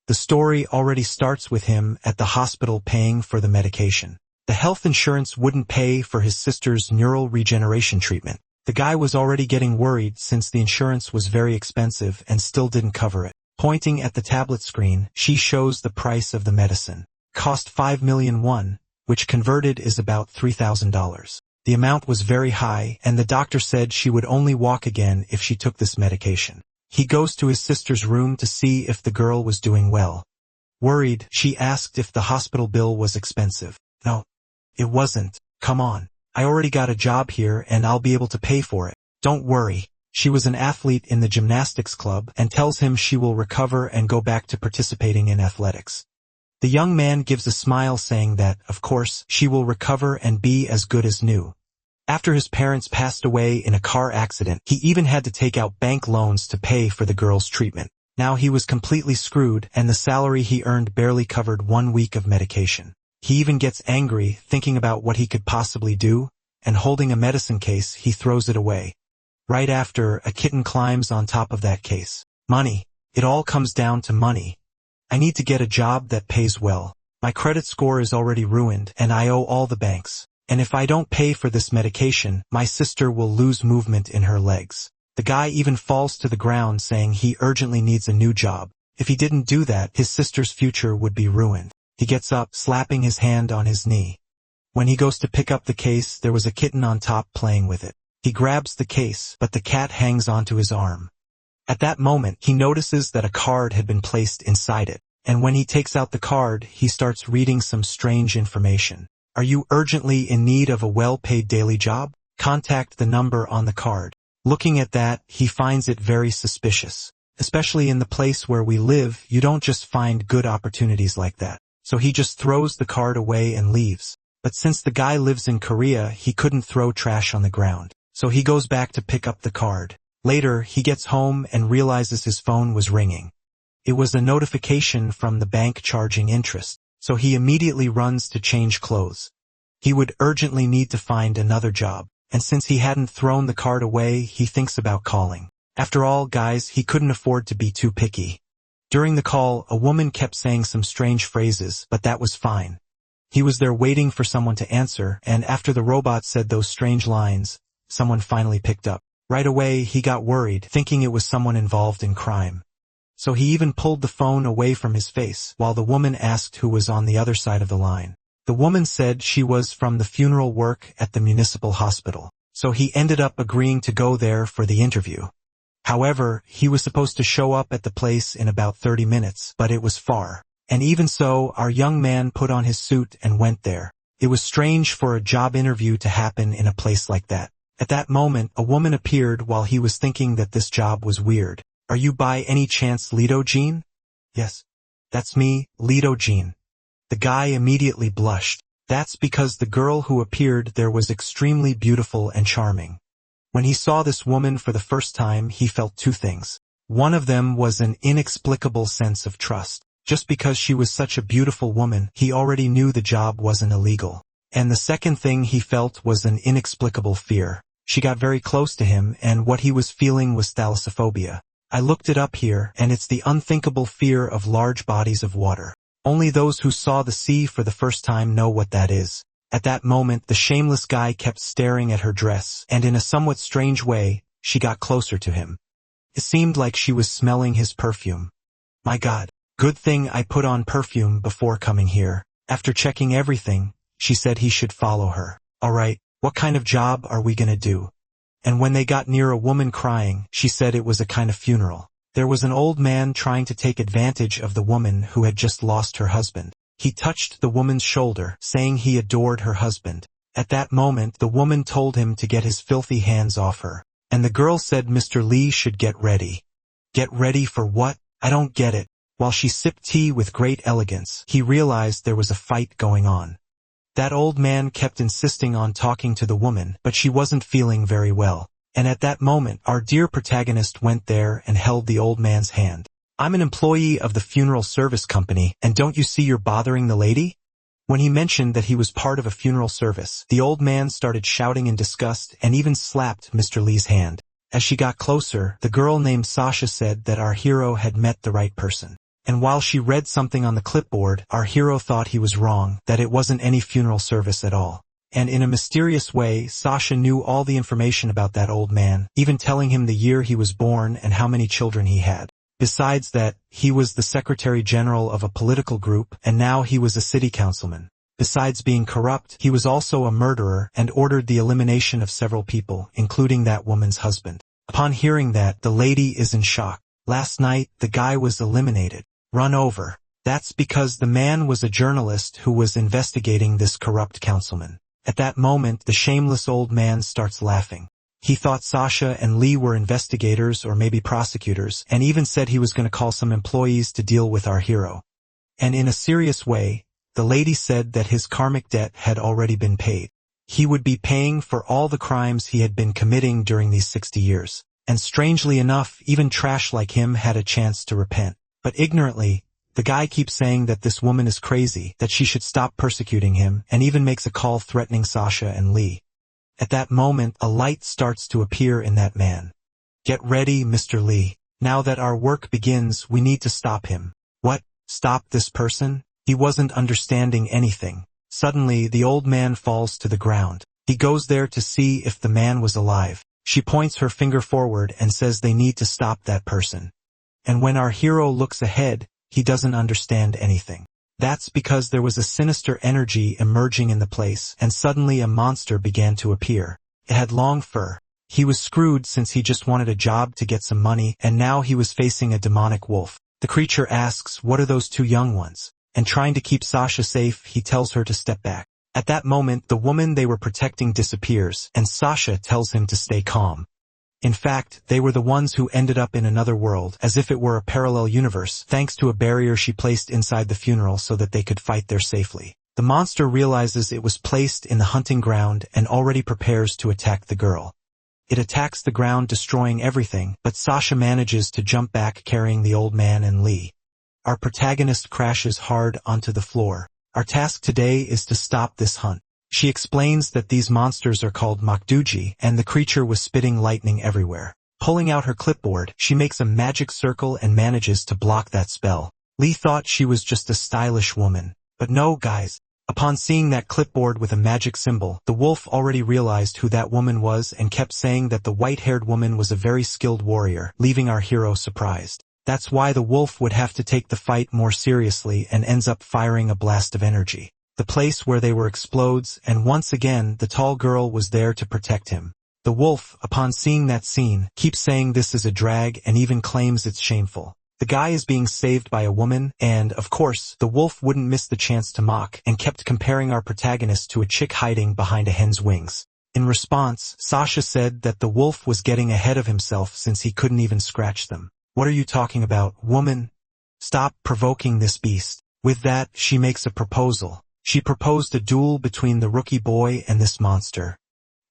The story already starts with him at the hospital paying for the medication. The health insurance wouldn't pay for his sister's neural regeneration treatment. The guy was already getting worried since the insurance was very expensive and still didn't cover it. Pointing at the tablet screen, she shows the price of the medicine. Cost 5 million won, which converted is about $3,000. The amount was very high, and the doctor said she would only walk again if she took this medication. He goes to his sister's room to see if the girl was doing well. Worried, she asked if the hospital bill was expensive. No, it wasn't. Come on. I already got a job here and I'll be able to pay for it. Don't worry. She was an athlete in the gymnastics club and tells him she will recover and go back to participating in athletics. The young man gives a smile saying that, of course, she will recover and be as good as new. After his parents passed away in a car accident, he even had to take out bank loans to pay for the girl's treatment. Now he was completely screwed and the salary he earned barely covered 1 week of medication. He even gets angry thinking about what he could possibly do, and holding a medicine case, he throws it away. Right after, a kitten climbs on top of that case. Money. It all comes down to money. I need to get a job that pays well. My credit score is already ruined and I owe all the banks. And if I don't pay for this medication, my sister will lose movement in her legs. The guy even falls to the ground saying he urgently needs a new job. If he didn't do that, his sister's future would be ruined. He gets up, slapping his hand on his knee. When he goes to pick up the case, there was a kitten on top playing with it. He grabs the case, but the cat hangs onto his arm. At that moment, he notices that a card had been placed inside it. And when he takes out the card, he starts reading some strange information. Are you urgently in need of a well-paid daily job? Contact the number on the card. Looking at that, he finds it very suspicious. Especially in the place where we live, you don't just find good opportunities like that. So he just throws the card away and leaves. But since the guy lives in Korea, he couldn't throw trash on the ground. So he goes back to pick up the card. Later, he gets home and realizes his phone was ringing. It was a notification from the bank charging interest. So he immediately runs to change clothes. He would urgently need to find another job. And since he hadn't thrown the card away, he thinks about calling. After all, guys, he couldn't afford to be too picky. During the call, a woman kept saying some strange phrases, but that was fine. He was there waiting for someone to answer, and after the robot said those strange lines, someone finally picked up. Right away, he got worried, thinking it was someone involved in crime. So he even pulled the phone away from his face, while the woman asked who was on the other side of the line. The woman said she was from the funeral work at the municipal hospital. So he ended up agreeing to go there for the interview. However, he was supposed to show up at the place in about 30 minutes, but it was far. And even so, our young man put on his suit and went there. It was strange for a job interview to happen in a place like that. At that moment, a woman appeared while he was thinking that this job was weird. Are you by any chance Lido Jean? Yes. That's me, Lido Jean. The guy immediately blushed. That's because the girl who appeared there was extremely beautiful and charming. When he saw this woman for the first time, he felt two things. One of them was an inexplicable sense of trust. Just because she was such a beautiful woman, he already knew the job wasn't illegal. And the second thing he felt was an inexplicable fear. She got very close to him, and what he was feeling was thalassophobia. I looked it up here, and it's the unthinkable fear of large bodies of water. Only those who saw the sea for the first time know what that is. At that moment, the shameless guy kept staring at her dress, and in a somewhat strange way, she got closer to him. It seemed like she was smelling his perfume. My God, good thing I put on perfume before coming here. After checking everything, she said he should follow her. Alright, what kind of job are we gonna do? And when they got near a woman crying, she said it was a kind of funeral. There was an old man trying to take advantage of the woman who had just lost her husband. He touched the woman's shoulder, saying he adored her husband. At that moment, the woman told him to get his filthy hands off her. And the girl said Mr. Lee should get ready. Get ready for what? I don't get it. While she sipped tea with great elegance, he realized there was a fight going on. That old man kept insisting on talking to the woman, but she wasn't feeling very well. And at that moment, our dear protagonist went there and held the old man's hand. I'm an employee of the funeral service company, and don't you see you're bothering the lady? When he mentioned that he was part of a funeral service, the old man started shouting in disgust and even slapped Mr. Lee's hand. As she got closer, the girl named Sasha said that our hero had met the right person. And while she read something on the clipboard, our hero thought he was wrong, that it wasn't any funeral service at all. And in a mysterious way, Sasha knew all the information about that old man, even telling him the year he was born and how many children he had. Besides that, he was the Secretary General of a political group, and now he was a city councilman. Besides being corrupt, he was also a murderer and ordered the elimination of several people, including that woman's husband. Upon hearing that, the lady is in shock. Last night, the guy was eliminated. Run over. That's because the man was a journalist who was investigating this corrupt councilman. At that moment, the shameless old man starts laughing. He thought Sasha and Lee were investigators or maybe prosecutors, and even said he was going to call some employees to deal with our hero. And in a serious way, the lady said that his karmic debt had already been paid. He would be paying for all the crimes he had been committing during these 60 years. And strangely enough, even trash like him had a chance to repent. But ignorantly, the guy keeps saying that this woman is crazy, that she should stop persecuting him, and even makes a call threatening Sasha and Lee. At that moment, a light starts to appear in that man. Get ready, Mr. Lee. Now that our work begins, we need to stop him. What? Stop this person? He wasn't understanding anything. Suddenly, the old man falls to the ground. He goes there to see if the man was alive. She points her finger forward and says they need to stop that person. And when our hero looks ahead, he doesn't understand anything. That's because there was a sinister energy emerging in the place, and suddenly a monster began to appear. It had long fur. He was screwed since he just wanted a job to get some money, and now he was facing a demonic wolf. The creature asks, "What are those two young ones?" And trying to keep Sasha safe, he tells her to step back. At that moment, the woman they were protecting disappears, and Sasha tells him to stay calm. In fact, they were the ones who ended up in another world, as if it were a parallel universe, thanks to a barrier she placed inside the funeral so that they could fight there safely. The monster realizes it was placed in the hunting ground and already prepares to attack the girl. It attacks the ground, destroying everything, but Sasha manages to jump back carrying the old man and Lee. Our protagonist crashes hard onto the floor. Our task today is to stop this hunt. She explains that these monsters are called Makduji, and the creature was spitting lightning everywhere. Pulling out her clipboard, she makes a magic circle and manages to block that spell. Lee thought she was just a stylish woman. But no, guys. Upon seeing that clipboard with a magic symbol, the wolf already realized who that woman was and kept saying that the white-haired woman was a very skilled warrior, leaving our hero surprised. That's why the wolf would have to take the fight more seriously and ends up firing a blast of energy. The place where they were explodes, and once again, the tall girl was there to protect him. The wolf, upon seeing that scene, keeps saying this is a drag and even claims it's shameful. The guy is being saved by a woman, and, of course, the wolf wouldn't miss the chance to mock, and kept comparing our protagonist to a chick hiding behind a hen's wings. In response, Sasha said that the wolf was getting ahead of himself since he couldn't even scratch them. What are you talking about, woman? Stop provoking this beast. With that, she makes a proposal. She proposed a duel between the rookie boy and this monster.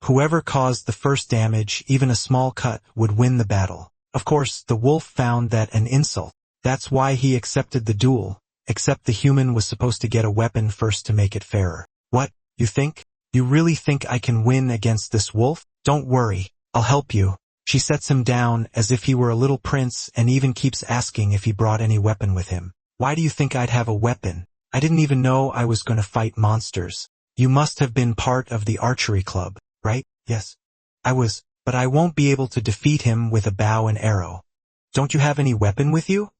Whoever caused the first damage, even a small cut, would win the battle. Of course, the wolf found that an insult. That's why he accepted the duel, except the human was supposed to get a weapon first to make it fairer. What, you think? You really think I can win against this wolf? Don't worry, I'll help you. She sets him down as if he were a little prince and even keeps asking if he brought any weapon with him. Why do you think I'd have a weapon? I didn't even know I was going to fight monsters. You must have been part of the archery club, right? Yes. I was, but I won't be able to defeat him with a bow and arrow. Don't you have any weapon with you?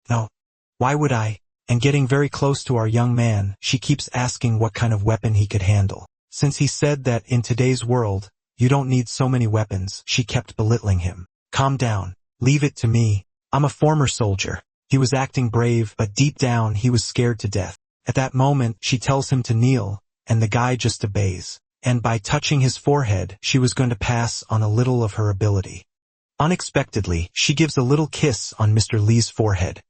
No. Why would I? And getting very close to our young man, she keeps asking what kind of weapon he could handle. Since he said that in today's world, you don't need so many weapons, she kept belittling him. Calm down. Leave it to me. I'm a former soldier. He was acting brave, but deep down he was scared to death. At that moment, she tells him to kneel, and the guy just obeys. And by touching his forehead, she was going to pass on a little of her ability. Unexpectedly, she gives a little kiss on Mr. Lee's forehead.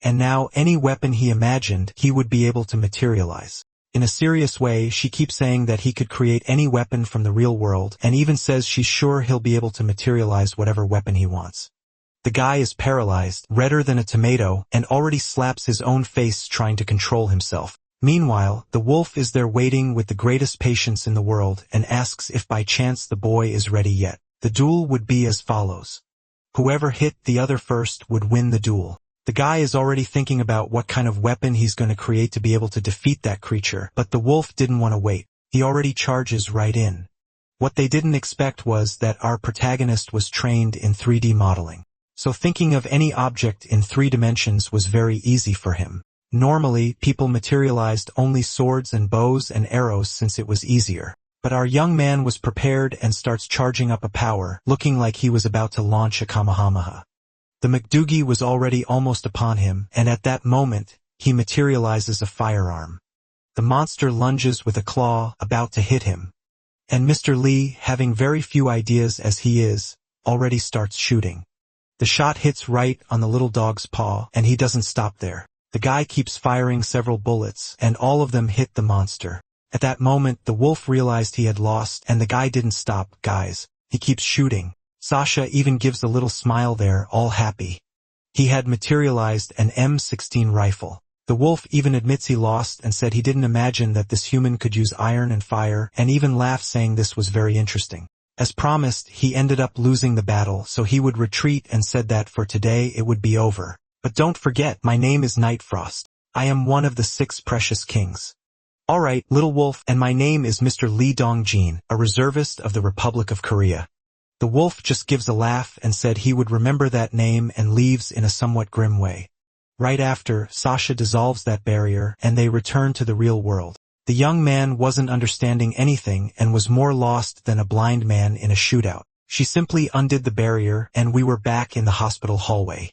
And now any weapon he imagined, he would be able to materialize. In a serious way, she keeps saying that he could create any weapon from the real world, and even says she's sure he'll be able to materialize whatever weapon he wants. The guy is paralyzed, redder than a tomato, and already slaps his own face trying to control himself. Meanwhile, the wolf is there waiting with the greatest patience in the world and asks if by chance the boy is ready yet. The duel would be as follows. Whoever hit the other first would win the duel. The guy is already thinking about what kind of weapon he's going to create to be able to defeat that creature, but the wolf didn't want to wait. He already charges right in. What they didn't expect was that our protagonist was trained in 3D modeling. So thinking of any object in 3 dimensions was very easy for him. Normally, people materialized only swords and bows and arrows since it was easier. But our young man was prepared and starts charging up a power, looking like he was about to launch a Kamehameha. The McDoogie was already almost upon him, and at that moment, he materializes a firearm. The monster lunges with a claw, about to hit him. And Mr. Lee, having very few ideas as he is, already starts shooting. The shot hits right on the little dog's paw, and he doesn't stop there. The guy keeps firing several bullets, and all of them hit the monster. At that moment, the wolf realized he had lost, and the guy didn't stop, guys. He keeps shooting. Sasha even gives a little smile there, all happy. He had materialized an M16 rifle. The wolf even admits he lost and said he didn't imagine that this human could use iron and fire, and even laughed saying this was very interesting. As promised, he ended up losing the battle, so he would retreat and said that for today it would be over. But don't forget, my name is Nightfrost. I am one of the 6 precious kings. Alright, little wolf, and my name is Mr. Lee Dong-jin, a reservist of the Republic of Korea. The wolf just gives a laugh and said he would remember that name and leaves in a somewhat grim way. Right after, Sasha dissolves that barrier, and they return to the real world. The young man wasn't understanding anything and was more lost than a blind man in a shootout. She simply undid the barrier, and we were back in the hospital hallway.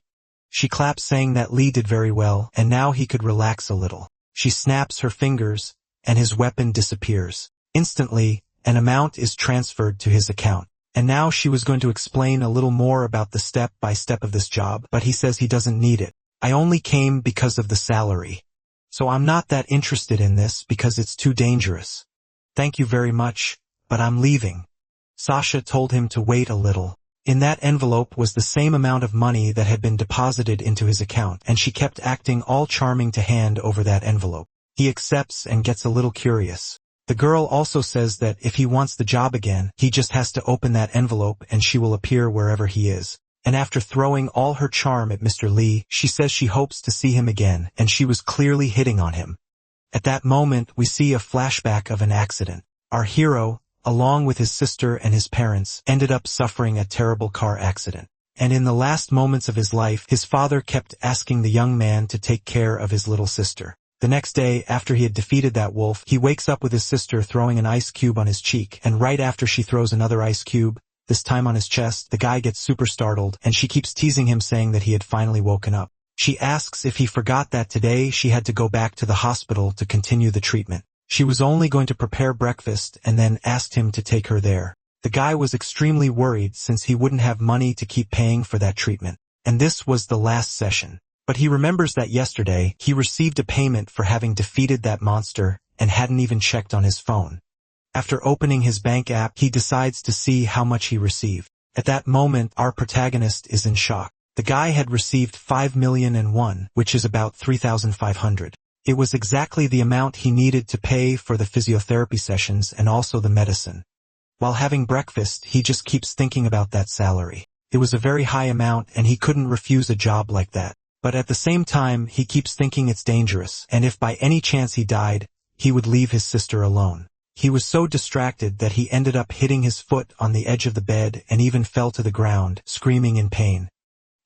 She claps saying that Lee did very well, and now he could relax a little. She snaps her fingers, and his weapon disappears. Instantly, an amount is transferred to his account. And now she was going to explain a little more about the step-by-step of this job, but he says he doesn't need it. I only came because of the salary. So I'm not that interested in this because it's too dangerous. Thank you very much, but I'm leaving. Sasha told him to wait a little. In that envelope was the same amount of money that had been deposited into his account, and she kept acting all charming to hand over that envelope. He accepts and gets a little curious. The girl also says that if he wants the job again, he just has to open that envelope and she will appear wherever he is. And after throwing all her charm at Mr. Lee, she says she hopes to see him again, and she was clearly hitting on him. At that moment, we see a flashback of an accident. Our hero, along with his sister and his parents, ended up suffering a terrible car accident. And in the last moments of his life, his father kept asking the young man to take care of his little sister. The next day, after he had defeated that wolf, he wakes up with his sister throwing an ice cube on his cheek, and right after she throws another ice cube, this time on his chest, the guy gets super startled, and she keeps teasing him saying that he had finally woken up. She asks if he forgot that today she had to go back to the hospital to continue the treatment. She was only going to prepare breakfast and then asked him to take her there. The guy was extremely worried since he wouldn't have money to keep paying for that treatment. And this was the last session. But he remembers that yesterday, he received a payment for having defeated that monster and hadn't even checked on his phone. After opening his bank app, he decides to see how much he received. At that moment, our protagonist is in shock. The guy had received 5,000,001, which is about 3,500. It was exactly the amount he needed to pay for the physiotherapy sessions and also the medicine. While having breakfast, he just keeps thinking about that salary. It was a very high amount and he couldn't refuse a job like that. But at the same time, he keeps thinking it's dangerous, and if by any chance he died, he would leave his sister alone. He was so distracted that he ended up hitting his foot on the edge of the bed and even fell to the ground, screaming in pain.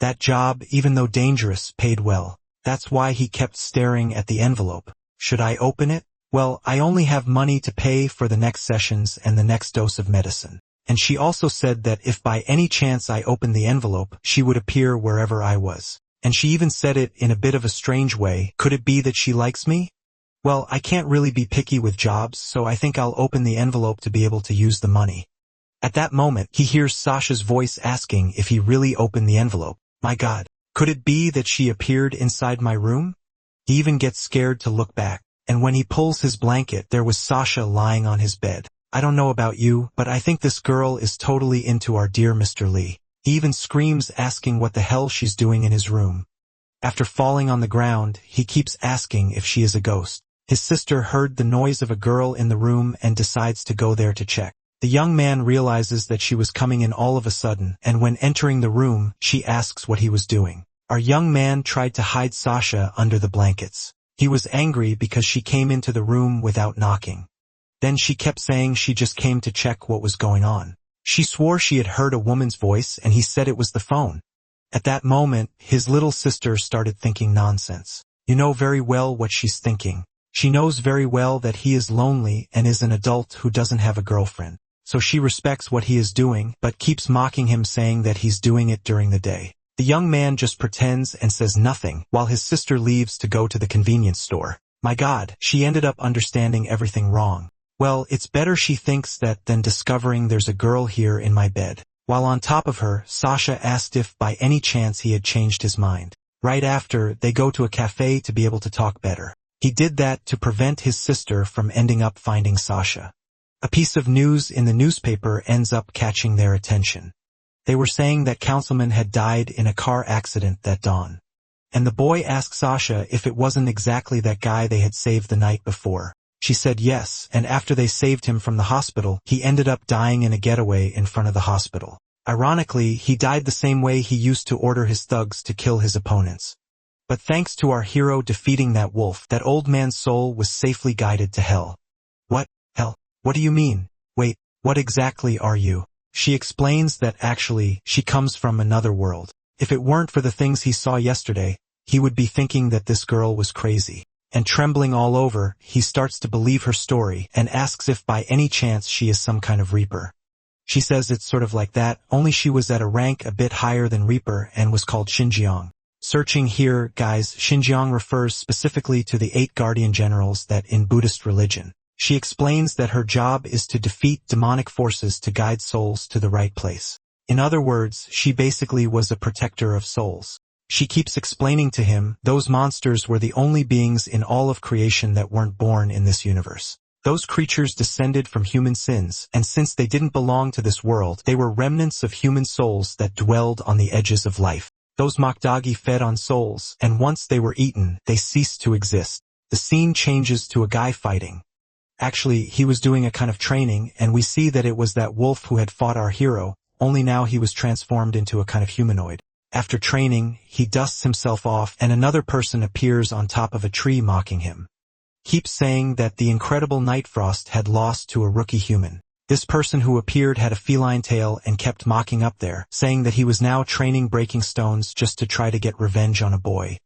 That job, even though dangerous, paid well. That's why he kept staring at the envelope. Should I open it? Well, I only have money to pay for the next sessions and the next dose of medicine. And she also said that if by any chance I opened the envelope, she would appear wherever I was. And she even said it in a bit of a strange way. Could it be that she likes me? Well, I can't really be picky with jobs, so I think I'll open the envelope to be able to use the money. At that moment, he hears Sasha's voice asking if he really opened the envelope. My God, could it be that she appeared inside my room? He even gets scared to look back, and when he pulls his blanket, there was Sasha lying on his bed. I don't know about you, but I think this girl is totally into our dear Mr. Lee. He even screams asking what the hell she's doing in his room. After falling on the ground, he keeps asking if she is a ghost. His sister heard the noise of a girl in the room and decides to go there to check. The young man realizes that she was coming in all of a sudden, and when entering the room, she asks what he was doing. Our young man tried to hide Sasha under the blankets. He was angry because she came into the room without knocking. Then she kept saying she just came to check what was going on. She swore she had heard a woman's voice and he said it was the phone. At that moment, his little sister started thinking nonsense. You know very well what she's thinking. She knows very well that he is lonely and is an adult who doesn't have a girlfriend. So she respects what he is doing, but keeps mocking him saying that he's doing it during the day. The young man just pretends and says nothing, while his sister leaves to go to the convenience store. My God, she ended up understanding everything wrong. Well, it's better she thinks that than discovering there's a girl here in my bed. While on top of her, Sasha asked if by any chance he had changed his mind. Right after, they go to a cafe to be able to talk better. He did that to prevent his sister from ending up finding Sasha. A piece of news in the newspaper ends up catching their attention. They were saying that Councilman had died in a car accident that dawn. And the boy asked Sasha if it wasn't exactly that guy they had saved the night before. She said yes, and after they saved him from the hospital, he ended up dying in a getaway in front of the hospital. Ironically, he died the same way he used to order his thugs to kill his opponents. But thanks to our hero defeating that wolf, that old man's soul was safely guided to hell. What? Hell? What do you mean? Wait, what exactly are you? She explains that actually, she comes from another world. If it weren't for the things he saw yesterday, he would be thinking that this girl was crazy. And trembling all over, he starts to believe her story and asks if by any chance she is some kind of Reaper. She says it's sort of like that, only she was at a rank a bit higher than Reaper and was called Xinjiang. Searching here, guys, Xinjiang refers specifically to the 8 guardian generals that in Buddhist religion. She explains that her job is to defeat demonic forces to guide souls to the right place. In other words, she basically was a protector of souls. She keeps explaining to him, those monsters were the only beings in all of creation that weren't born in this universe. Those creatures descended from human sins, and since they didn't belong to this world, they were remnants of human souls that dwelled on the edges of life. Those Makdagi fed on souls, and once they were eaten, they ceased to exist. The scene changes to a guy fighting. Actually, he was doing a kind of training, and we see that it was that wolf who had fought our hero, only now he was transformed into a kind of humanoid. After training, he dusts himself off, and another person appears on top of a tree mocking him. Keeps saying that the incredible Nightfrost had lost to a rookie human. This person who appeared had a feline tail and kept mocking up there, saying that he was now training breaking stones just to try to get revenge on a boy.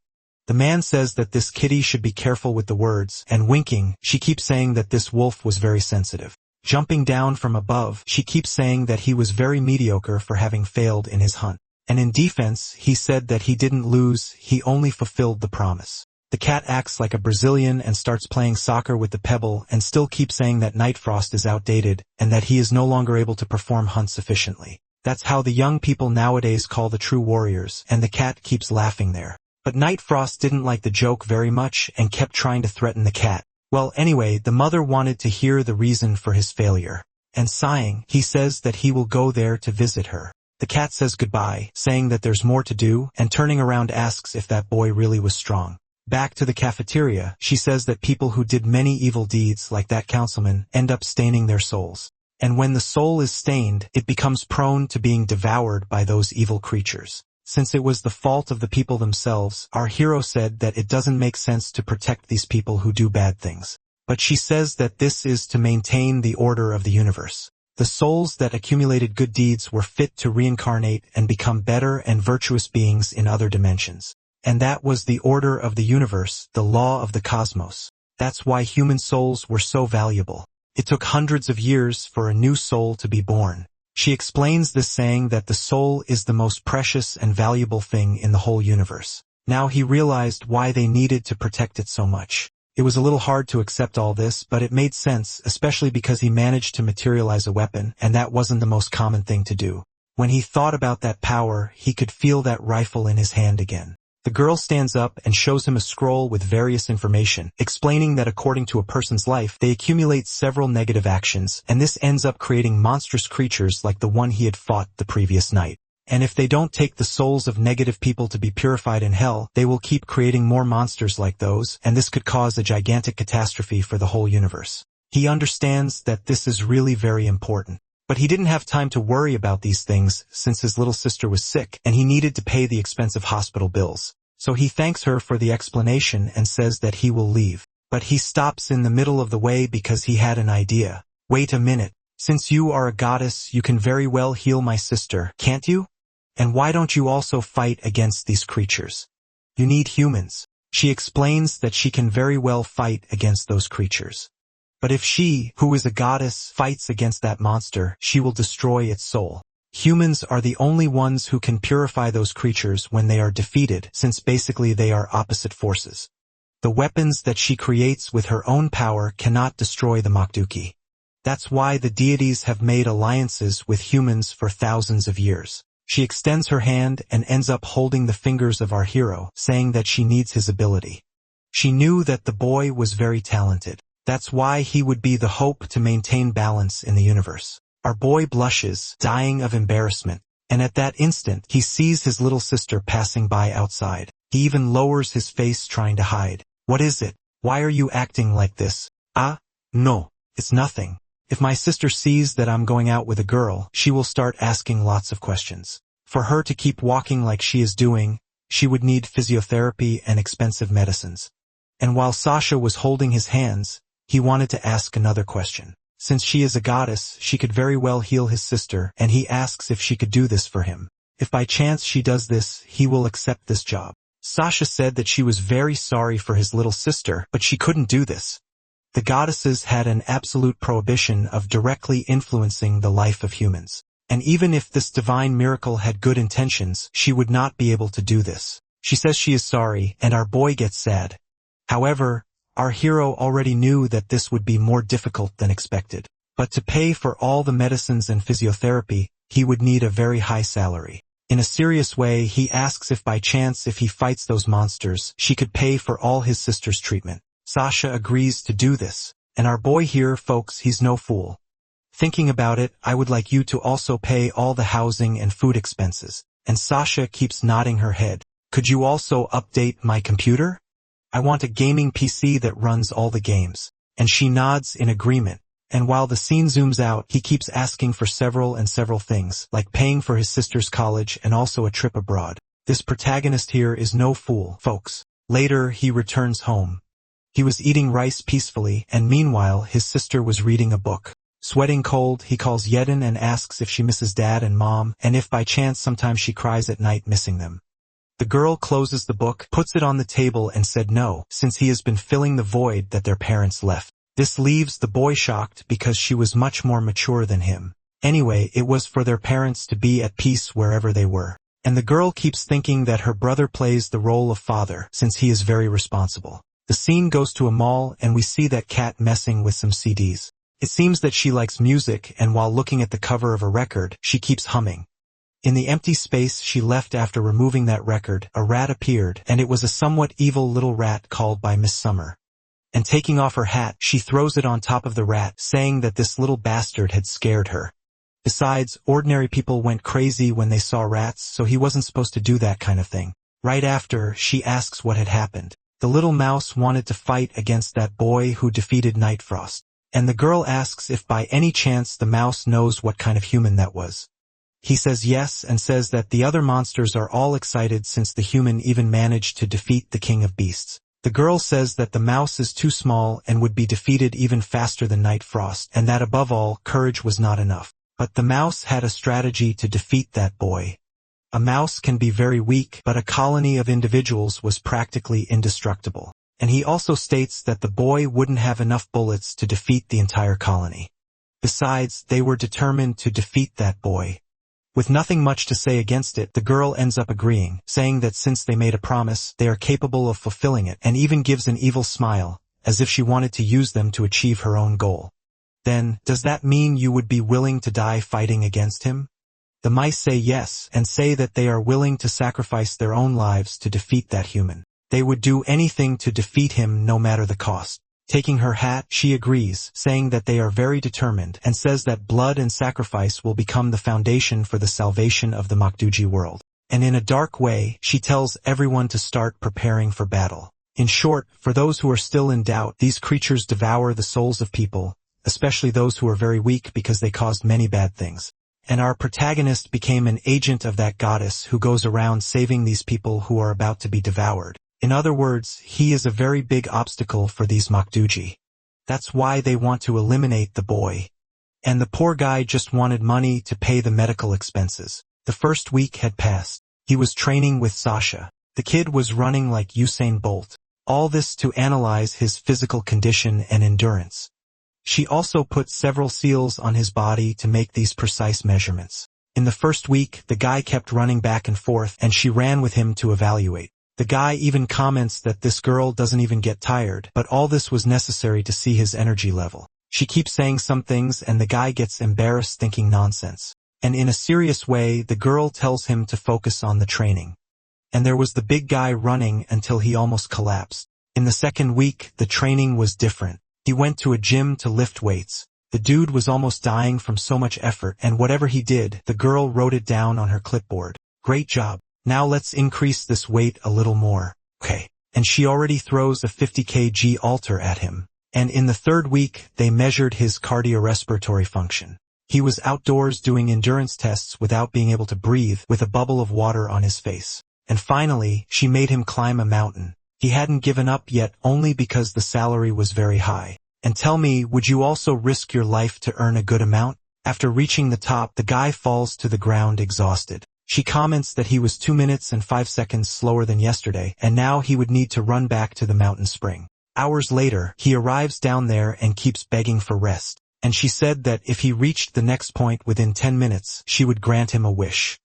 The man says that this kitty should be careful with the words, and winking, she keeps saying that this wolf was very sensitive. Jumping down from above, she keeps saying that he was very mediocre for having failed in his hunt. And in defense, he said that he didn't lose, he only fulfilled the promise. The cat acts like a Brazilian and starts playing soccer with the pebble and still keeps saying that Nightfrost is outdated and that he is no longer able to perform hunts efficiently. That's how the young people nowadays call the true warriors, and the cat keeps laughing there. But Nightfrost didn't like the joke very much and kept trying to threaten the cat. Well, anyway, the mother wanted to hear the reason for his failure. And sighing, he says that he will go there to visit her. The cat says goodbye, saying that there's more to do, and turning around asks if that boy really was strong. Back to the cafeteria, she says that people who did many evil deeds like that councilman end up staining their souls. And when the soul is stained, it becomes prone to being devoured by those evil creatures. Since it was the fault of the people themselves, our hero said that it doesn't make sense to protect these people who do bad things. But she says that this is to maintain the order of the universe. The souls that accumulated good deeds were fit to reincarnate and become better and virtuous beings in other dimensions. And that was the order of the universe, the law of the cosmos. That's why human souls were so valuable. It took hundreds of years for a new soul to be born. She explains this saying that the soul is the most precious and valuable thing in the whole universe. Now he realized why they needed to protect it so much. It was a little hard to accept all this, but it made sense, especially because he managed to materialize a weapon, and that wasn't the most common thing to do. When he thought about that power, he could feel that rifle in his hand again. The girl stands up and shows him a scroll with various information, explaining that according to a person's life, they accumulate several negative actions, and this ends up creating monstrous creatures like the one he had fought the previous night. And if they don't take the souls of negative people to be purified in hell, they will keep creating more monsters like those, and this could cause a gigantic catastrophe for the whole universe. He understands that this is really very important. But he didn't have time to worry about these things since his little sister was sick and he needed to pay the expensive hospital bills. So he thanks her for the explanation and says that he will leave. But he stops in the middle of the way because he had an idea. Wait a minute. Since you are a goddess, you can very well heal my sister, can't you? And why don't you also fight against these creatures? You need humans. She explains that she can very well fight against those creatures. But if she, who is a goddess, fights against that monster, she will destroy its soul. Humans are the only ones who can purify those creatures when they are defeated, since basically they are opposite forces. The weapons that she creates with her own power cannot destroy the Makduki. That's why the deities have made alliances with humans for thousands of years. She extends her hand and ends up holding the fingers of our hero, saying that she needs his ability. She knew that the boy was very talented. That's why he would be the hope to maintain balance in the universe. Our boy blushes, dying of embarrassment, and at that instant he sees his little sister passing by outside. He even lowers his face trying to hide. What is it? Why are you acting like this? No, it's nothing. If my sister sees that I'm going out with a girl, she will start asking lots of questions. For her to keep walking like she is doing, she would need physiotherapy and expensive medicines. And while Sasha was holding his hands, he wanted to ask another question. Since she is a goddess, she could very well heal his sister, and he asks if she could do this for him. If by chance she does this, he will accept this job. Sasha said that she was very sorry for his little sister, but she couldn't do this. The goddesses had an absolute prohibition of directly influencing the life of humans. And even if this divine miracle had good intentions, she would not be able to do this. She says she is sorry, and our boy gets sad. However, our hero already knew that this would be more difficult than expected. But to pay for all the medicines and physiotherapy, he would need a very high salary. In a serious way, he asks if by chance if he fights those monsters, she could pay for all his sister's treatment. Sasha agrees to do this. And our boy here, folks, he's no fool. Thinking about it, I would like you to also pay all the housing and food expenses. And Sasha keeps nodding her head. Could you also update my computer? I want a gaming PC that runs all the games. And she nods in agreement. And while the scene zooms out, he keeps asking for several things, like paying for his sister's college and also a trip abroad. This protagonist here is no fool, folks. Later, he returns home. He was eating rice peacefully, and meanwhile, his sister was reading a book. Sweating cold, he calls Yedin and asks if she misses dad and mom, and if by chance sometimes she cries at night missing them. The girl closes the book, puts it on the table and said no, since he has been filling the void that their parents left. This leaves the boy shocked because she was much more mature than him. Anyway, it was for their parents to be at peace wherever they were. And the girl keeps thinking that her brother plays the role of father, since he is very responsible. The scene goes to a mall and we see that cat messing with some CDs. It seems that she likes music, and while looking at the cover of a record, she keeps humming. In the empty space she left after removing that record, a rat appeared, and it was a somewhat evil little rat called by Miss Summer. And taking off her hat, she throws it on top of the rat, saying that this little bastard had scared her. Besides, ordinary people went crazy when they saw rats, so he wasn't supposed to do that kind of thing. Right after, she asks what had happened. The little mouse wanted to fight against that boy who defeated Nightfrost. And the girl asks if by any chance the mouse knows what kind of human that was. He says yes and says that the other monsters are all excited since the human even managed to defeat the king of beasts. The girl says that the mouse is too small and would be defeated even faster than Nightfrost, and that above all, courage was not enough. But the mouse had a strategy to defeat that boy. A mouse can be very weak, but a colony of individuals was practically indestructible. And he also states that the boy wouldn't have enough bullets to defeat the entire colony. Besides, they were determined to defeat that boy. With nothing much to say against it, the girl ends up agreeing, saying that since they made a promise, they are capable of fulfilling it, and even gives an evil smile, as if she wanted to use them to achieve her own goal. Then, does that mean you would be willing to die fighting against him? The mice say yes, and say that they are willing to sacrifice their own lives to defeat that human. They would do anything to defeat him no matter the cost. Taking her hat, she agrees, saying that they are very determined, and says that blood and sacrifice will become the foundation for the salvation of the Makduji world. And in a dark way, she tells everyone to start preparing for battle. In short, for those who are still in doubt, these creatures devour the souls of people, especially those who are very weak because they caused many bad things. And our protagonist became an agent of that goddess who goes around saving these people who are about to be devoured. In other words, he is a very big obstacle for these Makduji. That's why they want to eliminate the boy. And the poor guy just wanted money to pay the medical expenses. The first week had passed. He was training with Sasha. The kid was running like Usain Bolt. All this to analyze his physical condition and endurance. She also put several seals on his body to make these precise measurements. In the first week, the guy kept running back and forth, and she ran with him to evaluate. The guy even comments that this girl doesn't even get tired, but all this was necessary to see his energy level. She keeps saying some things and the guy gets embarrassed thinking nonsense. And in a serious way, the girl tells him to focus on the training. And there was the big guy running until he almost collapsed. In the second week, the training was different. He went to a gym to lift weights. The dude was almost dying from so much effort, and whatever he did, the girl wrote it down on her clipboard. Great job. Now let's increase this weight a little more. Okay. And she already throws a 50 kg altar at him. And in the third week, they measured his cardiorespiratory function. He was outdoors doing endurance tests without being able to breathe, with a bubble of water on his face. And finally, she made him climb a mountain. He hadn't given up yet, only because the salary was very high. And tell me, would you also risk your life to earn a good amount? After reaching the top, the guy falls to the ground exhausted. She comments that he was 2 minutes and 5 seconds slower than yesterday, and now he would need to run back to the mountain spring. Hours later, he arrives down there and keeps begging for rest. And she said that if he reached the next point within 10 minutes, she would grant him a wish.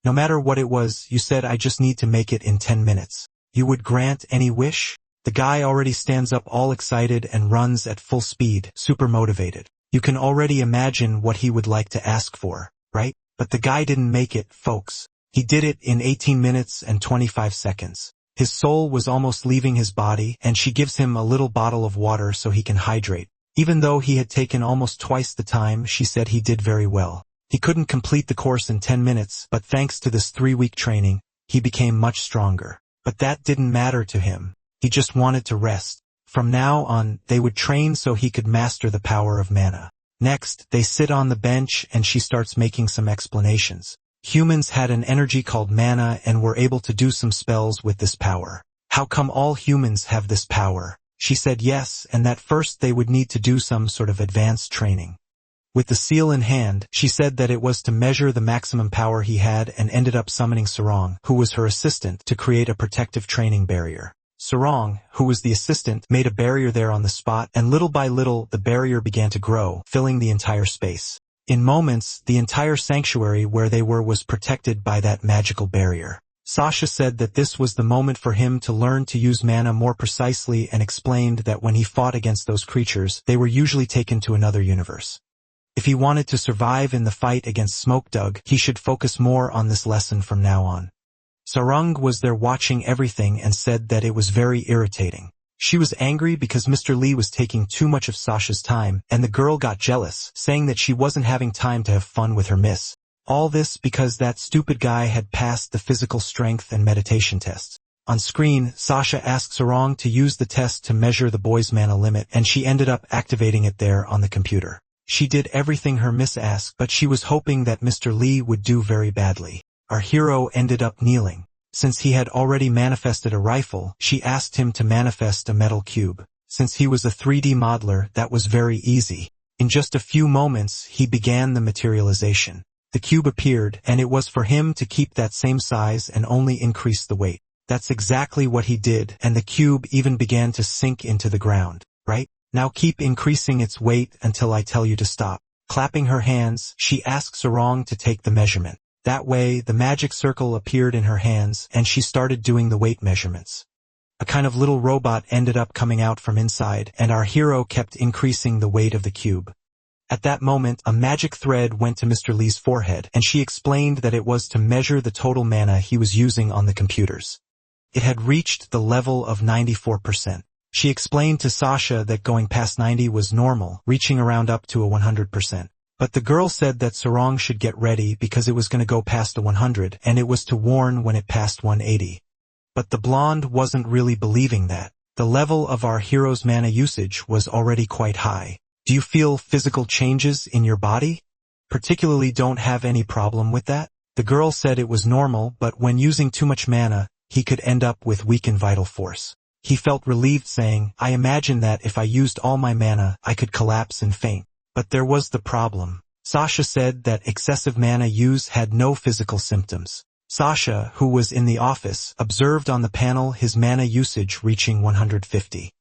No matter what it was, you said I just need to make it in 10 minutes. You would grant any wish? The guy already stands up all excited and runs at full speed, super motivated. You can already imagine what he would like to ask for, right? But the guy didn't make it, folks. He did it in 18 minutes and 25 seconds. His soul was almost leaving his body, and she gives him a little bottle of water so he can hydrate. Even though he had taken almost twice the time, she said he did very well. He couldn't complete the course in 10 minutes, but thanks to this 3-week training, he became much stronger. But that didn't matter to him. He just wanted to rest. From now on, they would train so he could master the power of mana. Next, they sit on the bench and she starts making some explanations. Humans had an energy called mana and were able to do some spells with this power. How come all humans have this power? She said yes, and that first they would need to do some sort of advanced training. With the seal in hand, she said that it was to measure the maximum power he had and ended up summoning Sarong, who was her assistant, to create a protective training barrier. Sarong, who was the assistant, made a barrier there on the spot, and little by little the barrier began to grow, filling the entire space. In moments, the entire sanctuary where they were was protected by that magical barrier. Sasha said that this was the moment for him to learn to use mana more precisely and explained that when he fought against those creatures, they were usually taken to another universe. If he wanted to survive in the fight against Smoke Dug, he should focus more on this lesson from now on. Sarung was there watching everything and said that it was very irritating. She was angry because Mr. Lee was taking too much of Sasha's time, and the girl got jealous, saying that she wasn't having time to have fun with her miss. All this because that stupid guy had passed the physical strength and meditation tests. On screen, Sasha asked Sarong to use the test to measure the boy's mana limit, and she ended up activating it there on the computer. She did everything her miss asked, but she was hoping that Mr. Lee would do very badly. Our hero ended up kneeling. Since he had already manifested a rifle, she asked him to manifest a metal cube. Since he was a 3D modeler, that was very easy. In just a few moments, he began the materialization. The cube appeared, and it was for him to keep that same size and only increase the weight. That's exactly what he did, and the cube even began to sink into the ground, right? Now keep increasing its weight until I tell you to stop. Clapping her hands, she asked Sarong to take the measurement. That way, the magic circle appeared in her hands, and she started doing the weight measurements. A kind of little robot ended up coming out from inside, and our hero kept increasing the weight of the cube. At that moment, a magic thread went to Mr. Lee's forehead, and she explained that it was to measure the total mana he was using on the computers. It had reached the level of 94%. She explained to Sasha that going past 90 was normal, reaching around up to a 100%. But the girl said that Sarong should get ready because it was going to go past a 100, and it was to warn when it passed 180. But the blonde wasn't really believing that. The level of our hero's mana usage was already quite high. Do you feel physical changes in your body? Particularly don't have any problem with that? The girl said it was normal, but when using too much mana, he could end up with weakened vital force. He felt relieved, saying, I imagine that if I used all my mana, I could collapse and faint. But there was the problem. Sasha said that excessive mana use had no physical symptoms. Sasha, who was in the office, observed on the panel his mana usage reaching 150.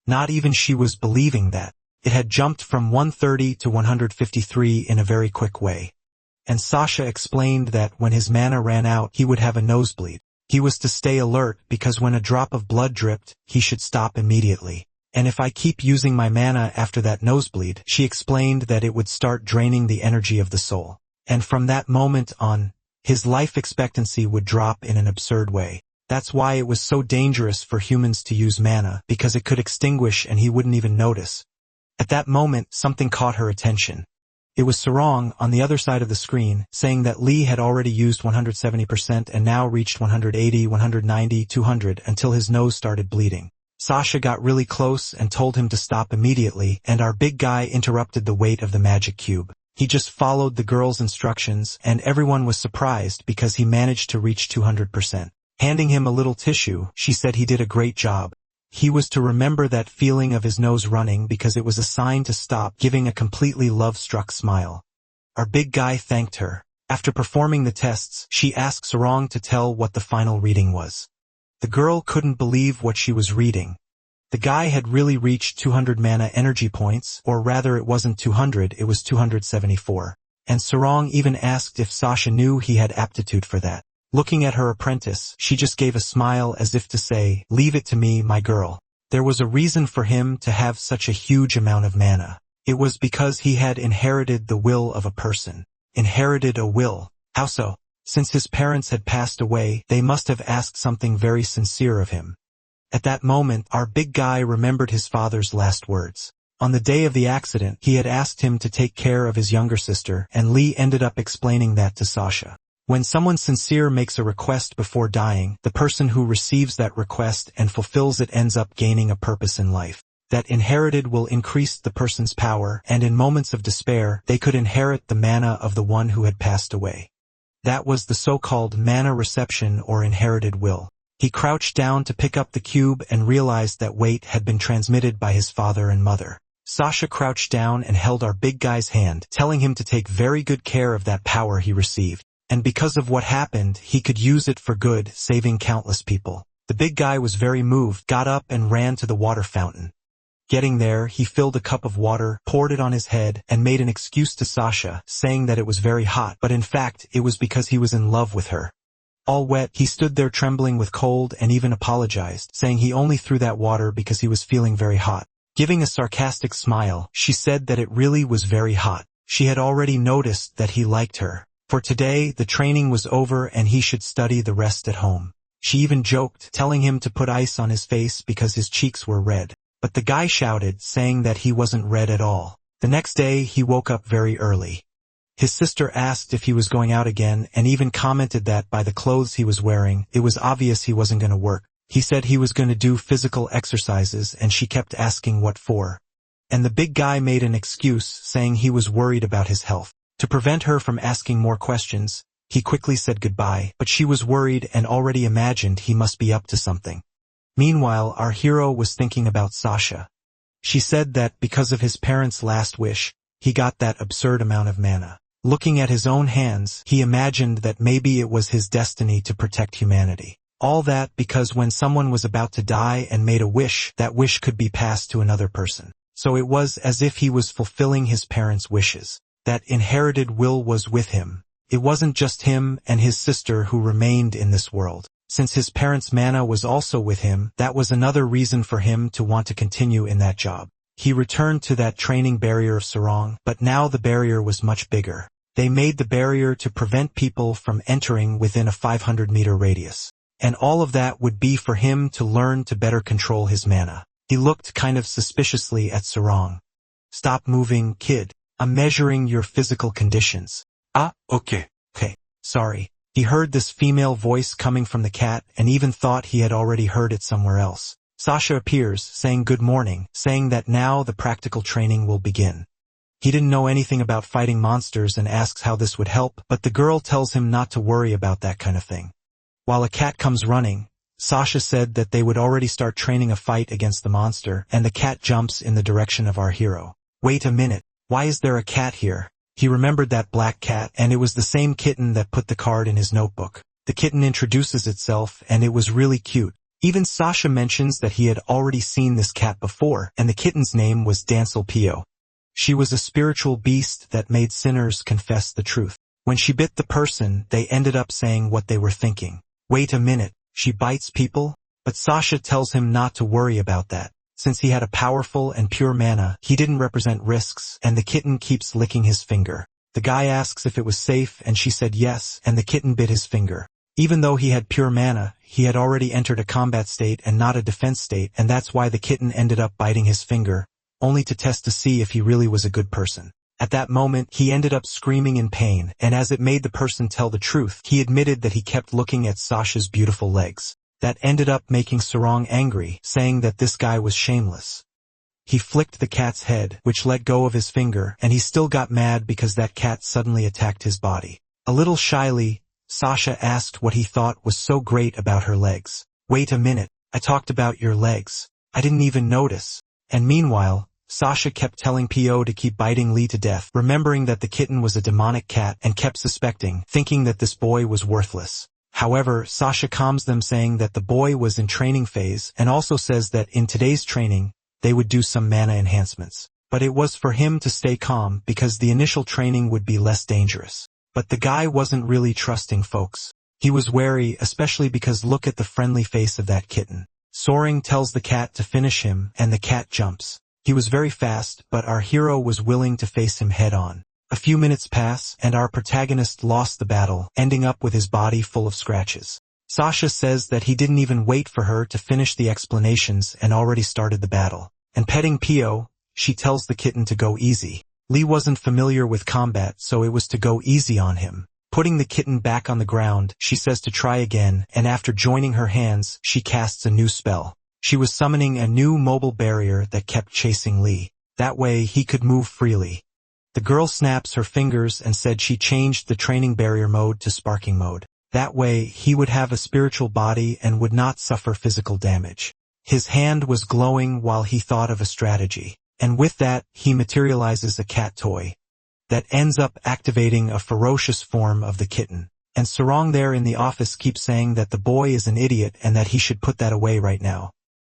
Not even she was believing that. It had jumped from 130 to 153 in a very quick way. And Sasha explained that when his mana ran out, he would have a nosebleed. He was to stay alert because when a drop of blood dripped, he should stop immediately. And if I keep using my mana after that nosebleed, she explained that it would start draining the energy of the soul. And from that moment on, his life expectancy would drop in an absurd way. That's why it was so dangerous for humans to use mana, because it could extinguish and he wouldn't even notice. At that moment, something caught her attention. It was Sarong on the other side of the screen, saying that Lee had already used 170% and now reached 180, 190, 200 until his nose started bleeding. Sasha got really close and told him to stop immediately, and our big guy interrupted the weight of the magic cube. He just followed the girl's instructions, and everyone was surprised because he managed to reach 200%. Handing him a little tissue, she said he did a great job. He was to remember that feeling of his nose running because it was a sign to stop, giving a completely love-struck smile. Our big guy thanked her. After performing the tests, she asked Sarong to tell what the final reading was. The girl couldn't believe what she was reading. The guy had really reached 200 mana energy points, or rather it wasn't 200, it was 274. And Sarong even asked if Sasha knew he had aptitude for that. Looking at her apprentice, she just gave a smile as if to say, leave it to me, my girl. There was a reason for him to have such a huge amount of mana. It was because he had inherited the will of a person. Inherited a will. How so? Since his parents had passed away, they must have asked something very sincere of him. At that moment, our big guy remembered his father's last words. On the day of the accident, he had asked him to take care of his younger sister, and Lee ended up explaining that to Sasha. When someone sincere makes a request before dying, the person who receives that request and fulfills it ends up gaining a purpose in life. That inherited will increase the person's power, and in moments of despair, they could inherit the mana of the one who had passed away. That was the so-called mana reception or inherited will. He crouched down to pick up the cube and realized that weight had been transmitted by his father and mother. Sasha crouched down and held our big guy's hand, telling him to take very good care of that power he received. And because of what happened, he could use it for good, saving countless people. The big guy was very moved, got up and ran to the water fountain. Getting there, he filled a cup of water, poured it on his head, and made an excuse to Sasha, saying that it was very hot, but in fact, it was because he was in love with her. All wet, he stood there trembling with cold and even apologized, saying he only threw that water because he was feeling very hot. Giving a sarcastic smile, she said that it really was very hot. She had already noticed that he liked her. For today, the training was over and he should study the rest at home. She even joked, telling him to put ice on his face because his cheeks were red. But the guy shouted, saying that he wasn't red at all. The next day, he woke up very early. His sister asked if he was going out again and even commented that by the clothes he was wearing, it was obvious he wasn't going to work. He said he was going to do physical exercises and she kept asking what for. And the big guy made an excuse, saying he was worried about his health. To prevent her from asking more questions, he quickly said goodbye, but she was worried and already imagined he must be up to something. Meanwhile, our hero was thinking about Sasha. She said that because of his parents' last wish, he got that absurd amount of mana. Looking at his own hands, he imagined that maybe it was his destiny to protect humanity. All that because when someone was about to die and made a wish, that wish could be passed to another person. So it was as if he was fulfilling his parents' wishes. That inherited will was with him. It wasn't just him and his sister who remained in this world. Since his parents' mana was also with him, that was another reason for him to want to continue in that job. He returned to that training barrier of Sarong, but now the barrier was much bigger. They made the barrier to prevent people from entering within a 500-meter radius. And all of that would be for him to learn to better control his mana. He looked kind of suspiciously at Sarong. Stop moving, kid. I'm measuring your physical conditions. Ah, okay. Sorry. He heard this female voice coming from the cat and even thought he had already heard it somewhere else. Sasha appears, saying good morning, saying that now the practical training will begin. He didn't know anything about fighting monsters and asks how this would help, but the girl tells him not to worry about that kind of thing. While a cat comes running, Sasha said that they would already start training a fight against the monster, and the cat jumps in the direction of our hero. Wait a minute, why is there a cat here? He remembered that black cat, and it was the same kitten that put the card in his notebook. The kitten introduces itself, and it was really cute. Even Sasha mentions that he had already seen this cat before, and the kitten's name was Dancel Pio. She was a spiritual beast that made sinners confess the truth. When she bit the person, they ended up saying what they were thinking. Wait a minute, she bites people? But Sasha tells him not to worry about that. Since he had a powerful and pure mana, he didn't represent risks, and the kitten keeps licking his finger. The guy asks if it was safe, and she said yes, and the kitten bit his finger. Even though he had pure mana, he had already entered a combat state and not a defense state, and that's why the kitten ended up biting his finger, only to test to see if he really was a good person. At that moment, he ended up screaming in pain, and as it made the person tell the truth, he admitted that he kept looking at Sasha's beautiful legs. That ended up making Sarong angry, saying that this guy was shameless. He flicked the cat's head, which let go of his finger, and he still got mad because that cat suddenly attacked his body. A little shyly, Sasha asked what he thought was so great about her legs. Wait a minute, I talked about your legs. I didn't even notice. And meanwhile, Sasha kept telling Pio to keep biting Lee to death, remembering that the kitten was a demonic cat and kept suspecting, thinking that this boy was worthless. However, Sasha calms them saying that the boy was in training phase and also says that in today's training, they would do some mana enhancements. But it was for him to stay calm because the initial training would be less dangerous. But the guy wasn't really trusting folks. He was wary, especially because look at the friendly face of that kitten. Soaring tells the cat to finish him, and the cat jumps. He was very fast, but our hero was willing to face him head-on. A few minutes pass, and our protagonist lost the battle, ending up with his body full of scratches. Sasha says that he didn't even wait for her to finish the explanations and already started the battle. And petting Pio, she tells the kitten to go easy. Lee wasn't familiar with combat, so it was to go easy on him. Putting the kitten back on the ground, she says to try again, and after joining her hands, she casts a new spell. She was summoning a new mobile barrier that kept chasing Lee. That way, he could move freely. The girl snaps her fingers and said she changed the training barrier mode to sparking mode. That way, he would have a spiritual body and would not suffer physical damage. His hand was glowing while he thought of a strategy. And with that, he materializes a cat toy that ends up activating a ferocious form of the kitten. And Sarong there in the office keeps saying that the boy is an idiot and that he should put that away right now.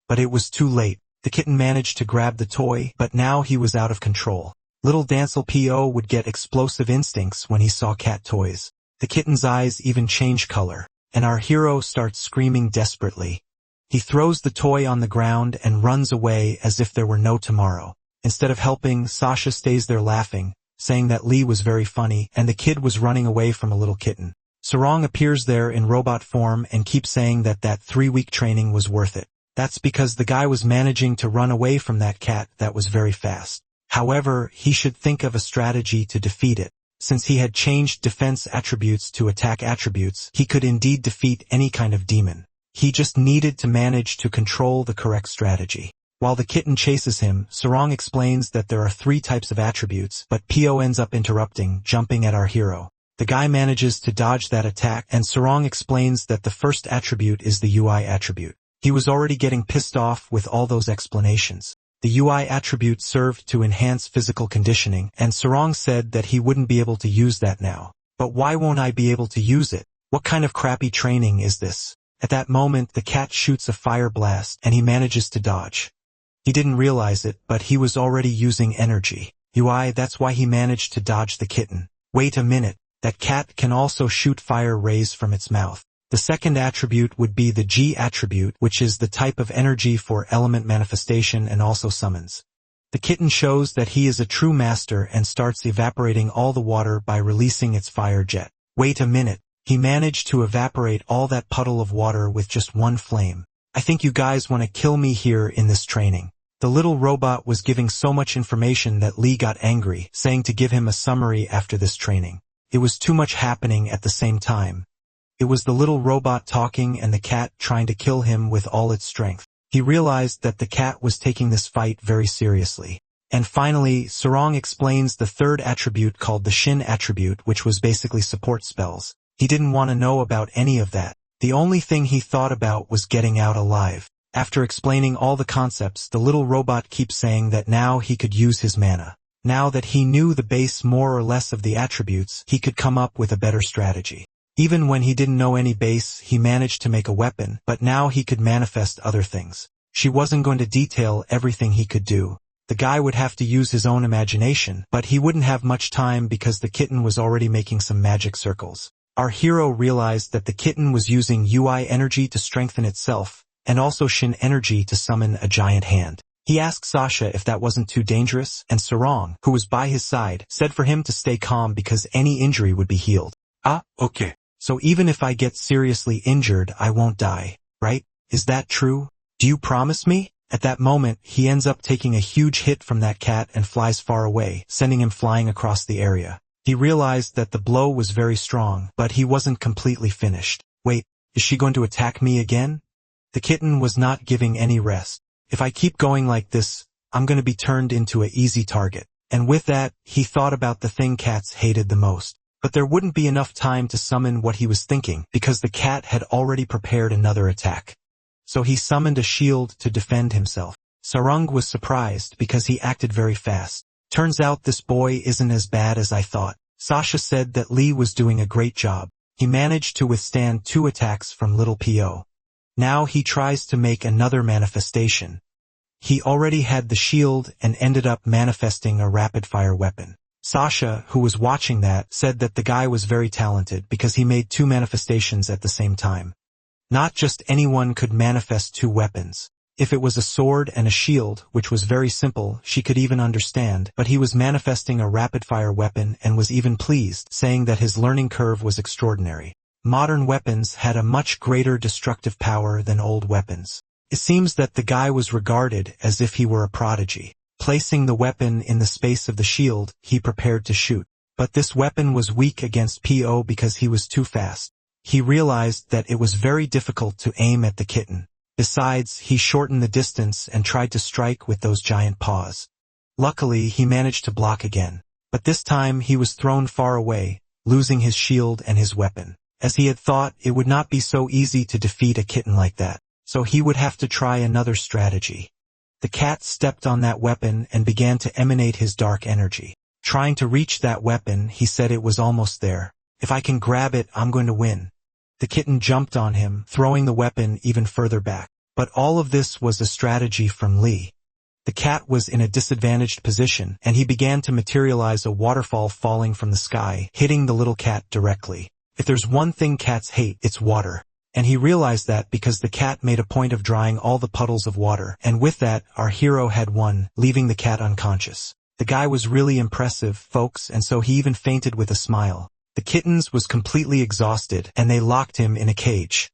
But it was too late. The kitten managed to grab the toy, but now he was out of control. Little Dancel P.O. would get explosive instincts when he saw cat toys. The kitten's eyes even change color, and our hero starts screaming desperately. He throws the toy on the ground and runs away as if there were no tomorrow. Instead of helping, Sasha stays there laughing, saying that Lee was very funny and the kid was running away from a little kitten. Sarong appears there in robot form and keeps saying that 3-week training was worth it. That's because the guy was managing to run away from that cat that was very fast. However, he should think of a strategy to defeat it. Since he had changed defense attributes to attack attributes, he could indeed defeat any kind of demon. He just needed to manage to control the correct strategy. While the kitten chases him, Sarong explains that there are 3 types of attributes, but Pio ends up interrupting, jumping at our hero. The guy manages to dodge that attack, and Sarong explains that the first attribute is the UI attribute. He was already getting pissed off with all those explanations. The UI attribute served to enhance physical conditioning, and Sarong said that he wouldn't be able to use that now. But why won't I be able to use it? What kind of crappy training is this? At that moment, the cat shoots a fire blast, and he manages to dodge. He didn't realize it, but he was already using energy. UI, that's why he managed to dodge the kitten. Wait a minute, that cat can also shoot fire rays from its mouth. The second attribute would be the G attribute, which is the type of energy for element manifestation and also summons. The kitten shows that he is a true master and starts evaporating all the water by releasing its fire jet. Wait a minute, he managed to evaporate all that puddle of water with just one flame. I think you guys want to kill me here in this training. The little robot was giving so much information that Lee got angry, saying to give him a summary after this training. It was too much happening at the same time. It was the little robot talking and the cat trying to kill him with all its strength. He realized that the cat was taking this fight very seriously. And finally, Sarong explains the third attribute called the Shin attribute, which was basically support spells. He didn't want to know about any of that. The only thing he thought about was getting out alive. After explaining all the concepts, the little robot keeps saying that now he could use his mana. Now that he knew the base more or less of the attributes, he could come up with a better strategy. Even when he didn't know any base, he managed to make a weapon, but now he could manifest other things. She wasn't going to detail everything he could do. The guy would have to use his own imagination, but he wouldn't have much time because the kitten was already making some magic circles. Our hero realized that the kitten was using UI energy to strengthen itself, and also Shin energy to summon a giant hand. He asked Sasha if that wasn't too dangerous, and Sarong, who was by his side, said for him to stay calm because any injury would be healed. Ah, okay. So even if I get seriously injured, I won't die, right? Is that true? Do you promise me? At that moment, he ends up taking a huge hit from that cat and flies far away, sending him flying across the area. He realized that the blow was very strong, but he wasn't completely finished. Wait, is she going to attack me again? The kitten was not giving any rest. If I keep going like this, I'm going to be turned into an easy target. And with that, he thought about the thing cats hated the most. But there wouldn't be enough time to summon what he was thinking, because the cat had already prepared another attack. So he summoned a shield to defend himself. Sarong was surprised because he acted very fast. Turns out this boy isn't as bad as I thought. Sasha said that Lee was doing a great job. He managed to withstand 2 attacks from little P.O. Now he tries to make another manifestation. He already had the shield and ended up manifesting a rapid-fire weapon. Sasha, who was watching that, said that the guy was very talented because he made 2 manifestations at the same time. Not just anyone could manifest 2 weapons. If it was a sword and a shield, which was very simple, she could even understand, but he was manifesting a rapid-fire weapon and was even pleased, saying that his learning curve was extraordinary. Modern weapons had a much greater destructive power than old weapons. It seems that the guy was regarded as if he were a prodigy. Placing the weapon in the space of the shield, he prepared to shoot. But this weapon was weak against P.O. because he was too fast. He realized that it was very difficult to aim at the kitten. Besides, he shortened the distance and tried to strike with those giant paws. Luckily, he managed to block again. But this time he was thrown far away, losing his shield and his weapon. As he had thought, it would not be so easy to defeat a kitten like that. So he would have to try another strategy. The cat stepped on that weapon and began to emanate his dark energy. Trying to reach that weapon, he said it was almost there. If I can grab it, I'm going to win. The kitten jumped on him, throwing the weapon even further back. But all of this was a strategy from Lee. The cat was in a disadvantaged position, and he began to materialize a waterfall falling from the sky, hitting the little cat directly. If there's one thing cats hate, it's water. And he realized that because the cat made a point of drying all the puddles of water, and with that, our hero had won, leaving the cat unconscious. The guy was really impressive, folks, and so he even fainted with a smile. The kittens was completely exhausted, and they locked him in a cage.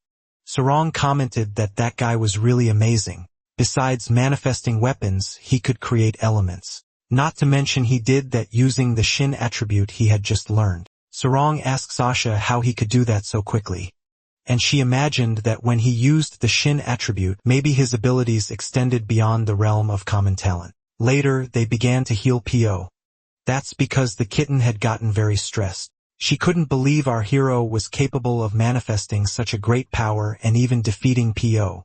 Sarong commented that that guy was really amazing. Besides manifesting weapons, he could create elements. Not to mention he did that using the Shin attribute he had just learned. Sarong asked Sasha how he could do that so quickly. And she imagined that when he used the Shin attribute, maybe his abilities extended beyond the realm of common talent. Later, they began to heal P.O. That's because the kitten had gotten very stressed. She couldn't believe our hero was capable of manifesting such a great power and even defeating P.O.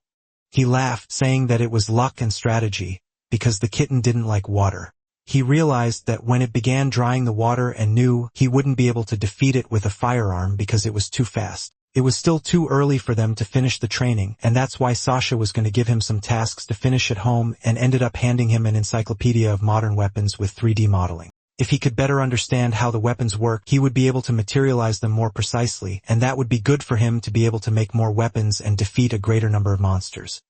He laughed, saying that it was luck and strategy, because the kitten didn't like water. He realized that when it began drying the water and knew he wouldn't be able to defeat it with a firearm because it was too fast. It was still too early for them to finish the training, and that's why Sasha was going to give him some tasks to finish at home and ended up handing him an encyclopedia of modern weapons with 3D modeling. If he could better understand how the weapons work, he would be able to materialize them more precisely, and that would be good for him to be able to make more weapons and defeat a greater number of monsters.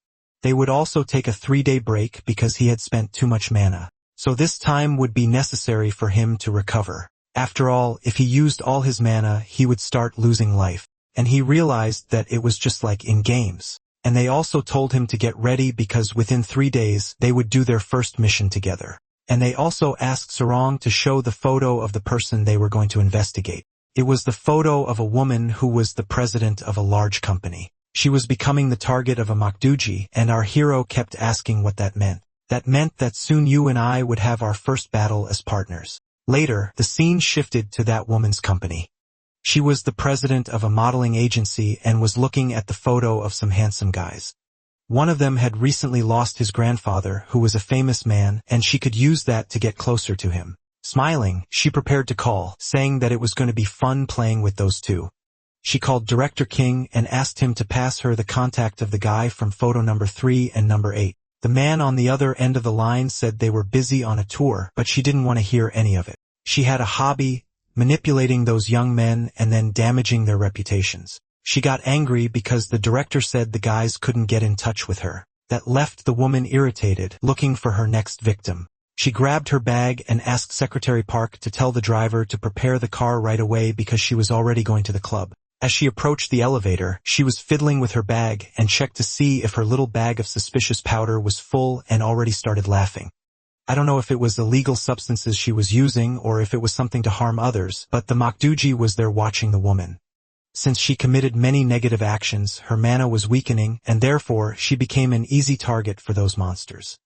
They would also take a 3-day break because he had spent too much mana. So this time would be necessary for him to recover. After all, if he used all his mana, he would start losing life. And he realized that it was just like in games. And they also told him to get ready because within 3 days, they would do their first mission together. And they also asked Sarong to show the photo of the person they were going to investigate. It was the photo of a woman who was the president of a large company. She was becoming the target of a makduji, and our hero kept asking what that meant. That meant that soon you and I would have our first battle as partners. Later, the scene shifted to that woman's company. She was the president of a modeling agency and was looking at the photo of some handsome guys. One of them had recently lost his grandfather, who was a famous man, and she could use that to get closer to him. Smiling, she prepared to call, saying that it was going to be fun playing with those two. She called Director King and asked him to pass her the contact of the guy from photo number 3 and number 8. The man on the other end of the line said they were busy on a tour, but she didn't want to hear any of it. She had a hobby, manipulating those young men and then damaging their reputations. She got angry because the director said the guys couldn't get in touch with her. That left the woman irritated, looking for her next victim. She grabbed her bag and asked Secretary Park to tell the driver to prepare the car right away because she was already going to the club. As she approached the elevator, she was fiddling with her bag and checked to see if her little bag of suspicious powder was full and already started laughing. I don't know if it was illegal substances she was using or if it was something to harm others, but the makduji was there watching the woman. Since she committed many negative actions, her mana was weakening, and therefore she became an easy target for those monsters.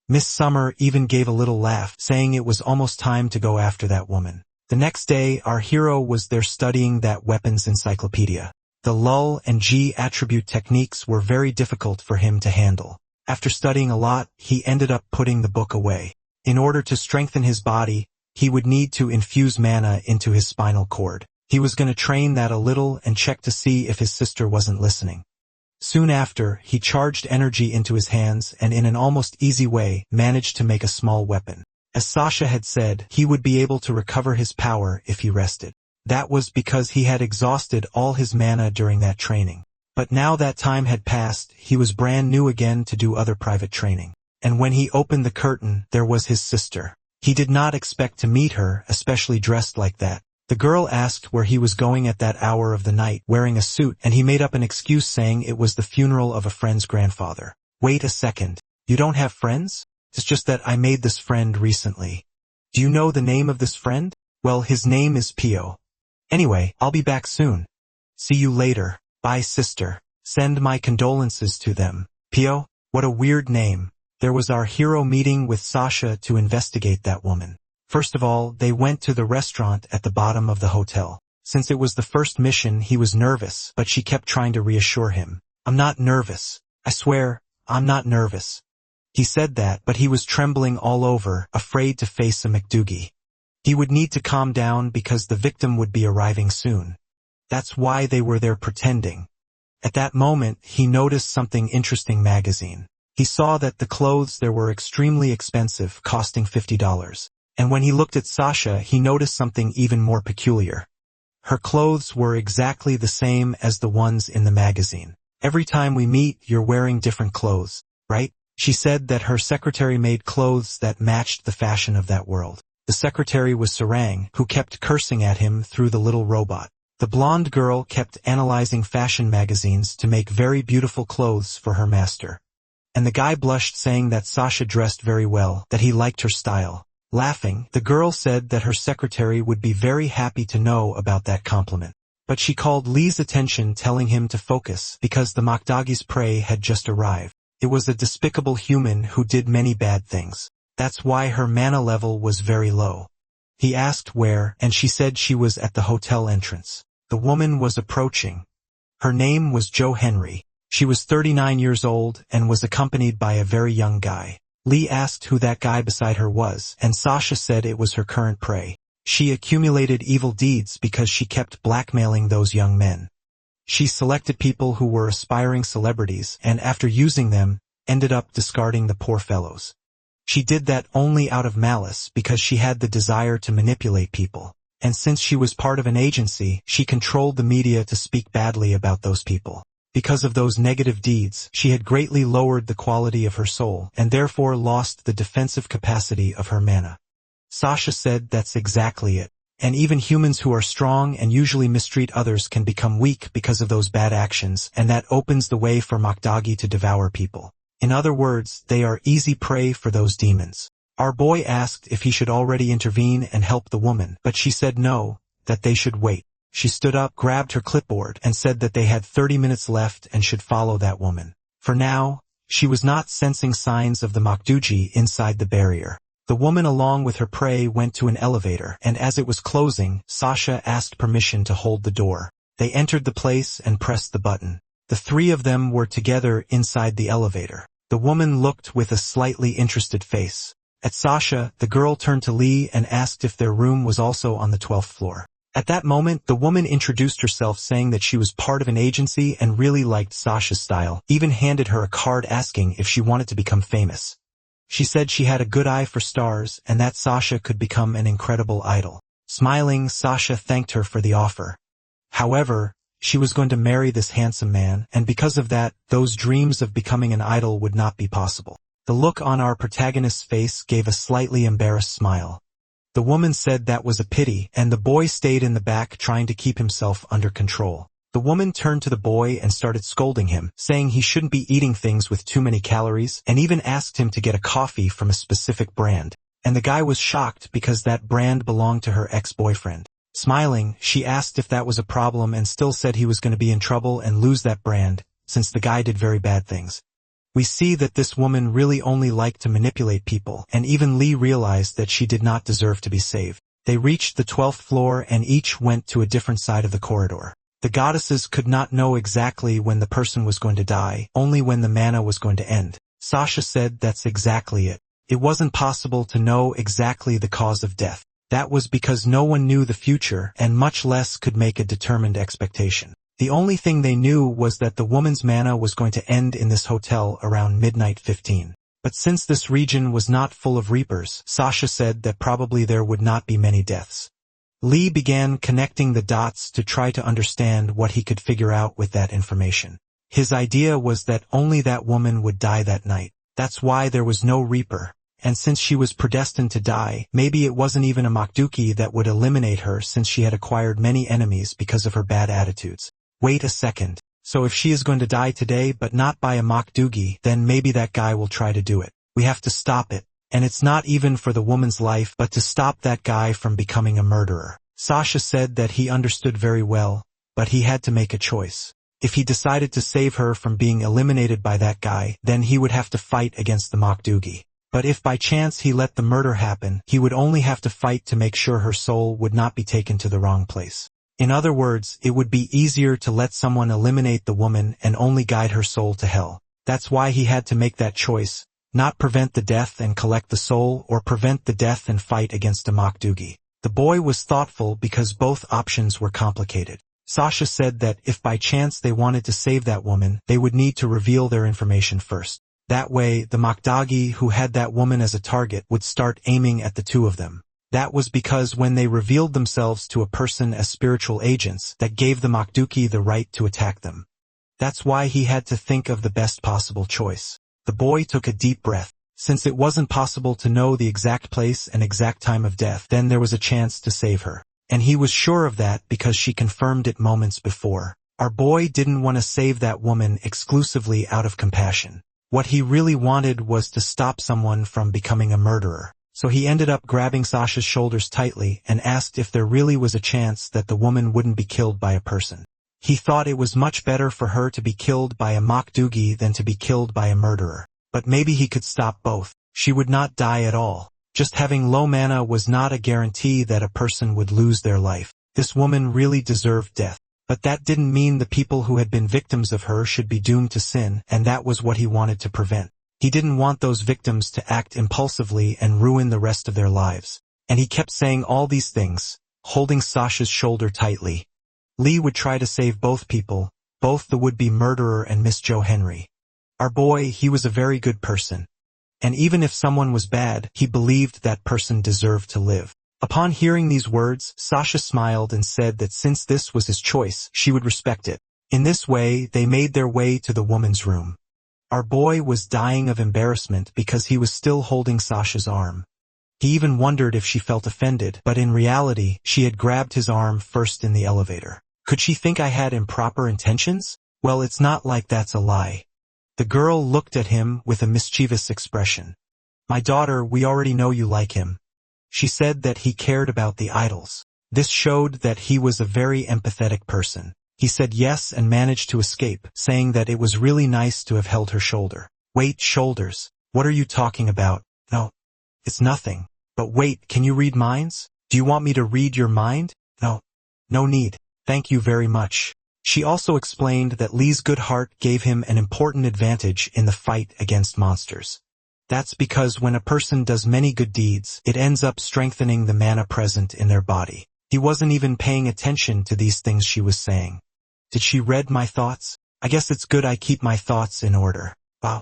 Miss Summer even gave a little laugh, saying it was almost time to go after that woman. The next day, our hero was there studying that weapons encyclopedia. The lull and G attribute techniques were very difficult for him to handle. After studying a lot, he ended up putting the book away. In order to strengthen his body, he would need to infuse mana into his spinal cord. He was going to train that a little and check to see if his sister wasn't listening. Soon after, he charged energy into his hands and in an almost easy way managed to make a small weapon. As Sasha had said, he would be able to recover his power if he rested. That was because he had exhausted all his mana during that training. But now that time had passed, he was brand new again to do other private training. And when he opened the curtain, there was his sister. He did not expect to meet her, especially dressed like that. The girl asked where he was going at that hour of the night, wearing a suit, and he made up an excuse saying it was the funeral of a friend's grandfather. Wait a second. You don't have friends? It's just that I made this friend recently. Do you know the name of this friend? Well, his name is Pio. Anyway, I'll be back soon. See you later. Bye, sister. Send my condolences to them. Pio? What a weird name. There was our hero meeting with Sasha to investigate that woman. First of all, they went to the restaurant at the bottom of the hotel. Since it was the first mission, he was nervous, but she kept trying to reassure him. I'm not nervous. I swear, I'm not nervous. He said that, but he was trembling all over, afraid to face a McDougie. He would need to calm down because the victim would be arriving soon. That's why they were there pretending. At that moment, he noticed something interesting magazine. He saw that the clothes there were extremely expensive, costing $50. And when he looked at Sasha, he noticed something even more peculiar. Her clothes were exactly the same as the ones in the magazine. Every time we meet, you're wearing different clothes, right? She said that her secretary made clothes that matched the fashion of that world. The secretary was Sarang, who kept cursing at him through the little robot. The blonde girl kept analyzing fashion magazines to make very beautiful clothes for her master. And the guy blushed, saying that Sasha dressed very well, that he liked her style. Laughing, the girl said that her secretary would be very happy to know about that compliment. But she called Lee's attention, telling him to focus because the Makdagi's prey had just arrived. It was a despicable human who did many bad things. That's why her mana level was very low. He asked where, and she said she was at the hotel entrance. The woman was approaching. Her name was Jo Henry. She was 39 years old and was accompanied by a very young guy. Lee asked who that guy beside her was, and Sasha said it was her current prey. She accumulated evil deeds because she kept blackmailing those young men. She selected people who were aspiring celebrities, and after using them, ended up discarding the poor fellows. She did that only out of malice because she had the desire to manipulate people. And since she was part of an agency, she controlled the media to speak badly about those people. Because of those negative deeds, she had greatly lowered the quality of her soul, and therefore lost the defensive capacity of her mana. Sasha said that's exactly it. And even humans who are strong and usually mistreat others can become weak because of those bad actions, and that opens the way for Makdagi to devour people. In other words, they are easy prey for those demons. Our boy asked if he should already intervene and help the woman, but she said no, that they should wait. She stood up, grabbed her clipboard, and said that they had 30 minutes left and should follow that woman. For now, she was not sensing signs of the makdugi inside the barrier. The woman along with her prey went to an elevator, and as it was closing, Sasha asked permission to hold the door. They entered the place and pressed the button. The three of them were together inside the elevator. The woman looked with a slightly interested face. At Sasha, the girl turned to Lee and asked if their room was also on the 12th floor. At that moment, the woman introduced herself saying that she was part of an agency and really liked Sasha's style, even handed her a card asking if she wanted to become famous. She said she had a good eye for stars and that Sasha could become an incredible idol. Smiling, Sasha thanked her for the offer. However, she was going to marry this handsome man, and because of that, those dreams of becoming an idol would not be possible. The look on our protagonist's face gave a slightly embarrassed smile. The woman said that was a pity, and the boy stayed in the back trying to keep himself under control. The woman turned to the boy and started scolding him, saying he shouldn't be eating things with too many calories, and even asked him to get a coffee from a specific brand. And the guy was shocked because that brand belonged to her ex-boyfriend. Smiling, she asked if that was a problem and still said he was going to be in trouble and lose that brand, since the guy did very bad things. We see that this woman really only liked to manipulate people, and even Lee realized that she did not deserve to be saved. They reached the 12th floor and each went to a different side of the corridor. The goddesses could not know exactly when the person was going to die, only when the mana was going to end. Sasha said that's exactly it. It wasn't possible to know exactly the cause of death. That was because no one knew the future and much less could make a determined expectation. The only thing they knew was that the woman's mana was going to end in this hotel around midnight 15. But since this region was not full of reapers, Sasha said that probably there would not be many deaths. Lee began connecting the dots to try to understand what he could figure out with that information. His idea was that only that woman would die that night. That's why there was no reaper. And since she was predestined to die, maybe it wasn't even a makdugi that would eliminate her since she had acquired many enemies because of her bad attitudes. Wait a second. So if she is going to die today but not by a makdugi, then maybe that guy will try to do it. We have to stop it. And it's not even for the woman's life but to stop that guy from becoming a murderer. Sasha said that he understood very well, but he had to make a choice. If he decided to save her from being eliminated by that guy, then he would have to fight against the makdugi. But if by chance he let the murder happen, he would only have to fight to make sure her soul would not be taken to the wrong place. In other words, it would be easier to let someone eliminate the woman and only guide her soul to hell. That's why he had to make that choice, not prevent the death and collect the soul or prevent the death and fight against a makdugi. The boy was thoughtful because both options were complicated. Sasha said that if by chance they wanted to save that woman, they would need to reveal their information first. That way, the makdugi who had that woman as a target would start aiming at the two of them. That was because when they revealed themselves to a person as spiritual agents, that gave the makdugi the right to attack them. That's why he had to think of the best possible choice. The boy took a deep breath. Since it wasn't possible to know the exact place and exact time of death, then there was a chance to save her. And he was sure of that because she confirmed it moments before. Our boy didn't want to save that woman exclusively out of compassion. What he really wanted was to stop someone from becoming a murderer. So he ended up grabbing Sasha's shoulders tightly and asked if there really was a chance that the woman wouldn't be killed by a person. He thought it was much better for her to be killed by a makdugi than to be killed by a murderer. But maybe he could stop both. She would not die at all. Just having low mana was not a guarantee that a person would lose their life. This woman really deserved death. But that didn't mean the people who had been victims of her should be doomed to sin, and that was what he wanted to prevent. He didn't want those victims to act impulsively and ruin the rest of their lives. And he kept saying all these things, holding Sasha's shoulder tightly. Lee would try to save both people, both the would-be murderer and Miss Joe Henry. Our boy, he was a very good person. And even if someone was bad, he believed that person deserved to live. Upon hearing these words, Sasha smiled and said that since this was his choice, she would respect it. In this way, they made their way to the woman's room. Our boy was dying of embarrassment because he was still holding Sasha's arm. He even wondered if she felt offended, but in reality, she had grabbed his arm first in the elevator. Could she think I had improper intentions? Well, it's not like that's a lie. The girl looked at him with a mischievous expression. My daughter, we already know you like him. She said that he cared about the idols. This showed that he was a very empathetic person. He said yes and managed to escape, saying that it was really nice to have held her shoulder. Wait, shoulders. What are you talking about? No. It's nothing. But wait, can you read minds? Do you want me to read your mind? No. No need. Thank you very much. She also explained that Lee's good heart gave him an important advantage in the fight against monsters. That's because when a person does many good deeds, it ends up strengthening the mana present in their body. He wasn't even paying attention to these things she was saying. Did she read my thoughts? I guess it's good I keep my thoughts in order. Wow.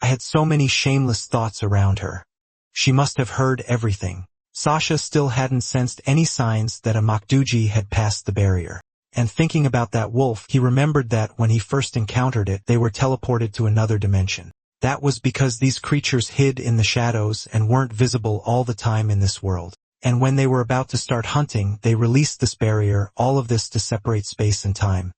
I had so many shameless thoughts around her. She must have heard everything. Sasha still hadn't sensed any signs that a Makduji had passed the barrier. And thinking about that wolf, he remembered that when he first encountered it, they were teleported to another dimension. That was because these creatures hid in the shadows and weren't visible all the time in this world. And when they were about to start hunting, they released this barrier, all of this to separate space and time.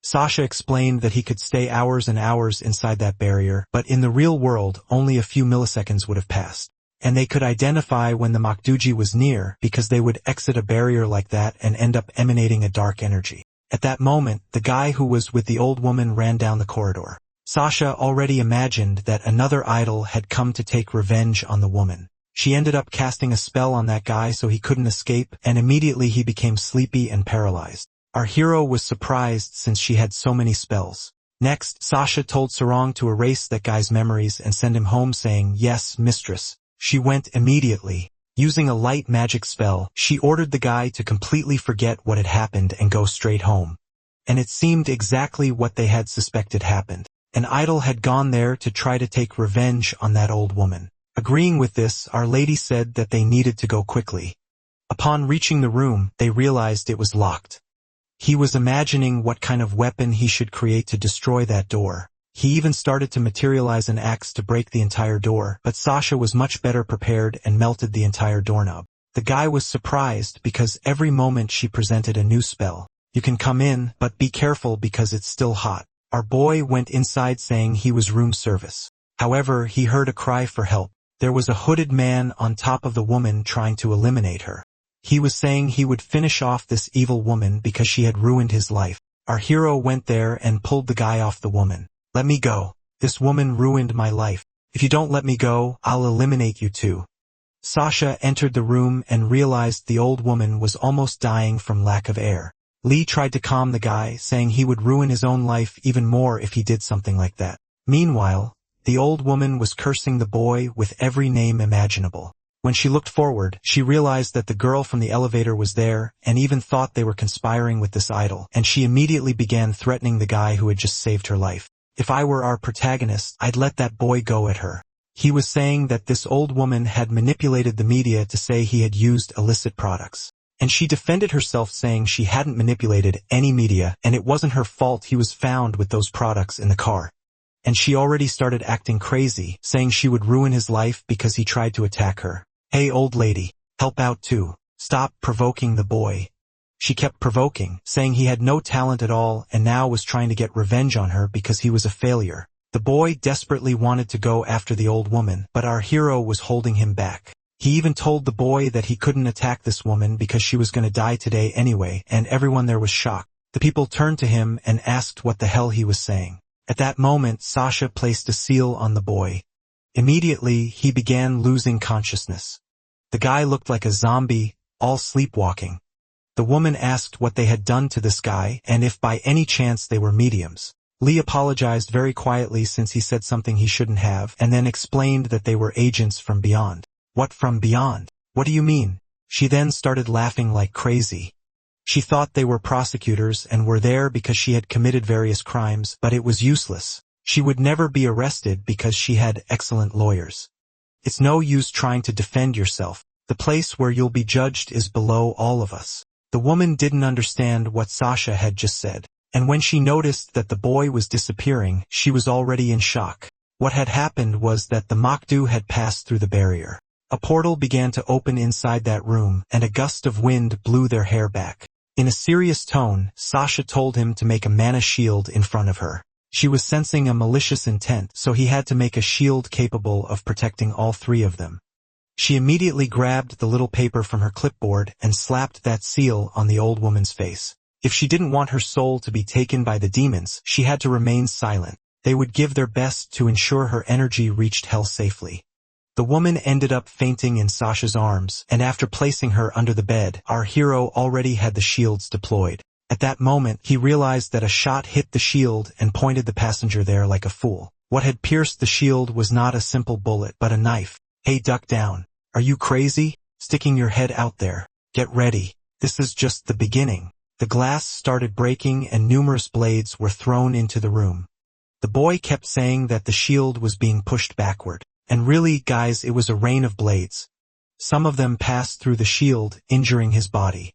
Sasha explained that he could stay hours and hours inside that barrier, but in the real world, only a few milliseconds would have passed. And they could identify when the Makduji was near because they would exit a barrier like that and end up emanating a dark energy. At that moment, the guy who was with the old woman ran down the corridor. Sasha already imagined that another idol had come to take revenge on the woman. She ended up casting a spell on that guy so he couldn't escape, and immediately he became sleepy and paralyzed. Our hero was surprised since she had so many spells. Next, Sasha told Sarong to erase that guy's memories and send him home saying, "Yes, mistress." She went immediately. Using a light magic spell, she ordered the guy to completely forget what had happened and go straight home. And it seemed exactly what they had suspected happened. An idol had gone there to try to take revenge on that old woman. Agreeing with this, Our Lady said that they needed to go quickly. Upon reaching the room, they realized it was locked. He was imagining what kind of weapon he should create to destroy that door. He even started to materialize an axe to break the entire door, but Sasha was much better prepared and melted the entire doorknob. The guy was surprised because every moment she presented a new spell. You can come in, but be careful because it's still hot. Our boy went inside saying he was room service. However, he heard a cry for help. There was a hooded man on top of the woman trying to eliminate her. He was saying he would finish off this evil woman because she had ruined his life. Our hero went there and pulled the guy off the woman. "Let me go. This woman ruined my life. If you don't let me go, I'll eliminate you too." Sasha entered the room and realized the old woman was almost dying from lack of air. Lee tried to calm the guy, saying he would ruin his own life even more if he did something like that. Meanwhile, the old woman was cursing the boy with every name imaginable. When she looked forward, she realized that the girl from the elevator was there and even thought they were conspiring with this idol, and she immediately began threatening the guy who had just saved her life. "If I were our protagonist, I'd let that boy go at her." He was saying that this old woman had manipulated the media to say he had used illicit products. And she defended herself saying she hadn't manipulated any media and it wasn't her fault he was found with those products in the car. And she already started acting crazy, saying she would ruin his life because he tried to attack her. "Hey, old lady, help out too. Stop provoking the boy." She kept provoking, saying he had no talent at all and now was trying to get revenge on her because he was a failure. The boy desperately wanted to go after the old woman, but our hero was holding him back. He even told the boy that he couldn't attack this woman because she was going to die today anyway, and everyone there was shocked. The people turned to him and asked what the hell he was saying. At that moment, Sasha placed a seal on the boy. Immediately, he began losing consciousness. The guy looked like a zombie, all sleepwalking. The woman asked what they had done to this guy and if by any chance they were mediums. Lee apologized very quietly since he said something he shouldn't have and then explained that they were agents from beyond. "What from beyond? What do you mean?" She then started laughing like crazy. She thought they were prosecutors and were there because she had committed various crimes, but it was useless. She would never be arrested because she had excellent lawyers. It's no use trying to defend yourself. The place where you'll be judged is below all of us. The woman didn't understand what Sasha had just said, and when she noticed that the boy was disappearing, she was already in shock. What had happened was that the Makdu had passed through the barrier. A portal began to open inside that room, and a gust of wind blew their hair back. In a serious tone, Sasha told him to make a mana shield in front of her. She was sensing a malicious intent, so he had to make a shield capable of protecting all three of them. She immediately grabbed the little paper from her clipboard and slapped that seal on the old woman's face. If she didn't want her soul to be taken by the demons, she had to remain silent. They would give their best to ensure her energy reached hell safely. The woman ended up fainting in Sasha's arms, and after placing her under the bed, our hero already had the shields deployed. At that moment, he realized that a shot hit the shield and pointed the passenger there like a fool. What had pierced the shield was not a simple bullet, but a knife. Hey, duck down. Are you crazy? Sticking your head out there. Get ready. This is just the beginning. The glass started breaking and numerous blades were thrown into the room. The boy kept saying that the shield was being pushed backward. And really, guys, it was a rain of blades. Some of them passed through the shield, injuring his body.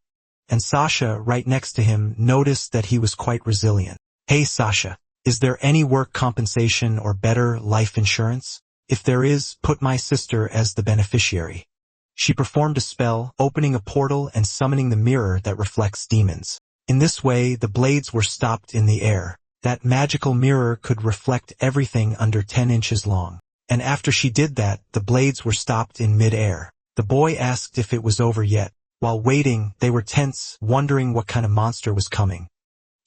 And Sasha, right next to him, noticed that he was quite resilient. Hey Sasha, is there any work compensation or better life insurance? If there is, put my sister as the beneficiary. She performed a spell, opening a portal and summoning the mirror that reflects demons. In this way, the blades were stopped in the air. That magical mirror could reflect everything under 10 inches long. And after she did that, the blades were stopped in mid-air. The boy asked if it was over yet. While waiting, they were tense, wondering what kind of monster was coming.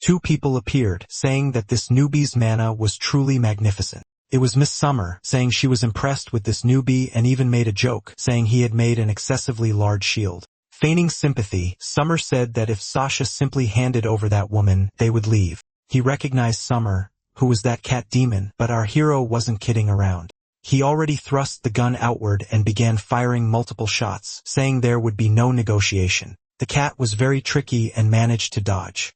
Two people appeared, saying that this newbie's mana was truly magnificent. It was Miss Summer, saying she was impressed with this newbie and even made a joke, saying he had made an excessively large shield. Feigning sympathy, Summer said that if Sasha simply handed over that woman, they would leave. He recognized Summer, who was that cat demon, but our hero wasn't kidding around. He already thrust the gun outward and began firing multiple shots, saying there would be no negotiation. The cat was very tricky and managed to dodge.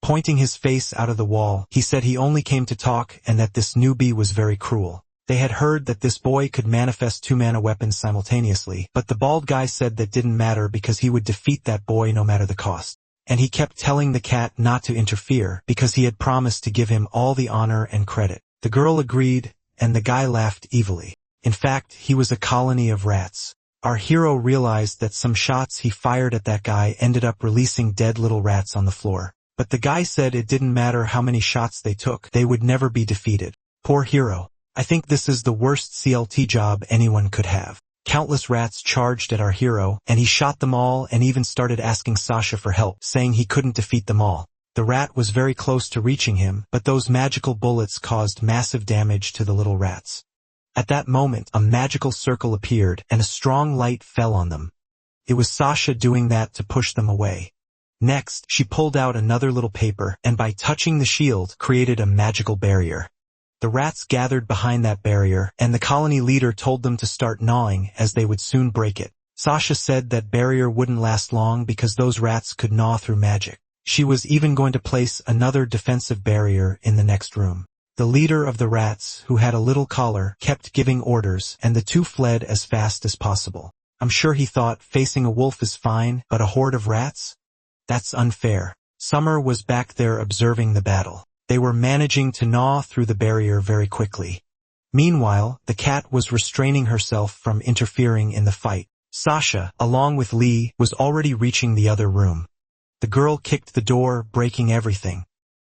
Pointing his face out of the wall, he said he only came to talk and that this newbie was very cruel. They had heard that this boy could manifest 2 mana weapons simultaneously, but the bald guy said that didn't matter because he would defeat that boy no matter the cost. And he kept telling the cat not to interfere because he had promised to give him all the honor and credit. The girl agreed, and the guy laughed evilly. In fact, he was a colony of rats. Our hero realized that some shots he fired at that guy ended up releasing dead little rats on the floor. But the guy said it didn't matter how many shots they took, they would never be defeated. Poor hero. I think this is the worst CLT job anyone could have. Countless rats charged at our hero, and he shot them all and even started asking Sasha for help, saying he couldn't defeat them all. The rat was very close to reaching him, but those magical bullets caused massive damage to the little rats. At that moment, a magical circle appeared, and a strong light fell on them. It was Sasha doing that to push them away. Next, she pulled out another little paper, and by touching the shield, created a magical barrier. The rats gathered behind that barrier, and the colony leader told them to start gnawing as they would soon break it. Sasha said that barrier wouldn't last long because those rats could gnaw through magic. She was even going to place another defensive barrier in the next room. The leader of the rats, who had a little collar, kept giving orders, and the two fled as fast as possible. I'm sure he thought facing a wolf is fine, but a horde of rats? That's unfair. Summer was back there observing the battle. They were managing to gnaw through the barrier very quickly. Meanwhile, the cat was restraining herself from interfering in the fight. Sasha, along with Lee, was already reaching the other room. The girl kicked the door, breaking everything.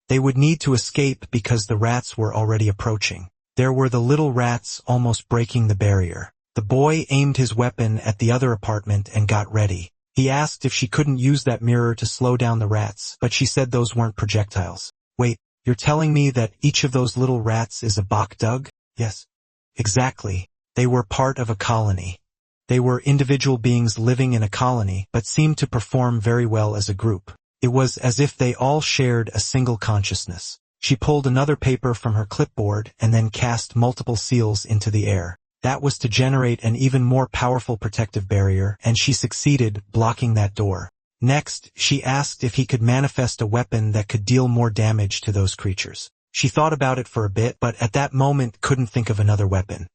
They would need to escape because the rats were already approaching. There were the little rats almost breaking the barrier. The boy aimed his weapon at the other apartment and got ready. He asked if she couldn't use that mirror to slow down the rats, but she said those weren't projectiles. Wait, you're telling me that each of those little rats is a Bokdug? Yes. Exactly. They were part of a colony. They were individual beings living in a colony, but seemed to perform very well as a group. It was as if they all shared a single consciousness. She pulled another paper from her clipboard and then cast multiple seals into the air. That was to generate an even more powerful protective barrier, and she succeeded, blocking that door. Next, she asked if he could manifest a weapon that could deal more damage to those creatures. She thought about it for a bit, but at that moment couldn't think of another weapon.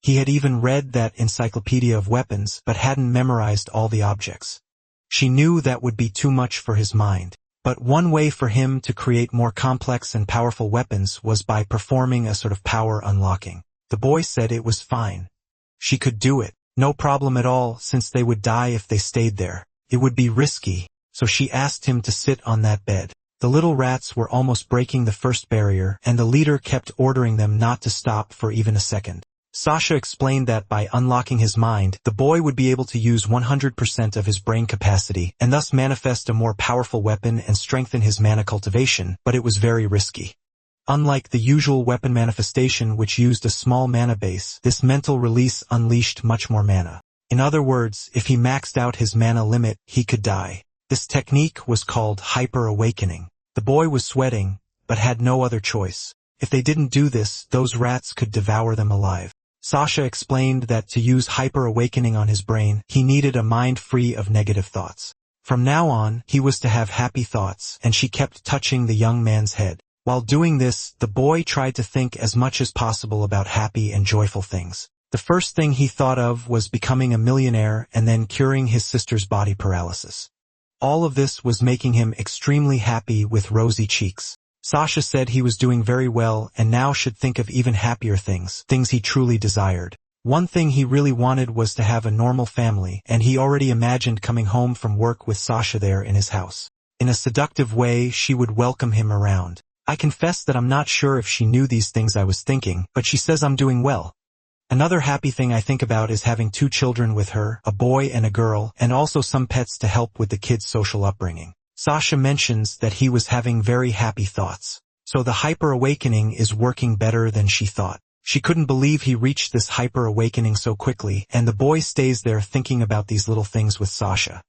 He had even read that encyclopedia of weapons, but hadn't memorized all the objects. She knew that would be too much for his mind. But one way for him to create more complex and powerful weapons was by performing a sort of power unlocking. The boy said it was fine. She could do it, no problem at all, since they would die if they stayed there. It would be risky, so she asked him to sit on that bed. The little rats were almost breaking the first barrier, and the leader kept ordering them not to stop for even a second. Sasha explained that by unlocking his mind, the boy would be able to use 100% of his brain capacity and thus manifest a more powerful weapon and strengthen his mana cultivation, but it was very risky. Unlike the usual weapon manifestation which used a small mana base, this mental release unleashed much more mana. In other words, if he maxed out his mana limit, he could die. This technique was called hyper-awakening. The boy was sweating, but had no other choice. If they didn't do this, those rats could devour them alive. Sasha explained that to use hyper-awakening on his brain, he needed a mind free of negative thoughts. From now on, he was to have happy thoughts, and she kept touching the young man's head. While doing this, the boy tried to think as much as possible about happy and joyful things. The first thing he thought of was becoming a millionaire and then curing his sister's body paralysis. All of this was making him extremely happy with rosy cheeks. Sasha said he was doing very well and now should think of even happier things he truly desired. One thing he really wanted was to have a normal family, and he already imagined coming home from work with Sasha there in his house. In a seductive way, she would welcome him around. I confess that I'm not sure if she knew these things I was thinking, but she says I'm doing well. Another happy thing I think about is having 2 children with her, a boy and a girl, and also some pets to help with the kids' social upbringing. Sasha mentions that he was having very happy thoughts. So the hyper-awakening is working better than she thought. She couldn't believe he reached this hyper-awakening so quickly, and the boy stays there thinking about these little things with Sasha.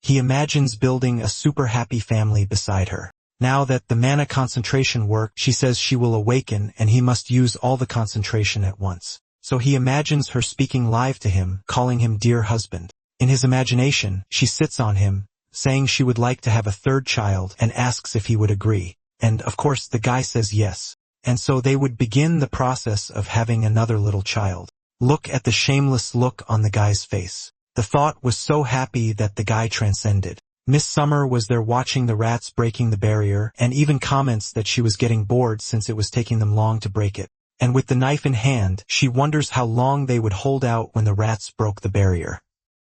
He imagines building a super happy family beside her. Now that the mana concentration worked, she says she will awaken and he must use all the concentration at once. So he imagines her speaking live to him, calling him dear husband. In his imagination, she sits on him, saying she would like to have a 3rd child and asks if he would agree. And of course the guy says yes. And so they would begin the process of having another little child. Look at the shameless look on the guy's face. The thought was so happy that the guy transcended. Miss Summer was there watching the rats breaking the barrier and even comments that she was getting bored since it was taking them long to break it. And with the knife in hand, she wonders how long they would hold out when the rats broke the barrier.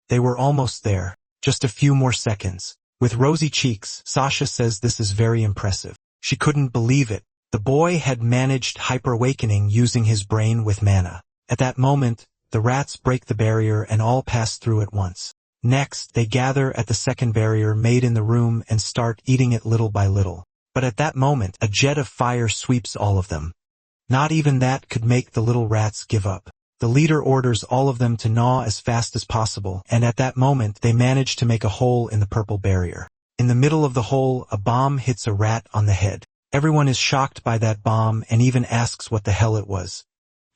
They were almost there. Just a few more seconds. With rosy cheeks, Sasha says this is very impressive. She couldn't believe it. The boy had managed hyper-awakening using his brain with mana. At that moment, the rats break the barrier and all pass through at once. Next, they gather at the second barrier made in the room and start eating it little by little. But at that moment, a jet of fire sweeps all of them. Not even that could make the little rats give up. The leader orders all of them to gnaw as fast as possible, and at that moment they manage to make a hole in the purple barrier. In the middle of the hole, a bomb hits a rat on the head. Everyone is shocked by that bomb and even asks what the hell it was.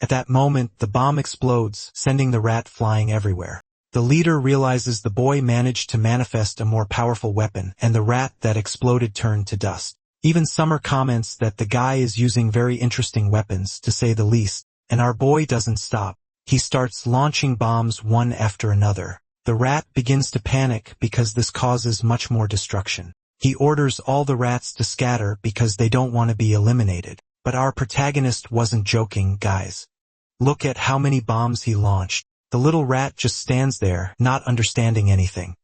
At that moment, the bomb explodes, sending the rat flying everywhere. The leader realizes the boy managed to manifest a more powerful weapon, and the rat that exploded turned to dust. Even Summer comments that the guy is using very interesting weapons, to say the least. And our boy doesn't stop. He starts launching bombs one after another. The rat begins to panic because this causes much more destruction. He orders all the rats to scatter because they don't want to be eliminated. But our protagonist wasn't joking, guys. Look at how many bombs he launched. The little rat just stands there, not understanding anything.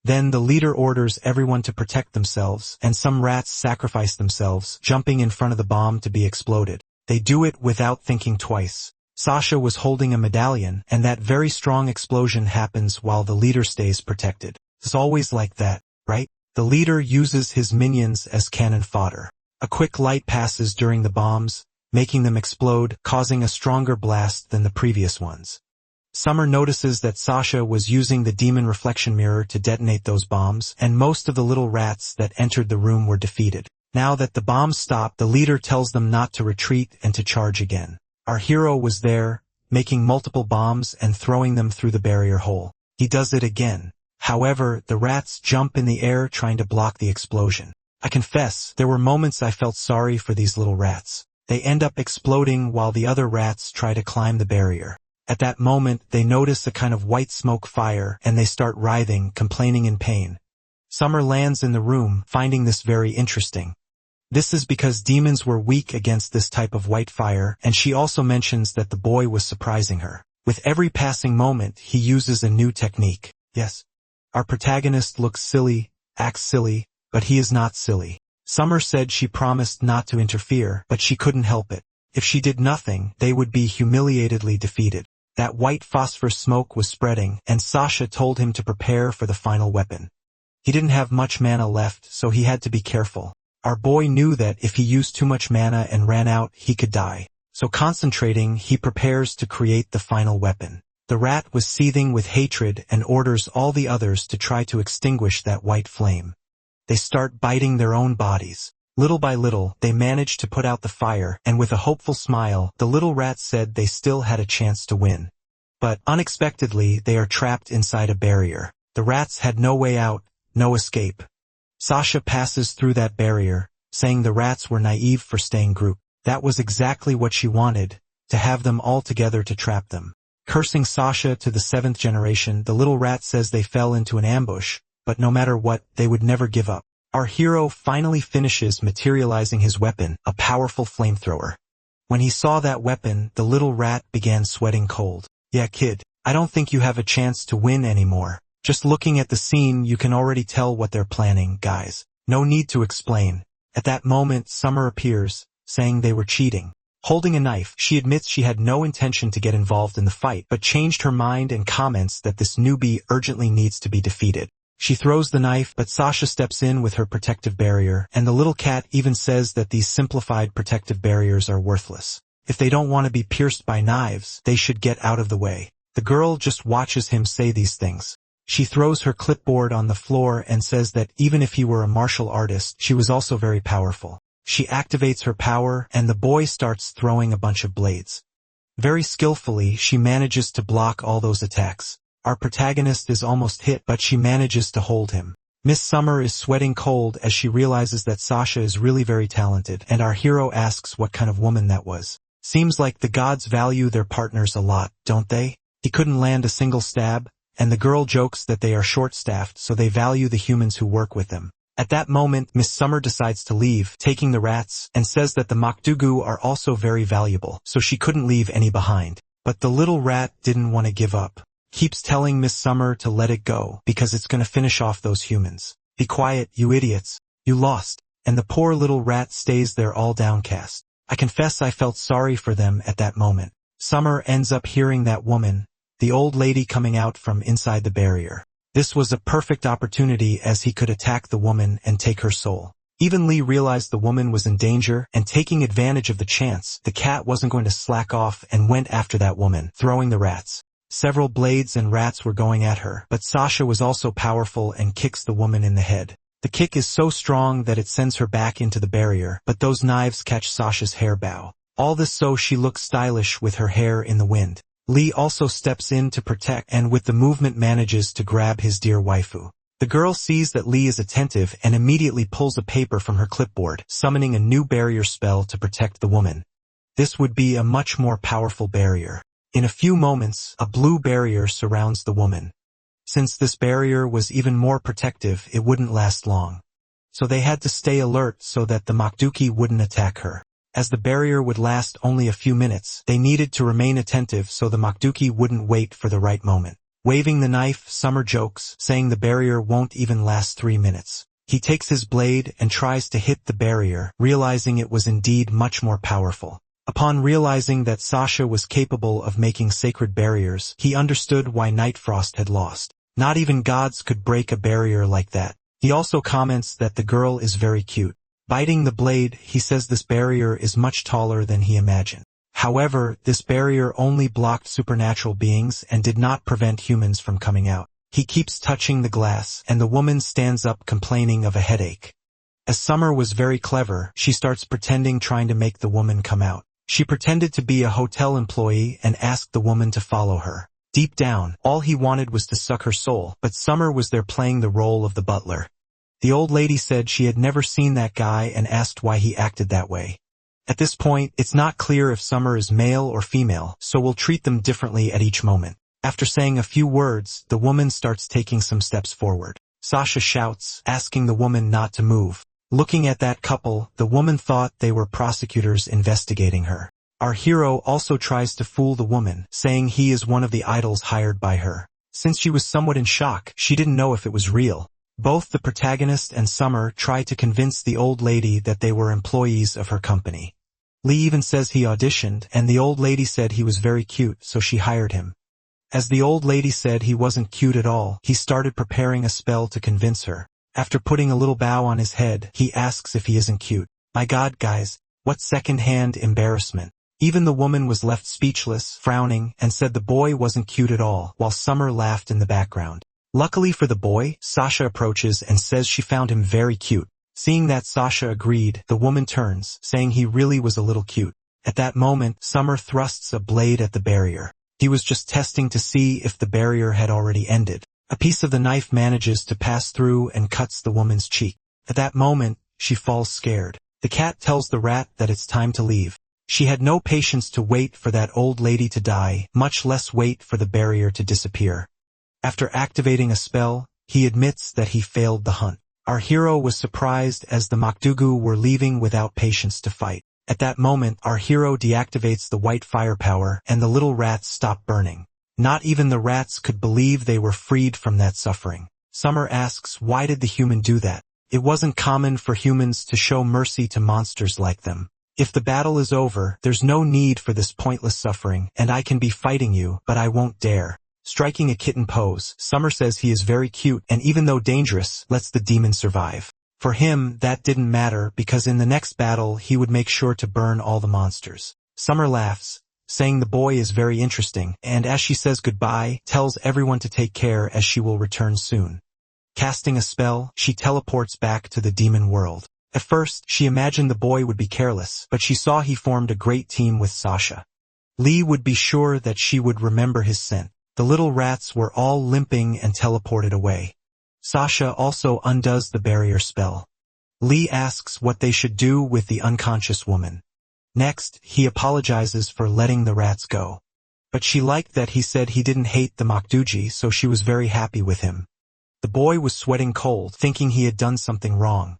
Then the leader orders everyone to protect themselves, and some rats sacrifice themselves, jumping in front of the bomb to be exploded. They do it without thinking twice. Sasha was holding a medallion, and that very strong explosion happens while the leader stays protected. It's always like that, right? The leader uses his minions as cannon fodder. A quick light passes during the bombs, making them explode, causing a stronger blast than the previous ones. Summer notices that Sasha was using the demon reflection mirror to detonate those bombs, and most of the little rats that entered the room were defeated. Now that the bombs stop, the leader tells them not to retreat and to charge again. Our hero was there, making multiple bombs and throwing them through the barrier hole. He does it again. However, the rats jump in the air trying to block the explosion. I confess, there were moments I felt sorry for these little rats. They end up exploding while the other rats try to climb the barrier. At that moment, they notice a kind of white smoke fire and they start writhing, complaining in pain. Summer lands in the room, finding this very interesting. This is because demons were weak against this type of white fire, and she also mentions that the boy was surprising her. With every passing moment, he uses a new technique. Yes. Our protagonist looks silly, acts silly, but he is not silly. Summer said she promised not to interfere, but she couldn't help it. If she did nothing, they would be humiliatedly defeated. That white phosphorus smoke was spreading, and Sasha told him to prepare for the final weapon. He didn't have much mana left, so he had to be careful. Our boy knew that if he used too much mana and ran out, he could die. So concentrating, he prepares to create the final weapon. The rat was seething with hatred and orders all the others to try to extinguish that white flame. They start biting their own bodies. Little by little, they managed to put out the fire, and with a hopeful smile, the little rat said they still had a chance to win. But, unexpectedly, they are trapped inside a barrier. The rats had no way out, no escape. Sasha passes through that barrier, saying the rats were naive for staying grouped. That was exactly what she wanted, to have them all together to trap them. Cursing Sasha to the 7th generation, the little rat says they fell into an ambush, but no matter what, they would never give up. Our hero finally finishes materializing his weapon, a powerful flamethrower. When he saw that weapon, the little rat began sweating cold. Yeah, kid, I don't think you have a chance to win anymore. Just looking at the scene, you can already tell what they're planning, guys. No need to explain. At that moment, Summer appears, saying they were cheating. Holding a knife, she admits she had no intention to get involved in the fight, but changed her mind and comments that this newbie urgently needs to be defeated. She throws the knife, but Sasha steps in with her protective barrier, and the little cat even says that these simplified protective barriers are worthless. If they don't want to be pierced by knives, they should get out of the way. The girl just watches him say these things. She throws her clipboard on the floor and says that even if he were a martial artist, she was also very powerful. She activates her power, and the boy starts throwing a bunch of blades. Very skillfully, she manages to block all those attacks. Our protagonist is almost hit, but she manages to hold him. Miss Summer is sweating cold as she realizes that Sasha is really very talented, and our hero asks what kind of woman that was. Seems like the gods value their partners a lot, don't they? He couldn't land a single stab, and the girl jokes that they are short-staffed, so they value the humans who work with them. At that moment, Miss Summer decides to leave, taking the rats, and says that the Makdugu are also very valuable, so she couldn't leave any behind. But the little rat didn't want to give up. Keeps telling Miss Summer to let it go, because it's gonna finish off those humans. Be quiet, you idiots. You lost. And the poor little rat stays there all downcast. I confess I felt sorry for them at that moment. Summer ends up hearing that woman, the old lady coming out from inside the barrier. This was a perfect opportunity as he could attack the woman and take her soul. Even Lee realized the woman was in danger, and taking advantage of the chance, the cat wasn't going to slack off and went after that woman, throwing the rats. Several blades and rats were going at her, but Sasha was also powerful and kicks the woman in the head. The kick is so strong that it sends her back into the barrier, but those knives catch Sasha's hair bow. All this so she looks stylish with her hair in the wind. Lee also steps in to protect and with the movement manages to grab his dear waifu. The girl sees that Lee is attentive and immediately pulls a paper from her clipboard, summoning a new barrier spell to protect the woman. This would be a much more powerful barrier. In a few moments, a blue barrier surrounds the woman. Since this barrier was even more protective, it wouldn't last long. So they had to stay alert so that the Makduki wouldn't attack her. As the barrier would last only a few minutes, they needed to remain attentive so the Makduki wouldn't wait for the right moment. Waving the knife, Summer jokes, saying the barrier won't even last 3 minutes. He takes his blade and tries to hit the barrier, realizing it was indeed much more powerful. Upon realizing that Sasha was capable of making sacred barriers, he understood why Nightfrost had lost. Not even gods could break a barrier like that. He also comments that the girl is very cute. Biting the blade, he says this barrier is much taller than he imagined. However, this barrier only blocked supernatural beings and did not prevent humans from coming out. He keeps touching the glass, and the woman stands up complaining of a headache. As Summer was very clever, she starts pretending trying to make the woman come out. She pretended to be a hotel employee and asked the woman to follow her. Deep down, all he wanted was to suck her soul, but Summer was there playing the role of the butler. The old lady said she had never seen that guy and asked why he acted that way. At this point, it's not clear if Summer is male or female, so we'll treat them differently at each moment. After saying a few words, the woman starts taking some steps forward. Sasha shouts, asking the woman not to move. Looking at that couple, the woman thought they were prosecutors investigating her. Our hero also tries to fool the woman, saying he is one of the idols hired by her. Since she was somewhat in shock, she didn't know if it was real. Both the protagonist and Summer try to convince the old lady that they were employees of her company. Lee even says he auditioned, and the old lady said he was very cute, so she hired him. As the old lady said he wasn't cute at all, he started preparing a spell to convince her. After putting a little bow on his head, he asks if he isn't cute. My God, guys, what second-hand embarrassment. Even the woman was left speechless, frowning, and said the boy wasn't cute at all, while Summer laughed in the background. Luckily for the boy, Sasha approaches and says she found him very cute. Seeing that Sasha agreed, the woman turns, saying he really was a little cute. At that moment, Summer thrusts a blade at the barrier. He was just testing to see if the barrier had already ended. A piece of the knife manages to pass through and cuts the woman's cheek. At that moment, she falls scared. The cat tells the rat that it's time to leave. She had no patience to wait for that old lady to die, much less wait for the barrier to disappear. After activating a spell, he admits that he failed the hunt. Our hero was surprised as the Makdugu were leaving without patience to fight. At that moment, our hero deactivates the white firepower and the little rats stop burning. Not even the rats could believe they were freed from that suffering. Summer asks, why did the human do that? It wasn't common for humans to show mercy to monsters like them. If the battle is over, there's no need for this pointless suffering, and I can be fighting you, but I won't dare. Striking a kitten pose, Summer says he is very cute and even though dangerous, lets the demon survive. For him, that didn't matter because in the next battle he would make sure to burn all the monsters. Summer laughs, saying the boy is very interesting, and as she says goodbye, tells everyone to take care as she will return soon. Casting a spell, she teleports back to the demon world. At first, she imagined the boy would be careless, but she saw he formed a great team with Sasha. Lee would be sure that she would remember his scent. The little rats were all limping and teleported away. Sasha also undoes the barrier spell. Lee asks what they should do with the unconscious woman. Next, he apologizes for letting the rats go. But she liked that he said he didn't hate the Makduji, so she was very happy with him. The boy was sweating cold, thinking he had done something wrong.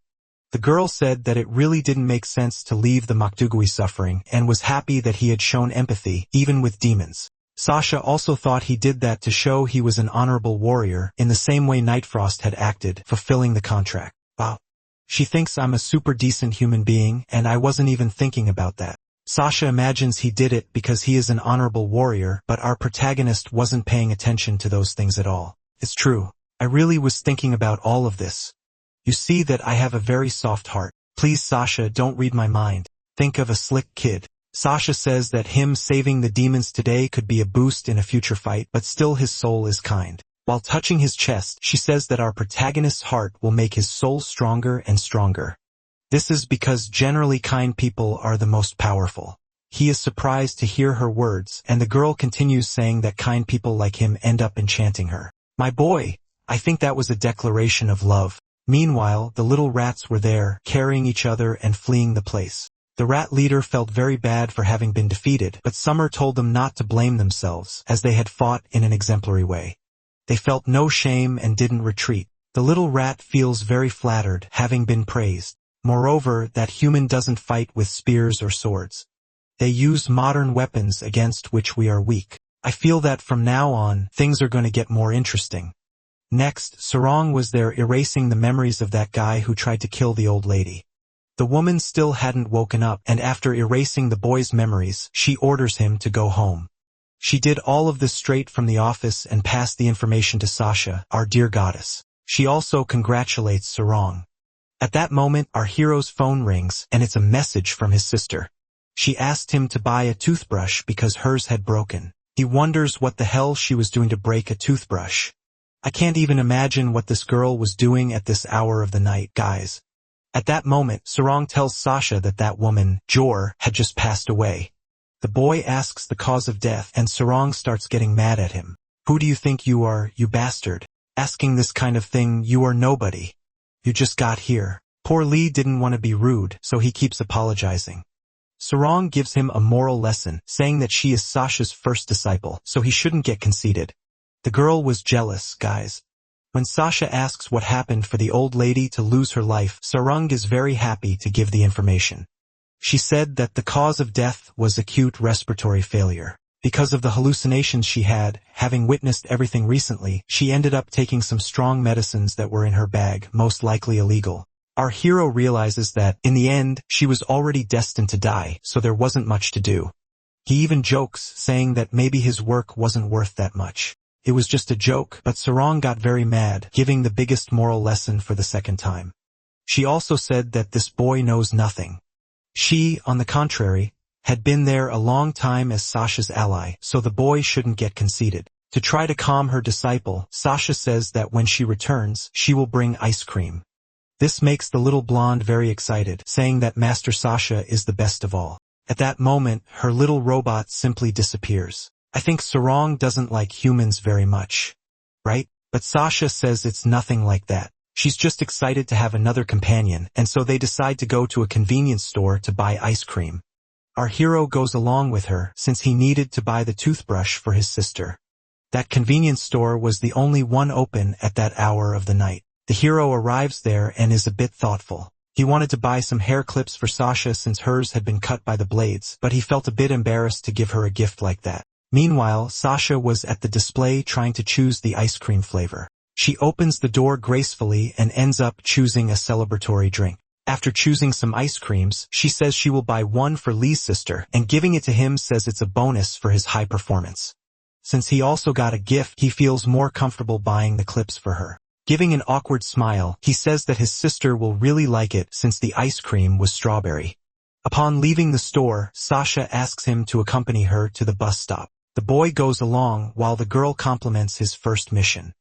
The girl said that it really didn't make sense to leave the Makdugui suffering and was happy that he had shown empathy, even with demons. Sasha also thought he did that to show he was an honorable warrior, in the same way Nightfrost had acted, fulfilling the contract. Wow. She thinks I'm a super decent human being, and I wasn't even thinking about that. Sasha imagines he did it because he is an honorable warrior, but our protagonist wasn't paying attention to those things at all. It's true. I really was thinking about all of this. You see that I have a very soft heart. Please Sasha, don't read my mind. Think of a slick kid. Sasha says that him saving the demons today could be a boost in a future fight, but still his soul is kind. While touching his chest, she says that our protagonist's heart will make his soul stronger and stronger. This is because generally kind people are the most powerful. He is surprised to hear her words, and the girl continues saying that kind people like him end up enchanting her. My boy, I think that was a declaration of love. Meanwhile, the little rats were there, carrying each other and fleeing the place. The rat leader felt very bad for having been defeated, but Summer told them not to blame themselves, as they had fought in an exemplary way. They felt no shame and didn't retreat. The little rat feels very flattered, having been praised. Moreover, that human doesn't fight with spears or swords. They use modern weapons against which we are weak. I feel that from now on, things are going to get more interesting. Next, Sarong was there erasing the memories of that guy who tried to kill the old lady. The woman still hadn't woken up, and after erasing the boy's memories, she orders him to go home. She did all of this straight from the office and passed the information to Sasha, our dear goddess. She also congratulates Sarong. At that moment, our hero's phone rings, and it's a message from his sister. She asked him to buy a toothbrush because hers had broken. He wonders what the hell she was doing to break a toothbrush. I can't even imagine what this girl was doing at this hour of the night, guys. At that moment, Sarong tells Sasha that that woman, Jor, had just passed away. The boy asks the cause of death, and Sarong starts getting mad at him. Who do you think you are, you bastard? Asking this kind of thing, you are nobody. You just got here. Poor Lee didn't want to be rude, so he keeps apologizing. Sarong gives him a moral lesson, saying that she is Sasha's first disciple, so he shouldn't get conceited. The girl was jealous, guys. When Sasha asks what happened for the old lady to lose her life, Sarong is very happy to give the information. She said that the cause of death was acute respiratory failure. Because of the hallucinations she had, having witnessed everything recently, she ended up taking some strong medicines that were in her bag, most likely illegal. Our hero realizes that, in the end, she was already destined to die, so there wasn't much to do. He even jokes, saying that maybe his work wasn't worth that much. It was just a joke, but Sarong got very mad, giving the biggest moral lesson for the second time. She also said that this boy knows nothing. She, on the contrary, had been there a long time as Sasha's ally, so the boy shouldn't get conceited. To try to calm her disciple, Sasha says that when she returns, she will bring ice cream. This makes the little blonde very excited, saying that Master Sasha is the best of all. At that moment, her little robot simply disappears. I think Sarong doesn't like humans very much. Right? But Sasha says it's nothing like that. She's just excited to have another companion, and so they decide to go to a convenience store to buy ice cream. Our hero goes along with her, since he needed to buy the toothbrush for his sister. That convenience store was the only one open at that hour of the night. The hero arrives there and is a bit thoughtful. He wanted to buy some hair clips for Sasha since hers had been cut by the blades, but he felt a bit embarrassed to give her a gift like that. Meanwhile, Sasha was at the display trying to choose the ice cream flavor. She opens the door gracefully and ends up choosing a celebratory drink. After choosing some ice creams, she says she will buy one for Lee's sister, and giving it to him says it's a bonus for his high performance. Since he also got a gift, he feels more comfortable buying the clips for her. Giving an awkward smile, he says that his sister will really like it since the ice cream was strawberry. Upon leaving the store, Sasha asks him to accompany her to the bus stop. The boy goes along while the girl compliments his first mission.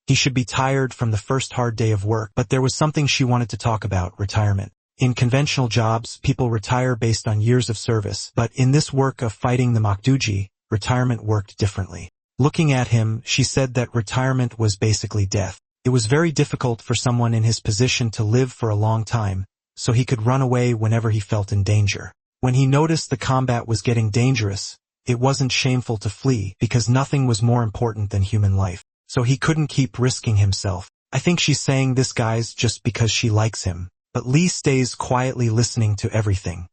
He should be tired from the first hard day of work, but there was something she wanted to talk about: retirement. In conventional jobs, people retire based on years of service, but in this work of fighting the Makduji, retirement worked differently. Looking at him, she said that retirement was basically death. It was very difficult for someone in his position to live for a long time, so he could run away whenever he felt in danger. When he noticed the combat was getting dangerous, it wasn't shameful to flee because nothing was more important than human life. So he couldn't keep risking himself. I think she's saying this guy's just because she likes him, but Lee stays quietly listening to everything.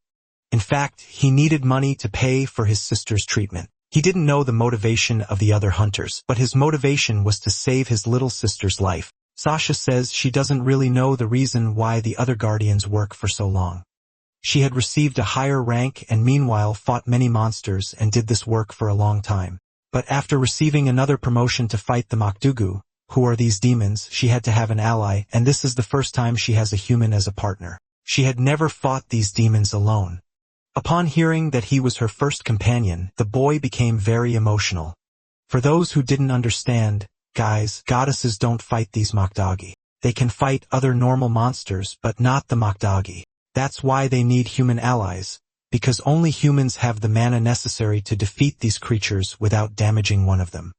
In fact, he needed money to pay for his sister's treatment. He didn't know the motivation of the other hunters, but his motivation was to save his little sister's life. Sasha says she doesn't really know the reason why the other guardians work for so long. She had received a higher rank and meanwhile fought many monsters and did this work for a long time. But after receiving another promotion to fight the Makdugu, who are these demons, she had to have an ally, and this is the first time she has a human as a partner. She had never fought these demons alone. Upon hearing that he was her first companion, the boy became very emotional. For those who didn't understand, guys, goddesses don't fight these Makdagi. They can fight other normal monsters, but not the Makdagi. That's why they need human allies, because only humans have the mana necessary to defeat these creatures without damaging one of them.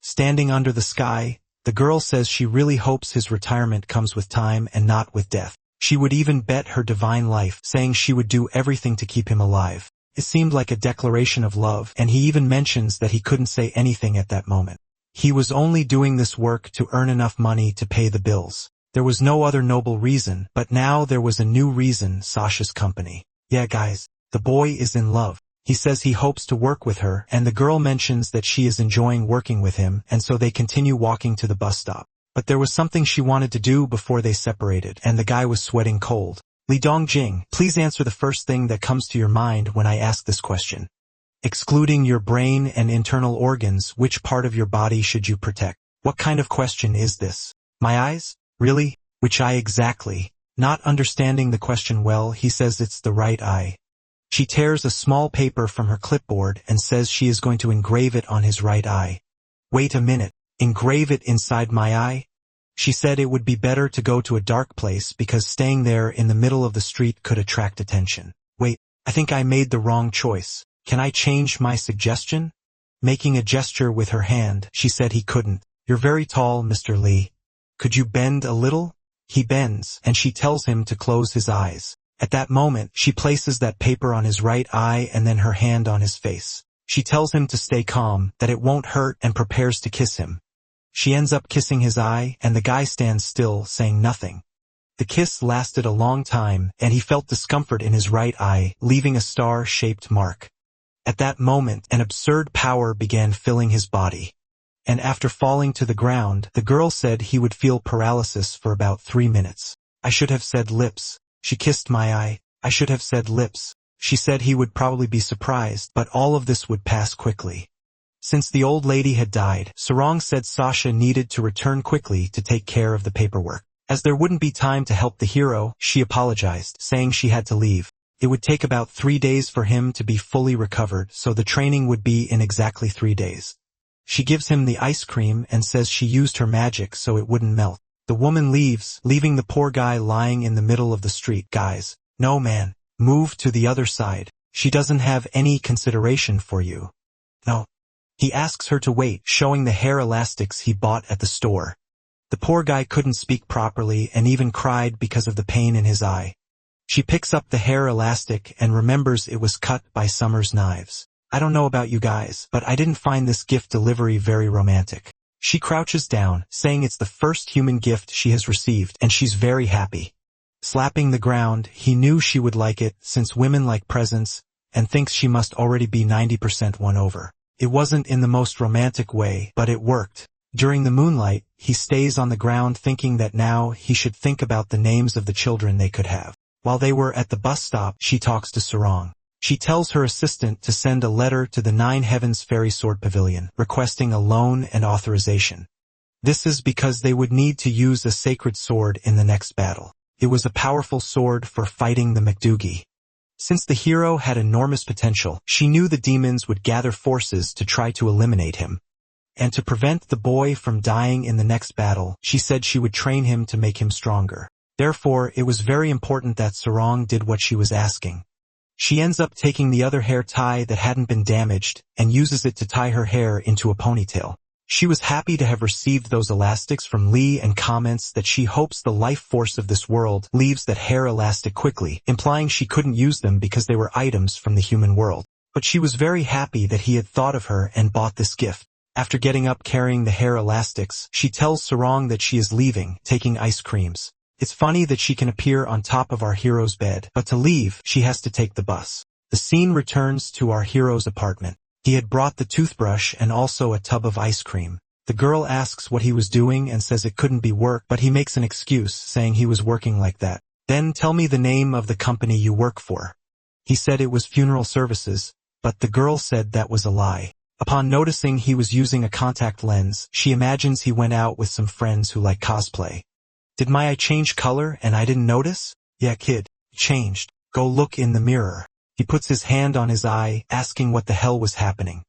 Standing under the sky, the girl says she really hopes his retirement comes with time and not with death. She would even bet her divine life, saying she would do everything to keep him alive. It seemed like a declaration of love, and he even mentions that he couldn't say anything at that moment. He was only doing this work to earn enough money to pay the bills. There was no other noble reason, but now there was a new reason: Sasha's company. Yeah, guys, the boy is in love. He says he hopes to work with her, and the girl mentions that she is enjoying working with him, and so they continue walking to the bus stop. But there was something she wanted to do before they separated, and the guy was sweating cold. Li Dongjing, please answer the first thing that comes to your mind when I ask this question. Excluding your brain and internal organs, which part of your body should you protect? What kind of question is this? My eyes? Really? Which eye exactly? Not understanding the question well, he says it's the right eye. She tears a small paper from her clipboard and says she is going to engrave it on his right eye. Wait a minute. Engrave it inside my eye? She said it would be better to go to a dark place because staying there in the middle of the street could attract attention. Wait, I think I made the wrong choice. Can I change my suggestion? Making a gesture with her hand, she said he couldn't. You're very tall, Mr. Lee. Could you bend a little? He bends, and she tells him to close his eyes. At that moment, she places that paper on his right eye and then her hand on his face. She tells him to stay calm, that it won't hurt, and prepares to kiss him. She ends up kissing his eye, and the guy stands still, saying nothing. The kiss lasted a long time, and he felt discomfort in his right eye, leaving a star-shaped mark. At that moment, an absurd power began filling his body. And after falling to the ground, the girl said he would feel paralysis for about 3 minutes. I should have said lips. She kissed my eye. I should have said lips. She said he would probably be surprised, but all of this would pass quickly. Since the old lady had died, Sarong said Sasha needed to return quickly to take care of the paperwork. As there wouldn't be time to help the hero, she apologized, saying she had to leave. It would take about 3 days for him to be fully recovered, so the training would be in exactly 3 days. She gives him the ice cream and says she used her magic so it wouldn't melt. The woman leaves, leaving the poor guy lying in the middle of the street. Guys, no man, move to the other side. She doesn't have any consideration for you. No. He asks her to wait, showing the hair elastics he bought at the store. The poor guy couldn't speak properly and even cried because of the pain in his eye. She picks up the hair elastic and remembers it was cut by Summer's knives. I don't know about you guys, but I didn't find this gift delivery very romantic. She crouches down, saying it's the first human gift she has received, and she's very happy. Slapping the ground, he knew she would like it, since women like presents, and thinks she must already be 90% won over. It wasn't in the most romantic way, but it worked. During the moonlight, he stays on the ground thinking that now he should think about the names of the children they could have. While they were at the bus stop, she talks to Sarong. She tells her assistant to send a letter to the Nine Heavens Fairy Sword Pavilion, requesting a loan and authorization. This is because they would need to use a sacred sword in the next battle. It was a powerful sword for fighting the Makdugi. Since the hero had enormous potential, she knew the demons would gather forces to try to eliminate him. And to prevent the boy from dying in the next battle, she said she would train him to make him stronger. Therefore, it was very important that Sarong did what she was asking. She ends up taking the other hair tie that hadn't been damaged and uses it to tie her hair into a ponytail. She was happy to have received those elastics from Lee and comments that she hopes the life force of this world leaves that hair elastic quickly, implying she couldn't use them because they were items from the human world. But she was very happy that he had thought of her and bought this gift. After getting up carrying the hair elastics, she tells Sarong that she is leaving, taking ice creams. It's funny that she can appear on top of our hero's bed, but to leave, she has to take the bus. The scene returns to our hero's apartment. He had brought the toothbrush and also a tub of ice cream. The girl asks what he was doing and says it couldn't be work, but he makes an excuse, saying he was working like that. Then tell me the name of the company you work for. He said it was funeral services, but the girl said that was a lie. Upon noticing he was using a contact lens, she imagines he went out with some friends who like cosplay. Did my eye change color and I didn't notice? Yeah, kid, changed. Go look in the mirror. He puts his hand on his eye, asking what the hell was happening.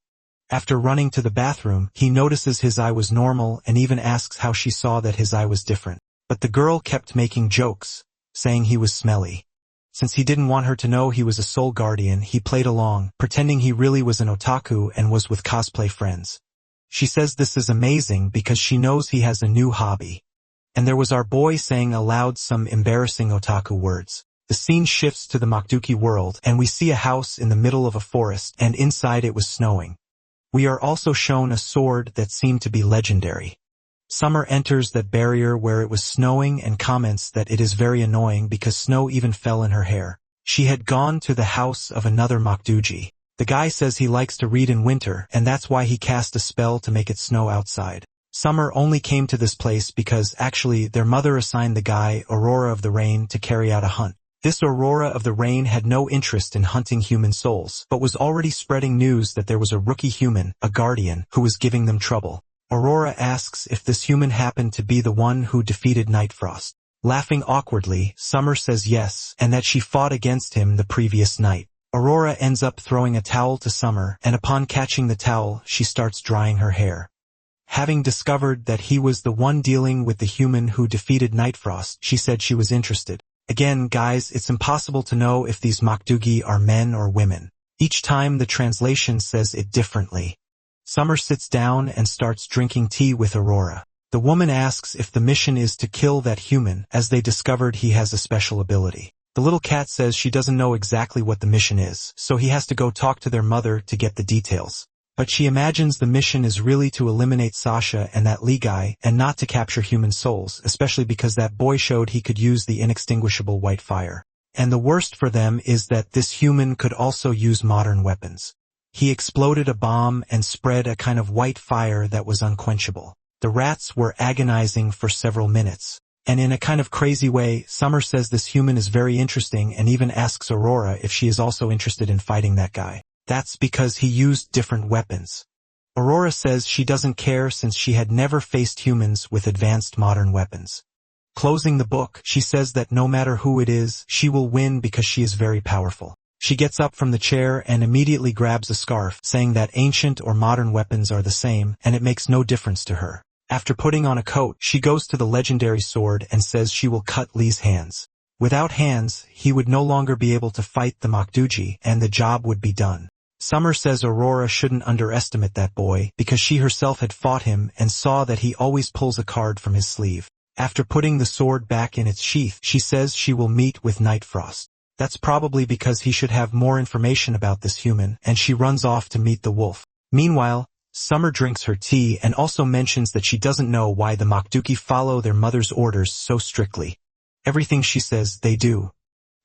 After running to the bathroom, he notices his eye was normal and even asks how she saw that his eye was different. But the girl kept making jokes, saying he was smelly. Since he didn't want her to know he was a soul guardian, he played along, pretending he really was an otaku and was with cosplay friends. She says this is amazing because she knows he has a new hobby. And there was our boy saying aloud some embarrassing otaku words. The scene shifts to the Makduki world, and we see a house in the middle of a forest, and inside it was snowing. We are also shown a sword that seemed to be legendary. Summer enters that barrier where it was snowing and comments that it is very annoying because snow even fell in her hair. She had gone to the house of another Makdugi. The guy says he likes to read in winter, and that's why he cast a spell to make it snow outside. Summer only came to this place because actually their mother assigned the guy, Aurora of the Rain, to carry out a hunt. This Aurora of the Rain had no interest in hunting human souls, but was already spreading news that there was a rookie human, a guardian, who was giving them trouble. Aurora asks if this human happened to be the one who defeated Nightfrost. Laughing awkwardly, Summer says yes, and that she fought against him the previous night. Aurora ends up throwing a towel to Summer, and upon catching the towel, she starts drying her hair. Having discovered that he was the one dealing with the human who defeated Nightfrost, she said she was interested. Again, guys, it's impossible to know if these Makdugi are men or women. Each time the translation says it differently. Summer sits down and starts drinking tea with Aurora. The woman asks if the mission is to kill that human, as they discovered he has a special ability. The little cat says she doesn't know exactly what the mission is, so he has to go talk to their mother to get the details. But she imagines the mission is really to eliminate Sasha and that Lee guy, and not to capture human souls, especially because that boy showed he could use the inextinguishable white fire. And the worst for them is that this human could also use modern weapons. He exploded a bomb and spread a kind of white fire that was unquenchable. The rats were agonizing for several minutes. And in a kind of crazy way, Summer says this human is very interesting and even asks Aurora if she is also interested in fighting that guy. That's because he used different weapons. Aurora says she doesn't care since she had never faced humans with advanced modern weapons. Closing the book, she says that no matter who it is, she will win because she is very powerful. She gets up from the chair and immediately grabs a scarf, saying that ancient or modern weapons are the same, and it makes no difference to her. After putting on a coat, she goes to the legendary sword and says she will cut Lee's hands. Without hands, he would no longer be able to fight the Makduji, and the job would be done. Summer says Aurora shouldn't underestimate that boy, because she herself had fought him and saw that he always pulls a card from his sleeve. After putting the sword back in its sheath, she says she will meet with Nightfrost. That's probably because he should have more information about this human, and she runs off to meet the wolf. Meanwhile, Summer drinks her tea and also mentions that she doesn't know why the Makduki follow their mother's orders so strictly. Everything she says, they do.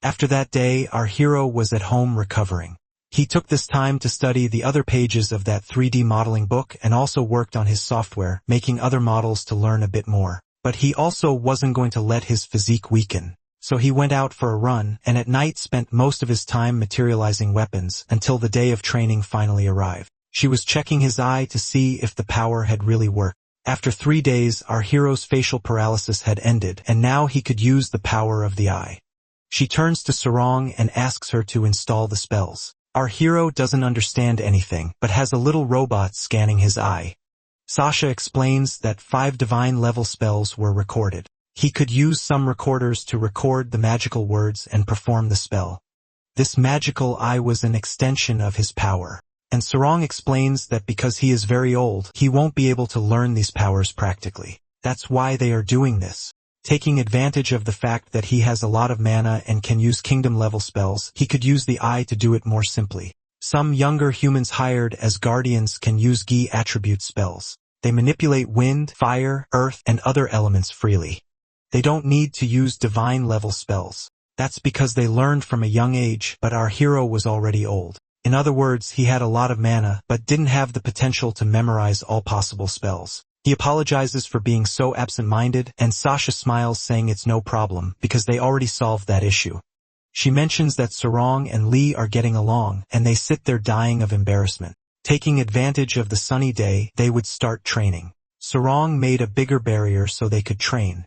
After that day, our hero was at home recovering. He took this time to study the other pages of that 3D modeling book and also worked on his software, making other models to learn a bit more. But he also wasn't going to let his physique weaken. So he went out for a run, and at night spent most of his time materializing weapons until the day of training finally arrived. She was checking his eye to see if the power had really worked. After 3 days, our hero's facial paralysis had ended, and now he could use the power of the eye. She turns to Sarong and asks her to install the spells. Our hero doesn't understand anything, but has a little robot scanning his eye. Sasha explains that 5 divine-level spells were recorded. He could use some recorders to record the magical words and perform the spell. This magical eye was an extension of his power. And Sarong explains that because he is very old, he won't be able to learn these powers practically. That's why they are doing this. Taking advantage of the fact that he has a lot of mana and can use kingdom-level spells, he could use the eye to do it more simply. Some younger humans hired as guardians can use Gi attribute spells. They manipulate wind, fire, earth, and other elements freely. They don't need to use divine-level spells. That's because they learned from a young age, but our hero was already old. In other words, he had a lot of mana, but didn't have the potential to memorize all possible spells. He apologizes for being so absent-minded, and Sasha smiles saying it's no problem, because they already solved that issue. She mentions that Sarong and Lee are getting along, and they sit there dying of embarrassment. Taking advantage of the sunny day, they would start training. Sarong made a bigger barrier so they could train.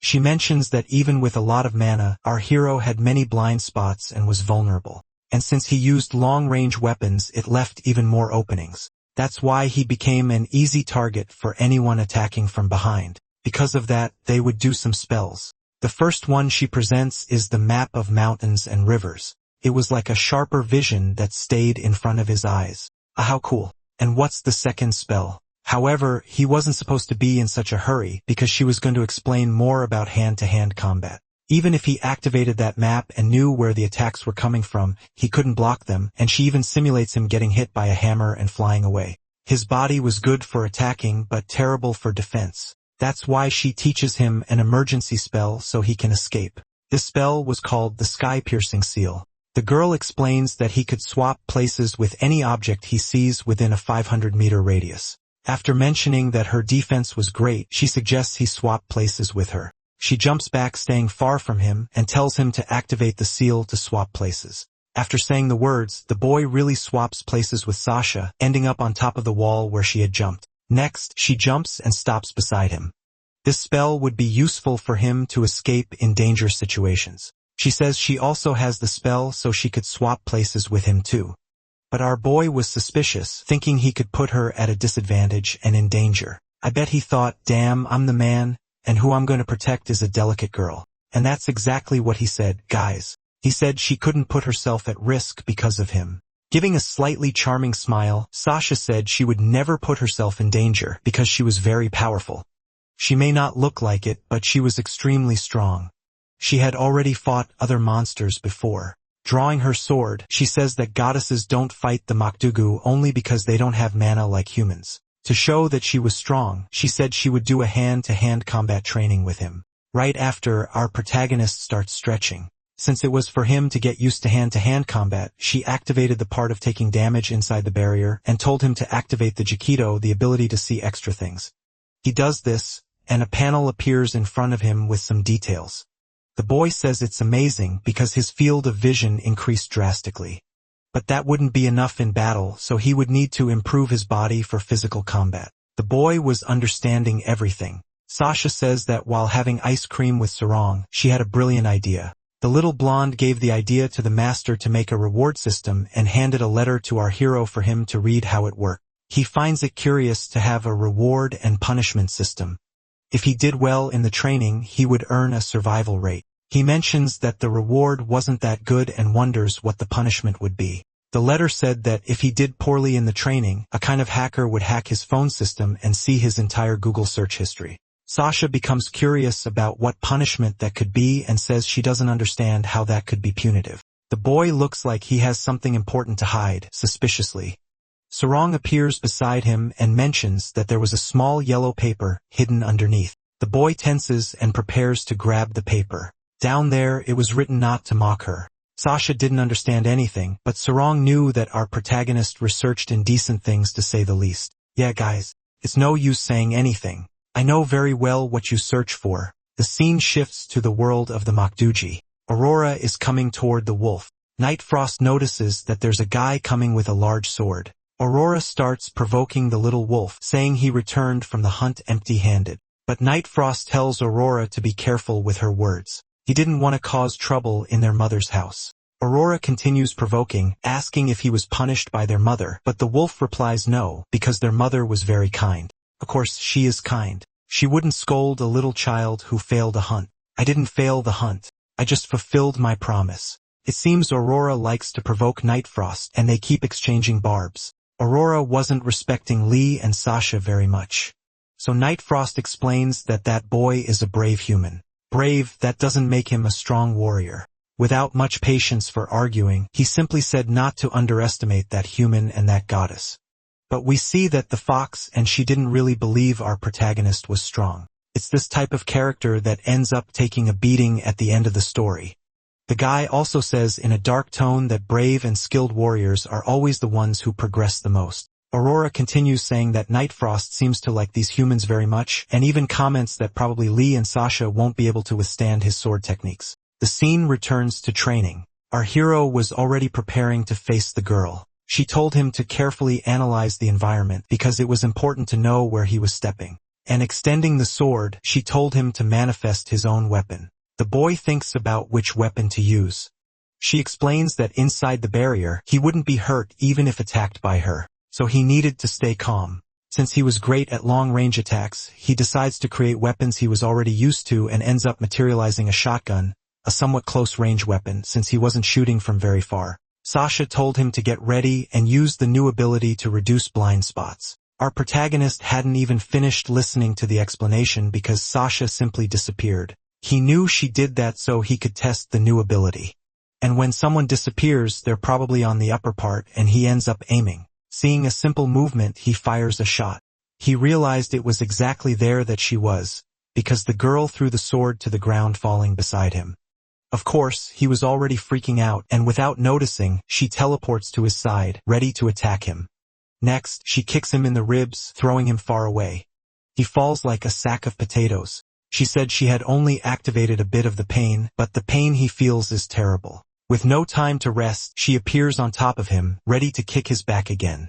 She mentions that even with a lot of mana, our hero had many blind spots and was vulnerable. And since he used long-range weapons, it left even more openings. That's why he became an easy target for anyone attacking from behind. Because of that, they would do some spells. The first one she presents is the map of mountains and rivers. It was like a sharper vision that stayed in front of his eyes. How cool. And what's the second spell? However, he wasn't supposed to be in such a hurry because she was going to explain more about hand-to-hand combat. Even if he activated that map and knew where the attacks were coming from, he couldn't block them, and she even simulates him getting hit by a hammer and flying away. His body was good for attacking, but terrible for defense. That's why she teaches him an emergency spell so he can escape. This spell was called the Sky-Piercing Seal. The girl explains that he could swap places with any object he sees within a 500-meter radius. After mentioning that her defense was great, she suggests he swap places with her. She jumps back, staying far from him, and tells him to activate the seal to swap places. After saying the words, the boy really swaps places with Sasha, ending up on top of the wall where she had jumped. Next, she jumps and stops beside him. This spell would be useful for him to escape in dangerous situations. She says she also has the spell so she could swap places with him too. But our boy was suspicious, thinking he could put her at a disadvantage and in danger. I bet he thought, damn, I'm the man, and who I'm going to protect is a delicate girl. And that's exactly what he said, guys. He said she couldn't put herself at risk because of him. Giving a slightly charming smile, Sasha said she would never put herself in danger because she was very powerful. She may not look like it, but she was extremely strong. She had already fought other monsters before. Drawing her sword, she says that goddesses don't fight the Makdugu only because they don't have mana like humans. To show that she was strong, she said she would do a hand-to-hand combat training with him. Right after, our protagonist starts stretching. Since it was for him to get used to hand-to-hand combat, she activated the part of taking damage inside the barrier and told him to activate the Jikido, the ability to see extra things. He does this, and a panel appears in front of him with some details. The boy says it's amazing because his field of vision increased drastically. But that wouldn't be enough in battle, so he would need to improve his body for physical combat. The boy was understanding everything. Sasha says that while having ice cream with Sarong, she had a brilliant idea. The little blonde gave the idea to the master to make a reward system and handed a letter to our hero for him to read how it worked. He finds it curious to have a reward and punishment system. If he did well in the training, he would earn a survival rate. He mentions that the reward wasn't that good and wonders what the punishment would be. The letter said that if he did poorly in the training, a kind of hacker would hack his phone system and see his entire Google search history. Sasha becomes curious about what punishment that could be and says she doesn't understand how that could be punitive. The boy looks like he has something important to hide, suspiciously. Sarong appears beside him and mentions that there was a small yellow paper hidden underneath. The boy tenses and prepares to grab the paper. Down there it was written not to mock her. Sasha didn't understand anything, but Sarong knew that our protagonist researched indecent things to say the least. Yeah guys, it's no use saying anything. I know very well what you search for. The scene shifts to the world of the Makduji. Aurora is coming toward the wolf. Night Frost notices that there's a guy coming with a large sword. Aurora starts provoking the little wolf, saying he returned from the hunt empty-handed. But Night Frost tells Aurora to be careful with her words. He didn't want to cause trouble in their mother's house. Aurora continues provoking, asking if he was punished by their mother, but the wolf replies no, because their mother was very kind. Of course, she is kind. She wouldn't scold a little child who failed a hunt. I didn't fail the hunt. I just fulfilled my promise. It seems Aurora likes to provoke Night Frost, and they keep exchanging barbs. Aurora wasn't respecting Lee and Sasha very much. So Night Frost explains that that boy is a brave human. Brave, that doesn't make him a strong warrior. Without much patience for arguing, he simply said not to underestimate that human and that goddess. But we see that the fox and she didn't really believe our protagonist was strong. It's this type of character that ends up taking a beating at the end of the story. The guy also says in a dark tone that brave and skilled warriors are always the ones who progress the most. Aurora continues saying that Night Frost seems to like these humans very much, and even comments that probably Lee and Sasha won't be able to withstand his sword techniques. The scene returns to training. Our hero was already preparing to face the girl. She told him to carefully analyze the environment because it was important to know where he was stepping. And extending the sword, she told him to manifest his own weapon. The boy thinks about which weapon to use. She explains that inside the barrier, he wouldn't be hurt even if attacked by her. So he needed to stay calm. Since he was great at long-range attacks, he decides to create weapons he was already used to and ends up materializing a shotgun, a somewhat close-range weapon since he wasn't shooting from very far. Sasha told him to get ready and use the new ability to reduce blind spots. Our protagonist hadn't even finished listening to the explanation because Sasha simply disappeared. He knew she did that so he could test the new ability. And when someone disappears, they're probably on the upper part and he ends up aiming. Seeing a simple movement, he fires a shot. He realized it was exactly there that she was, because the girl threw the sword to the ground falling beside him. Of course, he was already freaking out, and without noticing, she teleports to his side, ready to attack him. Next, she kicks him in the ribs, throwing him far away. He falls like a sack of potatoes. She said she had only activated a bit of the pain, but the pain he feels is terrible. With no time to rest, she appears on top of him, ready to kick his back again.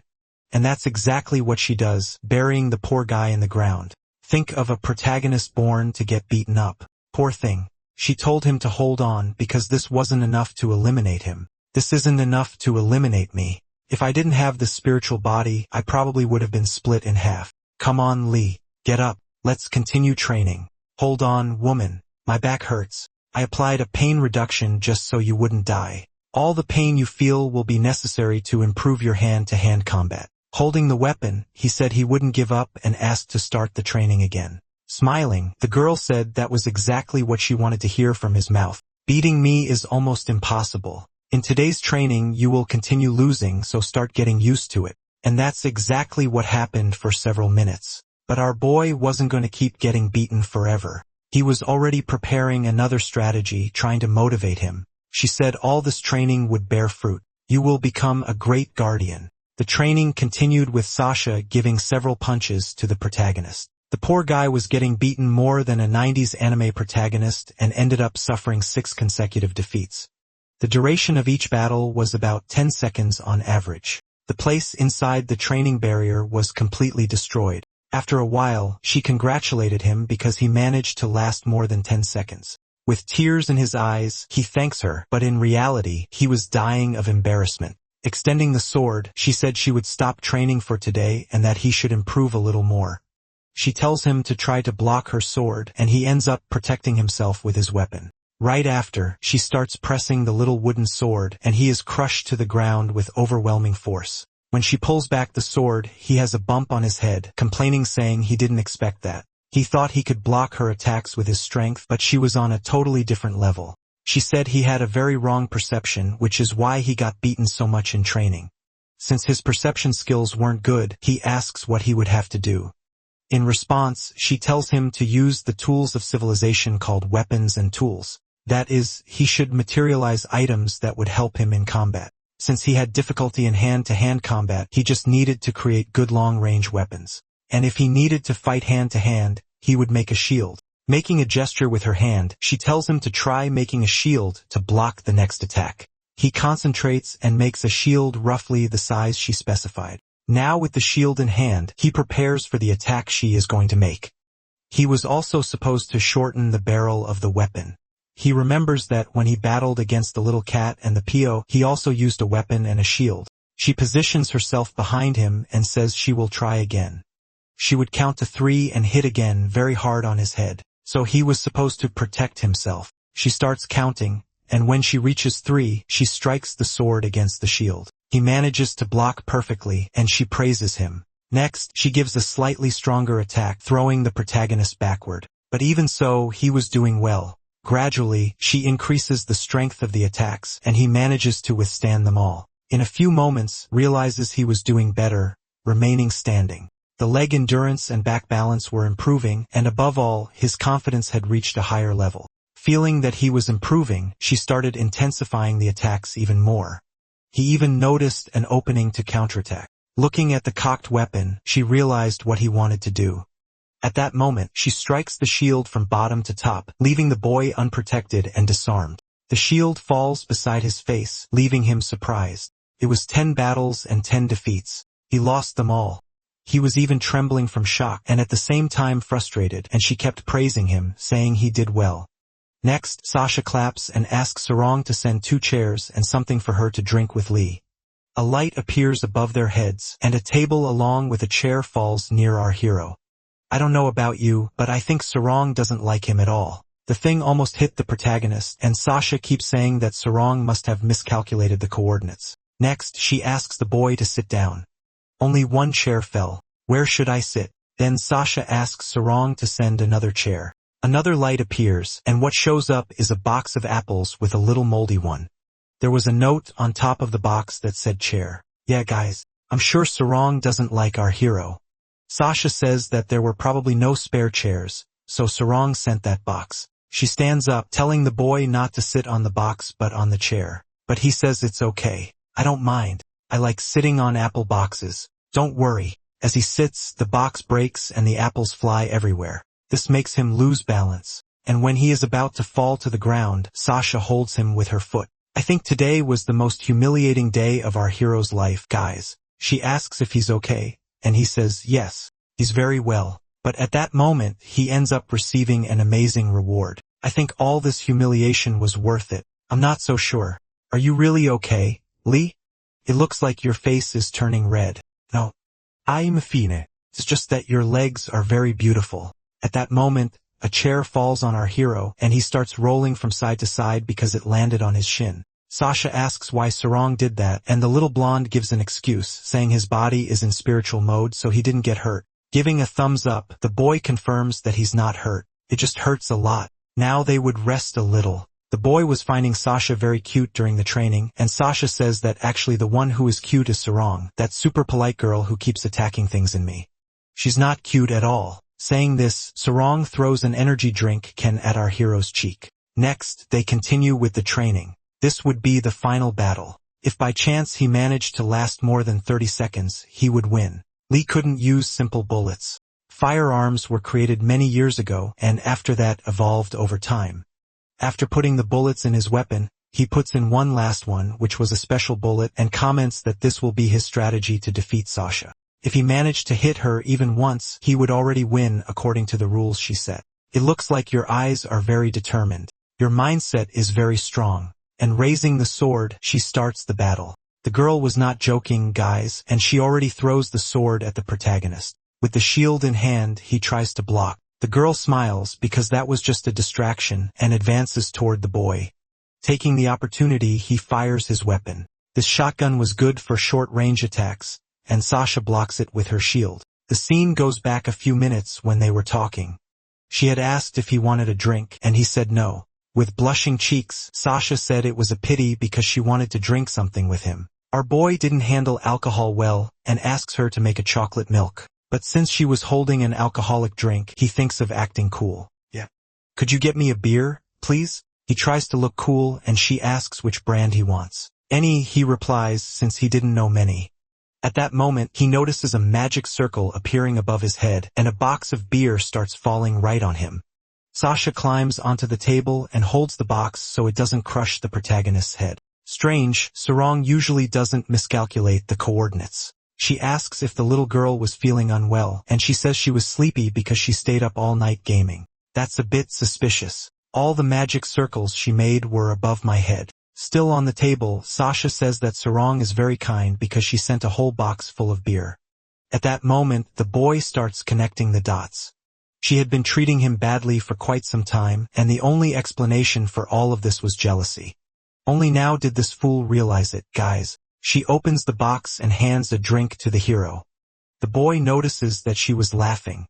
And that's exactly what she does, burying the poor guy in the ground. Think of a protagonist born to get beaten up. Poor thing. She told him to hold on because this wasn't enough to eliminate him. This isn't enough to eliminate me. If I didn't have this spiritual body, I probably would have been split in half. Come on, Lee. Get up. Let's continue training. Hold on, woman. My back hurts. I applied a pain reduction just so you wouldn't die. All the pain you feel will be necessary to improve your hand-to-hand combat. Holding the weapon, he said he wouldn't give up and asked to start the training again. Smiling, the girl said that was exactly what she wanted to hear from his mouth. Beating me is almost impossible. In today's training you will continue losing, so start getting used to it. And that's exactly what happened for several minutes. But our boy wasn't going to keep getting beaten forever. He was already preparing another strategy, trying to motivate him. She said all this training would bear fruit. You will become a great guardian. The training continued with Sasha giving several punches to the protagonist. The poor guy was getting beaten more than a 90s anime protagonist and ended up suffering 6 consecutive defeats. The duration of each battle was about 10 seconds on average. The place inside the training barrier was completely destroyed. After a while, she congratulated him because he managed to last more than 10 seconds. With tears in his eyes, he thanks her, but in reality, he was dying of embarrassment. Extending the sword, she said she would stop training for today and that he should improve a little more. She tells him to try to block her sword, and he ends up protecting himself with his weapon. Right after, she starts pressing the little wooden sword, and he is crushed to the ground with overwhelming force. When she pulls back the sword, he has a bump on his head, complaining, saying he didn't expect that. He thought he could block her attacks with his strength, but she was on a totally different level. She said he had a very wrong perception, which is why he got beaten so much in training. Since his perception skills weren't good, he asks what he would have to do. In response, she tells him to use the tools of civilization called weapons and tools. That is, he should materialize items that would help him in combat. Since he had difficulty in hand-to-hand combat, he just needed to create good long-range weapons. And if he needed to fight hand-to-hand, he would make a shield. Making a gesture with her hand, she tells him to try making a shield to block the next attack. He concentrates and makes a shield roughly the size she specified. Now with the shield in hand, he prepares for the attack she is going to make. He was also supposed to shorten the barrel of the weapon. He remembers that when he battled against the little cat and the PO, he also used a weapon and a shield. She positions herself behind him and says she will try again. She would count to 3 and hit again very hard on his head. So he was supposed to protect himself. She starts counting, and when she reaches 3, she strikes the sword against the shield. He manages to block perfectly, and she praises him. Next, she gives a slightly stronger attack, throwing the protagonist backward. But even so, he was doing well. Gradually, she increases the strength of the attacks, and he manages to withstand them all. In a few moments, realizes he was doing better, remaining standing. The leg endurance and back balance were improving, and above all, his confidence had reached a higher level. Feeling that he was improving, she started intensifying the attacks even more. He even noticed an opening to counterattack. Looking at the cocked weapon, she realized what he wanted to do. At that moment, she strikes the shield from bottom to top, leaving the boy unprotected and disarmed. The shield falls beside his face, leaving him surprised. It was 10 battles and 10 defeats. He lost them all. He was even trembling from shock and at the same time frustrated, and she kept praising him, saying he did well. Next, Sasha claps and asks Sarong to send 2 chairs and something for her to drink with Lee. A light appears above their heads, and a table along with a chair falls near our hero. I don't know about you, but I think Sarong doesn't like him at all. The thing almost hit the protagonist, and Sasha keeps saying that Sarong must have miscalculated the coordinates. Next, she asks the boy to sit down. Only 1 chair fell. Where should I sit? Then Sasha asks Sarong to send another chair. Another light appears, and what shows up is a box of apples with a little moldy one. There was a note on top of the box that said chair. Yeah guys, I'm sure Sarong doesn't like our hero. Sasha says that there were probably no spare chairs, so Sarong sent that box. She stands up, telling the boy not to sit on the box but on the chair. But he says it's okay. I don't mind. I like sitting on apple boxes. Don't worry. As he sits, the box breaks and the apples fly everywhere. This makes him lose balance. And when he is about to fall to the ground, Sasha holds him with her foot. I think today was the most humiliating day of our hero's life, guys. She asks if he's okay, and he says yes, he's very well. But at that moment, he ends up receiving an amazing reward. I think all this humiliation was worth it. I'm not so sure. Are you really okay, Lee? It looks like your face is turning red. No. I'm fine. It's just that your legs are very beautiful. At that moment, a chair falls on our hero, and he starts rolling from side to side because it landed on his shin. Sasha asks why Sarong did that, and the little blonde gives an excuse, saying his body is in spiritual mode so he didn't get hurt. Giving a thumbs up, the boy confirms that he's not hurt. It just hurts a lot. Now they would rest a little. The boy was finding Sasha very cute during the training, and Sasha says that actually the one who is cute is Sarong, that super polite girl who keeps attacking things in me. She's not cute at all. Saying this, Sarong throws an energy drink can at our hero's cheek. Next, they continue with the training. This would be the final battle. If by chance he managed to last more than 30 seconds, he would win. Lee couldn't use simple bullets. Firearms were created many years ago and after that evolved over time. After putting the bullets in his weapon, he puts in one last one, which was a special bullet, and comments that this will be his strategy to defeat Sasha. If he managed to hit her even once, he would already win according to the rules she set. It looks like your eyes are very determined. Your mindset is very strong. And raising the sword, she starts the battle. The girl was not joking, guys, and she already throws the sword at the protagonist. With the shield in hand, he tries to block. The girl smiles because that was just a distraction and advances toward the boy. Taking the opportunity, he fires his weapon. This shotgun was good for short-range attacks, and Sasha blocks it with her shield. The scene goes back a few minutes when they were talking. She had asked if he wanted a drink, and he said no. With blushing cheeks, Sasha said it was a pity because she wanted to drink something with him. Our boy didn't handle alcohol well and asks her to make a chocolate milk. But since she was holding an alcoholic drink, he thinks of acting cool. Yeah. Could you get me a beer, please? He tries to look cool and she asks which brand he wants. Any, he replies, since he didn't know many. At that moment, he notices a magic circle appearing above his head and a box of beer starts falling right on him. Sasha climbs onto the table and holds the box so it doesn't crush the protagonist's head. Strange, Sarong usually doesn't miscalculate the coordinates. She asks if the little girl was feeling unwell, and she says she was sleepy because she stayed up all night gaming. That's a bit suspicious. All the magic circles she made were above my head. Still on the table, Sasha says that Sarong is very kind because she sent a whole box full of beer. At that moment, the boy starts connecting the dots. She had been treating him badly for quite some time, and the only explanation for all of this was jealousy. Only now did this fool realize it, guys. She opens the box and hands a drink to the hero. The boy notices that she was laughing.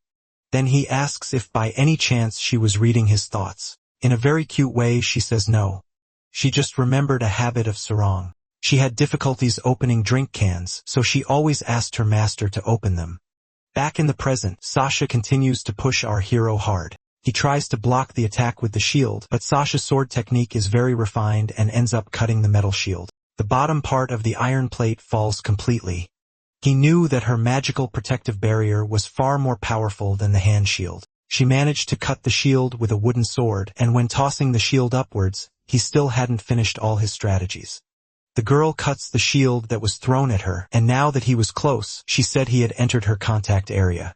Then he asks if by any chance she was reading his thoughts. In a very cute way she says no. She just remembered a habit of Sarong. She had difficulties opening drink cans, so she always asked her master to open them. Back in the present, Sasha continues to push our hero hard. He tries to block the attack with the shield, but Sasha's sword technique is very refined and ends up cutting the metal shield. The bottom part of the iron plate falls completely. He knew that her magical protective barrier was far more powerful than the hand shield. She managed to cut the shield with a wooden sword, and when tossing the shield upwards, he still hadn't finished all his strategies. The girl cuts the shield that was thrown at her, and now that he was close, she said he had entered her contact area.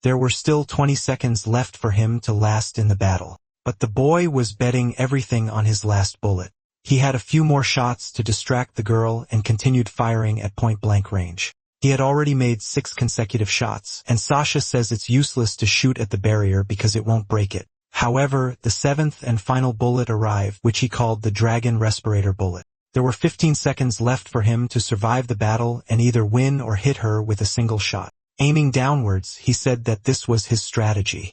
There were still 20 seconds left for him to last in the battle. But the boy was betting everything on his last bullet. He had a few more shots to distract the girl and continued firing at point-blank range. He had already made 6 consecutive shots, and Sasha says it's useless to shoot at the barrier because it won't break it. However, the 7th and final bullet arrived, which he called the Dragon Respirator bullet. There were 15 seconds left for him to survive the battle and either win or hit her with a single shot. Aiming downwards, he said that this was his strategy.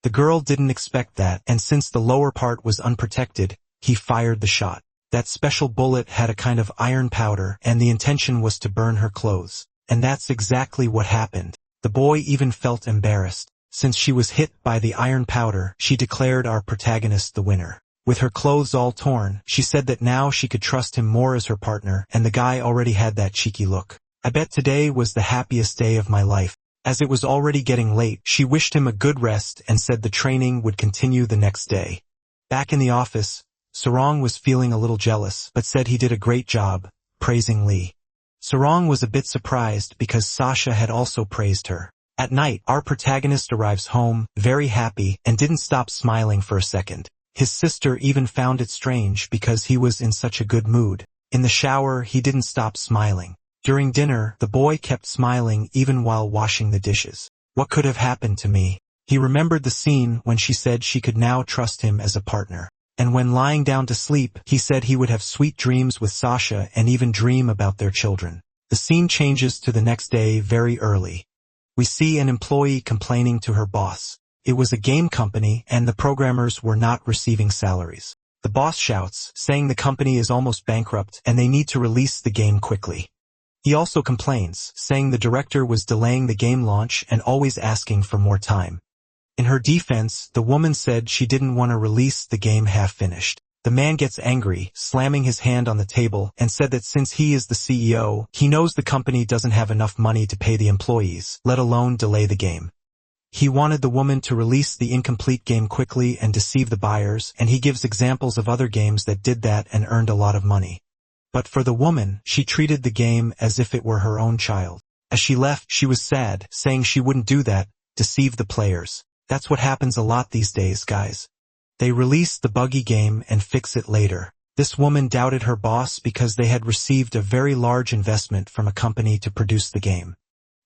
The girl didn't expect that, and since the lower part was unprotected, he fired the shot. That special bullet had a kind of iron powder, and the intention was to burn her clothes. And that's exactly what happened. The boy even felt embarrassed. Since she was hit by the iron powder, she declared our protagonist the winner. With her clothes all torn, she said that now she could trust him more as her partner, and the guy already had that cheeky look. I bet today was the happiest day of my life. As it was already getting late, she wished him a good rest and said the training would continue the next day. Back in the office, Sarong was feeling a little jealous, but said he did a great job, praising Lee. Sarong was a bit surprised because Sasha had also praised her. At night, our protagonist arrives home, very happy, and didn't stop smiling for a second. His sister even found it strange because he was in such a good mood. In the shower, he didn't stop smiling. During dinner, the boy kept smiling even while washing the dishes. What could have happened to me? He remembered the scene when she said she could now trust him as a partner. And when lying down to sleep, he said he would have sweet dreams with Sasha and even dream about their children. The scene changes to the next day very early. We see an employee complaining to her boss. It was a game company and the programmers were not receiving salaries. The boss shouts, saying the company is almost bankrupt and they need to release the game quickly. He also complains, saying the director was delaying the game launch and always asking for more time. In her defense, the woman said she didn't want to release the game half-finished. The man gets angry, slamming his hand on the table, and said that since he is the CEO, he knows the company doesn't have enough money to pay the employees, let alone delay the game. He wanted the woman to release the incomplete game quickly and deceive the buyers, and he gives examples of other games that did that and earned a lot of money. But for the woman, she treated the game as if it were her own child. As she left, she was sad, saying she wouldn't do that, deceive the players. That's what happens a lot these days, guys. They release the buggy game and fix it later. This woman doubted her boss because they had received a very large investment from a company to produce the game.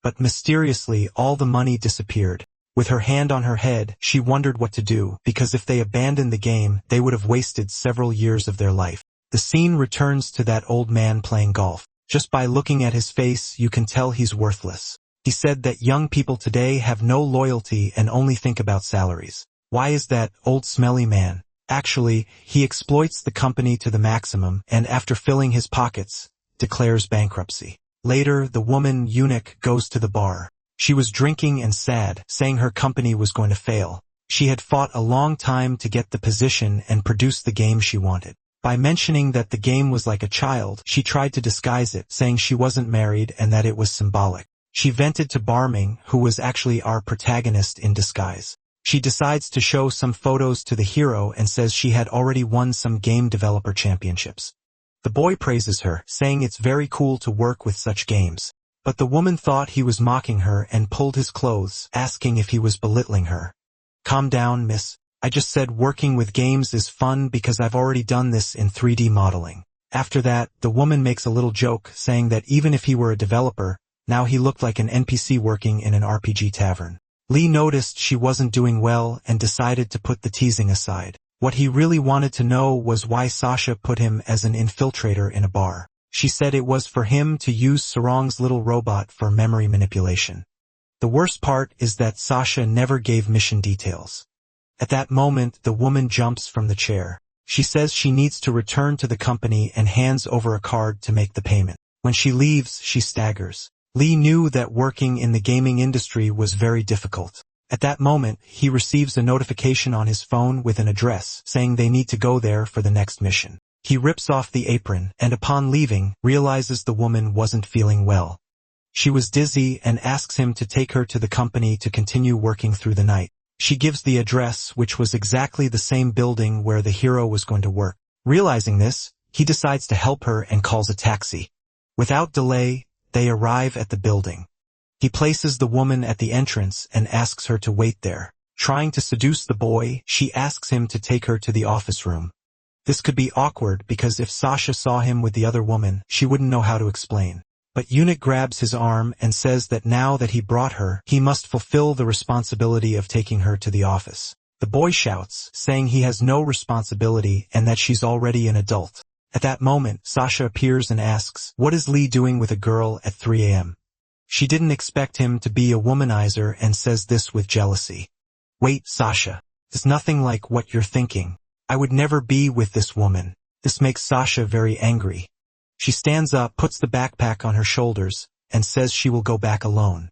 But mysteriously, all the money disappeared. With her hand on her head, she wondered what to do, because if they abandoned the game, they would have wasted several years of their life. The scene returns to that old man playing golf. Just by looking at his face, you can tell he's worthless. He said that young people today have no loyalty and only think about salaries. Why is that, old smelly man? Actually, he exploits the company to the maximum and after filling his pockets, declares bankruptcy. Later, the woman eunuch goes to the bar. She was drinking and sad, saying her company was going to fail. She had fought a long time to get the position and produce the game she wanted. By mentioning that the game was like a child, she tried to disguise it, saying she wasn't married and that it was symbolic. She vented to Barming, who was actually our protagonist in disguise. She decides to show some photos to the hero and says she had already won some game developer championships. The boy praises her, saying it's very cool to work with such games. But the woman thought he was mocking her and pulled his clothes, asking if he was belittling her. Calm down, miss. I just said working with games is fun because I've already done this in 3D modeling. After that, the woman makes a little joke, saying that even if he were a developer, now he looked like an NPC working in an RPG tavern. Lee noticed she wasn't doing well and decided to put the teasing aside. What he really wanted to know was why Sasha put him as an infiltrator in a bar. She said it was for him to use Sarong's little robot for memory manipulation. The worst part is that Sasha never gave mission details. At that moment, the woman jumps from the chair. She says she needs to return to the company and hands over a card to make the payment. When she leaves, she staggers. Lee knew that working in the gaming industry was very difficult. At that moment, he receives a notification on his phone with an address saying they need to go there for the next mission. He rips off the apron and upon leaving, realizes the woman wasn't feeling well. She was dizzy and asks him to take her to the company to continue working through the night. She gives the address, which was exactly the same building where the hero was going to work. Realizing this, he decides to help her and calls a taxi. Without delay, they arrive at the building. He places the woman at the entrance and asks her to wait there. Trying to seduce the boy, she asks him to take her to the office room. This could be awkward because if Sasha saw him with the other woman, she wouldn't know how to explain. But Eunuch grabs his arm and says that now that he brought her, he must fulfill the responsibility of taking her to the office. The boy shouts, saying he has no responsibility and that she's already an adult. At that moment, Sasha appears and asks, what is Lee doing with a girl at 3 a.m.? She didn't expect him to be a womanizer and says this with jealousy. Wait, Sasha. It's nothing like what you're thinking. I would never be with this woman. This makes Sasha very angry. She stands up, puts the backpack on her shoulders, and says she will go back alone.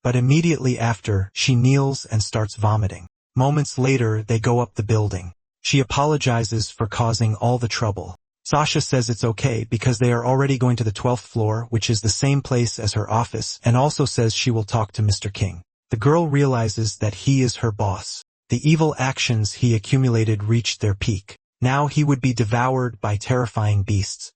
But immediately after, she kneels and starts vomiting. Moments later, they go up the building. She apologizes for causing all the trouble. Sasha says it's okay because they are already going to the 12th floor, which is the same place as her office, and also says she will talk to Mr. King. The girl realizes that he is her boss. The evil actions he accumulated reached their peak. Now he would be devoured by terrifying beasts.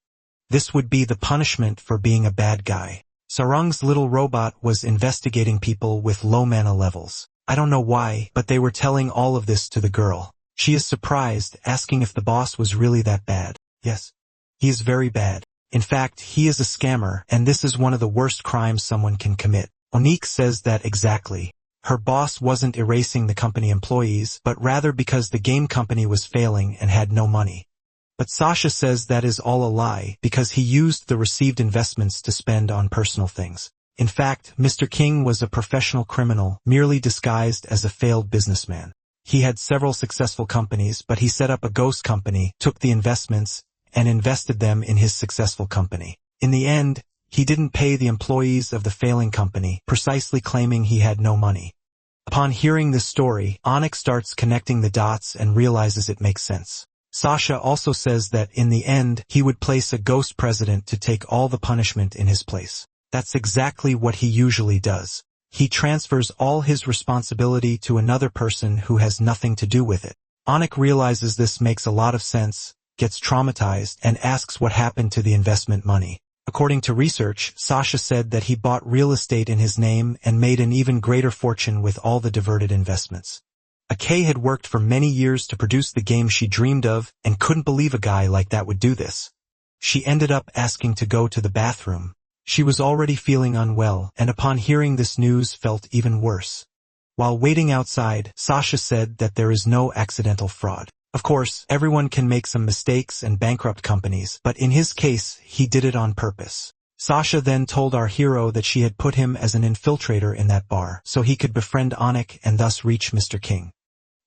This would be the punishment for being a bad guy. Sarong's little robot was investigating people with low mana levels. I don't know why, but they were telling all of this to the girl. She is surprised, asking if the boss was really that bad. Yes. He is very bad. In fact, he is a scammer, and this is one of the worst crimes someone can commit. Onique says that exactly. Her boss wasn't erasing the company employees, but rather because the game company was failing and had no money. But Sasha says that is all a lie because he used the received investments to spend on personal things. In fact, Mr. King was a professional criminal, merely disguised as a failed businessman. He had several successful companies, but he set up a ghost company, took the investments, and invested them in his successful company. In the end, he didn't pay the employees of the failing company, precisely claiming he had no money. Upon hearing this story, Onyx starts connecting the dots and realizes it makes sense. Sasha also says that in the end, he would place a ghost president to take all the punishment in his place. That's exactly what he usually does. He transfers all his responsibility to another person who has nothing to do with it. Anik realizes this makes a lot of sense, gets traumatized, and asks what happened to the investment money. According to research, Sasha said that he bought real estate in his name and made an even greater fortune with all the diverted investments. Akei had worked for many years to produce the game she dreamed of and couldn't believe a guy like that would do this. She ended up asking to go to the bathroom. She was already feeling unwell, and upon hearing this news felt even worse. While waiting outside, Sasha said that there is no accidental fraud. Of course, everyone can make some mistakes and bankrupt companies, but in his case, he did it on purpose. Sasha then told our hero that she had put him as an infiltrator in that bar, so he could befriend Anik and thus reach Mr. King.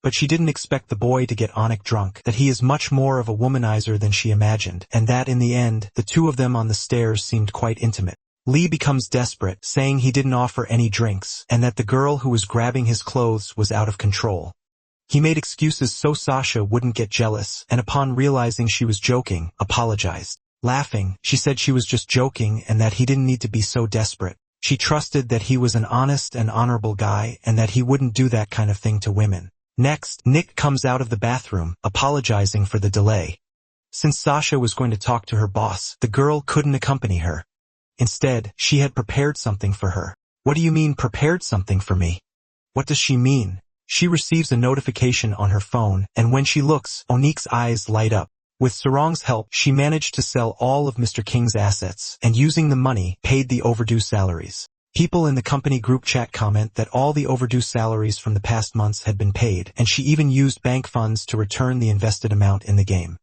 But she didn't expect the boy to get Anik drunk, that he is much more of a womanizer than she imagined, and that in the end, the two of them on the stairs seemed quite intimate. Lee becomes desperate, saying he didn't offer any drinks, and that the girl who was grabbing his clothes was out of control. He made excuses so Sasha wouldn't get jealous, and upon realizing she was joking, apologized. Laughing, she said she was just joking and that he didn't need to be so desperate. She trusted that he was an honest and honorable guy and that he wouldn't do that kind of thing to women. Next, Nick comes out of the bathroom, apologizing for the delay. Since Sasha was going to talk to her boss, the girl couldn't accompany her. Instead, she had prepared something for her. What do you mean prepared something for me? What does she mean? She receives a notification on her phone, and when she looks, Onik's eyes light up. With Sarong's help, she managed to sell all of Mr. King's assets, and using the money, paid the overdue salaries. People in the company group chat comment that all the overdue salaries from the past months had been paid, and she even used bank funds to return the invested amount in the game.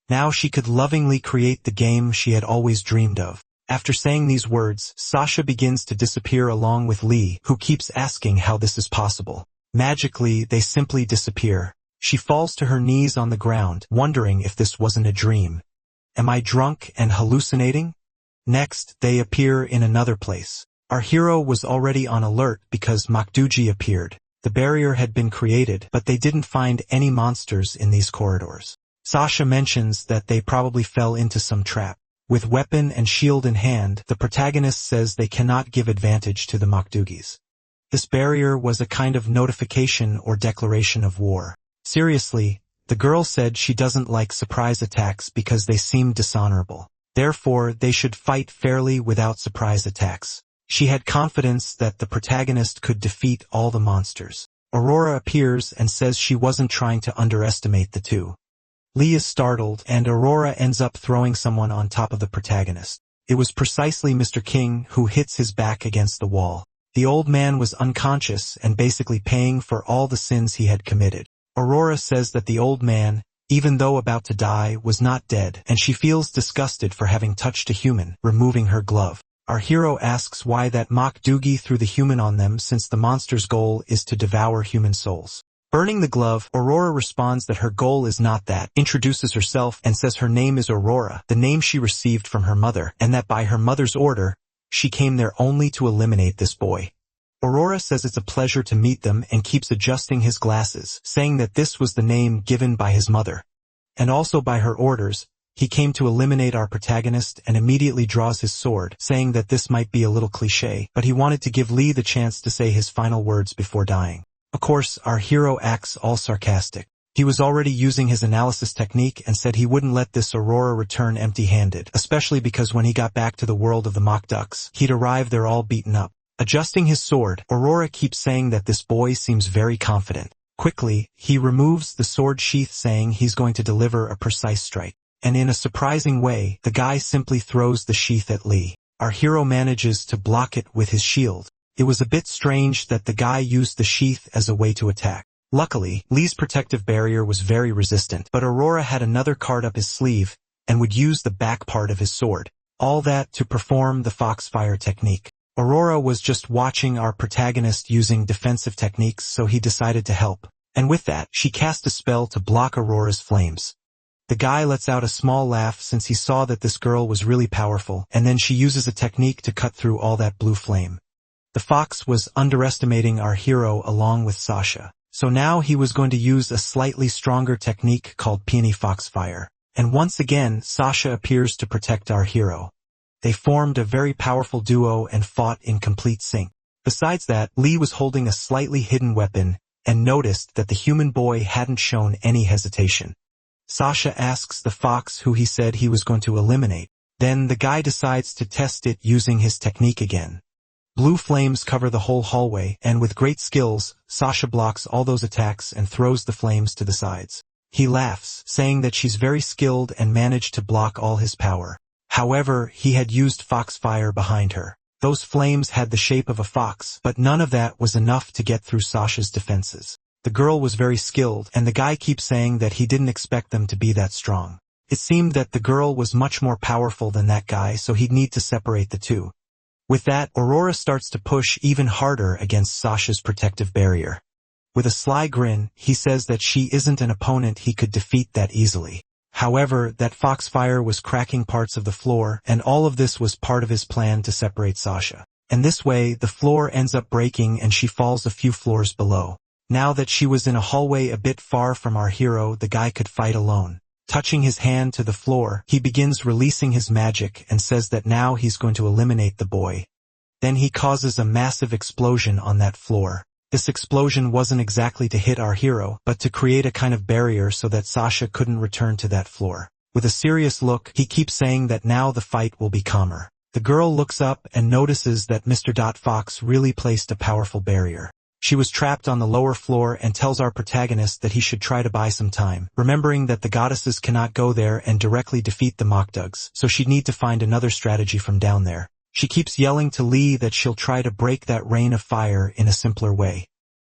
Now she could lovingly create the game she had always dreamed of. After saying these words, Sasha begins to disappear along with Lee, who keeps asking how this is possible. Magically, they simply disappear. She falls to her knees on the ground, wondering if this wasn't a dream. Am I drunk and hallucinating? Next, they appear in another place. Our hero was already on alert because Makduji appeared. The barrier had been created, but they didn't find any monsters in these corridors. Sasha mentions that they probably fell into some trap. With weapon and shield in hand, the protagonist says they cannot give advantage to the Makdugis. This barrier was a kind of notification or declaration of war. Seriously, the girl said she doesn't like surprise attacks because they seem dishonorable. Therefore, they should fight fairly without surprise attacks. She had confidence that the protagonist could defeat all the monsters. Aurora appears and says she wasn't trying to underestimate the two. Lee is startled, and Aurora ends up throwing someone on top of the protagonist. It was precisely Mr. King who hits his back against the wall. The old man was unconscious and basically paying for all the sins he had committed. Aurora says that the old man, even though about to die, was not dead, and she feels disgusted for having touched a human, removing her glove. Our hero asks why that Makdugi threw the human on them since the monster's goal is to devour human souls. Burning the glove, Aurora responds that her goal is not that, introduces herself and says her name is Aurora, the name she received from her mother, and that by her mother's order, she came there only to eliminate this boy. Aurora says it's a pleasure to meet them and keeps adjusting his glasses, saying that this was the name given by his mother. And also by her orders, he came to eliminate our protagonist and immediately draws his sword, saying that this might be a little cliché, but he wanted to give Lee the chance to say his final words before dying. Of course, our hero acts all sarcastic. He was already using his analysis technique and said he wouldn't let this Aurora return empty-handed, especially because when he got back to the world of the mock ducks, he'd arrived there all beaten up. Adjusting his sword, Aurora keeps saying that this boy seems very confident. Quickly, he removes the sword sheath saying he's going to deliver a precise strike. And in a surprising way, the guy simply throws the sheath at Lee. Our hero manages to block it with his shield. It was a bit strange that the guy used the sheath as a way to attack. Luckily, Lee's protective barrier was very resistant, but Aurora had another card up his sleeve and would use the back part of his sword. All that to perform the foxfire technique. Aurora was just watching our protagonist using defensive techniques, so he decided to help. And with that, she cast a spell to block Aurora's flames. The guy lets out a small laugh since he saw that this girl was really powerful, and then she uses a technique to cut through all that blue flame. The fox was underestimating our hero along with Sasha, so now he was going to use a slightly stronger technique called Peony Foxfire. And once again, Sasha appears to protect our hero. They formed a very powerful duo and fought in complete sync. Besides that, Lee was holding a slightly hidden weapon and noticed that the human boy hadn't shown any hesitation. Sasha asks the fox who he said he was going to eliminate. Then the guy decides to test it using his technique again. Blue flames cover the whole hallway, and with great skills, Sasha blocks all those attacks and throws the flames to the sides. He laughs, saying that she's very skilled and managed to block all his power. However, he had used foxfire behind her. Those flames had the shape of a fox, but none of that was enough to get through Sasha's defenses. The girl was very skilled, and the guy keeps saying that he didn't expect them to be that strong. It seemed that the girl was much more powerful than that guy, so he'd need to separate the two. With that, Aurora starts to push even harder against Sasha's protective barrier. With a sly grin, he says that she isn't an opponent he could defeat that easily. However, that foxfire was cracking parts of the floor, and all of this was part of his plan to separate Sasha. And this way, the floor ends up breaking and she falls a few floors below. Now that she was in a hallway a bit far from our hero, the guy could fight alone. Touching his hand to the floor, he begins releasing his magic and says that now he's going to eliminate the boy. Then he causes a massive explosion on that floor. This explosion wasn't exactly to hit our hero, but to create a kind of barrier so that Sasha couldn't return to that floor. With a serious look, he keeps saying that now the fight will be calmer. The girl looks up and notices that Mr. Fox really placed a powerful barrier. She was trapped on the lower floor and tells our protagonist that he should try to buy some time, remembering that the goddesses cannot go there and directly defeat the Mokdugs, so she'd need to find another strategy from down there. She keeps yelling to Lee that she'll try to break that rain of fire in a simpler way.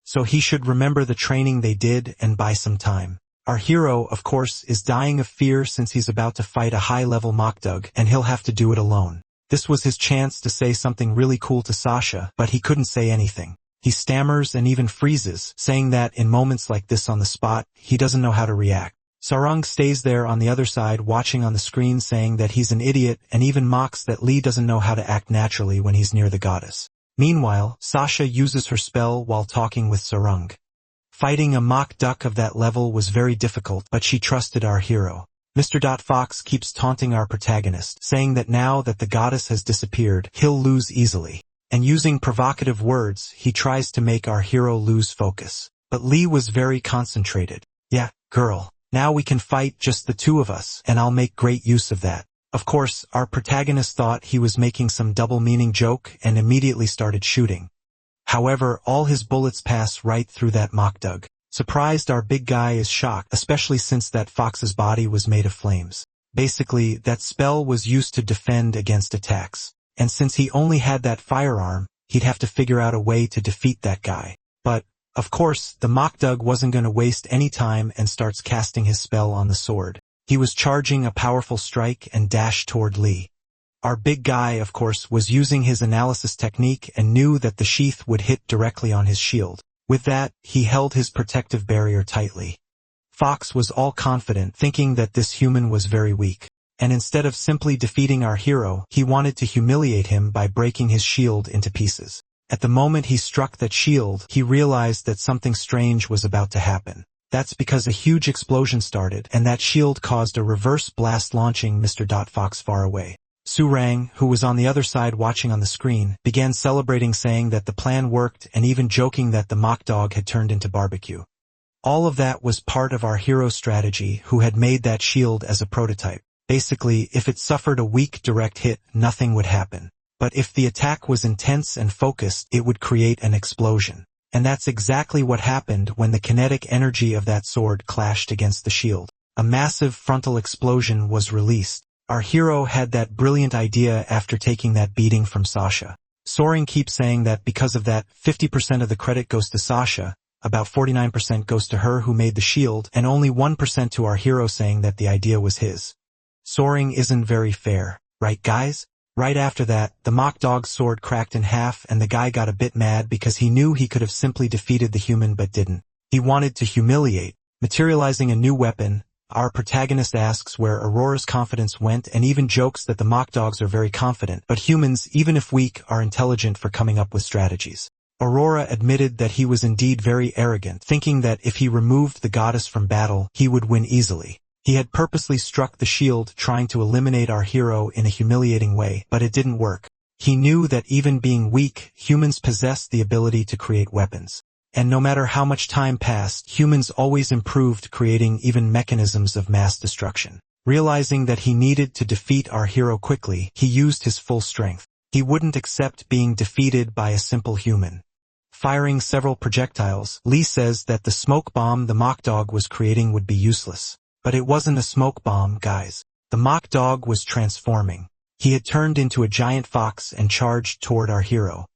So he should remember the training they did and buy some time. Our hero, of course, is dying of fear since he's about to fight a high-level Mokdug, and he'll have to do it alone. This was his chance to say something really cool to Sasha, but he couldn't say anything. He stammers and even freezes, saying that in moments like this on the spot, he doesn't know how to react. Sarang stays there on the other side watching on the screen saying that he's an idiot and even mocks that Lee doesn't know how to act naturally when he's near the goddess. Meanwhile, Sasha uses her spell while talking with Sarang. Fighting a mock duck of that level was very difficult, but she trusted our hero. Mr. Fox keeps taunting our protagonist, saying that now that the goddess has disappeared, he'll lose easily. And using provocative words, he tries to make our hero lose focus. But Lee was very concentrated. "Yeah, girl. Now we can fight just the two of us, and I'll make great use of that." Of course, our protagonist thought he was making some double-meaning joke and immediately started shooting. However, all his bullets pass right through that Mokdug. Surprised, our big guy is shocked, especially since that fox's body was made of flames. Basically, that spell was used to defend against attacks. And since he only had that firearm, he'd have to figure out a way to defeat that guy. But, of course, the Mokdug wasn't going to waste any time and starts casting his spell on the sword. He was charging a powerful strike and dashed toward Lee. Our big guy, of course, was using his analysis technique and knew that the sheath would hit directly on his shield. With that, he held his protective barrier tightly. Fox was all confident, thinking that this human was very weak. And instead of simply defeating our hero, he wanted to humiliate him by breaking his shield into pieces. At the moment he struck that shield, he realized that something strange was about to happen. That's because a huge explosion started, and that shield caused a reverse blast launching Mr. Fox far away. Surang, who was on the other side watching on the screen, began celebrating, saying that the plan worked and even joking that the mock dog had turned into barbecue. All of that was part of our hero's strategy, who had made that shield as a prototype. Basically, if it suffered a weak direct hit, nothing would happen. But if the attack was intense and focused, it would create an explosion. And that's exactly what happened when the kinetic energy of that sword clashed against the shield. A massive frontal explosion was released. Our hero had that brilliant idea after taking that beating from Sasha. Soaring keeps saying that because of that, 50% of the credit goes to Sasha, about 49% goes to her who made the shield, and only 1% to our hero, saying that the idea was his. Soaring isn't very fair, right guys? Right after that, the mock dog's sword cracked in half and the guy got a bit mad because he knew he could have simply defeated the human but didn't. He wanted to humiliate. Materializing a new weapon, our protagonist asks where Aurora's confidence went and even jokes that the mock dogs are very confident, but humans, even if weak, are intelligent for coming up with strategies. Aurora admitted that he was indeed very arrogant, thinking that if he removed the goddess from battle, he would win easily. He had purposely struck the shield trying to eliminate our hero in a humiliating way, but it didn't work. He knew that even being weak, humans possessed the ability to create weapons. And no matter how much time passed, humans always improved, creating even mechanisms of mass destruction. Realizing that he needed to defeat our hero quickly, he used his full strength. He wouldn't accept being defeated by a simple human. Firing several projectiles, Lee says that the smoke bomb the mock dog was creating would be useless. But it wasn't a smoke bomb, guys. The mock dog was transforming. He had turned into a giant fox and charged toward our hero.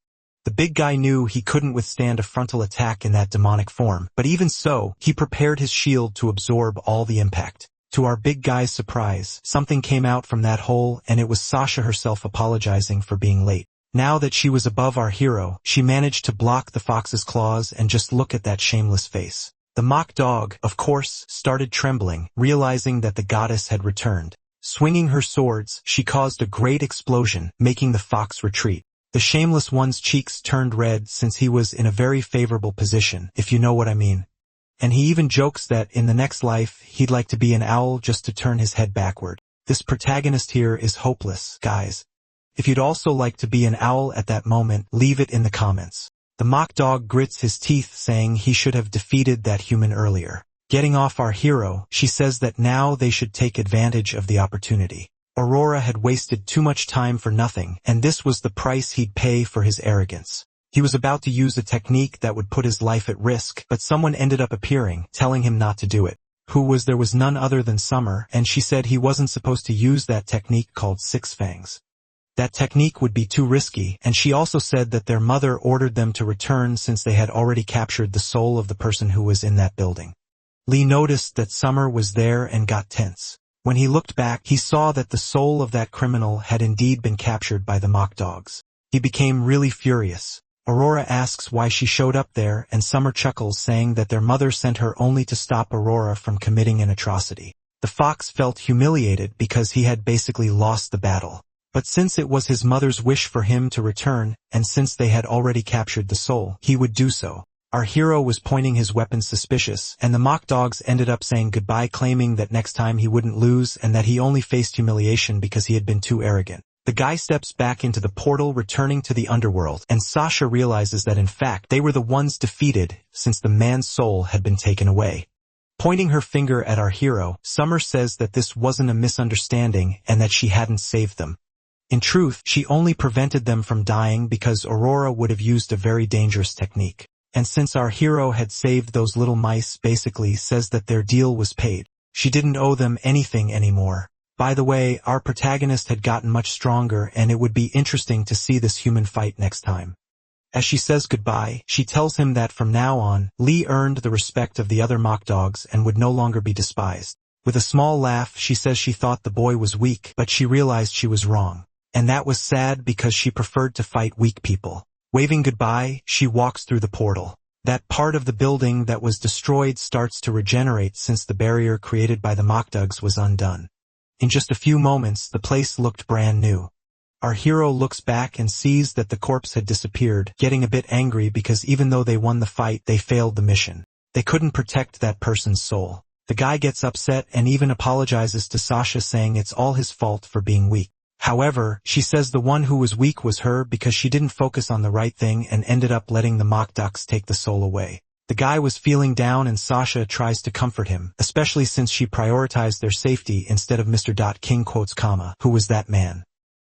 The big guy knew he couldn't withstand a frontal attack in that demonic form, but even so, he prepared his shield to absorb all the impact. To our big guy's surprise, something came out from that hole, and it was Sasha herself apologizing for being late. Now that she was above our hero, she managed to block the fox's claws and just look at that shameless face. The mock dog, of course, started trembling, realizing that the goddess had returned. Swinging her swords, she caused a great explosion, making the fox retreat. The shameless one's cheeks turned red since he was in a very favorable position, if you know what I mean. And he even jokes that in the next life, he'd like to be an owl just to turn his head backward. This protagonist here is hopeless, guys. If you'd also like to be an owl at that moment, leave it in the comments. The mock dog grits his teeth, saying he should have defeated that human earlier. Getting off our hero, she says that now they should take advantage of the opportunity. Aurora had wasted too much time for nothing, and this was the price he'd pay for his arrogance. He was about to use a technique that would put his life at risk, but someone ended up appearing, telling him not to do it. There was none other than Summer, and she said he wasn't supposed to use that technique called Six Fangs. That technique would be too risky, and she also said that their mother ordered them to return since they had already captured the soul of the person who was in that building. Lee noticed that Summer was there and got tense. When he looked back, he saw that the soul of that criminal had indeed been captured by the mock dogs. He became really furious. Aurora asks why she showed up there, and Summer chuckles, saying that their mother sent her only to stop Aurora from committing an atrocity. The fox felt humiliated because he had basically lost the battle. But since it was his mother's wish for him to return, and since they had already captured the soul, he would do so. Our hero was pointing his weapon suspicious, and the mock dogs ended up saying goodbye, claiming that next time he wouldn't lose and that he only faced humiliation because he had been too arrogant. The guy steps back into the portal, returning to the underworld, and Sasha realizes that in fact they were the ones defeated since the man's soul had been taken away. Pointing her finger at our hero, Summer says that this wasn't a misunderstanding and that she hadn't saved them. In truth, she only prevented them from dying because Aurora would have used a very dangerous technique. And since our hero had saved those little mice, basically says that their deal was paid. She didn't owe them anything anymore. By the way, our protagonist had gotten much stronger, and it would be interesting to see this human fight next time. As she says goodbye, she tells him that from now on, Lee earned the respect of the other mock dogs and would no longer be despised. With a small laugh, she says she thought the boy was weak, but she realized she was wrong. And that was sad because she preferred to fight weak people. Waving goodbye, she walks through the portal. That part of the building that was destroyed starts to regenerate since the barrier created by the mock dogs was undone. In just a few moments, the place looked brand new. Our hero looks back and sees that the corpse had disappeared, getting a bit angry because even though they won the fight, they failed the mission. They couldn't protect that person's soul. The guy gets upset and even apologizes to Sasha, saying it's all his fault for being weak. However, she says the one who was weak was her because she didn't focus on the right thing and ended up letting the mock ducks take the soul away. The guy was feeling down and Sasha tries to comfort him, especially since she prioritized their safety instead of Mr. King quotes comma, who was that man.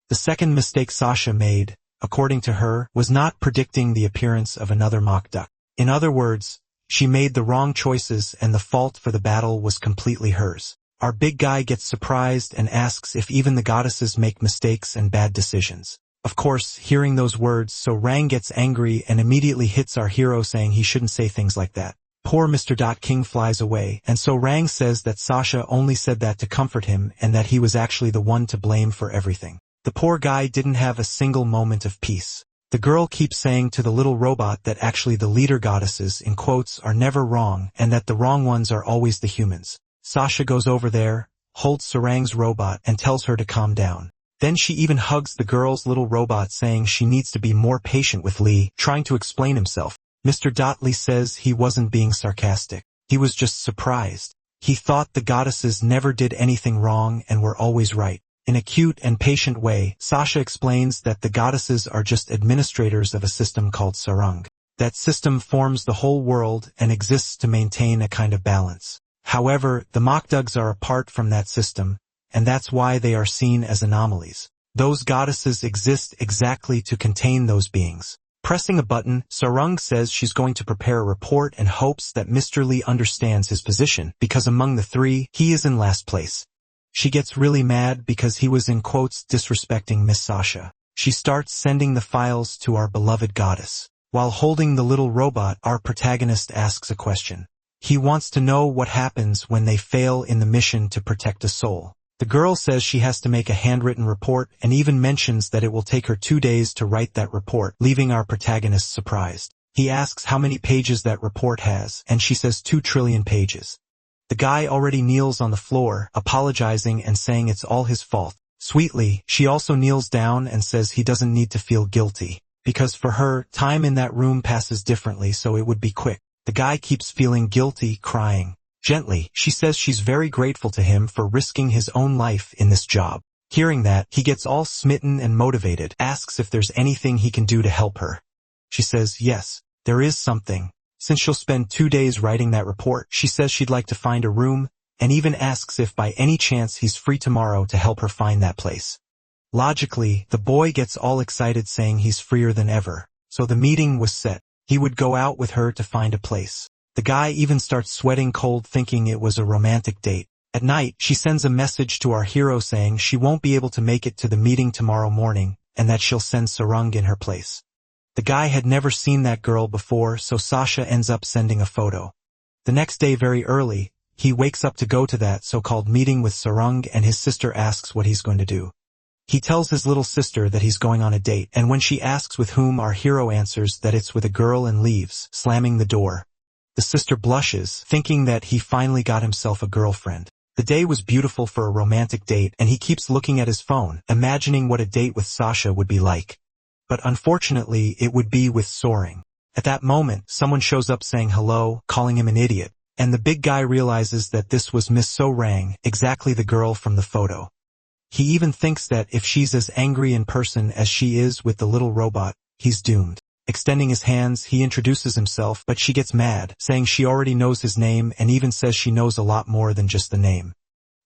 The second mistake Sasha made, according to her, was not predicting the appearance of another mock duck. In other words, she made the wrong choices and the fault for the battle was completely hers. Our big guy gets surprised and asks if even the goddesses make mistakes and bad decisions. Of course, hearing those words, so Rang gets angry and immediately hits our hero, saying he shouldn't say things like that. Poor Mr. King flies away, and so Rang says that Sasha only said that to comfort him and that he was actually the one to blame for everything. The poor guy didn't have a single moment of peace. The girl keeps saying to the little robot that actually the leader goddesses, in quotes, are never wrong and that the wrong ones are always the humans. Sasha goes over there, holds Sarang's robot and tells her to calm down. Then she even hugs the girl's little robot, saying she needs to be more patient with Lee, trying to explain himself. Mr. Lee says he wasn't being sarcastic. He was just surprised. He thought the goddesses never did anything wrong and were always right. In a cute and patient way, Sasha explains that the goddesses are just administrators of a system called sarung. That system forms the whole world and exists to maintain a kind of balance. However, the Makdugs are apart from that system, and that's why they are seen as anomalies. Those goddesses exist exactly to contain those beings. Pressing a button, Sarung says she's going to prepare a report and hopes that Mr. Lee understands his position, because among the three, he is in last place. She gets really mad because he was in quotes disrespecting Miss Sasha. She starts sending the files to our beloved goddess. While holding the little robot, our protagonist asks a question. He wants to know what happens when they fail in the mission to protect a soul. The girl says she has to make a handwritten report and even mentions that it will take her 2 days to write that report, leaving our protagonist surprised. He asks how many pages that report has, and she says 2 trillion pages. The guy already kneels on the floor, apologizing and saying it's all his fault. Sweetly, she also kneels down and says he doesn't need to feel guilty, because for her, time in that room passes differently, so it would be quick. The guy keeps feeling guilty, crying. Gently, she says she's very grateful to him for risking his own life in this job. Hearing that, he gets all smitten and motivated, asks if there's anything he can do to help her. She says yes, there is something. Since she'll spend 2 days writing that report, she says she'd like to find a room, and even asks if by any chance he's free tomorrow to help her find that place. Logically, the boy gets all excited saying he's freer than ever, so the meeting was set. He would go out with her to find a place. The guy even starts sweating cold thinking it was a romantic date. At night, she sends a message to our hero saying she won't be able to make it to the meeting tomorrow morning, and that she'll send Sarung in her place. The guy had never seen that girl before, so Sasha ends up sending a photo. The next day very early, he wakes up to go to that so-called meeting with Sarung, and his sister asks what he's going to do. He tells his little sister that he's going on a date, and when she asks with whom, our hero answers that it's with a girl and leaves, slamming the door. The sister blushes, thinking that he finally got himself a girlfriend. The day was beautiful for a romantic date, and he keeps looking at his phone, imagining what a date with Sasha would be like. But unfortunately, it would be with Soaring. At that moment, someone shows up saying hello, calling him an idiot, and the big guy realizes that this was Miss So-Rang, exactly the girl from the photo. He even thinks that if she's as angry in person as she is with the little robot, he's doomed. Extending his hands, he introduces himself, but she gets mad, saying she already knows his name and even says she knows a lot more than just the name.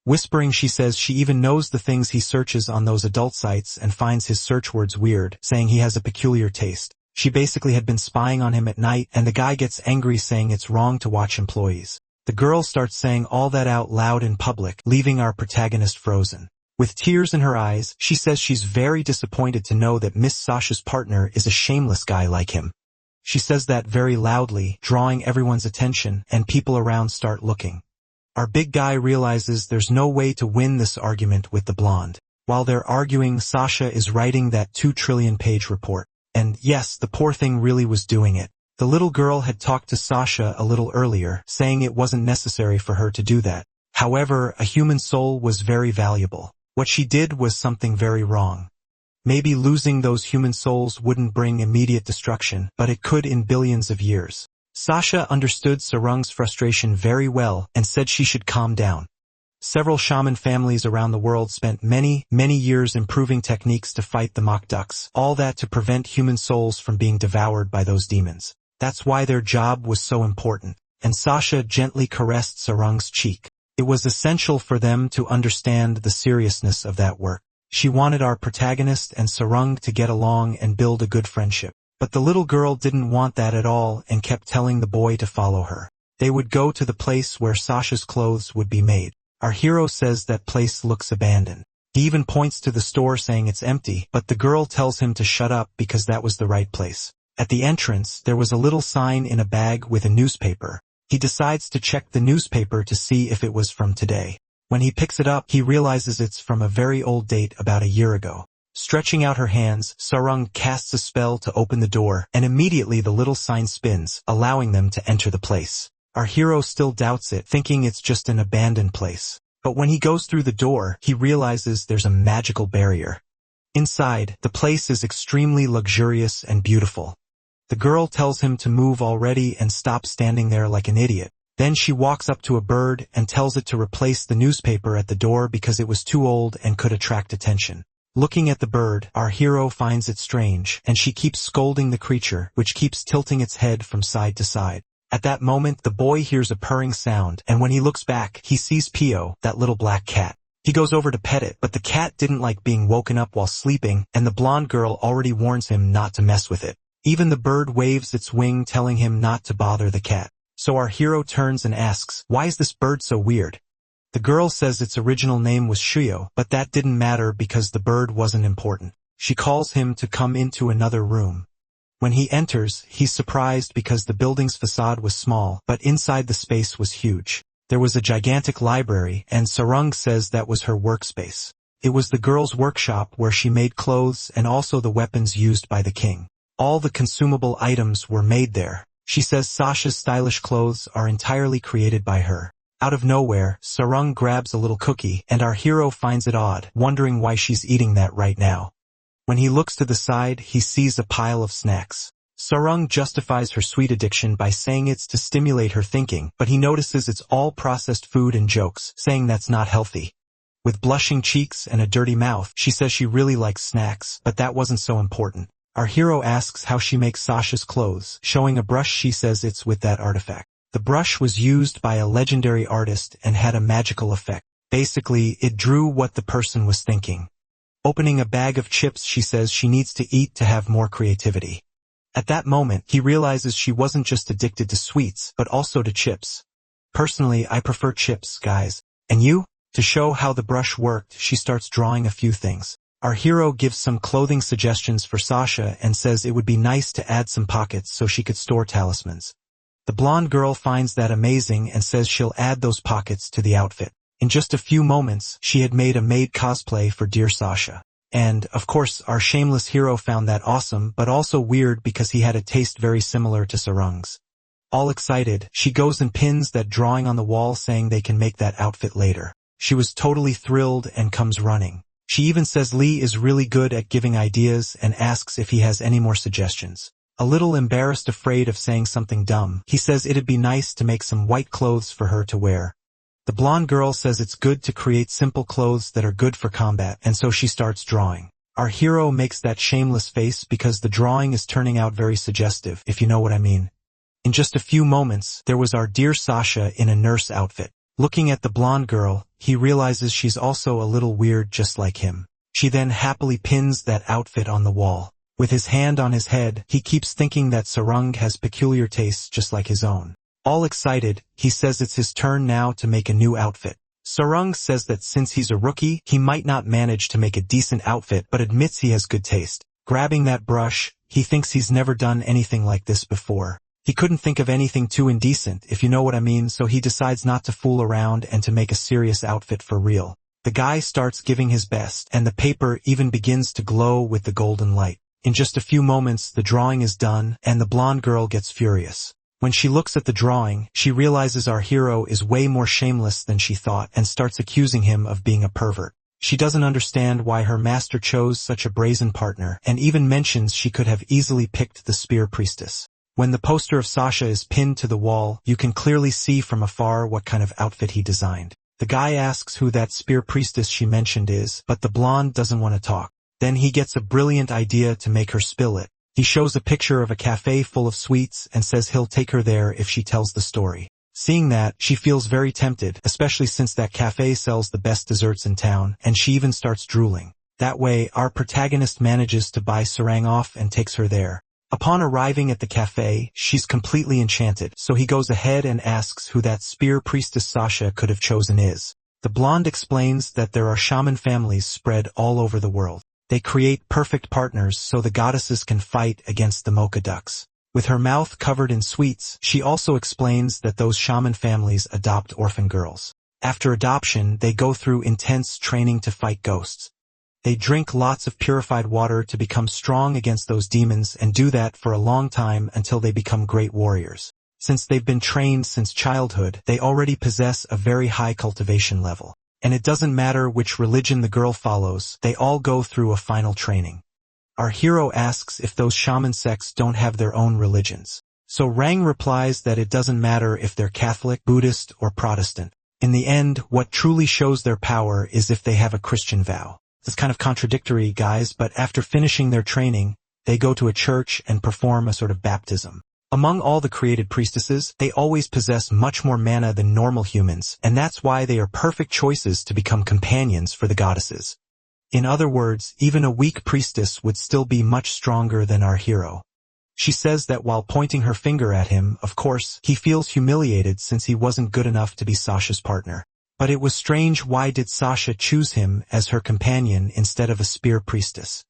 Whispering, she says she even knows the things he searches on those adult sites and finds his search words weird, saying he has a peculiar taste. She basically had been spying on him at night, and the guy gets angry saying it's wrong to watch employees. The girl starts saying all that out loud in public, leaving our protagonist frozen. With tears in her eyes, she says she's very disappointed to know that Miss Sasha's partner is a shameless guy like him. She says that very loudly, drawing everyone's attention, and people around start looking. Our big guy realizes there's no way to win this argument with the blonde. While they're arguing, Sasha is writing that 2 trillion page report. And yes, the poor thing really was doing it. The little girl had talked to Sasha a little earlier, saying it wasn't necessary for her to do that. However, a human soul was very valuable. What she did was something very wrong. Maybe losing those human souls wouldn't bring immediate destruction, but it could in billions of years. Sasha understood Sarung's frustration very well and said she should calm down. Several shaman families around the world spent many years improving techniques to fight the Makdugs, all that to prevent human souls from being devoured by those demons. That's why their job was so important, and Sasha gently caressed Sarung's cheek. It was essential for them to understand the seriousness of that work. She wanted our protagonist and Sarung to get along and build a good friendship. But the little girl didn't want that at all and kept telling the boy to follow her. They would go to the place where Sasha's clothes would be made. Our hero says that place looks abandoned. He even points to the store saying it's empty, but the girl tells him to shut up because that was the right place. At the entrance, there was a little sign in a bag with a newspaper. He decides to check the newspaper to see if it was from today. When he picks it up, he realizes it's from a very old date about a year ago. Stretching out her hands, Sarung casts a spell to open the door, and immediately the little sign spins, allowing them to enter the place. Our hero still doubts it, thinking it's just an abandoned place. But when he goes through the door, he realizes there's a magical barrier. Inside, the place is extremely luxurious and beautiful. The girl tells him to move already and stop standing there like an idiot. Then she walks up to a bird and tells it to replace the newspaper at the door because it was too old and could attract attention. Looking at the bird, our hero finds it strange, and she keeps scolding the creature, which keeps tilting its head from side to side. At that moment, the boy hears a purring sound, and when he looks back, he sees Pio, that little black cat. He goes over to pet it, but the cat didn't like being woken up while sleeping, and the blonde girl already warns him not to mess with it. Even the bird waves its wing telling him not to bother the cat. So our hero turns and asks, "Why is this bird so weird?" The girl says its original name was Shuyo, but that didn't matter because the bird wasn't important. She calls him to come into another room. When he enters, he's surprised because the building's facade was small, but inside the space was huge. There was a gigantic library, and Sarung says that was her workspace. It was the girl's workshop where she made clothes and also the weapons used by the king. All the consumable items were made there. She says Sasha's stylish clothes are entirely created by her. Out of nowhere, Sarung grabs a little cookie, and our hero finds it odd, wondering why she's eating that right now. When he looks to the side, he sees a pile of snacks. Sarung justifies her sweet addiction by saying it's to stimulate her thinking, but he notices it's all processed food and jokes, saying that's not healthy. With blushing cheeks and a dirty mouth, she says she really likes snacks, but that wasn't so important. Our hero asks how she makes Sasha's clothes, showing a brush. She says it's with that artifact. The brush was used by a legendary artist and had a magical effect. Basically, it drew what the person was thinking. Opening a bag of chips, she says she needs to eat to have more creativity. At that moment, he realizes she wasn't just addicted to sweets, but also to chips. Personally, I prefer chips, guys. And you? To show how the brush worked, she starts drawing a few things. Our hero gives some clothing suggestions for Sasha and says it would be nice to add some pockets so she could store talismans. The blonde girl finds that amazing and says she'll add those pockets to the outfit. In just a few moments, she had made a maid cosplay for dear Sasha. And, of course, our shameless hero found that awesome, but also weird because he had a taste very similar to Sarung's. All excited, she goes and pins that drawing on the wall saying they can make that outfit later. She was totally thrilled and comes running. She even says Lee is really good at giving ideas and asks if he has any more suggestions. A little embarrassed, afraid of saying something dumb, he says it'd be nice to make some white clothes for her to wear. The blonde girl says it's good to create simple clothes that are good for combat, and so she starts drawing. Our hero makes that shameless face because the drawing is turning out very suggestive, if you know what I mean. In just a few moments, there was our dear Sasha in a nurse outfit. Looking at the blonde girl, he realizes she's also a little weird just like him. She then happily pins that outfit on the wall. With his hand on his head, he keeps thinking that Sarung has peculiar tastes just like his own. All excited, he says it's his turn now to make a new outfit. Sarung says that since he's a rookie, he might not manage to make a decent outfit but admits he has good taste. Grabbing that brush, he thinks he's never done anything like this before. He couldn't think of anything too indecent, if you know what I mean, so he decides not to fool around and to make a serious outfit for real. The guy starts giving his best, and the paper even begins to glow with the golden light. In just a few moments, the drawing is done, and the blonde girl gets furious. When she looks at the drawing, she realizes our hero is way more shameless than she thought and starts accusing him of being a pervert. She doesn't understand why her master chose such a brazen partner, and even mentions she could have easily picked the spear priestess. When the poster of Sasha is pinned to the wall, you can clearly see from afar what kind of outfit he designed. The guy asks who that spear priestess she mentioned is, but the blonde doesn't want to talk. Then he gets a brilliant idea to make her spill it. He shows a picture of a cafe full of sweets and says he'll take her there if she tells the story. Seeing that, she feels very tempted, especially since that cafe sells the best desserts in town, and she even starts drooling. That way, our protagonist manages to buy Sarang off and takes her there. Upon arriving at the cafe, she's completely enchanted, so he goes ahead and asks who that spear priestess Sasha could have chosen is. The blonde explains that there are shaman families spread all over the world. They create perfect partners so the goddesses can fight against the mocha ducks. With her mouth covered in sweets, she also explains that those shaman families adopt orphan girls. After adoption, they go through intense training to fight ghosts. They drink lots of purified water to become strong against those demons and do that for a long time until they become great warriors. Since they've been trained since childhood, they already possess a very high cultivation level. And it doesn't matter which religion the girl follows, they all go through a final training. Our hero asks if those shaman sects don't have their own religions. So Rang replies that it doesn't matter if they're Catholic, Buddhist, or Protestant. In the end, what truly shows their power is if they have a Christian vow. It's kind of contradictory, guys, but after finishing their training, they go to a church and perform a sort of baptism. Among all the created priestesses, they always possess much more mana than normal humans, and that's why they are perfect choices to become companions for the goddesses. In other words, even a weak priestess would still be much stronger than our hero. She says that while pointing her finger at him, of course, he feels humiliated since he wasn't good enough to be Sasha's partner. But it was strange, why did Sasha choose him as her companion instead of a spear priestess?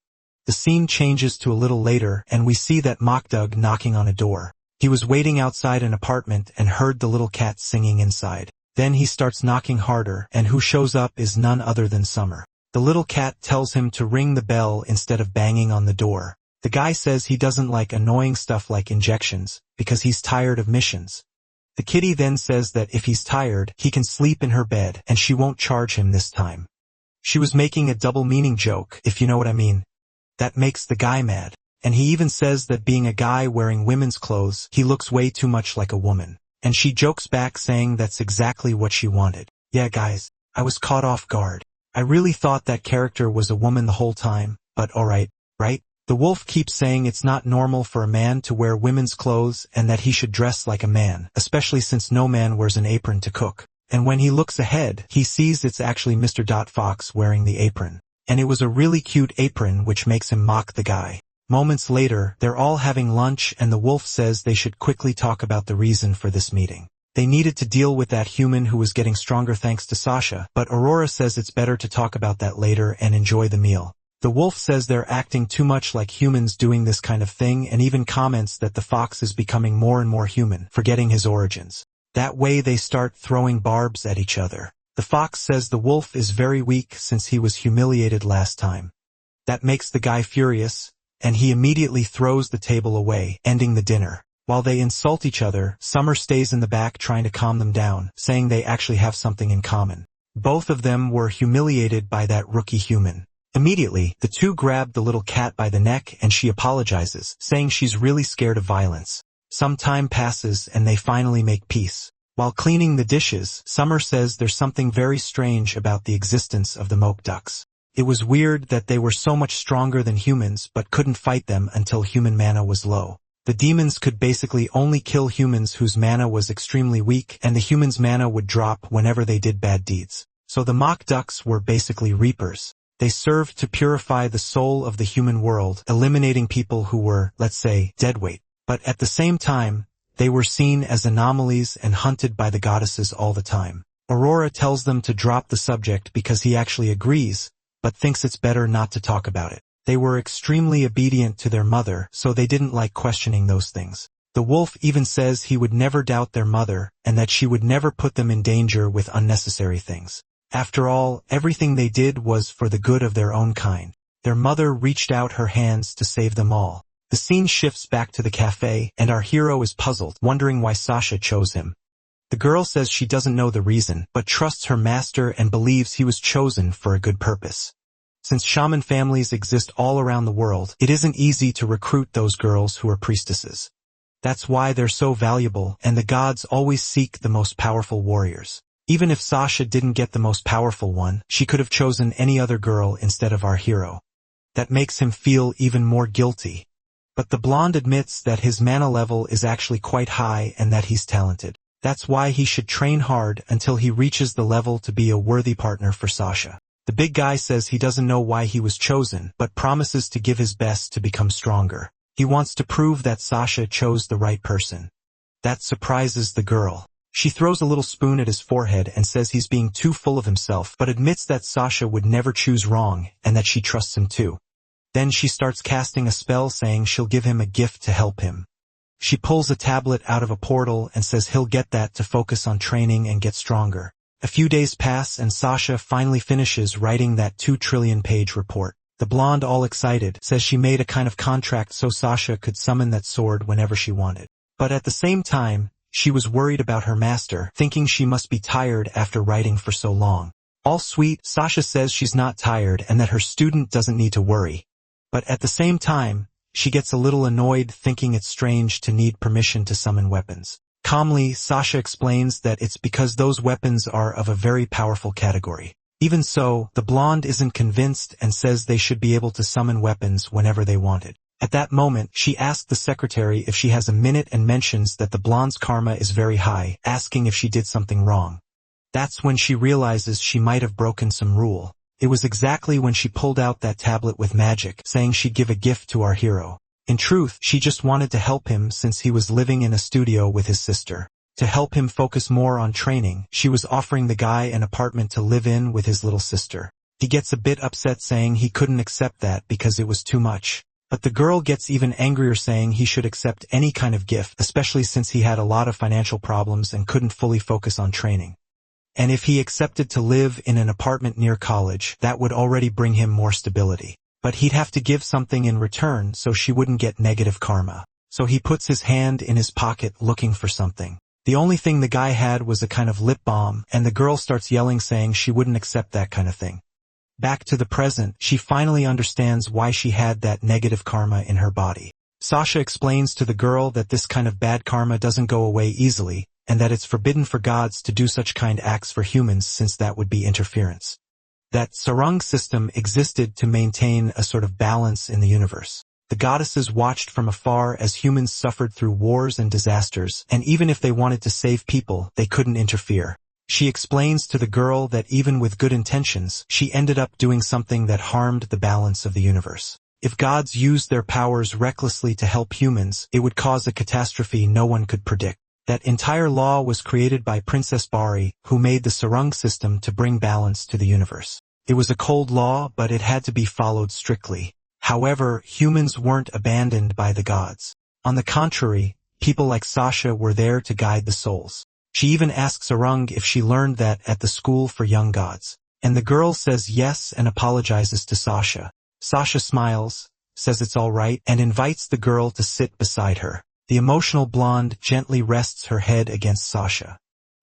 The scene changes to a little later, and we see that Mokdug knocking on a door. He was waiting outside an apartment and heard the little cat singing inside. Then he starts knocking harder, and who shows up is none other than Summer. The little cat tells him to ring the bell instead of banging on the door. The guy says he doesn't like annoying stuff like injections, because he's tired of missions. The kitty then says that if he's tired, he can sleep in her bed, and she won't charge him this time. She was making a double-meaning joke, if you know what I mean. That makes the guy mad. And he even says that being a guy wearing women's clothes, he looks way too much like a woman. And she jokes back saying that's exactly what she wanted. Yeah, guys, I was caught off guard. I really thought that character was a woman the whole time, but alright, right? The wolf keeps saying it's not normal for a man to wear women's clothes and that he should dress like a man, especially since no man wears an apron to cook. And when he looks ahead, he sees it's actually Mr. Fox wearing the apron. And it was a really cute apron, which makes him mock the guy. Moments later, they're all having lunch and the wolf says they should quickly talk about the reason for this meeting. They needed to deal with that human who was getting stronger thanks to Sasha, but Aurora says it's better to talk about that later and enjoy the meal. The wolf says they're acting too much like humans doing this kind of thing and even comments that the fox is becoming more and more human, forgetting his origins. That way they start throwing barbs at each other. The fox says the wolf is very weak since he was humiliated last time. That makes the guy furious, and he immediately throws the table away, ending the dinner. While they insult each other, Summer stays in the back trying to calm them down, saying they actually have something in common. Both of them were humiliated by that rookie human. Immediately, the two grab the little cat by the neck and she apologizes, saying she's really scared of violence. Some time passes and they finally make peace. While cleaning the dishes, Summer says there's something very strange about the existence of the moke ducks. It was weird that they were so much stronger than humans but couldn't fight them until human mana was low. The demons could basically only kill humans whose mana was extremely weak, and the humans' mana would drop whenever they did bad deeds. So the mock ducks were basically reapers. They served to purify the soul of the human world, eliminating people who were, let's say, deadweight. But at the same time, they were seen as anomalies and hunted by the goddesses all the time. Aurora tells them to drop the subject because he actually agrees, but thinks it's better not to talk about it. They were extremely obedient to their mother, so they didn't like questioning those things. The wolf even says he would never doubt their mother, and that she would never put them in danger with unnecessary things. After all, everything they did was for the good of their own kind. Their mother reached out her hands to save them all. The scene shifts back to the cafe, and our hero is puzzled, wondering why Sasha chose him. The girl says she doesn't know the reason, but trusts her master and believes he was chosen for a good purpose. Since shaman families exist all around the world, it isn't easy to recruit those girls who are priestesses. That's why they're so valuable, and the gods always seek the most powerful warriors. Even if Sasha didn't get the most powerful one, she could have chosen any other girl instead of our hero. That makes him feel even more guilty. But the blonde admits that his mana level is actually quite high and that he's talented. That's why he should train hard until he reaches the level to be a worthy partner for Sasha. The big guy says he doesn't know why he was chosen, but promises to give his best to become stronger. He wants to prove that Sasha chose the right person. That surprises the girl. She throws a little spoon at his forehead and says he's being too full of himself, but admits that Sasha would never choose wrong and that she trusts him too. Then she starts casting a spell saying she'll give him a gift to help him. She pulls a tablet out of a portal and says he'll get that to focus on training and get stronger. A few days pass and Sasha finally finishes writing that 2 trillion-page report. The blonde, all excited, says she made a kind of contract so Sasha could summon that sword whenever she wanted. But at the same time, she was worried about her master, thinking she must be tired after writing for so long. All sweet, Sasha says she's not tired and that her student doesn't need to worry. But at the same time, She gets a little annoyed thinking it's strange to need permission to summon weapons. Calmly, Sasha explains that it's because those weapons are of a very powerful category. Even so, the blonde isn't convinced and says they should be able to summon weapons whenever they wanted. At that moment, she asks the secretary if she has a minute and mentions that the blonde's karma is very high, asking if she did something wrong. That's when she realizes she might have broken some rule. It was exactly when she pulled out that tablet with magic, saying she'd give a gift to our hero. In truth, she just wanted to help him since he was living in a studio with his sister. To help him focus more on training, she was offering the guy an apartment to live in with his little sister. He gets a bit upset saying he couldn't accept that because it was too much. But the girl gets even angrier saying he should accept any kind of gift, especially since he had a lot of financial problems and couldn't fully focus on training. And if he accepted to live in an apartment near college, that would already bring him more stability. But he'd have to give something in return so she wouldn't get negative karma. So he puts his hand in his pocket looking for something. The only thing the guy had was a kind of lip balm, and the girl starts yelling saying she wouldn't accept that kind of thing. Back to the present, she finally understands why she had that negative karma in her body. Sasha explains to the girl that this kind of bad karma doesn't go away easily, and that it's forbidden for gods to do such kind acts for humans since that would be interference. That sarang system existed to maintain a sort of balance in the universe. The goddesses watched from afar as humans suffered through wars and disasters, and even if they wanted to save people, they couldn't interfere. She explains to the girl that even with good intentions, she ended up doing something that harmed the balance of the universe. If gods used their powers recklessly to help humans, it would cause a catastrophe no one could predict. That entire law was created by Princess Bari, who made the sarang system to bring balance to the universe. It was a cold law, but it had to be followed strictly. However, humans weren't abandoned by the gods. On the contrary, people like Sasha were there to guide the souls. She even asks Sarang if she learned that at the school for young gods. And the girl says yes and apologizes to Sasha. Sasha smiles, says it's all right, and invites the girl to sit beside her. The emotional blonde gently rests her head against Sasha.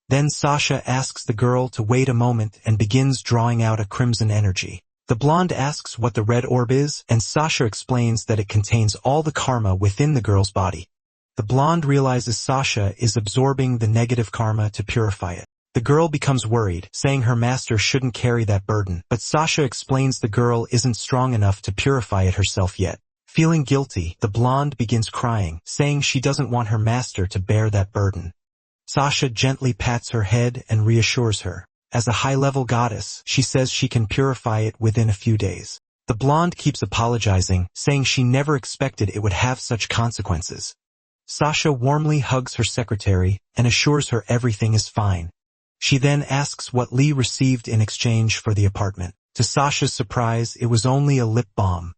Then Sasha asks the girl to wait a moment and begins drawing out a crimson energy. The blonde asks what the red orb is, and Sasha explains that it contains all the karma within the girl's body. The blonde realizes Sasha is absorbing the negative karma to purify it. The girl becomes worried, saying her master shouldn't carry that burden, but Sasha explains the girl isn't strong enough to purify it herself yet. Feeling guilty, the blonde begins crying, saying she doesn't want her master to bear that burden. Sasha gently pats her head and reassures her. As a high-level goddess, she says she can purify it within a few days. The blonde keeps apologizing, saying she never expected it would have such consequences. Sasha warmly hugs her secretary and assures her everything is fine. She then asks what Lee received in exchange for the apartment. To Sasha's surprise, it was only a lip balm.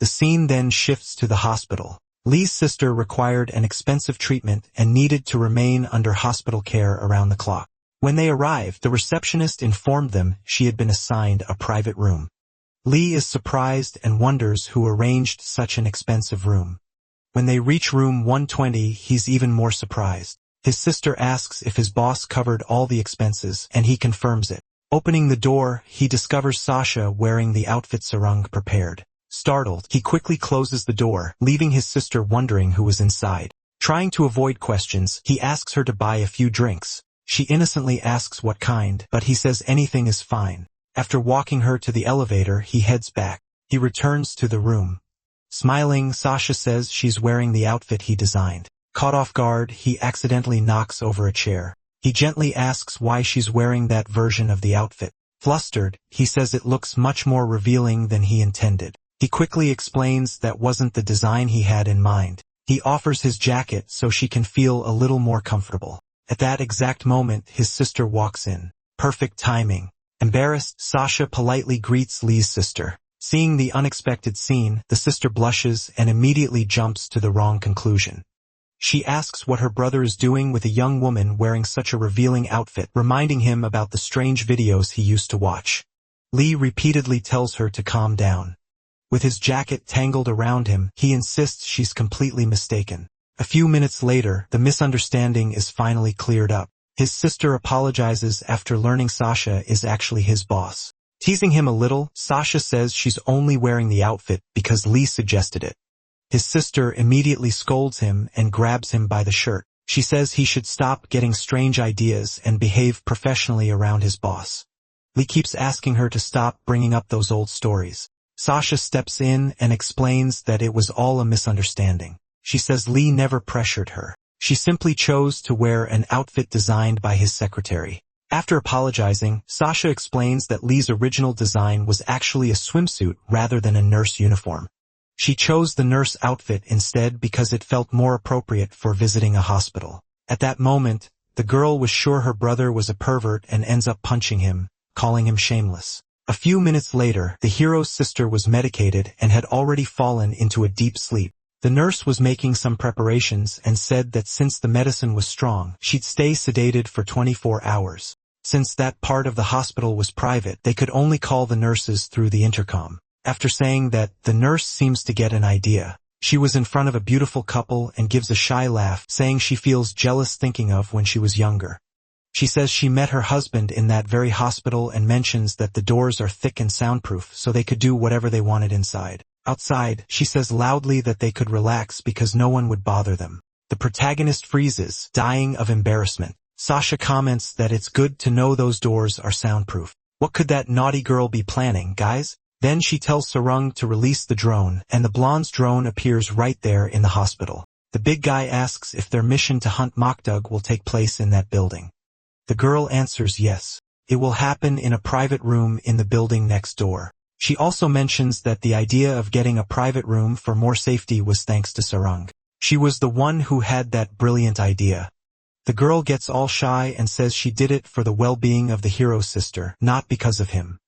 The scene then shifts to the hospital. Lee's sister required an expensive treatment and needed to remain under hospital care around the clock. When they arrived, the receptionist informed them she had been assigned a private room. Lee is surprised and wonders who arranged such an expensive room. When they reach room 120, he's even more surprised. His sister asks if his boss covered all the expenses, and he confirms it. Opening the door, he discovers Sasha wearing the outfit Sarang prepared. Startled, he quickly closes the door, leaving his sister wondering who was inside. Trying to avoid questions, he asks her to buy a few drinks. She innocently asks what kind, but he says anything is fine. After walking her to the elevator, he heads back. He returns to the room. Smiling, Sasha says she's wearing the outfit he designed. Caught off guard, he accidentally knocks over a chair. He gently asks why she's wearing that version of the outfit. Flustered, he says it looks much more revealing than he intended. He quickly explains that wasn't the design he had in mind. He offers his jacket so she can feel a little more comfortable. At that exact moment, his sister walks in. Perfect timing. Embarrassed, Sasha politely greets Lee's sister. Seeing the unexpected scene, the sister blushes and immediately jumps to the wrong conclusion. She asks what her brother is doing with a young woman wearing such a revealing outfit, reminding him about the strange videos he used to watch. Lee repeatedly tells her to calm down. With his jacket tangled around him, he insists she's completely mistaken. A few minutes later, the misunderstanding is finally cleared up. His sister apologizes after learning Sasha is actually his boss. Teasing him a little, Sasha says she's only wearing the outfit because Lee suggested it. His sister immediately scolds him and grabs him by the shirt. She says he should stop getting strange ideas and behave professionally around his boss. Lee keeps asking her to stop bringing up those old stories. Sasha steps in and explains that it was all a misunderstanding. She says Lee never pressured her. She simply chose to wear an outfit designed by his secretary. After apologizing, Sasha explains that Lee's original design was actually a swimsuit rather than a nurse uniform. She chose the nurse outfit instead because it felt more appropriate for visiting a hospital. At that moment, the girl was sure her brother was a pervert and ends up punching him, calling him shameless. A few minutes later, the hero's sister was medicated and had already fallen into a deep sleep. The nurse was making some preparations and said that since the medicine was strong, she'd stay sedated for 24 hours. Since that part of the hospital was private, they could only call the nurses through the intercom. After saying that, the nurse seems to get an idea. She was in front of a beautiful couple and gives a shy laugh, saying she feels jealous thinking of when she was younger. She says she met her husband in that very hospital and mentions that the doors are thick and soundproof so they could do whatever they wanted inside. Outside, she says loudly that they could relax because no one would bother them. The protagonist freezes, dying of embarrassment. Sasha comments that it's good to know those doors are soundproof. What could that naughty girl be planning, guys? Then she tells Sarung to release the drone, and the blonde's drone appears right there in the hospital. The big guy asks if their mission to hunt Mokdug will take place in that building. The girl answers yes. It will happen in a private room in the building next door. She also mentions that the idea of getting a private room for more safety was thanks to Sarung. She was the one who had that brilliant idea. The girl gets all shy and says she did it for the well-being of the hero's sister, not because of him.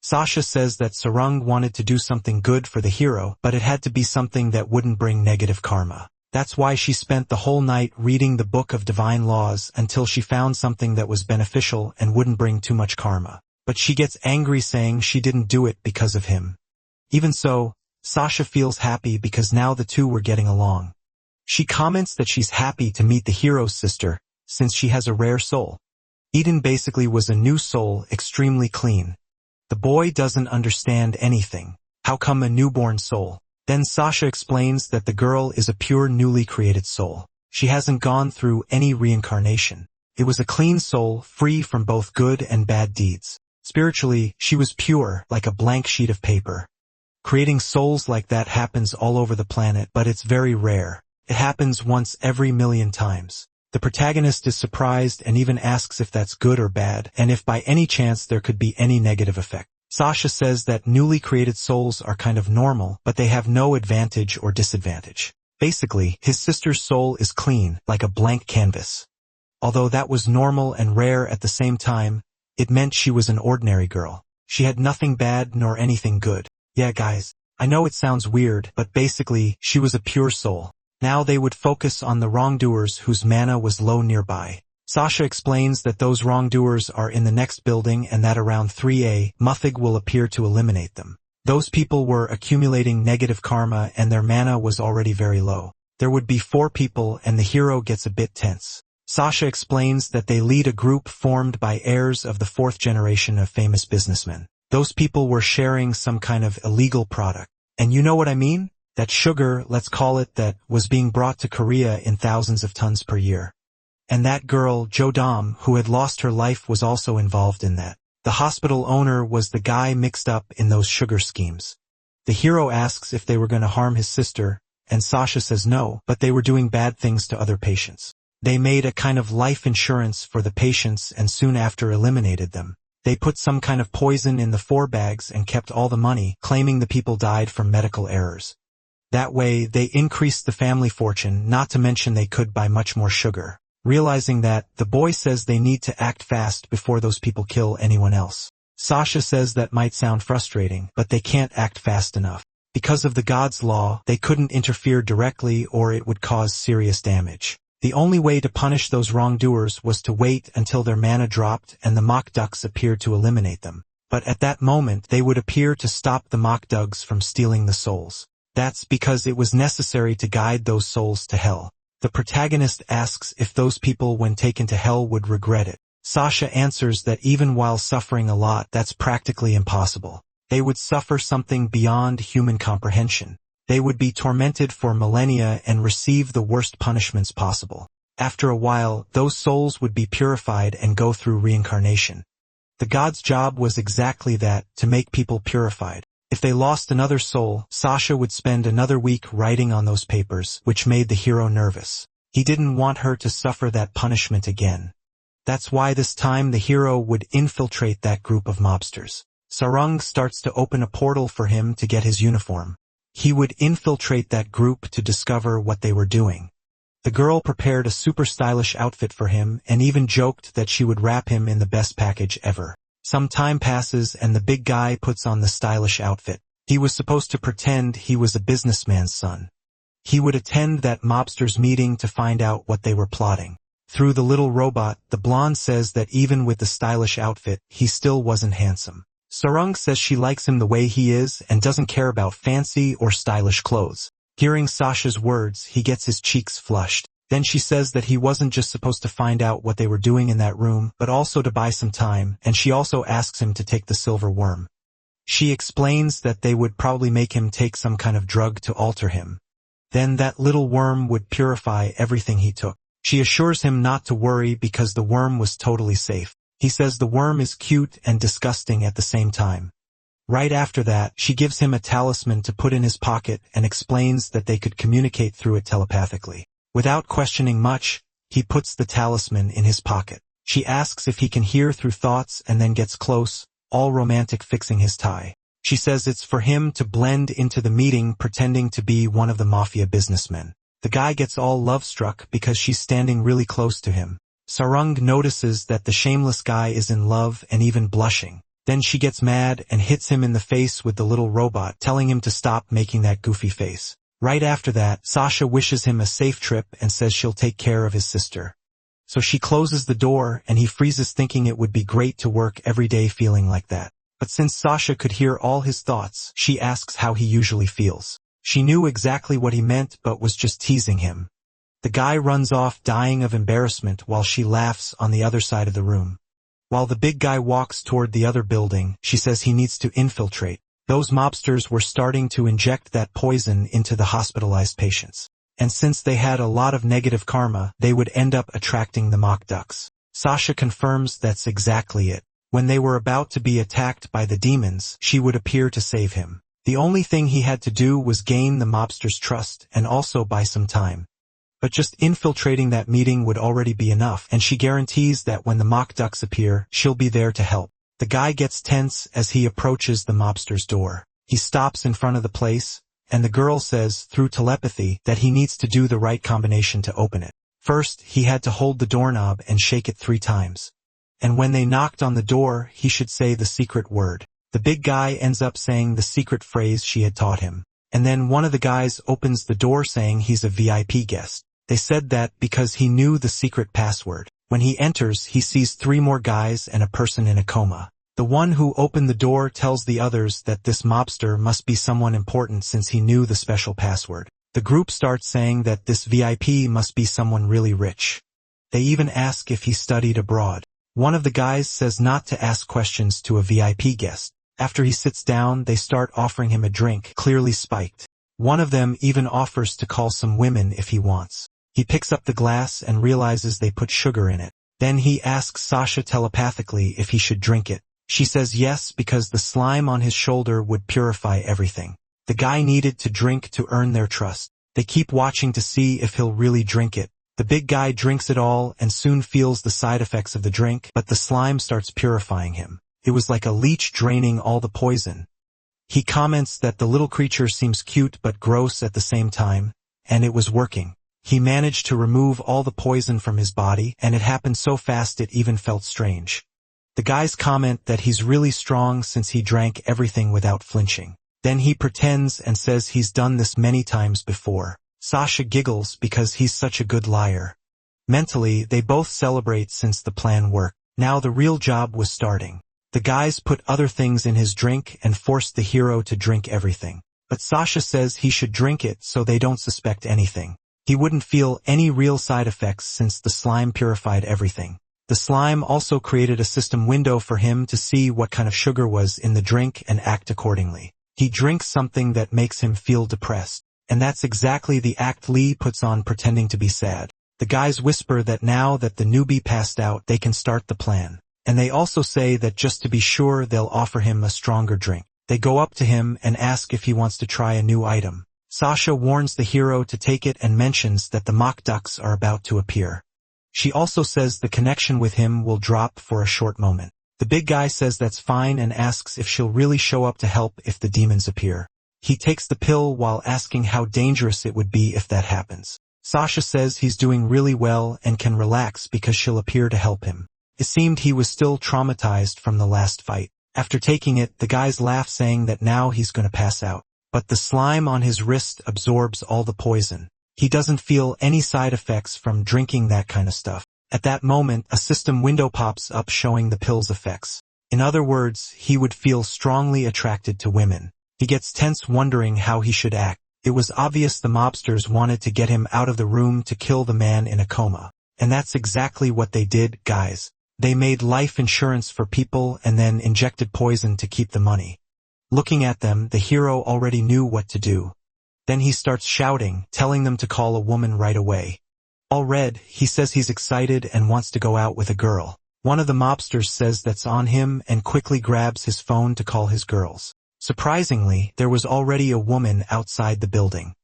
Sasha says that Sarung wanted to do something good for the hero, but it had to be something that wouldn't bring negative karma. That's why she spent the whole night reading the Book of Divine Laws until she found something that was beneficial and wouldn't bring too much karma. But she gets angry saying she didn't do it because of him. Even so, Sasha feels happy because now the two were getting along. She comments that she's happy to meet the hero's sister, since she has a rare soul. Eden basically was a new soul, extremely clean. The boy doesn't understand anything. How come a newborn soul? Then Sasha explains that the girl is a pure newly created soul. She hasn't gone through any reincarnation. It was a clean soul, free from both good and bad deeds. Spiritually, she was pure, like a blank sheet of paper. Creating souls like that happens all over the planet, but it's very rare. It happens once every million times. The protagonist is surprised and even asks if that's good or bad, and if by any chance there could be any negative effect. Sasha says that newly created souls are kind of normal, but they have no advantage or disadvantage. Basically, his sister's soul is clean, like a blank canvas. Although that was normal and rare at the same time, it meant she was an ordinary girl. She had nothing bad nor anything good. Yeah guys, I know it sounds weird, but basically, she was a pure soul. Now they would focus on the wrongdoers whose mana was low nearby. Sasha explains that those wrongdoers are in the next building and that around 3A, Muthig will appear to eliminate them. Those people were accumulating negative karma and their mana was already very low. There would be 4 people and the hero gets a bit tense. Sasha explains that they lead a group formed by heirs of the 4th generation of famous businessmen. Those people were sharing some kind of illegal product. And you know what I mean? That sugar, let's call it that, was being brought to Korea in thousands of tons per year. And that girl, Jodam, who had lost her life was also involved in that. The hospital owner was the guy mixed up in those sugar schemes. The hero asks if they were going to harm his sister, and Sasha says no, but they were doing bad things to other patients. They made a kind of life insurance for the patients and soon after eliminated them. They put some kind of poison in the 4 bags and kept all the money, claiming the people died from medical errors. That way, they increased the family fortune, not to mention they could buy much more sugar. Realizing that, the boy says they need to act fast before those people kill anyone else. Sasha says that might sound frustrating, but they can't act fast enough. Because of the God's law, they couldn't interfere directly or it would cause serious damage. The only way to punish those wrongdoers was to wait until their mana dropped and the Mokdugs appeared to eliminate them. But at that moment, they would appear to stop the Mokdugs from stealing the souls. That's because it was necessary to guide those souls to hell. The protagonist asks if those people when taken to hell would regret it. Sasha answers that even while suffering a lot, that's practically impossible. They would suffer something beyond human comprehension. They would be tormented for millennia and receive the worst punishments possible. After a while, those souls would be purified and go through reincarnation. The god's job was exactly that, to make people purified. If they lost another soul, Sasha would spend another week writing on those papers, which made the hero nervous. He didn't want her to suffer that punishment again. That's why this time the hero would infiltrate that group of mobsters. Sarung starts to open a portal for him to get his uniform. He would infiltrate that group to discover what they were doing. The girl prepared a super stylish outfit for him and even joked that she would wrap him in the best package ever. Some time passes and the big guy puts on the stylish outfit. He was supposed to pretend he was a businessman's son. He would attend that mobster's meeting to find out what they were plotting. Through the little robot, the blonde says that even with the stylish outfit, he still wasn't handsome. Sarung says she likes him the way he is and doesn't care about fancy or stylish clothes. Hearing Sasha's words, he gets his cheeks flushed. Then she says that he wasn't just supposed to find out what they were doing in that room, but also to buy some time, and she also asks him to take the silver worm. She explains that they would probably make him take some kind of drug to alter him. Then that little worm would purify everything he took. She assures him not to worry because the worm was totally safe. He says the worm is cute and disgusting at the same time. Right after that, she gives him a talisman to put in his pocket and explains that they could communicate through it telepathically. Without questioning much, he puts the talisman in his pocket. She asks if he can hear through thoughts and then gets close, all romantic, fixing his tie. She says it's for him to blend into the meeting pretending to be one of the mafia businessmen. The guy gets all love-struck because she's standing really close to him. Sarung notices that the shameless guy is in love and even blushing. Then she gets mad and hits him in the face with the little robot, telling him to stop making that goofy face. Right after that, Sasha wishes him a safe trip and says she'll take care of his sister. So she closes the door and he freezes, thinking it would be great to work every day feeling like that. But since Sasha could hear all his thoughts, she asks how he usually feels. She knew exactly what he meant but was just teasing him. The guy runs off dying of embarrassment while she laughs on the other side of the room. While the big guy walks toward the other building, she says he needs to infiltrate. Those mobsters were starting to inject that poison into the hospitalized patients. And since they had a lot of negative karma, they would end up attracting the mock ducks. Sasha confirms that's exactly it. When they were about to be attacked by the demons, she would appear to save him. The only thing he had to do was gain the mobster's trust and also buy some time. But just infiltrating that meeting would already be enough, and she guarantees that when the mock ducks appear, she'll be there to help. The guy gets tense as he approaches the mobster's door. He stops in front of the place, and the girl says, through telepathy, that he needs to do the right combination to open it. First, he had to hold the doorknob and shake it 3 times. And when they knocked on the door, he should say the secret word. The big guy ends up saying the secret phrase she had taught him. And then one of the guys opens the door saying he's a VIP guest. They said that because he knew the secret password. When he enters, he sees 3 more guys and a person in a coma. The one who opened the door tells the others that this mobster must be someone important since he knew the special password. The group starts saying that this VIP must be someone really rich. They even ask if he studied abroad. One of the guys says not to ask questions to a VIP guest. After he sits down, they start offering him a drink, clearly spiked. One of them even offers to call some women if he wants. He picks up the glass and realizes they put sugar in it. Then he asks Sasha telepathically if he should drink it. She says yes because the slime on his shoulder would purify everything. The guy needed to drink to earn their trust. They keep watching to see if he'll really drink it. The big guy drinks it all and soon feels the side effects of the drink, but the slime starts purifying him. It was like a leech draining all the poison. He comments that the little creature seems cute but gross at the same time, and it was working. He managed to remove all the poison from his body, and it happened so fast it even felt strange. The guys comment that he's really strong since he drank everything without flinching. Then he pretends and says he's done this many times before. Sasha giggles because he's such a good liar. Mentally, they both celebrate since the plan worked. Now the real job was starting. The guys put other things in his drink and forced the hero to drink everything. But Sasha says he should drink it so they don't suspect anything. He wouldn't feel any real side effects since the slime purified everything. The slime also created a system window for him to see what kind of sugar was in the drink and act accordingly. He drinks something that makes him feel depressed. And that's exactly the act Lee puts on pretending to be sad. The guys whisper that now that the newbie passed out, they can start the plan. And they also say that just to be sure, they'll offer him a stronger drink. They go up to him and ask if he wants to try a new item. Sasha warns the hero to take it and mentions that the mock ducks are about to appear. She also says the connection with him will drop for a short moment. The big guy says that's fine and asks if she'll really show up to help if the demons appear. He takes the pill while asking how dangerous it would be if that happens. Sasha says he's doing really well and can relax because she'll appear to help him. It seemed he was still traumatized from the last fight. After taking it, the guys laugh saying that now he's gonna pass out. But the slime on his wrist absorbs all the poison. He doesn't feel any side effects from drinking that kind of stuff. At that moment, a system window pops up showing the pill's effects. In other words, he would feel strongly attracted to women. He gets tense wondering how he should act. It was obvious the mobsters wanted to get him out of the room to kill the man in a coma. And that's exactly what they did, guys. They made life insurance for people and then injected poison to keep the money. Looking at them, the hero already knew what to do. Then he starts shouting, telling them to call a woman right away. All red, he says he's excited and wants to go out with a girl. One of the mobsters says that's on him and quickly grabs his phone to call his girls. Surprisingly, there was already a woman outside the building.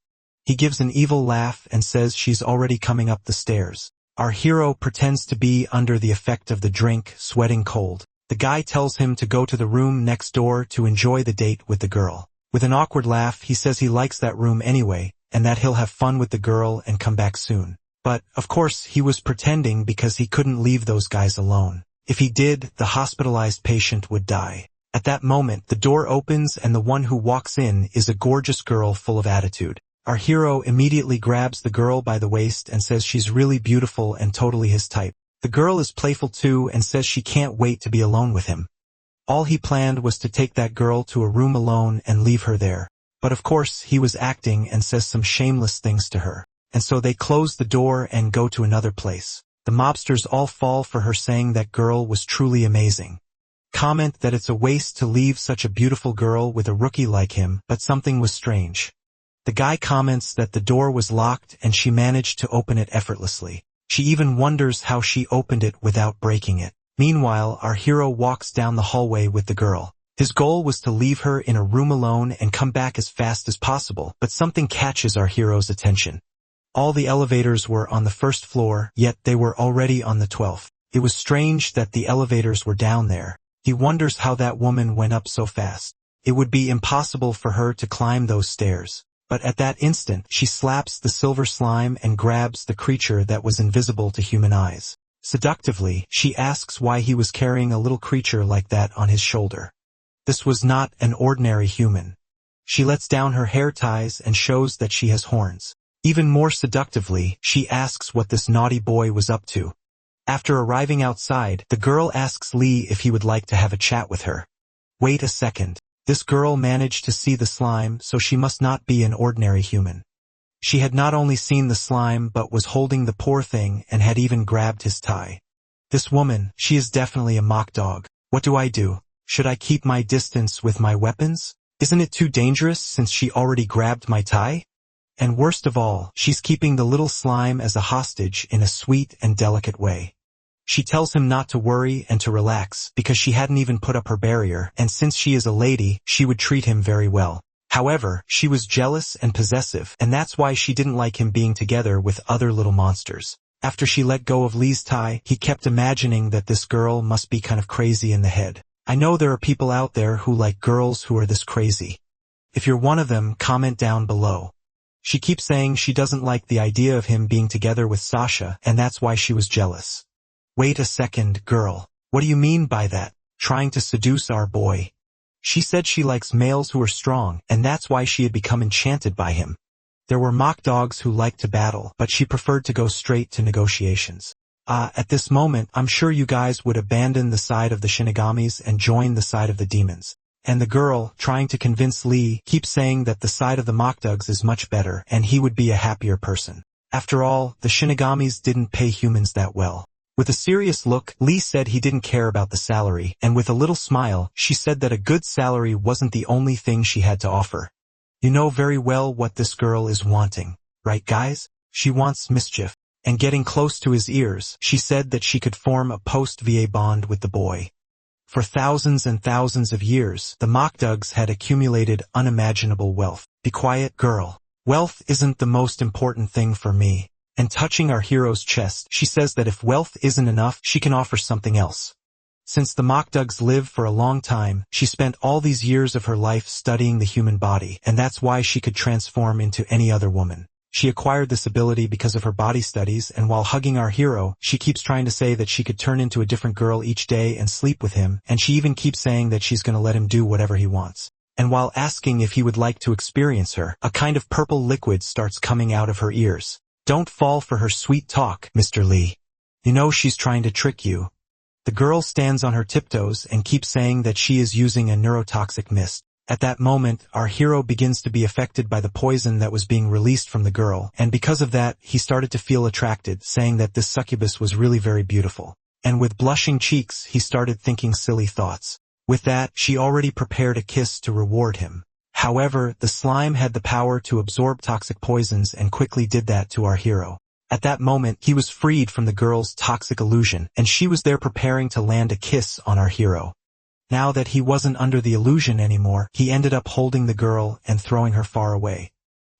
He gives an evil laugh and says she's already coming up the stairs. Our hero pretends to be under the effect of the drink, sweating cold. The guy tells him to go to the room next door to enjoy the date with the girl. With an awkward laugh, he says he likes that room anyway, and that he'll have fun with the girl and come back soon. But, of course, he was pretending because he couldn't leave those guys alone. If he did, the hospitalized patient would die. At that moment, the door opens and the one who walks in is a gorgeous girl full of attitude. Our hero immediately grabs the girl by the waist and says she's really beautiful and totally his type. The girl is playful too and says she can't wait to be alone with him. All he planned was to take that girl to a room alone and leave her there. But of course, he was acting and says some shameless things to her. And so they close the door and go to another place. The mobsters all fall for her saying that girl was truly amazing. Comment that it's a waste to leave such a beautiful girl with a rookie like him, but something was strange. The guy comments that the door was locked and she managed to open it effortlessly. She even wonders how she opened it without breaking it. Meanwhile, our hero walks down the hallway with the girl. His goal was to leave her in a room alone and come back as fast as possible, but something catches our hero's attention. All the elevators were on the first floor, yet they were already on the 12th. It was strange that the elevators were down there. He wonders how that woman went up so fast. It would be impossible for her to climb those stairs. But at that instant, she slaps the silver slime and grabs the creature that was invisible to human eyes. Seductively, she asks why he was carrying a little creature like that on his shoulder. This was not an ordinary human. She lets down her hair ties and shows that she has horns. Even more seductively, she asks what this naughty boy was up to. After arriving outside, the girl asks Lee if he would like to have a chat with her. Wait a second. This girl managed to see the slime, so she must not be an ordinary human. She had not only seen the slime but was holding the poor thing and had even grabbed his tie. This woman, she is definitely a mock dog. What do I do? Should I keep my distance with my weapons? Isn't it too dangerous since she already grabbed my tie? And worst of all, she's keeping the little slime as a hostage in a sweet and delicate way. She tells him not to worry and to relax because she hadn't even put up her barrier, and since she is a lady, she would treat him very well. However, she was jealous and possessive, and that's why she didn't like him being together with other little monsters. After she let go of Lee's tie, he kept imagining that this girl must be kind of crazy in the head. I know there are people out there who like girls who are this crazy. If you're one of them, comment down below. She keeps saying she doesn't like the idea of him being together with Sasha, and that's why she was jealous. Wait a second, girl. What do you mean by that? Trying to seduce our boy? She said she likes males who are strong, and that's why she had become enchanted by him. There were mock dogs who liked to battle, but she preferred to go straight to negotiations. At this moment, I'm sure you guys would abandon the side of the Shinigamis and join the side of the demons. And the girl, trying to convince Lee, keeps saying that the side of the mock dogs is much better, and he would be a happier person. After all, the Shinigamis didn't pay humans that well. With a serious look, Lee said he didn't care about the salary, and with a little smile, she said that a good salary wasn't the only thing she had to offer. You know very well what this girl is wanting, right guys? She wants mischief. And getting close to his ears, she said that she could form a post-VA bond with the boy. For thousands and thousands of years, the Mokdugs had accumulated unimaginable wealth. Be quiet, girl. Wealth isn't the most important thing for me. And touching our hero's chest, she says that if wealth isn't enough, she can offer something else. Since the Mokdugs live for a long time, she spent all these years of her life studying the human body, and that's why she could transform into any other woman. She acquired this ability because of her body studies, and while hugging our hero, she keeps trying to say that she could turn into a different girl each day and sleep with him, and she even keeps saying that she's gonna let him do whatever he wants. And while asking if he would like to experience her, a kind of purple liquid starts coming out of her ears. Don't fall for her sweet talk, Mr. Lee. You know she's trying to trick you. The girl stands on her tiptoes and keeps saying that she is using a neurotoxic mist. At that moment, our hero begins to be affected by the poison that was being released from the girl, and because of that, he started to feel attracted, saying that this succubus was really very beautiful. And with blushing cheeks, he started thinking silly thoughts. With that, she already prepared a kiss to reward him. However, the slime had the power to absorb toxic poisons and quickly did that to our hero. At that moment, he was freed from the girl's toxic illusion, and she was there preparing to land a kiss on our hero. Now that he wasn't under the illusion anymore, he ended up holding the girl and throwing her far away.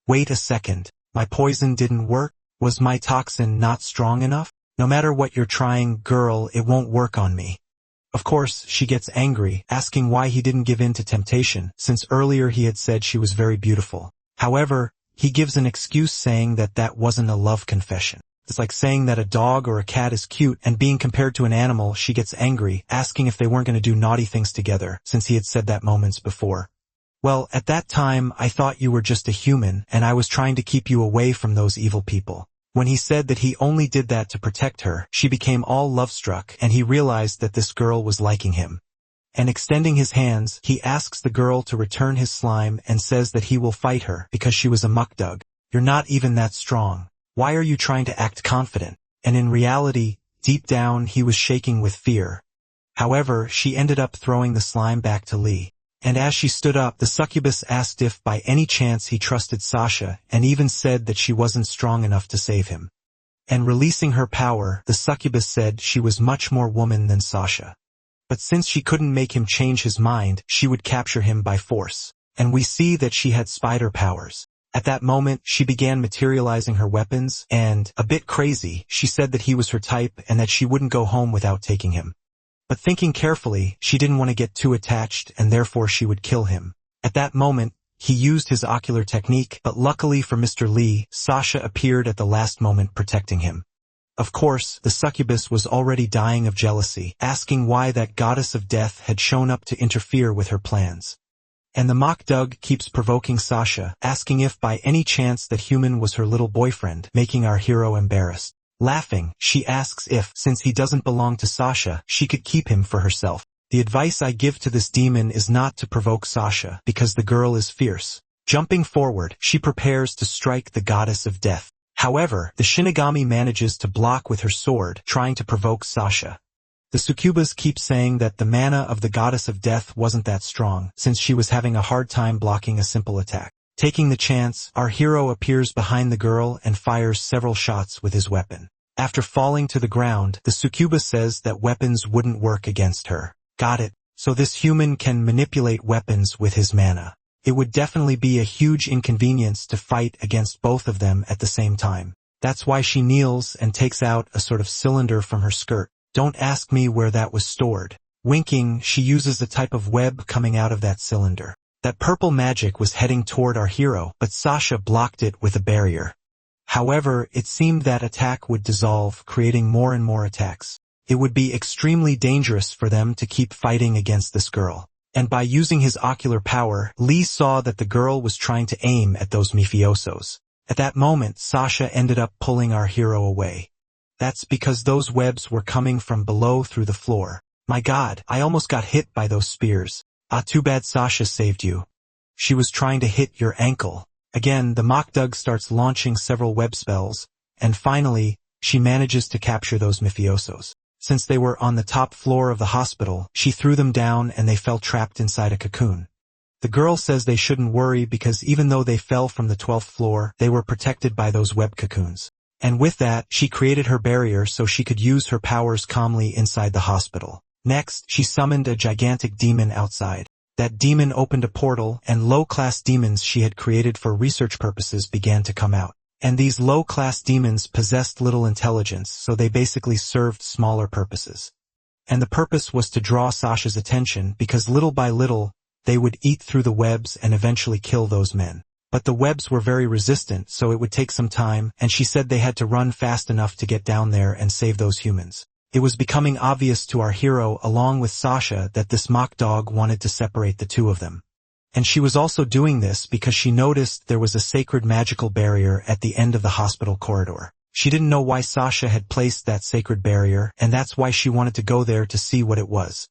Wait a second. My poison didn't work? Was my toxin not strong enough? No matter what you're trying, girl, it won't work on me. Of course, she gets angry, asking why he didn't give in to temptation, since earlier he had said she was very beautiful. However, he gives an excuse saying that that wasn't a love confession. It's like saying that a dog or a cat is cute, and being compared to an animal, she gets angry, asking if they weren't going to do naughty things together, since he had said that moments before. Well, at that time, I thought you were just a human, and I was trying to keep you away from those evil people. When he said that he only did that to protect her, she became all love-struck, and he realized that this girl was liking him. And extending his hands, he asks the girl to return his slime and says that he will fight her because she was a Mokdug. You're not even that strong. Why are you trying to act confident? And in reality, deep down he was shaking with fear. However, she ended up throwing the slime back to Lee. And as she stood up, the succubus asked if by any chance he trusted Sasha, and even said that she wasn't strong enough to save him. And releasing her power, the succubus said she was much more woman than Sasha. But since she couldn't make him change his mind, she would capture him by force. And we see that she had spider powers. At that moment, she began materializing her weapons, and, a bit crazy, she said that he was her type and that she wouldn't go home without taking him. But thinking carefully, she didn't want to get too attached and therefore she would kill him. At that moment, he used his ocular technique, but luckily for Mr. Lee, Sasha appeared at the last moment protecting him. Of course, the succubus was already dying of jealousy, asking why that goddess of death had shown up to interfere with her plans. And the Mokdug keeps provoking Sasha, asking if by any chance that human was her little boyfriend, making our hero embarrassed. Laughing, she asks if, since he doesn't belong to Sasha, she could keep him for herself. The advice I give to this demon is not to provoke Sasha, because the girl is fierce. Jumping forward, she prepares to strike the goddess of death. However, the Shinigami manages to block with her sword, trying to provoke Sasha. The succubus keeps saying that the mana of the goddess of death wasn't that strong, since she was having a hard time blocking a simple attack. Taking the chance, our hero appears behind the girl and fires several shots with his weapon. After falling to the ground, the succubus says that weapons wouldn't work against her. Got it. So this human can manipulate weapons with his mana. It would definitely be a huge inconvenience to fight against both of them at the same time. That's why she kneels and takes out a sort of cylinder from her skirt. Don't ask me where that was stored. Winking, she uses a type of web coming out of that cylinder. That purple magic was heading toward our hero, but Sasha blocked it with a barrier. However, it seemed that attack would dissolve, creating more and more attacks. It would be extremely dangerous for them to keep fighting against this girl. And by using his ocular power, Lee saw that the girl was trying to aim at those mafiosos. At that moment, Sasha ended up pulling our hero away. That's because those webs were coming from below through the floor. My God, I almost got hit by those spears. Ah, too bad Sasha saved you. She was trying to hit your ankle. Again, the Mokdug starts launching several web spells, and finally, she manages to capture those mafiosos. Since they were on the top floor of the hospital, she threw them down and they fell trapped inside a cocoon. The girl says they shouldn't worry because even though they fell from the 12th floor, they were protected by those web cocoons. And with that, she created her barrier so she could use her powers calmly inside the hospital. Next, she summoned a gigantic demon outside. That demon opened a portal, and low-class demons she had created for research purposes began to come out. And these low-class demons possessed little intelligence, so they basically served smaller purposes. And the purpose was to draw Sasha's attention because little by little, they would eat through the webs and eventually kill those men. But the webs were very resistant, so it would take some time, and she said they had to run fast enough to get down there and save those humans. It was becoming obvious to our hero along with Sasha that this mock dog wanted to separate the two of them. And she was also doing this because she noticed there was a sacred magical barrier at the end of the hospital corridor. She didn't know why Sasha had placed that sacred barrier, and that's why she wanted to go there to see what it was.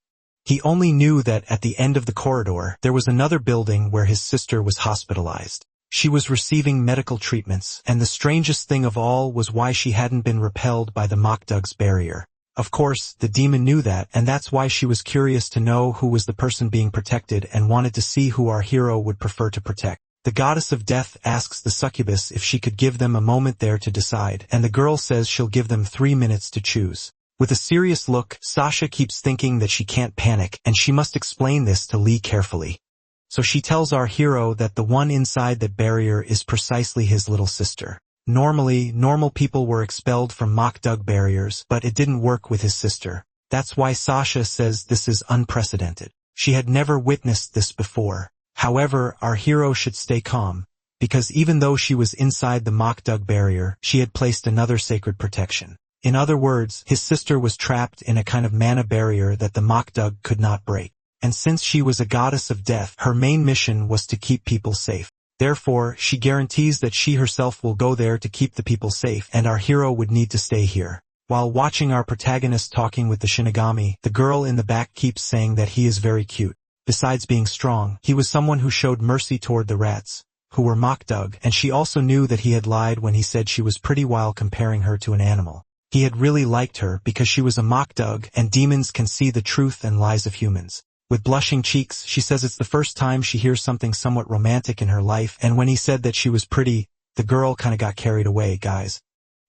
He only knew that at the end of the corridor, there was another building where his sister was hospitalized. She was receiving medical treatments, and the strangest thing of all was why she hadn't been repelled by the mock dog's barrier. Of course, the demon knew that, and that's why she was curious to know who was the person being protected and wanted to see who our hero would prefer to protect. The goddess of death asks the succubus if she could give them a moment there to decide, and the girl says she'll give them 3 minutes to choose. With a serious look, Sasha keeps thinking that she can't panic, and she must explain this to Lee carefully. So she tells our hero that the one inside that barrier is precisely his little sister. Normally, normal people were expelled from mock dog barriers, but it didn't work with his sister. That's why Sasha says this is unprecedented. She had never witnessed this before. However, our hero should stay calm, because even though she was inside the mock dog barrier, she had placed another sacred protection. In other words, his sister was trapped in a kind of mana barrier that the mock dog could not break. And since she was a goddess of death, her main mission was to keep people safe. Therefore, she guarantees that she herself will go there to keep the people safe, and our hero would need to stay here. While watching our protagonist talking with the Shinigami, the girl in the back keeps saying that he is very cute. Besides being strong, he was someone who showed mercy toward the rats, who were mock dug, and she also knew that he had lied when he said she was pretty while comparing her to an animal. He had really liked her because she was a mock dug, and demons can see the truth and lies of humans. With blushing cheeks, she says it's the first time she hears something somewhat romantic in her life, and when he said that she was pretty, the girl kinda got carried away, guys.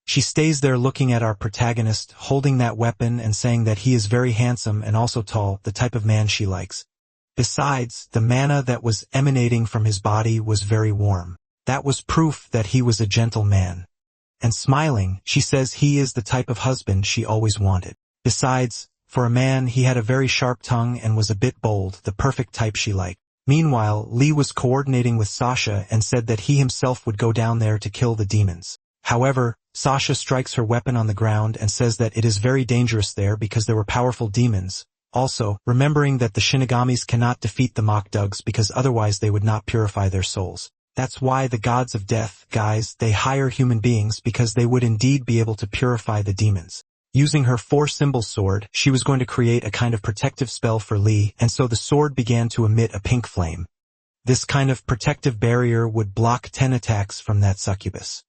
She stays there looking at our protagonist, holding that weapon and saying that he is very handsome and also tall, the type of man she likes. Besides, the mana that was emanating from his body was very warm. That was proof that he was a gentle man. And smiling, she says he is the type of husband she always wanted. Besides, for a man, he had a very sharp tongue and was a bit bold, the perfect type she liked. Meanwhile, Lee was coordinating with Sasha and said that he himself would go down there to kill the demons. However, Sasha strikes her weapon on the ground and says that it is very dangerous there because there were powerful demons. Also, remembering that the Shinigamis cannot defeat the mock dogs because otherwise they would not purify their souls. That's why the gods of death, guys, they hire human beings because they would indeed be able to purify the demons. Using her 4-symbol sword, she was going to create a kind of protective spell for Lee, and so the sword began to emit a pink flame. This kind of protective barrier would block 10 attacks from that succubus.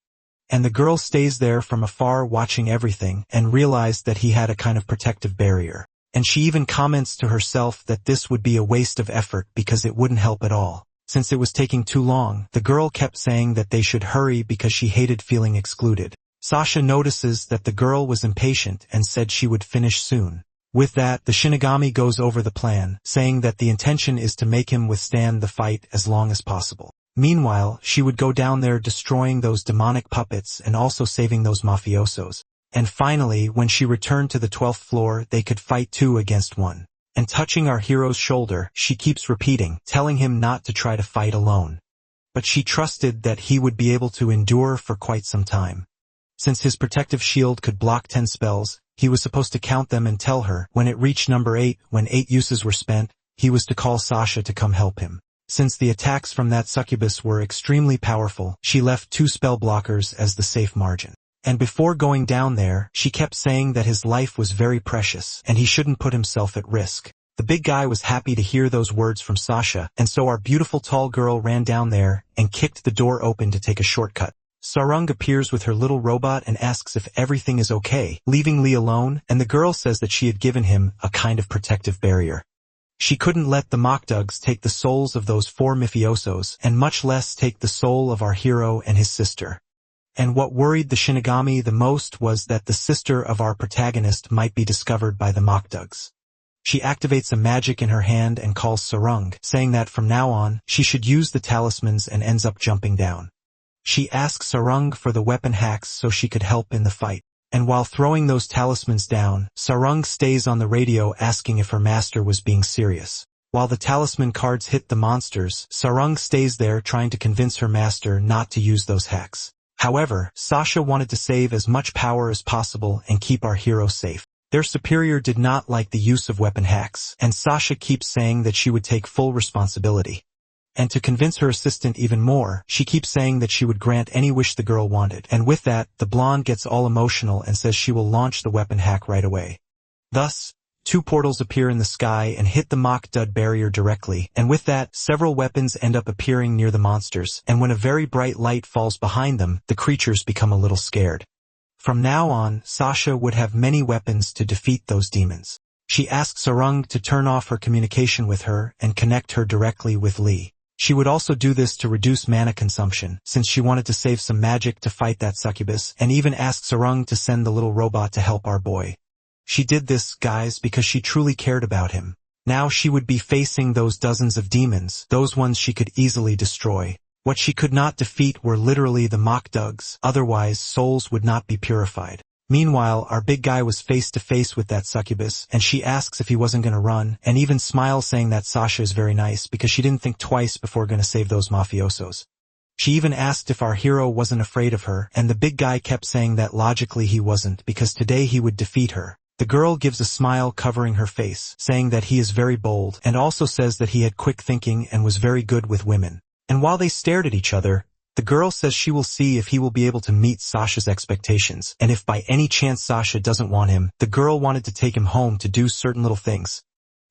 And the girl stays there from afar watching everything and realized that he had a kind of protective barrier. And she even comments to herself that this would be a waste of effort because it wouldn't help at all. Since it was taking too long, the girl kept saying that they should hurry because she hated feeling excluded. Sasha notices that the girl was impatient and said she would finish soon. With that, the Shinigami goes over the plan, saying that the intention is to make him withstand the fight as long as possible. Meanwhile, she would go down there destroying those demonic puppets and also saving those mafiosos. And finally, when she returned to the 12th floor, they could fight 2 against 1. And touching our hero's shoulder, she keeps repeating, telling him not to try to fight alone. But she trusted that he would be able to endure for quite some time. Since his protective shield could block 10 spells, he was supposed to count them and tell her, when it reached number 8, when 8 uses were spent, he was to call Sasha to come help him. Since the attacks from that succubus were extremely powerful, she left 2 spell blockers as the safe margin. And before going down there, she kept saying that his life was very precious, and he shouldn't put himself at risk. The big guy was happy to hear those words from Sasha, and so our beautiful tall girl ran down there and kicked the door open to take a shortcut. Sarung appears with her little robot and asks if everything is okay, leaving Lee alone, and the girl says that she had given him a kind of protective barrier. She couldn't let the Mokdugs take the souls of those 4 mafiosos, and much less take the soul of our hero and his sister. And what worried the Shinigami the most was that the sister of our protagonist might be discovered by the Mokdugs. She activates a magic in her hand and calls Sarung, saying that from now on, she should use the talismans, and ends up jumping down. She asks Sarung for the weapon hacks so she could help in the fight. And while throwing those talismans down, Sarung stays on the radio asking if her master was being serious. While the talisman cards hit the monsters, Sarung stays there trying to convince her master not to use those hacks. However, Sasha wanted to save as much power as possible and keep our hero safe. Their superior did not like the use of weapon hacks, and Sasha keeps saying that she would take full responsibility. And to convince her assistant even more, she keeps saying that she would grant any wish the girl wanted, and with that, the blonde gets all emotional and says she will launch the weapon hack right away. Thus, 2 portals appear in the sky and hit the Mokdud barrier directly, and with that, several weapons end up appearing near the monsters, and when a very bright light falls behind them, the creatures become a little scared. From now on, Sasha would have many weapons to defeat those demons. She asks Sarung to turn off her communication with her and connect her directly with Lee. She would also do this to reduce mana consumption, since she wanted to save some magic to fight that succubus, and even asked Sarung to send the little robot to help our boy. She did this, guys, because she truly cared about him. Now she would be facing those dozens of demons, those ones she could easily destroy. What she could not defeat were literally the Mokdugs, otherwise souls would not be purified. Meanwhile, our big guy was face to face with that succubus, and she asks if he wasn't gonna run, and even smiles saying that Sasha is very nice because she didn't think twice before gonna save those mafiosos. She even asked if our hero wasn't afraid of her, and the big guy kept saying that logically he wasn't because today he would defeat her. The girl gives a smile covering her face, saying that he is very bold, and also says that he had quick thinking and was very good with women. And while they stared at each other, the girl says she will see if he will be able to meet Sasha's expectations, and if by any chance Sasha doesn't want him, the girl wanted to take him home to do certain little things.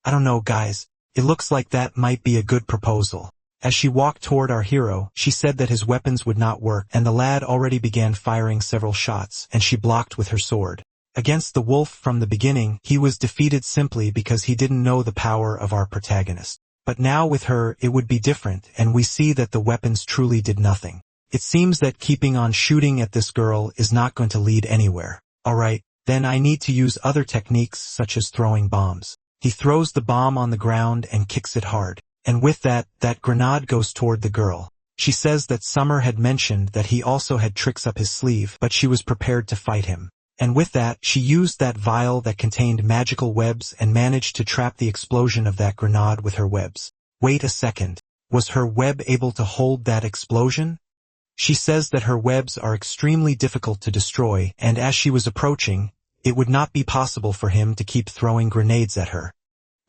I don't know, guys. It looks like that might be a good proposal. As she walked toward our hero, she said that his weapons would not work, and the lad already began firing several shots, and she blocked with her sword. Against the wolf from the beginning, he was defeated simply because he didn't know the power of our protagonist. But now with her, it would be different, and we see that the weapons truly did nothing. It seems that keeping on shooting at this girl is not going to lead anywhere. Alright, then I need to use other techniques such as throwing bombs. He throws the bomb on the ground and kicks it hard. And with that grenade goes toward the girl. She says that Summer had mentioned that he also had tricks up his sleeve, but she was prepared to fight him. And with that, she used that vial that contained magical webs and managed to trap the explosion of that grenade with her webs. Wait a second. Was her web able to hold that explosion? She says that her webs are extremely difficult to destroy, and as she was approaching, it would not be possible for him to keep throwing grenades at her.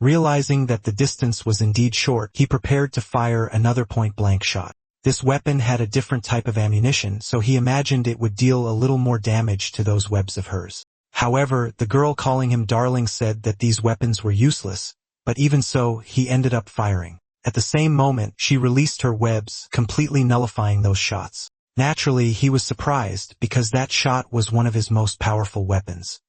Realizing that the distance was indeed short, he prepared to fire another point-blank shot. This weapon had a different type of ammunition, so he imagined it would deal a little more damage to those webs of hers. However, the girl calling him darling said that these weapons were useless, but even so, he ended up firing. At the same moment, she released her webs, completely nullifying those shots. Naturally, he was surprised, because that shot was one of his most powerful weapons.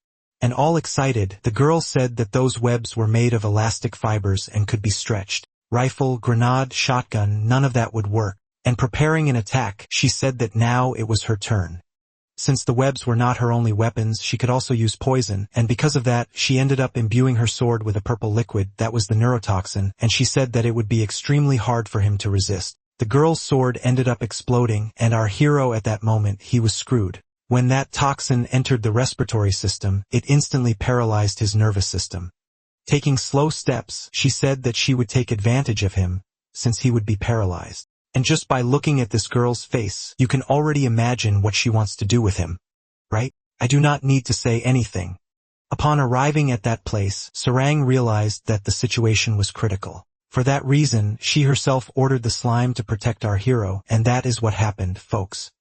And all excited, the girl said that those webs were made of elastic fibers and could be stretched. Rifle, grenade, shotgun, none of that would work. And preparing an attack, she said that now it was her turn. Since the webs were not her only weapons, she could also use poison, and because of that, she ended up imbuing her sword with a purple liquid that was the neurotoxin, and she said that it would be extremely hard for him to resist. The girl's sword ended up exploding, and our hero at that moment, he was screwed. When that toxin entered the respiratory system, it instantly paralyzed his nervous system. Taking slow steps, she said that she would take advantage of him, since he would be paralyzed. And just by looking at this girl's face, you can already imagine what she wants to do with him. Right? I do not need to say anything. Upon arriving at that place, Sarang realized that the situation was critical. For that reason, she herself ordered the slime to protect our hero, and that is what happened, folks.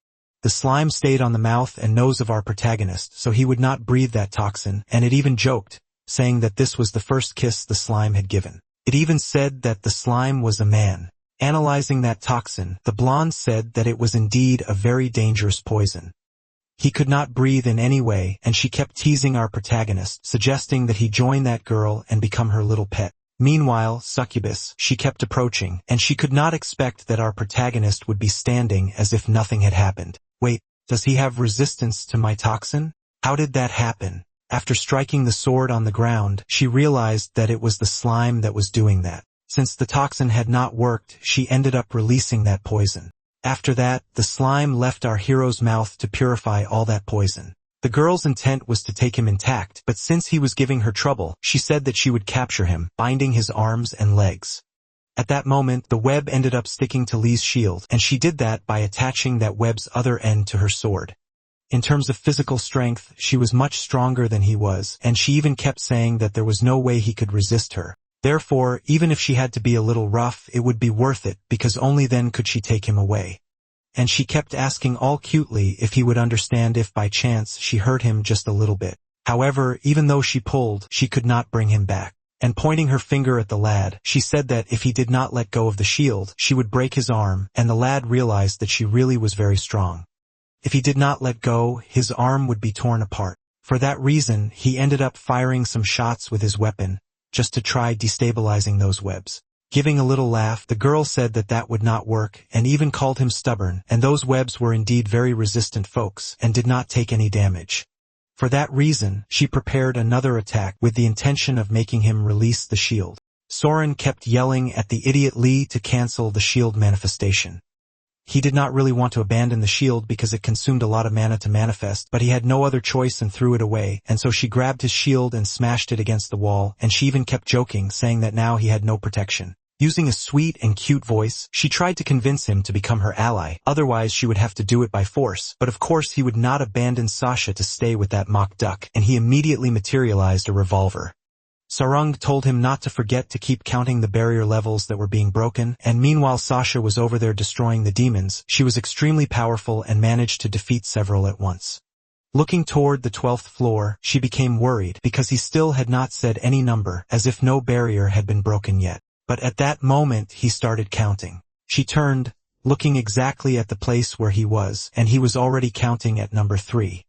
The slime stayed on the mouth and nose of our protagonist, so he would not breathe that toxin, and it even joked, saying that this was the first kiss the slime had given. It even said that the slime was a man. Analyzing that toxin, the blonde said that it was indeed a very dangerous poison. He could not breathe in any way, and she kept teasing our protagonist, suggesting that he join that girl and become her little pet. Meanwhile, Succubus, she kept approaching, and she could not expect that our protagonist would be standing as if nothing had happened. Wait, does he have resistance to my toxin? How did that happen? After striking the sword on the ground, she realized that it was the slime that was doing that. Since the toxin had not worked, she ended up releasing that poison. After that, the slime left our hero's mouth to purify all that poison. The girl's intent was to take him intact, but since he was giving her trouble, she said that she would capture him, binding his arms and legs. At that moment, the web ended up sticking to Lee's shield, and she did that by attaching that web's other end to her sword. In terms of physical strength, she was much stronger than he was, and she even kept saying that there was no way he could resist her. Therefore, even if she had to be a little rough, it would be worth it, because only then could she take him away. And she kept asking all cutely if he would understand if by chance she hurt him just a little bit. However, even though she pulled, she could not bring him back. And pointing her finger at the lad, she said that if he did not let go of the shield, she would break his arm, and the lad realized that she really was very strong. If he did not let go, his arm would be torn apart. For that reason, he ended up firing some shots with his weapon, just to try destabilizing those webs. Giving a little laugh, the girl said that that would not work, and even called him stubborn, and those webs were indeed very resistant folks, and did not take any damage. For that reason, she prepared another attack with the intention of making him release the shield. Soren kept yelling at the idiot Lee to cancel the shield manifestation. He did not really want to abandon the shield because it consumed a lot of mana to manifest, but he had no other choice and threw it away, and so she grabbed his shield and smashed it against the wall, and she even kept joking, saying that now he had no protection. Using a sweet and cute voice, she tried to convince him to become her ally, otherwise she would have to do it by force, but of course he would not abandon Sasha to stay with that mock duck, and he immediately materialized a revolver. Sarung told him not to forget to keep counting the barrier levels that were being broken, and meanwhile Sasha was over there destroying the demons. She was extremely powerful and managed to defeat several at once. Looking toward the 12th floor, she became worried because he still had not said any number, as if no barrier had been broken yet. But at that moment he started counting. She turned, looking exactly at the place where he was, and he was already counting at number 3.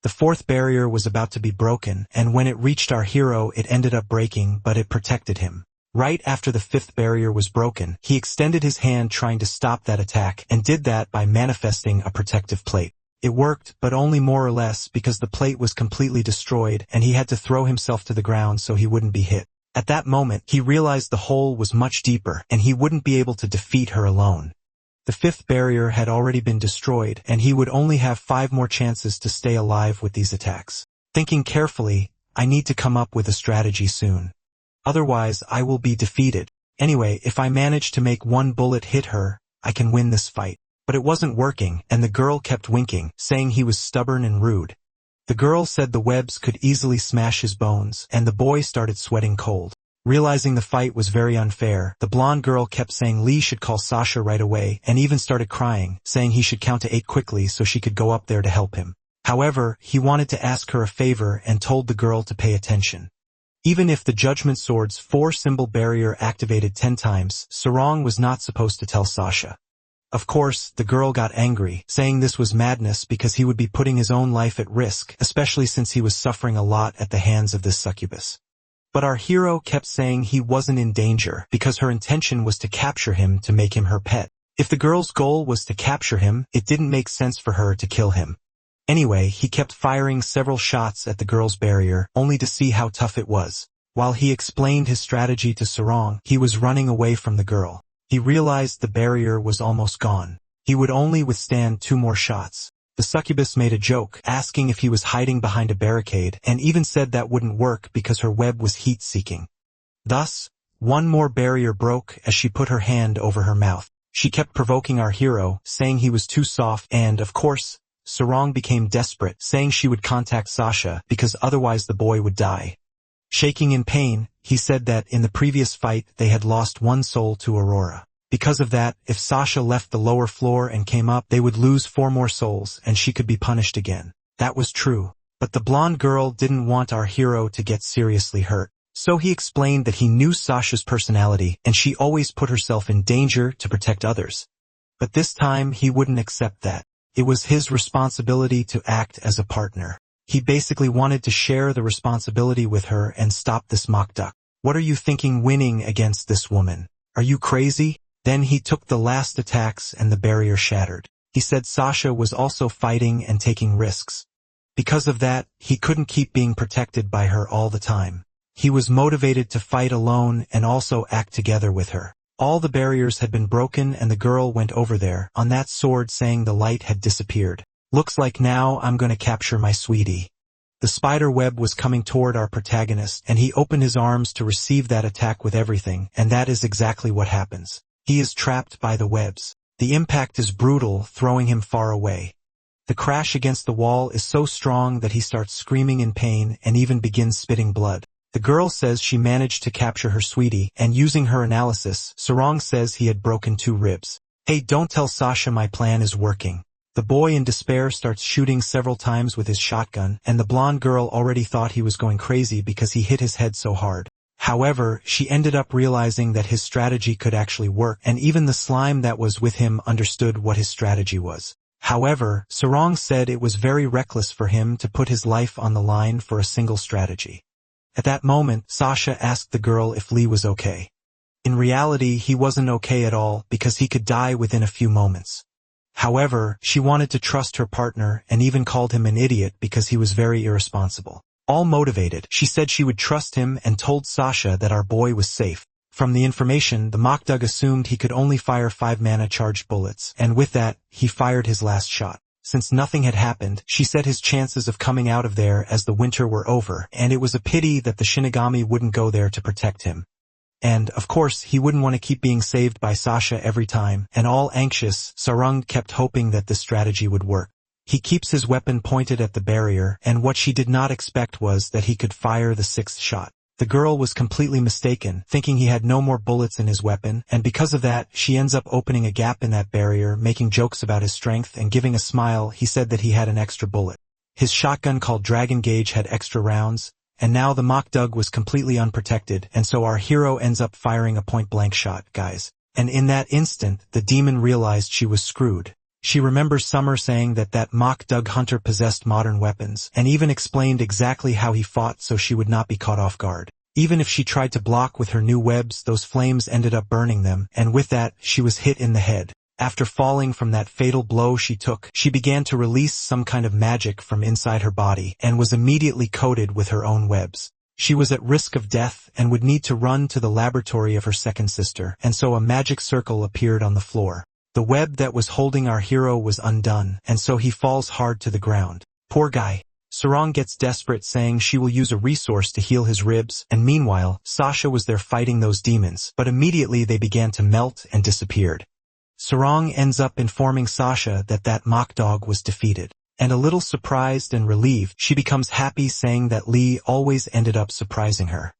The 4th barrier was about to be broken, and when it reached our hero it ended up breaking, but it protected him. Right after the 5th barrier was broken, he extended his hand trying to stop that attack, and did that by manifesting a protective plate. It worked, but only more or less, because the plate was completely destroyed, and he had to throw himself to the ground so he wouldn't be hit. At that moment, he realized the hole was much deeper, and he wouldn't be able to defeat her alone. The 5th barrier had already been destroyed, and he would only have 5 more chances to stay alive with these attacks. Thinking carefully, I need to come up with a strategy soon. Otherwise, I will be defeated. Anyway, if I manage to make one bullet hit her, I can win this fight. But it wasn't working, and the girl kept winking, saying he was stubborn and rude. The girl said the webs could easily smash his bones, and the boy started sweating cold. Realizing the fight was very unfair, the blonde girl kept saying Lee should call Sasha right away, and even started crying, saying he should count to 8 quickly so she could go up there to help him. However, he wanted to ask her a favor and told the girl to pay attention. Even if the Judgment Sword's 4-symbol barrier activated 10 times, Sarong was not supposed to tell Sasha. Of course, the girl got angry, saying this was madness because he would be putting his own life at risk, especially since he was suffering a lot at the hands of this succubus. But our hero kept saying he wasn't in danger because her intention was to capture him to make him her pet. If the girl's goal was to capture him, it didn't make sense for her to kill him. Anyway, he kept firing several shots at the girl's barrier, only to see how tough it was. While he explained his strategy to Sarong, he was running away from the girl. He realized the barrier was almost gone. He would only withstand 2 more shots. The succubus made a joke, asking if he was hiding behind a barricade, and even said that wouldn't work because her web was heat-seeking. Thus, 1 more barrier broke as she put her hand over her mouth. She kept provoking our hero, saying he was too soft, and, of course, Sarong became desperate, saying she would contact Sasha because otherwise the boy would die. Shaking in pain, he said that in the previous fight they had lost 1 soul to Aurora. Because of that, if Sasha left the lower floor and came up, they would lose 4 more souls and she could be punished again. That was true. But the blonde girl didn't want our hero to get seriously hurt. So he explained that he knew Sasha's personality and she always put herself in danger to protect others. But this time he wouldn't accept that. It was his responsibility to act as a partner. He basically wanted to share the responsibility with her and stop this mock duck. What are you thinking winning against this woman? Are you crazy? Then he took the last attacks and the barrier shattered. He said Sasha was also fighting and taking risks. Because of that, he couldn't keep being protected by her all the time. He was motivated to fight alone and also act together with her. All the barriers had been broken and the girl went over there on that sword saying the light had disappeared. Looks like now I'm gonna capture my sweetie. The spider web was coming toward our protagonist and he opened his arms to receive that attack with everything, and that is exactly what happens. He is trapped by the webs. The impact is brutal, throwing him far away. The crash against the wall is so strong that he starts screaming in pain and even begins spitting blood. The girl says she managed to capture her sweetie, and using her analysis, Sarong says he had broken 2 ribs. Hey, don't tell Sasha my plan is working. The boy in despair starts shooting several times with his shotgun, and the blonde girl already thought he was going crazy because he hit his head so hard. However, she ended up realizing that his strategy could actually work, and even the slime that was with him understood what his strategy was. However, Sarong said it was very reckless for him to put his life on the line for a single strategy. At that moment, Sasha asked the girl if Lee was okay. In reality, he wasn't okay at all because he could die within a few moments. However, she wanted to trust her partner and even called him an idiot because he was very irresponsible. All motivated, she said she would trust him and told Sasha that our boy was safe. From the information, the Mokdug assumed he could only fire 5 mana-charged bullets, and with that, he fired his last shot. Since nothing had happened, she said his chances of coming out of there as the winter were over, and it was a pity that the Shinigami wouldn't go there to protect him. And, of course, he wouldn't want to keep being saved by Sasha every time, and all anxious, Sarung kept hoping that this strategy would work. He keeps his weapon pointed at the barrier, and what she did not expect was that he could fire the 6th shot. The girl was completely mistaken, thinking he had no more bullets in his weapon, and because of that, she ends up opening a gap in that barrier, making jokes about his strength and giving a smile. He said that he had an extra bullet. His shotgun called Dragon Gauge had extra rounds, and now the Mokdug was completely unprotected, and so our hero ends up firing a point-blank shot, guys. And in that instant, the demon realized she was screwed. She remembers Summer saying that Mokdug hunter possessed modern weapons, and even explained exactly how he fought so she would not be caught off guard. Even if she tried to block with her new webs, those flames ended up burning them, and with that, she was hit in the head. After falling from that fatal blow she took, she began to release some kind of magic from inside her body, and was immediately coated with her own webs. She was at risk of death and would need to run to the laboratory of her second sister, and so a magic circle appeared on the floor. The web that was holding our hero was undone, and so he falls hard to the ground. Poor guy. Sarong gets desperate, saying she will use a resource to heal his ribs, and meanwhile, Sasha was there fighting those demons, but immediately they began to melt and disappeared. Sarong ends up informing Sasha that mock dog was defeated. And a little surprised and relieved, she becomes happy, saying that Lee always ended up surprising her.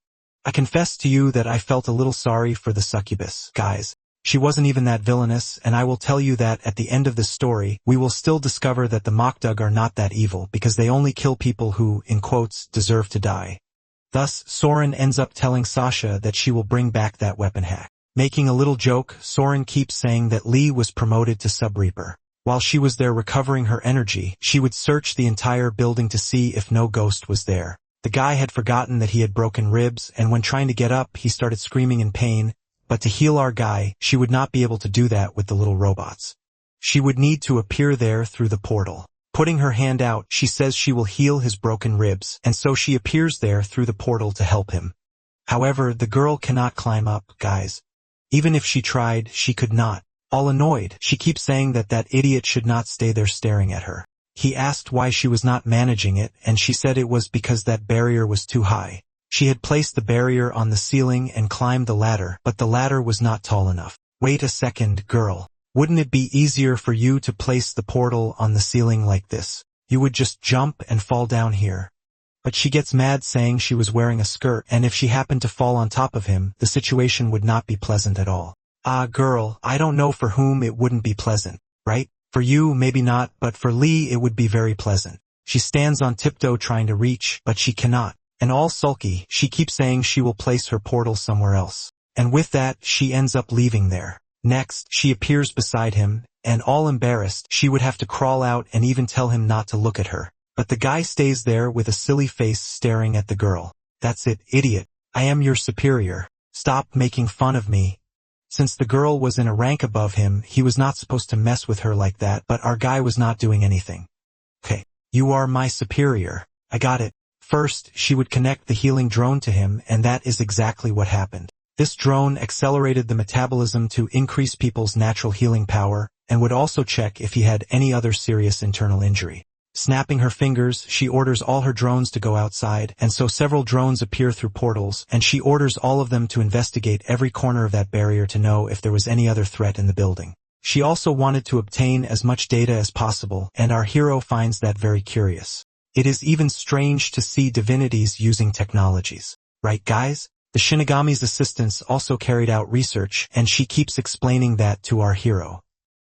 I confess to you that I felt a little sorry for the succubus, guys. She wasn't even that villainous, and I will tell you that at the end of this story, we will still discover that the Mokdug are not that evil because they only kill people who, in quotes, deserve to die. Thus, Soren ends up telling Sasha that she will bring back that weapon hack. Making a little joke, Soren keeps saying that Lee was promoted to Sub-Reaper. While she was there recovering her energy, she would search the entire building to see if no ghost was there. The guy had forgotten that he had broken ribs, and when trying to get up, he started screaming in pain. But to heal our guy, she would not be able to do that with the little robots. She would need to appear there through the portal. Putting her hand out, she says she will heal his broken ribs, and so she appears there through the portal to help him. However, the girl cannot climb up, guys. Even if she tried, she could not. All annoyed, she keeps saying that idiot should not stay there staring at her. He asked why she was not managing it, and she said it was because that barrier was too high. She had placed the barrier on the ceiling and climbed the ladder, but the ladder was not tall enough. Wait a second, girl. Wouldn't it be easier for you to place the portal on the ceiling like this? You would just jump and fall down here. But she gets mad, saying she was wearing a skirt, and if she happened to fall on top of him, the situation would not be pleasant at all. Ah, girl, I don't know for whom it wouldn't be pleasant, right? For you, maybe not, but for Lee it would be very pleasant. She stands on tiptoe trying to reach, but she cannot. And all sulky, she keeps saying she will place her portal somewhere else. And with that, she ends up leaving there. Next, she appears beside him, and all embarrassed, she would have to crawl out and even tell him not to look at her. But the guy stays there with a silly face staring at the girl. That's it, idiot. I am your superior. Stop making fun of me. Since the girl was in a rank above him, he was not supposed to mess with her like that, but our guy was not doing anything. Okay, you are my superior. I got it. First, she would connect the healing drone to him, and that is exactly what happened. This drone accelerated the metabolism to increase people's natural healing power, and would also check if he had any other serious internal injury. Snapping her fingers, she orders all her drones to go outside, and so several drones appear through portals, and she orders all of them to investigate every corner of that barrier to know if there was any other threat in the building. She also wanted to obtain as much data as possible, and our hero finds that very curious. It is even strange to see divinities using technologies. Right, guys? The Shinigami's assistants also carried out research, and she keeps explaining that to our hero.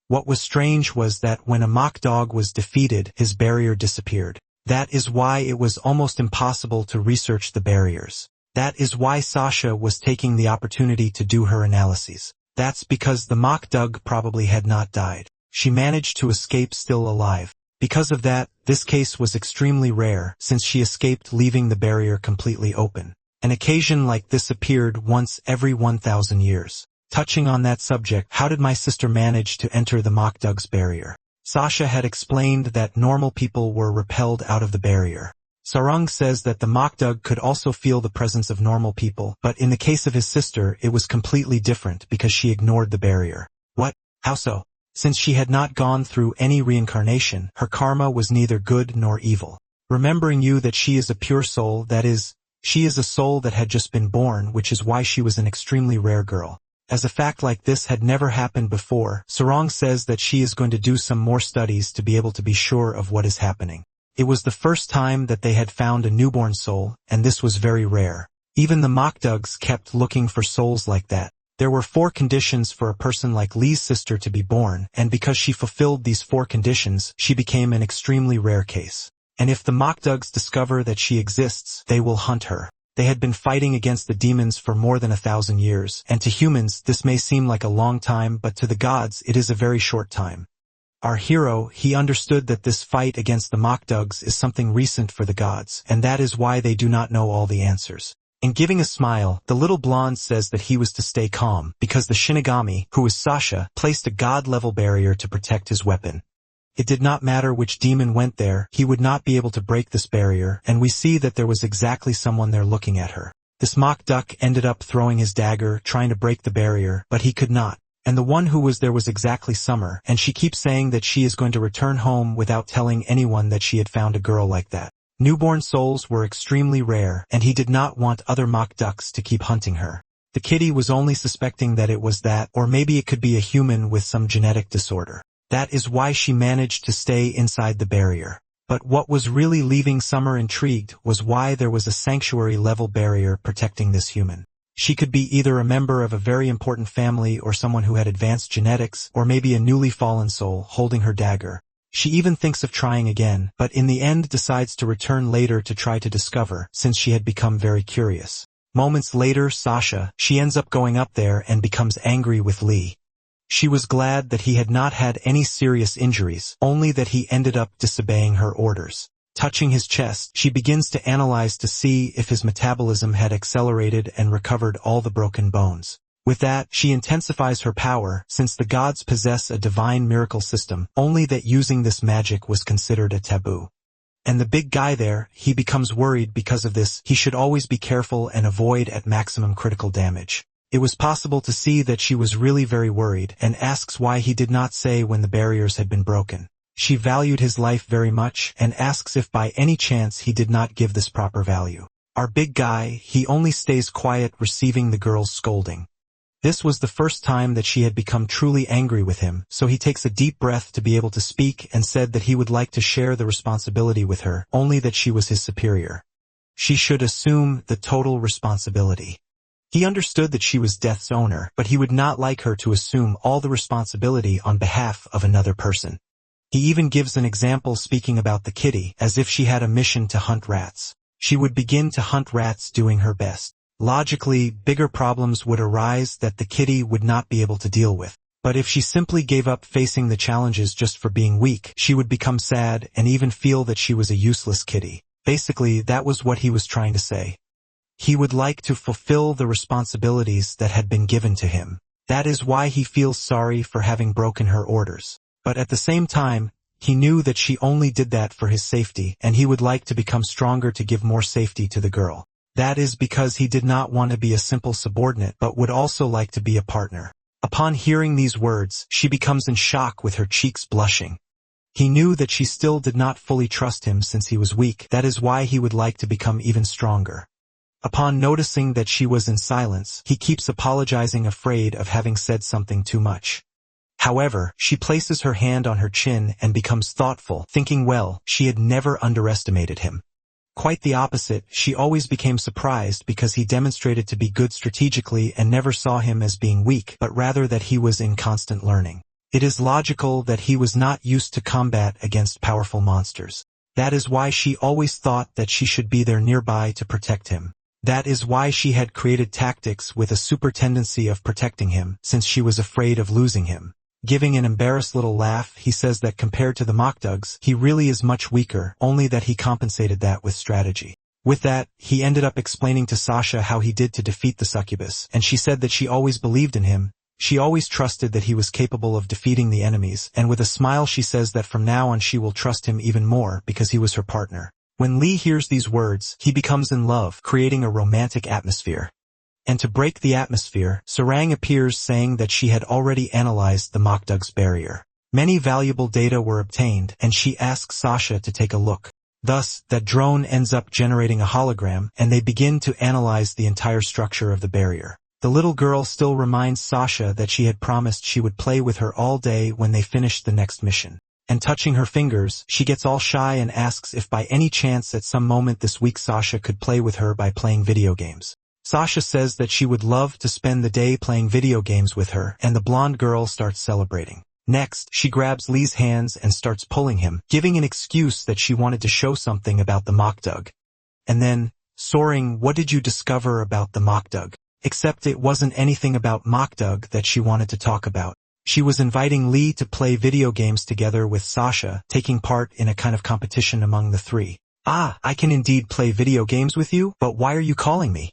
What was strange was that when a mock dog was defeated, his barrier disappeared. That is why it was almost impossible to research the barriers. That is why Sasha was taking the opportunity to do her analyses. That's because the mock dog probably had not died. She managed to escape still alive. Because of that, this case was extremely rare, since she escaped leaving the barrier completely open. An occasion like this appeared once every 1,000 years. Touching on that subject, how did my sister manage to enter the mock dog's barrier? Sasha had explained that normal people were repelled out of the barrier. Sarung says that the mock dog could also feel the presence of normal people, but in the case of his sister, it was completely different because she ignored the barrier. What? How so? Since she had not gone through any reincarnation, her karma was neither good nor evil. Remembering you that she is a pure soul, that is, she is a soul that had just been born, which is why she was an extremely rare girl. As a fact like this had never happened before, Sarong says that she is going to do some more studies to be able to be sure of what is happening. It was the first time that they had found a newborn soul, and this was very rare. Even the mock dogs kept looking for souls like that. There were 4 conditions for a person like Lee's sister to be born, and because she fulfilled these 4 conditions, she became an extremely rare case. And if the mock dogs discover that she exists, they will hunt her. They had been fighting against the demons for more than 1,000 years, and to humans this may seem like a long time, but to the gods it is a very short time. Our hero, he understood that this fight against the mock dogs is something recent for the gods, and that is why they do not know all the answers. In giving a smile, the little blonde says that he was to stay calm, because the Shinigami, who is Sasha, placed a god-level barrier to protect his weapon. It did not matter which demon went there, he would not be able to break this barrier, and we see that there was exactly someone there looking at her. This mock duck ended up throwing his dagger, trying to break the barrier, but he could not. And the one who was there was exactly Summer, and she keeps saying that she is going to return home without telling anyone that she had found a girl like that. Newborn souls were extremely rare, and he did not want other mock ducks to keep hunting her. The kitty was only suspecting that it was that, or maybe it could be a human with some genetic disorder. That is why she managed to stay inside the barrier. But what was really leaving Summer intrigued was why there was a sanctuary-level barrier protecting this human. She could be either a member of a very important family or someone who had advanced genetics, or maybe a newly fallen soul holding her dagger. She even thinks of trying again, but in the end decides to return later to try to discover, since she had become very curious. Moments later, Sasha, she ends up going up there and becomes angry with Lee. She was glad that he had not had any serious injuries, only that he ended up disobeying her orders. Touching his chest, she begins to analyze to see if his metabolism had accelerated and recovered all the broken bones. With that, she intensifies her power, since the gods possess a divine miracle system, only that using this magic was considered a taboo. And the big guy there, he becomes worried because of this. He should always be careful and avoid at maximum critical damage. It was possible to see that she was really very worried, and asks why he did not say when the barriers had been broken. She valued his life very much, and asks if by any chance he did not give this proper value. Our big guy, he only stays quiet, receiving the girl's scolding. This was the first time that she had become truly angry with him, so he takes a deep breath to be able to speak and said that he would like to share the responsibility with her, only that she was his superior. She should assume the total responsibility. He understood that she was Death's owner, but he would not like her to assume all the responsibility on behalf of another person. He even gives an example speaking about the kitty, as if she had a mission to hunt rats. She would begin to hunt rats doing her best. Logically, bigger problems would arise that the kitty would not be able to deal with. But if she simply gave up facing the challenges just for being weak, she would become sad and even feel that she was a useless kitty. Basically, that was what he was trying to say. He would like to fulfill the responsibilities that had been given to him. That is why he feels sorry for having broken her orders. But at the same time, he knew that she only did that for his safety, and he would like to become stronger to give more safety to the girl. That is because he did not want to be a simple subordinate but would also like to be a partner. Upon hearing these words, she becomes in shock with her cheeks blushing. He knew that she still did not fully trust him since he was weak. That is why he would like to become even stronger. Upon noticing that she was in silence, he keeps apologizing, afraid of having said something too much. However, she places her hand on her chin and becomes thoughtful, thinking well, she had never underestimated him. Quite the opposite, she always became surprised because he demonstrated to be good strategically and never saw him as being weak, but rather that he was in constant learning. It is logical that he was not used to combat against powerful monsters. That is why she always thought that she should be there nearby to protect him. That is why she had created tactics with a super tendency of protecting him, since she was afraid of losing him. Giving an embarrassed little laugh, he says that compared to the MangaCapes, he really is much weaker, only that he compensated that with strategy. With that, he ended up explaining to Sasha how he did to defeat the succubus, and she said that she always believed in him. She always trusted that he was capable of defeating the enemies, and with a smile she says that from now on she will trust him even more because he was her partner. When Lee hears these words, he becomes in love, creating a romantic atmosphere. And to break the atmosphere, Sarang appears saying that she had already analyzed the MangaCap's barrier. Many valuable data were obtained, and she asks Sasha to take a look. Thus, that drone ends up generating a hologram, and they begin to analyze the entire structure of the barrier. The little girl still reminds Sasha that she had promised she would play with her all day when they finished the next mission. And touching her fingers, she gets all shy and asks if by any chance at some moment this week Sasha could play with her by playing video games. Sasha says that she would love to spend the day playing video games with her, and the blonde girl starts celebrating. Next, she grabs Lee's hands and starts pulling him, giving an excuse that she wanted to show something about the MangaCap. And then, Soaring, what did you discover about the MangaCap? Except it wasn't anything about MangaCap that she wanted to talk about. She was inviting Lee to play video games together with Sasha, taking part in a kind of competition among the three. Ah, I can indeed play video games with you, but why are you calling me?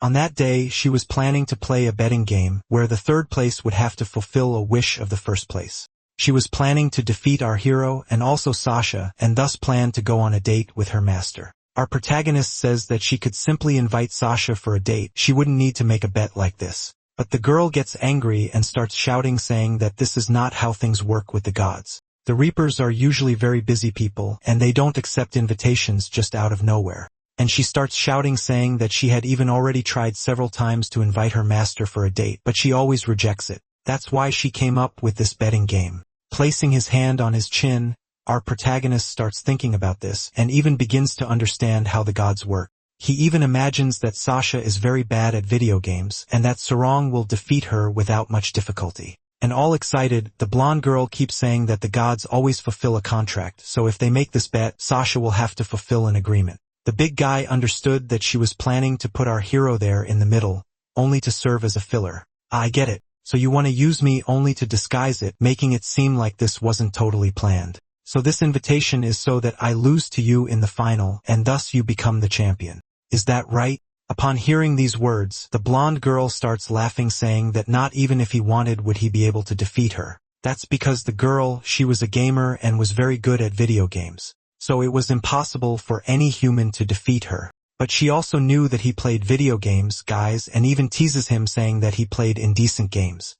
On that day, she was planning to play a betting game, where the third place would have to fulfill a wish of the first place. She was planning to defeat our hero and also Sasha, and thus planned to go on a date with her master. Our protagonist says that she could simply invite Sasha for a date, she wouldn't need to make a bet like this. But the girl gets angry and starts shouting, saying that this is not how things work with the gods. The Reapers are usually very busy people, and they don't accept invitations just out of nowhere. And she starts shouting, saying that she had even already tried several times to invite her master for a date, but she always rejects it. That's why she came up with this betting game. Placing his hand on his chin, our protagonist starts thinking about this, and even begins to understand how the gods work. He even imagines that Sasha is very bad at video games, and that Sarang will defeat her without much difficulty. And all excited, the blonde girl keeps saying that the gods always fulfill a contract, so if they make this bet, Sasha will have to fulfill an agreement. The big guy understood that she was planning to put our hero there in the middle, only to serve as a filler. I get it. So you want to use me only to disguise it, making it seem like this wasn't totally planned. So this invitation is so that I lose to you in the final, and thus you become the champion. Is that right? Upon hearing these words, the blonde girl starts laughing, saying that not even if he wanted would he be able to defeat her. That's because the girl, she was a gamer and was very good at video games. So it was impossible for any human to defeat her. But she also knew that he played video games, guys, and even teases him, saying that he played indecent games.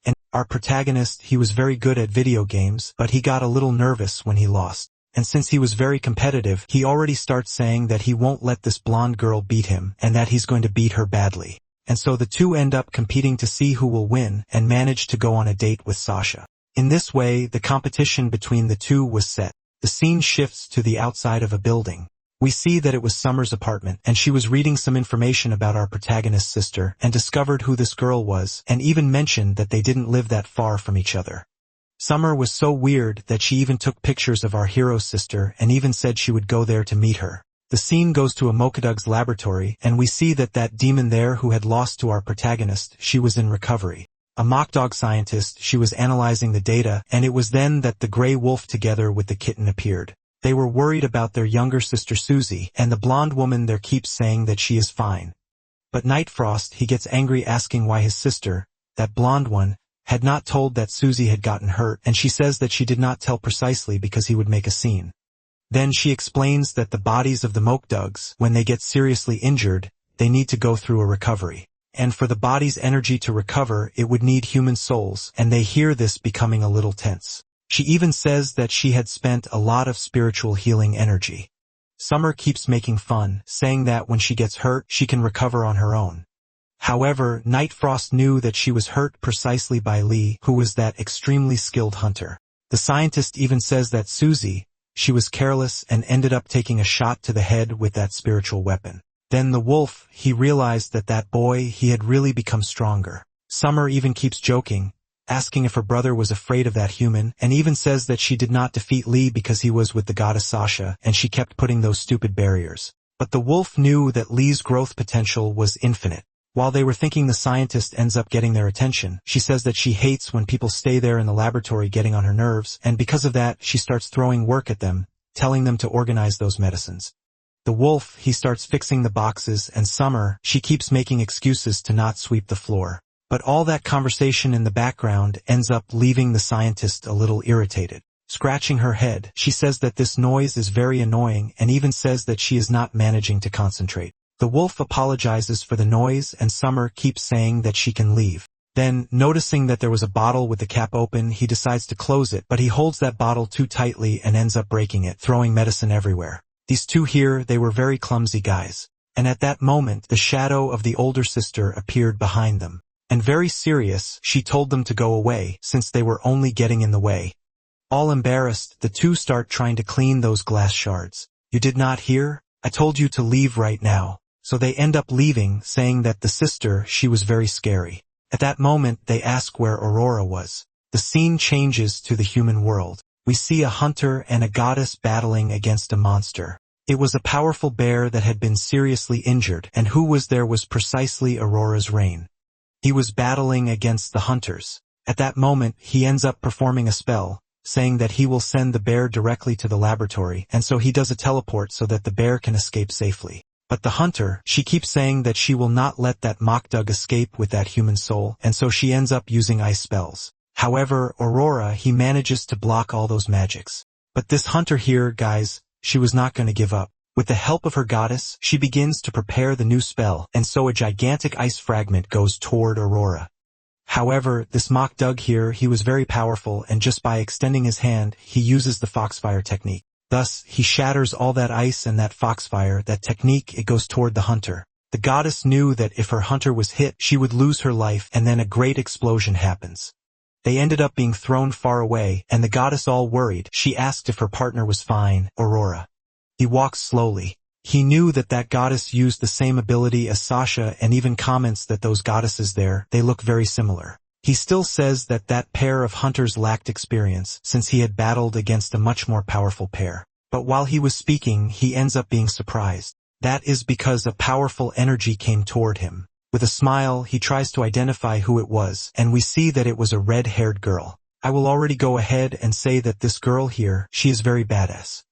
And our protagonist, he was very good at video games, but he got a little nervous when he lost. And since he was very competitive, he already starts saying that he won't let this blonde girl beat him, and that he's going to beat her badly. And so the two end up competing to see who will win, and manage to go on a date with Sasha. In this way, the competition between the two was set. The scene shifts to the outside of a building. We see that it was Summer's apartment, and she was reading some information about our protagonist's sister, and discovered who this girl was, and even mentioned that they didn't live that far from each other. Summer was so weird that she even took pictures of our hero's sister, and even said she would go there to meet her. The scene goes to a Mokadug's laboratory, and we see that demon there who had lost to our protagonist, she was in recovery. A mock-dog scientist, she was analyzing the data, and it was then that the gray wolf together with the kitten appeared. They were worried about their younger sister Susie, and the blonde woman there keeps saying that she is fine. But Nightfrost, he gets angry asking why his sister, that blonde one, had not told that Susie had gotten hurt, and she says that she did not tell precisely because he would make a scene. Then she explains that the bodies of the Mokdugs, when they get seriously injured, they need to go through a recovery. And for the body's energy to recover, it would need human souls, and they hear this becoming a little tense. She even says that she had spent a lot of spiritual healing energy. Summer keeps making fun, saying that when she gets hurt, she can recover on her own. However, Nightfrost knew that she was hurt precisely by Lee, who was that extremely skilled hunter. The scientist even says that Susie, she was careless and ended up taking a shot to the head with that spiritual weapon. Then the wolf, he realized that boy, he had really become stronger. Summer even keeps joking, asking if her brother was afraid of that human, and even says that she did not defeat Lee because he was with the goddess Sasha, and she kept putting those stupid barriers. But the wolf knew that Lee's growth potential was infinite. While they were thinking the scientist ends up getting their attention, she says that she hates when people stay there in the laboratory getting on her nerves, and because of that, she starts throwing work at them, telling them to organize those medicines. The wolf, he starts fixing the boxes, and Summer, she keeps making excuses to not sweep the floor. But all that conversation in the background ends up leaving the scientist a little irritated. Scratching her head, she says that this noise is very annoying and even says that she is not managing to concentrate. The wolf apologizes for the noise and Summer keeps saying that she can leave. Then, noticing that there was a bottle with the cap open, he decides to close it, but he holds that bottle too tightly and ends up breaking it, throwing medicine everywhere. These two here, they were very clumsy guys. And at that moment, the shadow of the older sister appeared behind them. And very serious, she told them to go away, since they were only getting in the way. All embarrassed, the two start trying to clean those glass shards. You did not hear? I told you to leave right now. So they end up leaving, saying that the sister, she was very scary. At that moment, they ask where Aurora was. The scene changes to the human world. We see a hunter and a goddess battling against a monster. It was a powerful bear that had been seriously injured, and who was there was precisely Aurora's reign. He was battling against the hunters. At that moment, he ends up performing a spell, saying that he will send the bear directly to the laboratory, and so he does a teleport so that the bear can escape safely. But the hunter, she keeps saying that she will not let that mock-dug escape with that human soul, and so she ends up using ice spells. However, Aurora, he manages to block all those magics. But this hunter here, guys, she was not going to give up. With the help of her goddess, she begins to prepare the new spell, and so a gigantic ice fragment goes toward Aurora. However, this mock-dug here, he was very powerful, and just by extending his hand, he uses the foxfire technique. Thus, he shatters all that ice and that foxfire, that technique, it goes toward the hunter. The goddess knew that if her hunter was hit, she would lose her life, and then a great explosion happens. They ended up being thrown far away, and the goddess, all worried, she asked if her partner was fine, Aurora. He walks slowly. He knew that goddess used the same ability as Sasha and even comments that those goddesses there, they look very similar. He still says that pair of hunters lacked experience, since he had battled against a much more powerful pair. But while he was speaking, he ends up being surprised. That is because a powerful energy came toward him. With a smile, he tries to identify who it was, and we see that it was a red-haired girl. I will already go ahead and say that this girl here, she is very badass.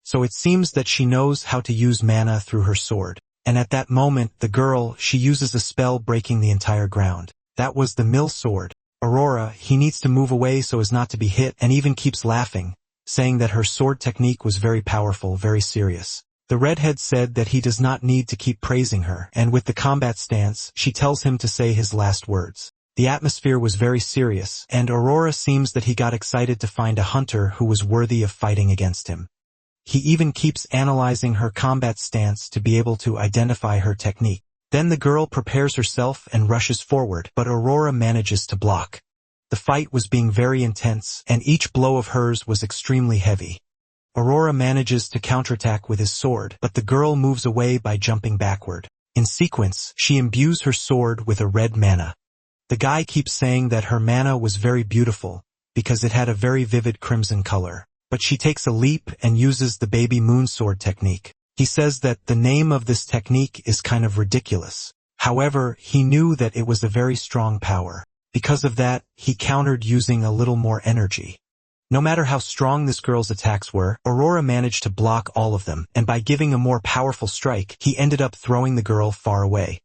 So it seems that she knows how to use mana through her sword. And at that moment, the girl, she uses a spell breaking the entire ground. That was the mill sword. Aurora, he needs to move away so as not to be hit, and even keeps laughing, saying that her sword technique was very powerful, very serious. The redhead said that he does not need to keep praising her, and with the combat stance, she tells him to say his last words. The atmosphere was very serious, and Aurora seems that he got excited to find a hunter who was worthy of fighting against him. He even keeps analyzing her combat stance to be able to identify her technique. Then the girl prepares herself and rushes forward, but Aurora manages to block. The fight was being very intense, and each blow of hers was extremely heavy. Aurora manages to counterattack with his sword, but the girl moves away by jumping backward. In sequence, she imbues her sword with a red mana. The guy keeps saying that her mana was very beautiful, because it had a very vivid crimson color. But she takes a leap and uses the baby moon sword technique. He says that the name of this technique is kind of ridiculous. However, he knew that it was a very strong power. Because of that, he countered using a little more energy. No matter how strong this girl's attacks were, Aurora managed to block all of them, and by giving a more powerful strike, he ended up throwing the girl far away.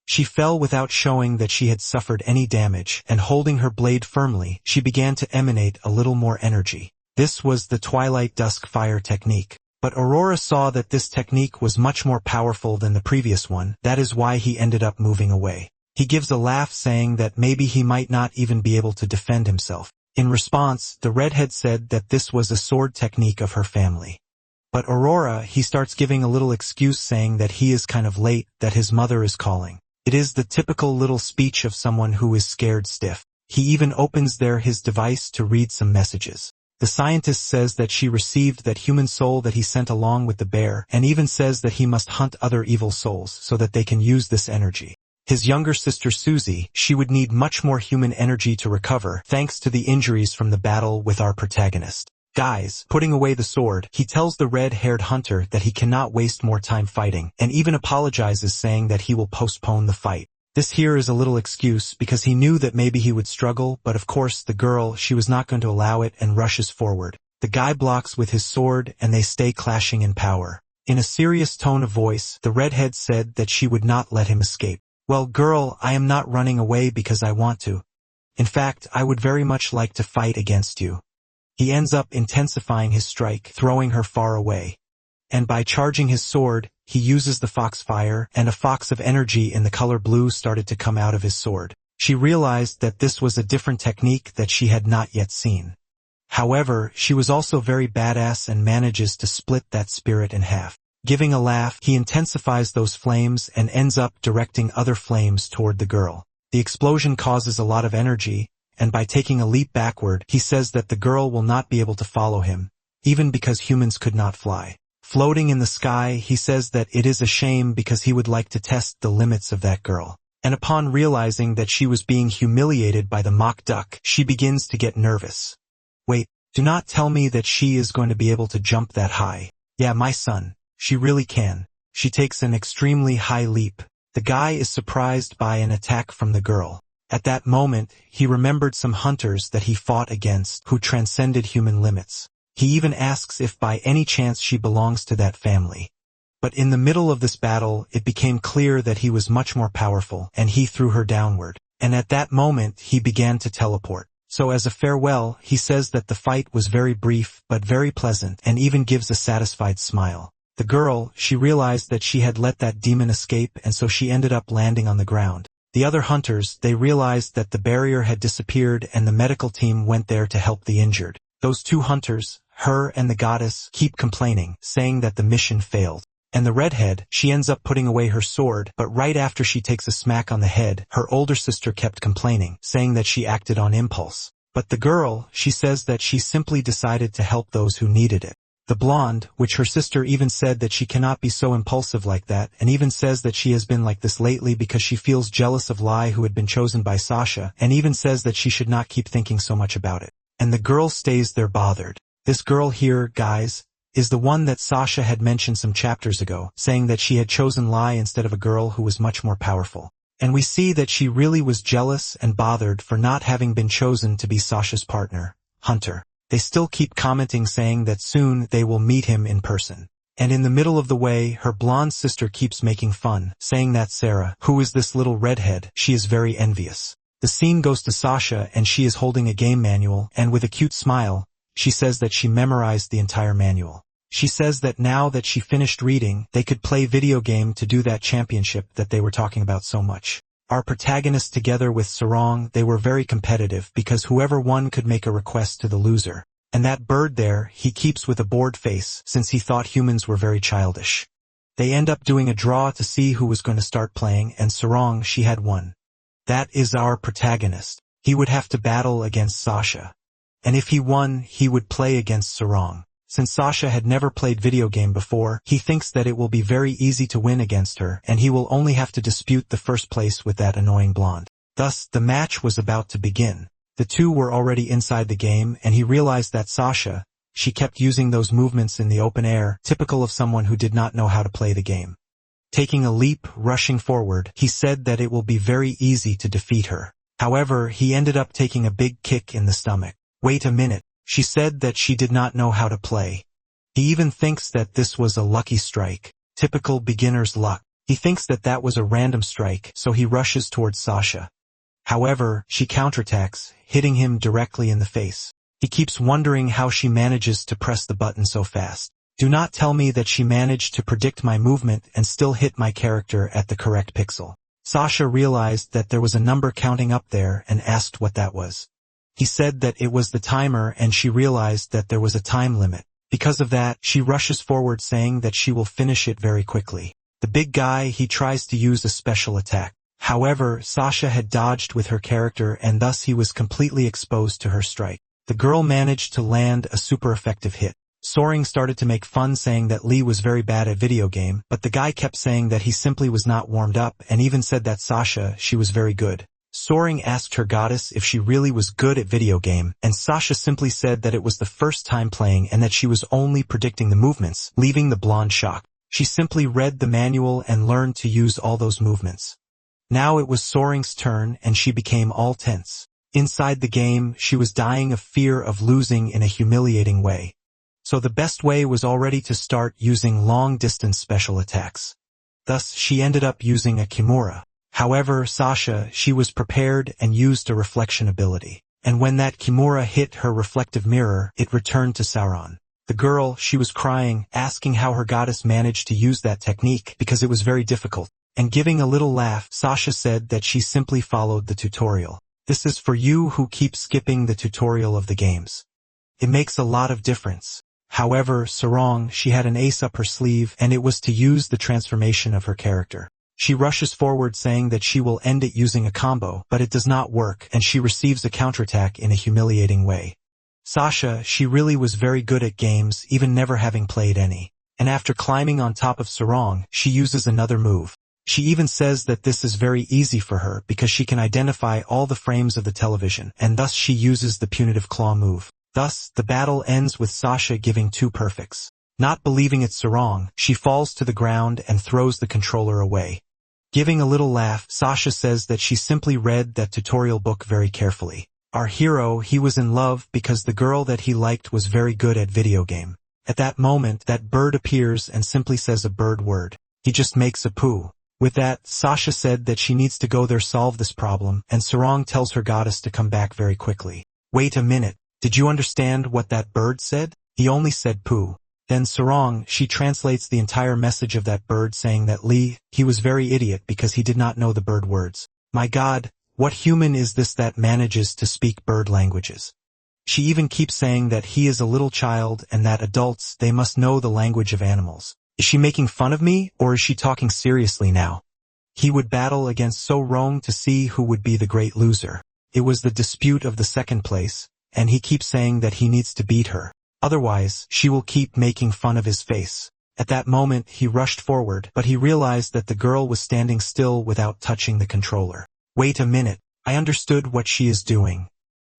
She fell without showing that she had suffered any damage, and holding her blade firmly, she began to emanate a little more energy. This was the Twilight Dusk Fire technique. But Aurora saw that this technique was much more powerful than the previous one, that is why he ended up moving away. He gives a laugh saying that maybe he might not even be able to defend himself. In response, the redhead said that this was a sword technique of her family. But Aurora, he starts giving a little excuse saying that he is kind of late, that his mother is calling. It is the typical little speech of someone who is scared stiff. He even opens there his device to read some messages. The scientist says that she received that human soul that he sent along with the bear, and even says that he must hunt other evil souls so that they can use this energy. His younger sister Susie, she would need much more human energy to recover, thanks to the injuries from the battle with our protagonist. Guys, putting away the sword, he tells the red-haired hunter that he cannot waste more time fighting, and even apologizes saying that he will postpone the fight. This here is a little excuse because he knew that maybe he would struggle, but of course the girl, she was not going to allow it and rushes forward. The guy blocks with his sword and they stay clashing in power. In a serious tone of voice, the redhead said that she would not let him escape. Well, girl, I am not running away because I want to. In fact, I would very much like to fight against you. He ends up intensifying his strike, throwing her far away. And by charging his sword, he uses the foxfire, and a fox of energy in the color blue started to come out of his sword. She realized that this was a different technique that she had not yet seen. However, she was also very badass and manages to split that spirit in half. Giving a laugh, he intensifies those flames and ends up directing other flames toward the girl. The explosion causes a lot of energy, and by taking a leap backward, he says that the girl will not be able to follow him, even because humans could not fly. Floating in the sky, he says that it is a shame because he would like to test the limits of that girl. And upon realizing that she was being humiliated by the mock duck, she begins to get nervous. Wait, do not tell me that she is going to be able to jump that high. Yeah, my son, she really can. She takes an extremely high leap. The guy is surprised by an attack from the girl. At that moment, he remembered some hunters that he fought against who transcended human limits. He even asks if by any chance she belongs to that family. But in the middle of this battle, it became clear that he was much more powerful, and he threw her downward. And at that moment, he began to teleport. So as a farewell, he says that the fight was very brief, but very pleasant, and even gives a satisfied smile. The girl, she realized that she had let that demon escape, and so she ended up landing on the ground. The other hunters, they realized that the barrier had disappeared and the medical team went there to help the injured. Those two hunters, her and the goddess, keep complaining, saying that the mission failed. And the redhead, she ends up putting away her sword, but right after she takes a smack on the head, her older sister kept complaining, saying that she acted on impulse. But the girl, she says that she simply decided to help those who needed it. The blonde, which her sister even said that she cannot be so impulsive like that, and even says that she has been like this lately because she feels jealous of Lai who had been chosen by Sasha, and even says that she should not keep thinking so much about it. And the girl stays there bothered. This girl here, guys, is the one that Sasha had mentioned some chapters ago, saying that she had chosen Lai instead of a girl who was much more powerful. And we see that she really was jealous and bothered for not having been chosen to be Sasha's partner, Hunter. They still keep commenting saying that soon they will meet him in person. And in the middle of the way, her blonde sister keeps making fun, saying that Sarah, who is this little redhead, she is very envious. The scene goes to Sasha and she is holding a game manual, and with a cute smile, she says that she memorized the entire manual. She says that now that she finished reading, they could play video game to do that championship that they were talking about so much. Our protagonists together with Sarong, they were very competitive because whoever won could make a request to the loser. And that bird there, he keeps with a bored face since he thought humans were very childish. They end up doing a draw to see who was going to start playing, and Sarong, she had won. That is our protagonist. He would have to battle against Sasha. And if he won, he would play against Sarong. Since Sasha had never played video game before, he thinks that it will be very easy to win against her, and he will only have to dispute the first place with that annoying blonde. Thus, the match was about to begin. The two were already inside the game, and he realized that Sasha, she kept using those movements in the open air, typical of someone who did not know how to play the game. Taking a leap, rushing forward, he said that it will be very easy to defeat her. However, he ended up taking a big kick in the stomach. Wait a minute, she said that she did not know how to play. He even thinks that this was a lucky strike. Typical beginner's luck. He thinks that that was a random strike, so he rushes towards Sasha. However, she counterattacks, hitting him directly in the face. He keeps wondering how she manages to press the button so fast. Do not tell me that she managed to predict my movement and still hit my character at the correct pixel. Sasha realized that there was a number counting up there and asked what that was. He said that it was the timer, and she realized that there was a time limit. Because of that, she rushes forward saying that she will finish it very quickly. The big guy, he tries to use a special attack. However, Sasha had dodged with her character and thus he was completely exposed to her strike. The girl managed to land a super effective hit. Soaring started to make fun saying that Lee was very bad at video game, but the guy kept saying that he simply was not warmed up and even said that Sasha, she was very good. Soaring asked her goddess if she really was good at video game, and Sasha simply said that it was the first time playing and that she was only predicting the movements, leaving the blonde shocked. She simply read the manual and learned to use all those movements. Now it was Soaring's turn and she became all tense. Inside the game, she was dying of fear of losing in a humiliating way. So the best way was already to start using long-distance special attacks. Thus, she ended up using a Kimura. However, Sasha, she was prepared and used a reflection ability. And when that Kimura hit her reflective mirror, it returned to Sauron. The girl, she was crying, asking how her goddess managed to use that technique because it was very difficult. And giving a little laugh, Sasha said that she simply followed the tutorial. This is for you who keep skipping the tutorial of the games. It makes a lot of difference. However, Sarong, she had an ace up her sleeve and it was to use the transformation of her character. She rushes forward saying that she will end it using a combo, but it does not work and she receives a counterattack in a humiliating way. Sasha, she really was very good at games, even never having played any. And after climbing on top of Sarong, she uses another move. She even says that this is very easy for her because she can identify all the frames of the television, and thus she uses the punitive claw move. Thus, the battle ends with Sasha giving 2 perfects. Not believing it's Sarong, she falls to the ground and throws the controller away. Giving a little laugh, Sasha says that she simply read that tutorial book very carefully. Our hero, he was in love because the girl that he liked was very good at video game. At that moment, that bird appears and simply says a bird word. He just makes a poo. With that, Sasha said that she needs to go there solve this problem, and Sarong tells her goddess to come back very quickly. Wait a minute. Did you understand what that bird said? He only said poo. Then Sarong, she translates the entire message of that bird saying that Lee, he was very idiot because he did not know the bird words. My God, what human is this that manages to speak bird languages? She even keeps saying that he is a little child and that adults, they must know the language of animals. Is she making fun of me, or is she talking seriously now? He would battle against Sarong to see who would be the great loser. It was the dispute of the second place, and he keeps saying that he needs to beat her. Otherwise, she will keep making fun of his face. At that moment, he rushed forward, but he realized that the girl was standing still without touching the controller. Wait a minute, I understood what she is doing.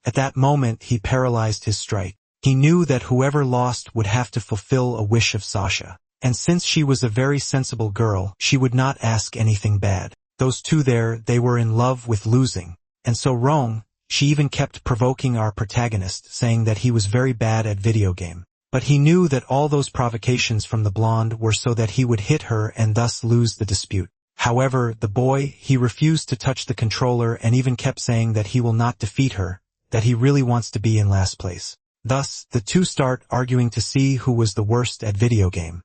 At that moment, he paralyzed his strike. He knew that whoever lost would have to fulfill a wish of Sasha. And since she was a very sensible girl, she would not ask anything bad. Those two there, they were in love with losing. And so Rong, she even kept provoking our protagonist, saying that he was very bad at video game. But he knew that all those provocations from the blonde were so that he would hit her and thus lose the dispute. However, the boy, he refused to touch the controller and even kept saying that he will not defeat her, that he really wants to be in last place. Thus, the two start arguing to see who was the worst at video game.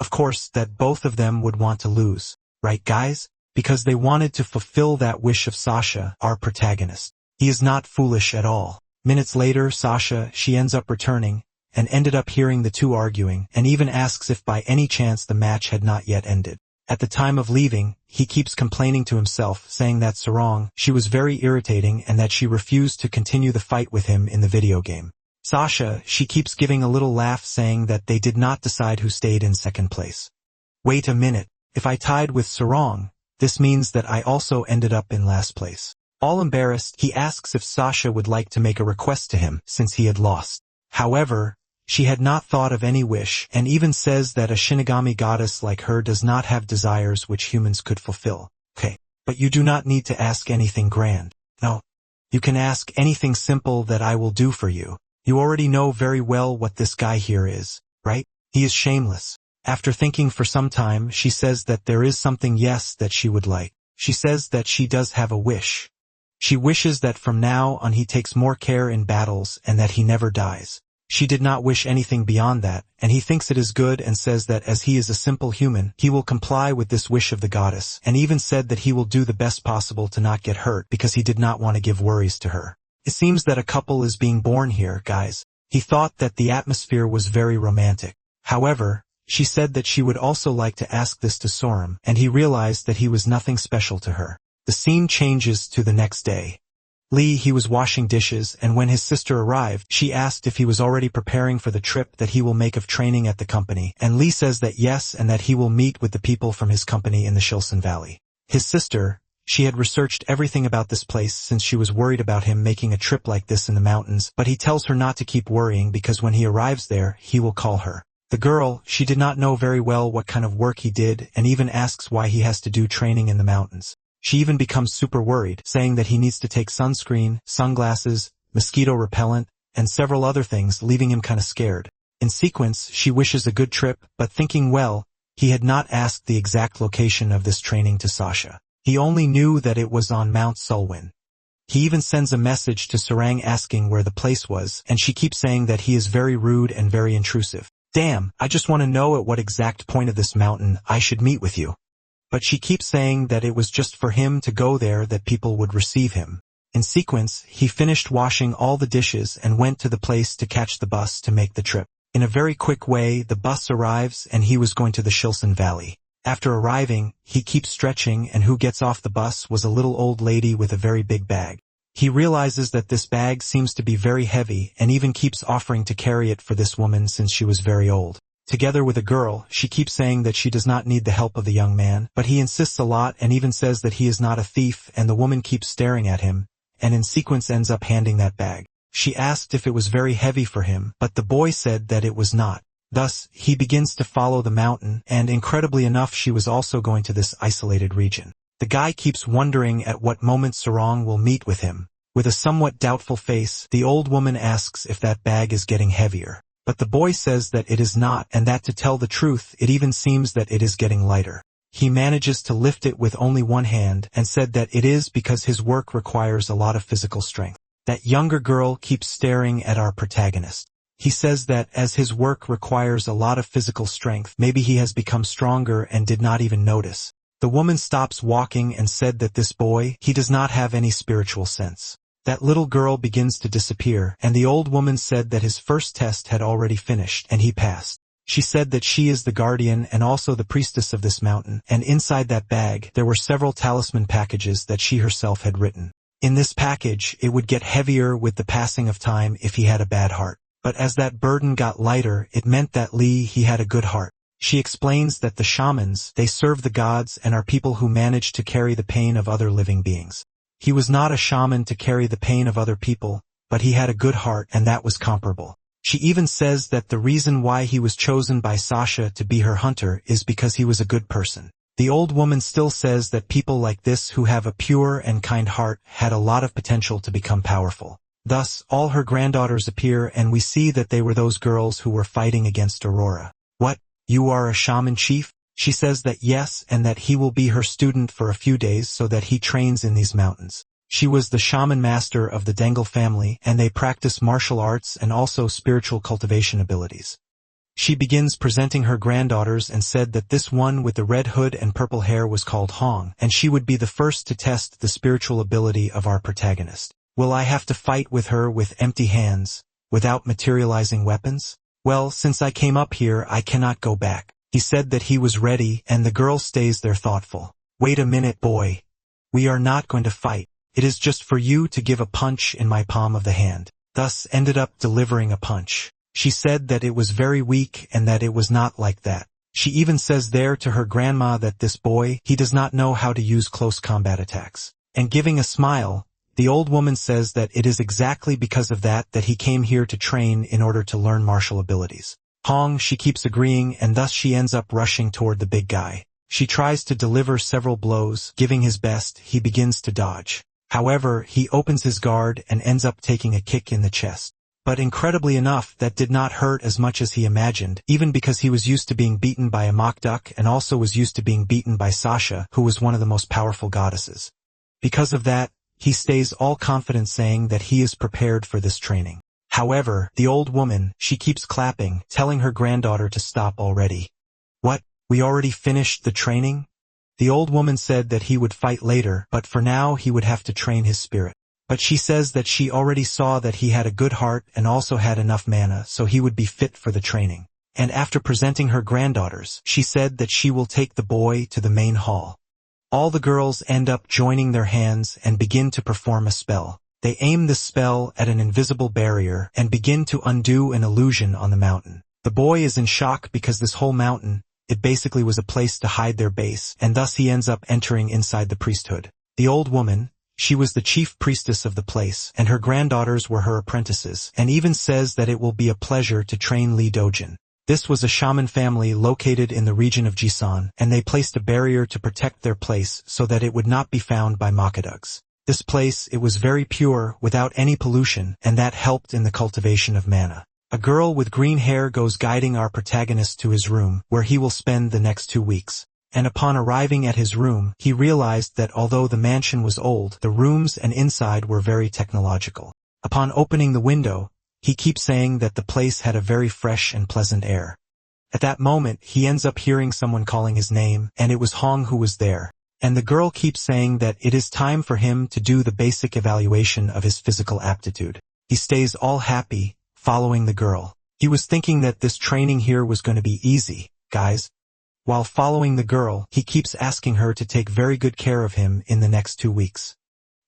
Of course, that both of them would want to lose. Right, guys? Because they wanted to fulfill that wish of Sasha, our protagonist. He is not foolish at all. Minutes later, Sasha, she ends up returning, and ended up hearing the two arguing, and even asks if by any chance the match had not yet ended. At the time of leaving, he keeps complaining to himself, saying that Sarong, she was very irritating and that she refused to continue the fight with him in the video game. Sasha, she keeps giving a little laugh saying that they did not decide who stayed in second place. Wait a minute, if I tied with Sarong, this means that I also ended up in last place. All embarrassed, he asks if Sasha would like to make a request to him, since he had lost. However, She had not thought of any wish, and even says that a Shinigami goddess like her does not have desires which humans could fulfill. Okay, but you do not need to ask anything grand. No. You can ask anything simple that I will do for you. You already know very well what this guy here is, right? He is shameless. After thinking for some time, she says that there is something yes that she would like. She says that she does have a wish. She wishes that from now on he takes more care in battles and that he never dies. She did not wish anything beyond that, and he thinks it is good and says that as he is a simple human, he will comply with this wish of the goddess, and even said that he will do the best possible to not get hurt because he did not want to give worries to her. It seems that a couple is being born here, guys. He thought that the atmosphere was very romantic. However, she said that she would also like to ask this to Sorum, and he realized that he was nothing special to her. The scene changes to the next day. He was washing dishes, and when his sister arrived, she asked if he was already preparing for the trip that he will make of training at the company, and Lee says that yes and that he will meet with the people from his company in the Shilson Valley. His sister, she had researched everything about this place since she was worried about him making a trip like this in the mountains, but he tells her not to keep worrying because when he arrives there, he will call her. The girl, she did not know very well what kind of work he did and even asks why he has to do training in the mountains. She even becomes super worried, saying that he needs to take sunscreen, sunglasses, mosquito repellent, and several other things, leaving him kinda scared. In sequence, she wishes a good trip, but thinking well, he had not asked the exact location of this training to Sasha. He only knew that it was on Mount Sulwyn. He even sends a message to Sarang asking where the place was, and she keeps saying that he is very rude and very intrusive. Damn, I just want to know at what exact point of this mountain I should meet with you. But she keeps saying that it was just for him to go there that people would receive him. In sequence, he finished washing all the dishes and went to the place to catch the bus to make the trip. In a very quick way, the bus arrives and he was going to the Shilson Valley. After arriving, he keeps stretching and who gets off the bus was a little old lady with a very big bag. He realizes that this bag seems to be very heavy and even keeps offering to carry it for this woman since she was very old. Together with a girl, she keeps saying that she does not need the help of the young man, but he insists a lot and even says that he is not a thief, and the woman keeps staring at him, and in sequence ends up handing that bag. She asked if it was very heavy for him, but the boy said that it was not. Thus, he begins to follow the mountain, and incredibly enough she was also going to this isolated region. The guy keeps wondering at what moment Sarang will meet with him. With a somewhat doubtful face, the old woman asks if that bag is getting heavier. But the boy says that it is not, and that to tell the truth, it even seems that it is getting lighter. He manages to lift it with only one hand, and said that it is because his work requires a lot of physical strength. That younger girl keeps staring at our protagonist. He says that as his work requires a lot of physical strength, maybe he has become stronger and did not even notice. The woman stops walking and said that this boy, he does not have any spiritual sense. That little girl begins to disappear, and the old woman said that his first test had already finished, and he passed. She said that she is the guardian and also the priestess of this mountain, and inside that bag there were several talisman packages that she herself had written. In this package, it would get heavier with the passing of time if he had a bad heart. But as that burden got lighter, it meant that he had a good heart. She explains that the shamans, they serve the gods and are people who manage to carry the pain of other living beings. He was not a shaman to carry the pain of other people, but he had a good heart and that was comparable. She even says that the reason why he was chosen by Sasha to be her hunter is because he was a good person. The old woman still says that people like this who have a pure and kind heart had a lot of potential to become powerful. Thus, all her granddaughters appear and we see that they were those girls who were fighting against Aurora. What? You are a shaman chief? She says that yes and that he will be her student for a few days so that he trains in these mountains. She was the shaman master of the Dangle family and they practice martial arts and also spiritual cultivation abilities. She begins presenting her granddaughters and said that this one with the red hood and purple hair was called Hong and she would be the first to test the spiritual ability of our protagonist. Will I have to fight with her with empty hands, without materializing weapons? Well, since I came up here I cannot go back. He said that he was ready and the girl stays there thoughtful. Wait a minute, boy. We are not going to fight. It is just for you to give a punch in my palm of the hand. Thus ended up delivering a punch. She said that it was very weak and that it was not like that. She even says there to her grandma that this boy, he does not know how to use close combat attacks. And giving a smile, The old woman says that it is exactly because of that he came here to train in order to learn martial abilities. She keeps agreeing, and thus she ends up rushing toward the big guy. She tries to deliver several blows, giving his best. He begins to dodge. However, he opens his guard and ends up taking a kick in the chest. But incredibly enough, that did not hurt as much as he imagined, even because he was used to being beaten by a mock duck and also was used to being beaten by Sasha, who was one of the most powerful goddesses. Because of that, he stays all confident, saying that he is prepared for this training. However, the old woman, she keeps clapping, telling her granddaughter to stop already. What? We already finished the training? The old woman said that he would fight later, but for now he would have to train his spirit. But she says that she already saw that he had a good heart and also had enough mana, so he would be fit for the training. And after presenting her granddaughters, she said that she will take the boy to the main hall. All the girls end up joining their hands and begin to perform a spell. They aim the spell at an invisible barrier and begin to undo an illusion on the mountain. The boy is in shock because this whole mountain, it basically was a place to hide their base, and thus he ends up entering inside the priesthood. The old woman, she was the chief priestess of the place, and her granddaughters were her apprentices, and even says that it will be a pleasure to train Li Dojin. This was a shaman family located in the region of Jisan, and they placed a barrier to protect their place so that it would not be found by makadugs. This place, it was very pure, without any pollution, and that helped in the cultivation of mana. A girl with green hair goes guiding our protagonist to his room, where he will spend the next 2 weeks. And upon arriving at his room, he realized that although the mansion was old, the rooms and inside were very technological. Upon opening the window, he keeps saying that the place had a very fresh and pleasant air. At that moment, he ends up hearing someone calling his name, and it was Hong who was there. And the girl keeps saying that it is time for him to do the basic evaluation of his physical aptitude. He stays all happy, following the girl. He was thinking that this training here was going to be easy, guys. While following the girl, he keeps asking her to take very good care of him in the next 2 weeks.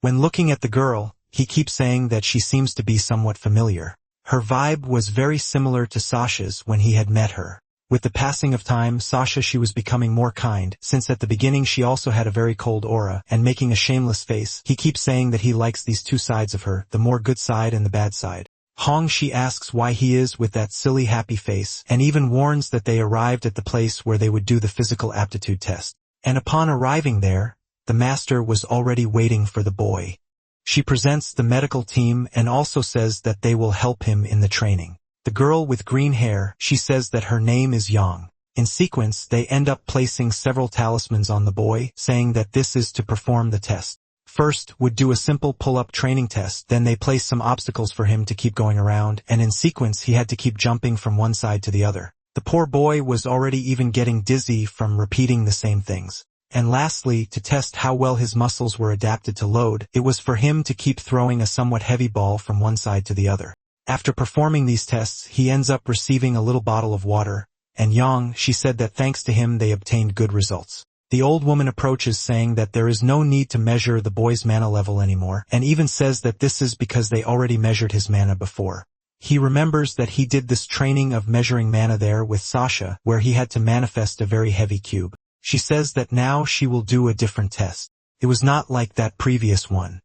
When looking at the girl, he keeps saying that she seems to be somewhat familiar. Her vibe was very similar to Sasha's when he had met her. With the passing of time, Sasha, she was becoming more kind, since at the beginning she also had a very cold aura, and making a shameless face. He keeps saying that he likes these two sides of her, the more good side and the bad side. Hong, she asks why he is with that silly happy face, and even warns that they arrived at the place where they would do the physical aptitude test. And upon arriving there, the master was already waiting for the boy. She presents the medical team and also says that they will help him in the training. The girl with green hair, she says that her name is Yang. In sequence, they end up placing several talismans on the boy, saying that this is to perform the test. First, would do a simple pull-up training test, then they place some obstacles for him to keep going around, and in sequence he had to keep jumping from one side to the other. The poor boy was already even getting dizzy from repeating the same things. And lastly, to test how well his muscles were adapted to load, it was for him to keep throwing a somewhat heavy ball from one side to the other. After performing these tests, he ends up receiving a little bottle of water, and Yang, she said that thanks to him they obtained good results. The old woman approaches saying that there is no need to measure the boy's mana level anymore, and even says that this is because they already measured his mana before. He remembers that he did this training of measuring mana there with Sasha, where he had to manifest a very heavy cube. She says that now she will do a different test. It was not like that previous one.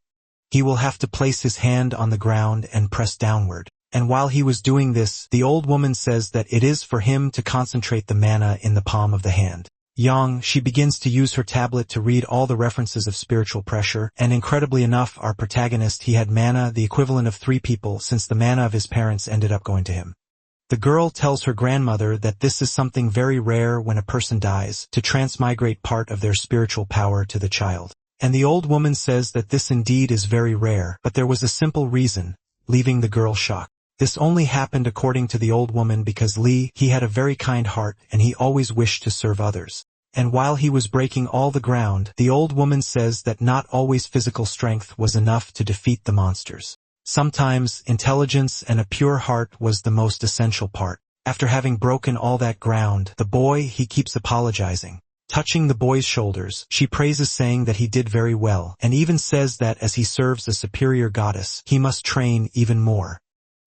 He will have to place his hand on the ground and press downward. And while he was doing this, the old woman says that it is for him to concentrate the mana in the palm of the hand. Yang, she begins to use her tablet to read all the references of spiritual pressure, and incredibly enough, our protagonist, he had mana the equivalent of 3 people since the mana of his parents ended up going to him. The girl tells her grandmother that this is something very rare when a person dies, to transmigrate part of their spiritual power to the child. And the old woman says that this indeed is very rare, but there was a simple reason, leaving the girl shocked. This only happened according to the old woman because Li, he had a very kind heart and he always wished to serve others. And while he was breaking all the ground, the old woman says that not always physical strength was enough to defeat the monsters. Sometimes, intelligence and a pure heart was the most essential part. After having broken all that ground, the boy, he keeps apologizing. Touching the boy's shoulders, she praises saying that he did very well, and even says that as he serves a superior goddess, he must train even more.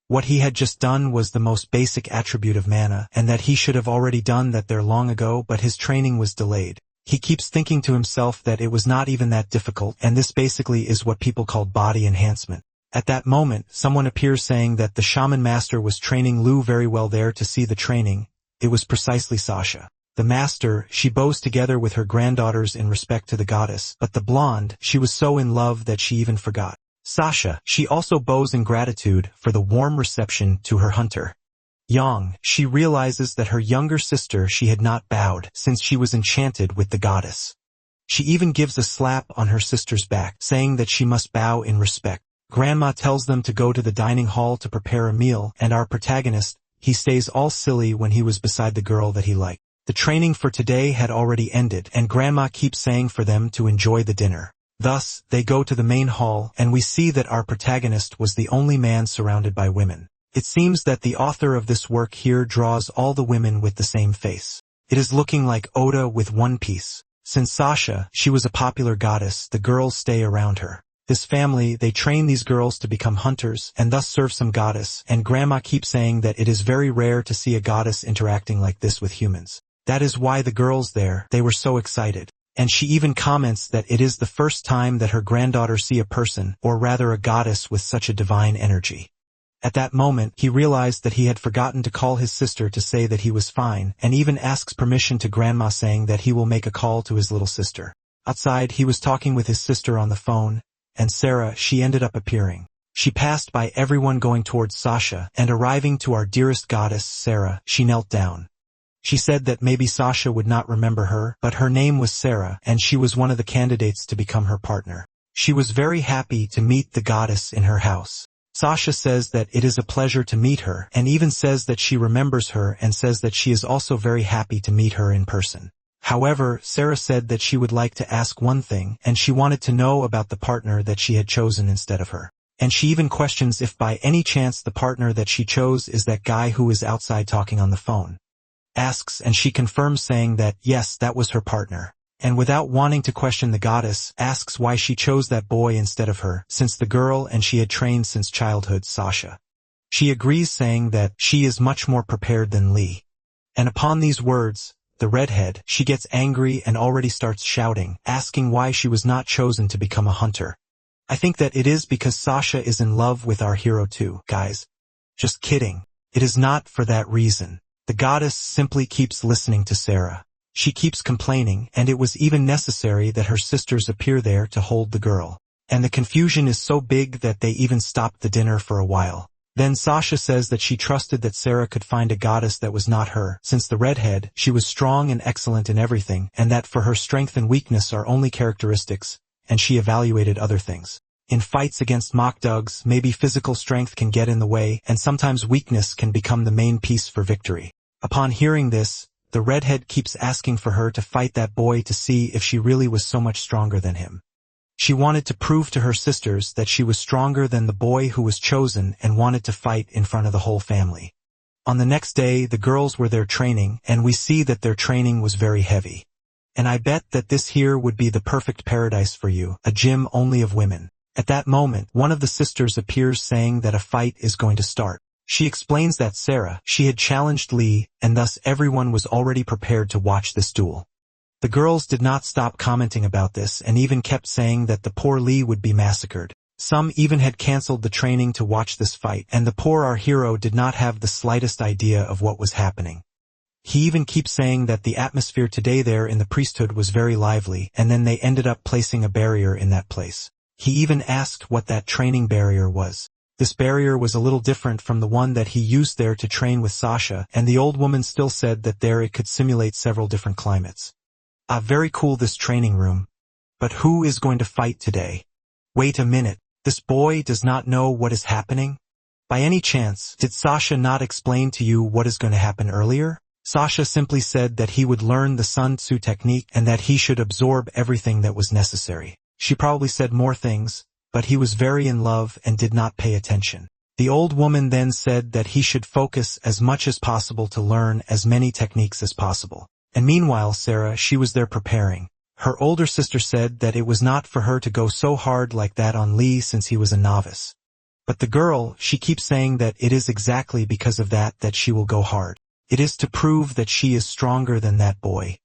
What he had just done was the most basic attribute of mana, and that he should have already done that there long ago, but his training was delayed. He keeps thinking to himself that it was not even that difficult, and this basically is what people call body enhancement. At that moment, someone appears saying that the shaman master was training Lu very well there to see the training. It was precisely Sasha. The master, she bows together with her granddaughters in respect to the goddess, but the blonde, she was so in love that she even forgot. Sasha, she also bows in gratitude for the warm reception to her hunter. Yang, she realizes that her younger sister she had not bowed since she was enchanted with the goddess. She even gives a slap on her sister's back, saying that she must bow in respect. Grandma tells them to go to the dining hall to prepare a meal, and our protagonist, he stays all silly when he was beside the girl that he liked. The training for today had already ended, and Grandma keeps saying for them to enjoy the dinner. Thus, they go to the main hall, and we see that our protagonist was the only man surrounded by women. It seems that the author of this work here draws all the women with the same face. It is looking like Oda with One Piece. Since Sasha, she was a popular goddess, the girls stay around her. This family, they train these girls to become hunters, and thus serve some goddess, and Grandma keeps saying that it is very rare to see a goddess interacting like this with humans. That is why the girls there, they were so excited. And she even comments that it is the first time that her granddaughter see a person, or rather a goddess with such a divine energy. At that moment, he realized that he had forgotten to call his sister to say that he was fine, and even asks permission to Grandma saying that he will make a call to his little sister. Outside, he was talking with his sister on the phone, and Sarah, she ended up appearing. She passed by everyone going towards Sasha, and arriving to our dearest goddess, Sarah, she knelt down. She said that maybe Sasha would not remember her, but her name was Sarah, and she was one of the candidates to become her partner. She was very happy to meet the goddess in her house. Sasha says that it is a pleasure to meet her, and even says that she remembers her and says that she is also very happy to meet her in person. However, Sarah said that she would like to ask one thing, and she wanted to know about the partner that she had chosen instead of her. And she even questions if by any chance the partner that she chose is that guy who is outside talking on the phone. Asks, and she confirms saying that, yes, that was her partner. And without wanting to question the goddess, asks why she chose that boy instead of her, since the girl and she had trained since childhood, Sasha. She agrees saying that she is much more prepared than Lee. And upon these words, the redhead, she gets angry and already starts shouting, asking why she was not chosen to become a hunter. I think that it is because Sasha is in love with our hero too, guys. Just kidding. It is not for that reason. The goddess simply keeps listening to Sarah. She keeps complaining, and it was even necessary that her sisters appear there to hold the girl. And the confusion is so big that they even stopped the dinner for a while. Then Sasha says that she trusted that Sarah could find a goddess that was not her, since the redhead, she was strong and excellent in everything, and that for her strength and weakness are only characteristics, and she evaluated other things. In fights against mock dogs, maybe physical strength can get in the way, and sometimes weakness can become the main piece for victory. Upon hearing this, the redhead keeps asking for her to fight that boy to see if she really was so much stronger than him. She wanted to prove to her sisters that she was stronger than the boy who was chosen and wanted to fight in front of the whole family. On the next day, the girls were there training, and we see that their training was very heavy. And I bet that this here would be the perfect paradise for you, a gym only of women. At that moment, one of the sisters appears saying that a fight is going to start. She explains that Sarah, she had challenged Lee, and thus everyone was already prepared to watch this duel. The girls did not stop commenting about this and even kept saying that the poor Lee would be massacred. Some even had cancelled the training to watch this fight, and the poor our hero did not have the slightest idea of what was happening. He even keeps saying that the atmosphere today there in the priesthood was very lively, and then they ended up placing a barrier in that place. He even asked what that training barrier was. This barrier was a little different from the one that he used there to train with Sasha, and the old woman still said that there it could simulate several different climates. Ah, very cool this training room. But who is going to fight today? Wait a minute, this boy does not know what is happening? By any chance, did Sasha not explain to you what is going to happen earlier? Sasha simply said that he would learn the Sun Tzu technique and that he should absorb everything that was necessary. She probably said more things, but he was very in love and did not pay attention. The old woman then said that he should focus as much as possible to learn as many techniques as possible. And meanwhile Sarah, she was there preparing. Her older sister said that it was not for her to go so hard like that on Lee since he was a novice. But the girl, she keeps saying that it is exactly because of that she will go hard. It is to prove that she is stronger than that boy.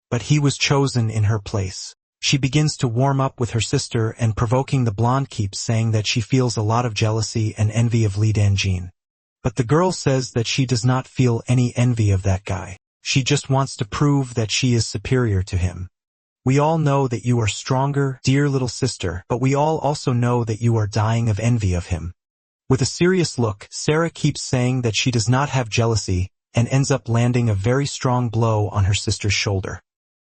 but he was chosen in her place. She begins to warm up with her sister and provoking the blonde keeps saying that she feels a lot of jealousy and envy of Lee Dan-jin. But the girl says that she does not feel any envy of that guy. She just wants to prove that she is superior to him. We all know that you are stronger, dear little sister, but we all also know that you are dying of envy of him. With a serious look, Sarah keeps saying that she does not have jealousy and ends up landing a very strong blow on her sister's shoulder.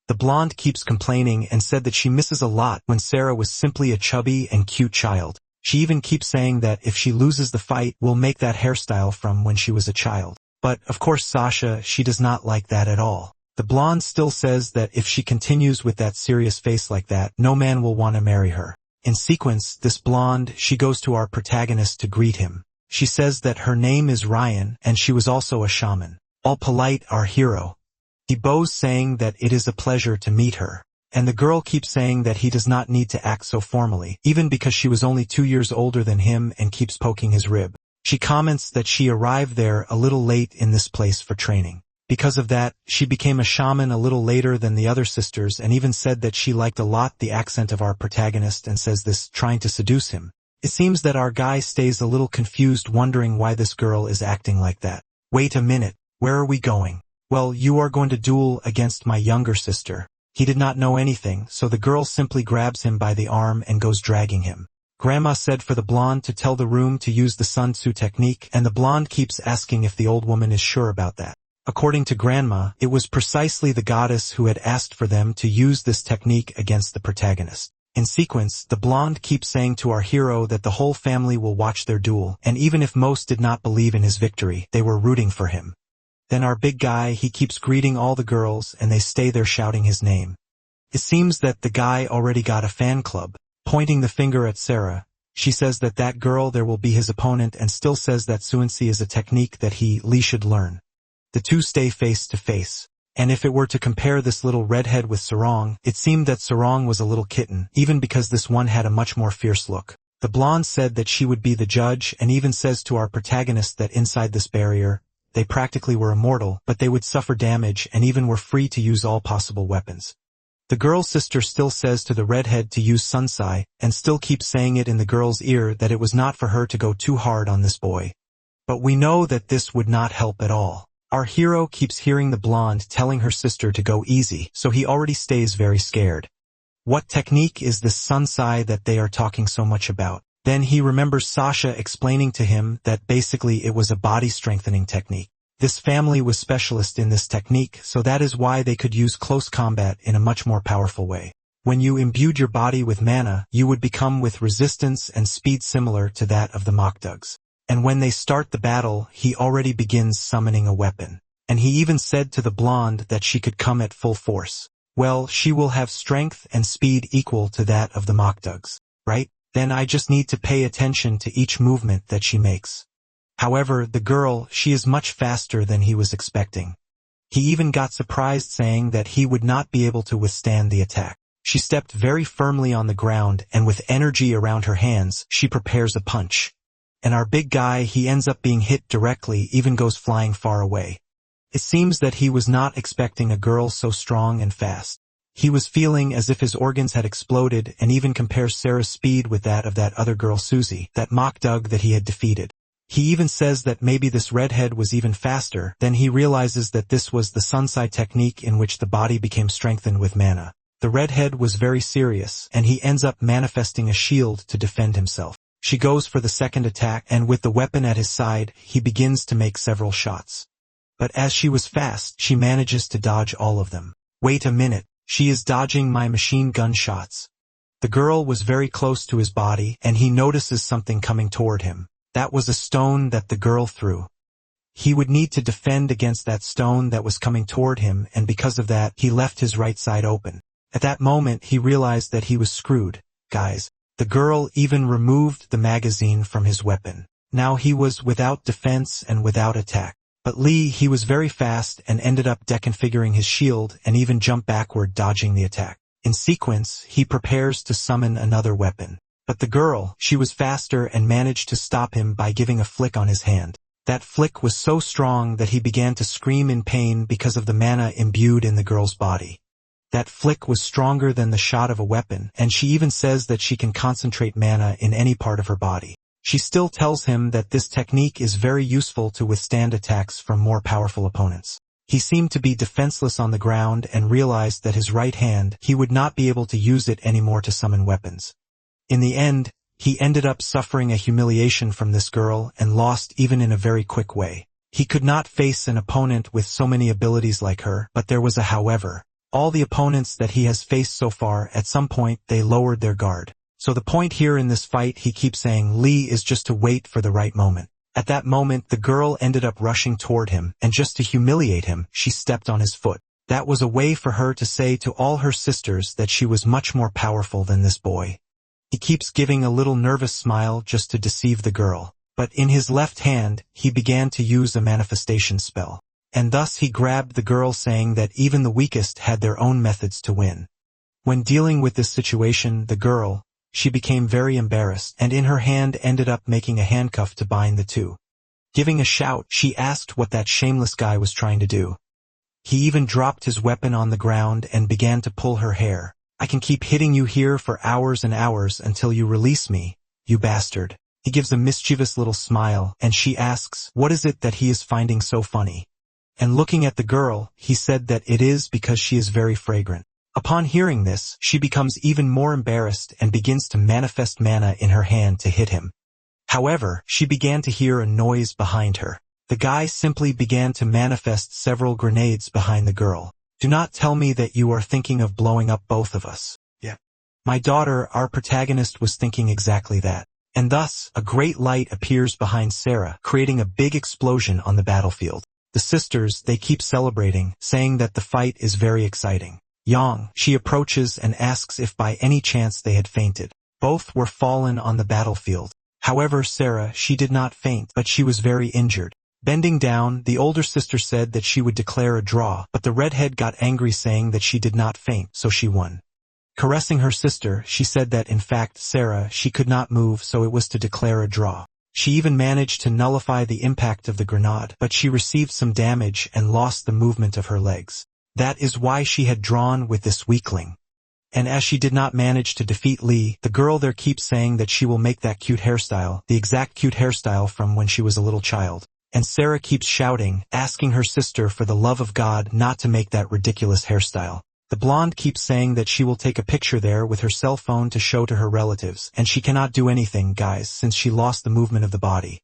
The blonde keeps complaining and said that she misses a lot when Sarah was simply a chubby and cute child. She even keeps saying that if she loses the fight, we'll make that hairstyle from when she was a child. But, of course Sasha, she does not like that at all. The blonde still says that if she continues with that serious face like that, no man will want to marry her. In sequence, this blonde, she goes to our protagonist to greet him. She says that her name is Ryan and she was also a shaman. All polite, our hero. He bows saying that it is a pleasure to meet her. And the girl keeps saying that he does not need to act so formally, even because she was only 2 years older than him and keeps poking his rib. She comments that she arrived there a little late in this place for training. Because of that, she became a shaman a little later than the other sisters and even said that she liked a lot the accent of our protagonist and says this trying to seduce him. It seems that our guy stays a little confused wondering why this girl is acting like that. Wait a minute, where are we going? Well, you are going to duel against my younger sister. He did not know anything, so the girl simply grabs him by the arm and goes dragging him. Grandma said for the blonde to tell the room to use the Sun Tzu technique and the blonde keeps asking if the old woman is sure about that. According to Grandma, it was precisely the goddess who had asked for them to use this technique against the protagonist. In sequence, the blonde keeps saying to our hero that the whole family will watch their duel, and even if most did not believe in his victory, they were rooting for him. Then our big guy, he keeps greeting all the girls and they stay there shouting his name. It seems that the guy already got a fan club. Pointing the finger at Sarah, she says that that girl there will be his opponent and still says that Suansi is a technique that Lee should learn. The two stay face to face. And if it were to compare this little redhead with Sarong, it seemed that Sarong was a little kitten, even because this one had a much more fierce look. The blonde said that she would be the judge and even says to our protagonist that inside this barrier, they practically were immortal, but they would suffer damage and even were free to use all possible weapons. The girl's sister still says to the redhead to use Sunsai, and still keeps saying it in the girl's ear that it was not for her to go too hard on this boy. But we know that this would not help at all. Our hero keeps hearing the blonde telling her sister to go easy, so he already stays very scared. What technique is this Sunsai that they are talking so much about? Then he remembers Sasha explaining to him that basically it was a body strengthening technique. This family was specialist in this technique, so that is why they could use close combat in a much more powerful way. When you imbued your body with mana, you would become with resistance and speed similar to that of the Mokdugs. And when they start the battle, he already begins summoning a weapon. And he even said to the blonde that she could come at full force. Well, she will have strength and speed equal to that of the Mokdugs, right? Then I just need to pay attention to each movement that she makes. However, the girl, she is much faster than he was expecting. He even got surprised saying that he would not be able to withstand the attack. She stepped very firmly on the ground and with energy around her hands, she prepares a punch. And our big guy, he ends up being hit directly, even goes flying far away. It seems that he was not expecting a girl so strong and fast. He was feeling as if his organs had exploded and even compares Sarah's speed with that of that other girl Susie, that Mokdug that he had defeated. He even says that maybe this redhead was even faster, then he realizes that this was the Sunsai technique in which the body became strengthened with mana. The redhead was very serious, and he ends up manifesting a shield to defend himself. She goes for the second attack, and with the weapon at his side, he begins to make several shots. But as she was fast, she manages to dodge all of them. Wait a minute, she is dodging my machine gun shots. The girl was very close to his body, and he notices something coming toward him. That was a stone that the girl threw. He would need to defend against that stone that was coming toward him, and because of that, he left his right side open. At that moment, he realized that he was screwed. Guys, the girl even removed the magazine from his weapon. Now he was without defense and without attack. But Lee, he was very fast and ended up deconfiguring his shield and even jumped backward dodging the attack. In sequence, he prepares to summon another weapon. But the girl, she was faster and managed to stop him by giving a flick on his hand. That flick was so strong that he began to scream in pain because of the mana imbued in the girl's body. That flick was stronger than the shot of a weapon, and she even says that she can concentrate mana in any part of her body. She still tells him that this technique is very useful to withstand attacks from more powerful opponents. He seemed to be defenseless on the ground and realized that his right hand, he would not be able to use it anymore to summon weapons. In the end, he ended up suffering a humiliation from this girl and lost even in a very quick way. He could not face an opponent with so many abilities like her, but there was a however. All the opponents that he has faced so far, at some point, they lowered their guard. So the point here in this fight, he keeps saying Lee is just to wait for the right moment. At that moment, the girl ended up rushing toward him, and just to humiliate him, she stepped on his foot. That was a way for her to say to all her sisters that she was much more powerful than this boy. He keeps giving a little nervous smile just to deceive the girl. But in his left hand, he began to use a manifestation spell. And thus he grabbed the girl, saying that even the weakest had their own methods to win. When dealing with this situation, the girl, she became very embarrassed, and in her hand ended up making a handcuff to bind the two. Giving a shout, she asked what that shameless guy was trying to do. He even dropped his weapon on the ground and began to pull her hair. I can keep hitting you here for hours and hours until you release me, you bastard. He gives a mischievous little smile, and she asks, what is it that he is finding so funny? And looking at the girl, he said that it is because she is very fragrant. Upon hearing this, she becomes even more embarrassed and begins to manifest mana in her hand to hit him. However, she began to hear a noise behind her. The guy simply began to manifest several grenades behind the girl. Do not tell me that you are thinking of blowing up both of us. Yeah. My daughter, our protagonist, was thinking exactly that. And thus, a great light appears behind Sarah, creating a big explosion on the battlefield. The sisters, they keep celebrating, saying that the fight is very exciting. Yang, she approaches and asks if by any chance they had fainted. Both were fallen on the battlefield. However, Sarah, she did not faint, but she was very injured. Bending down, the older sister said that she would declare a draw, but the redhead got angry, saying that she did not faint, so she won. Caressing her sister, she said that in fact Sarah, she could not move, so it was to declare a draw. She even managed to nullify the impact of the grenade, but she received some damage and lost the movement of her legs. That is why she had drawn with this weakling. And as she did not manage to defeat Lee, the girl there keeps saying that she will make that cute hairstyle, the exact cute hairstyle from when she was a little child. And Sarah keeps shouting, asking her sister for the love of God not to make that ridiculous hairstyle. The blonde keeps saying that she will take a picture there with her cell phone to show to her relatives, and she cannot do anything, guys, since she lost the movement of the body.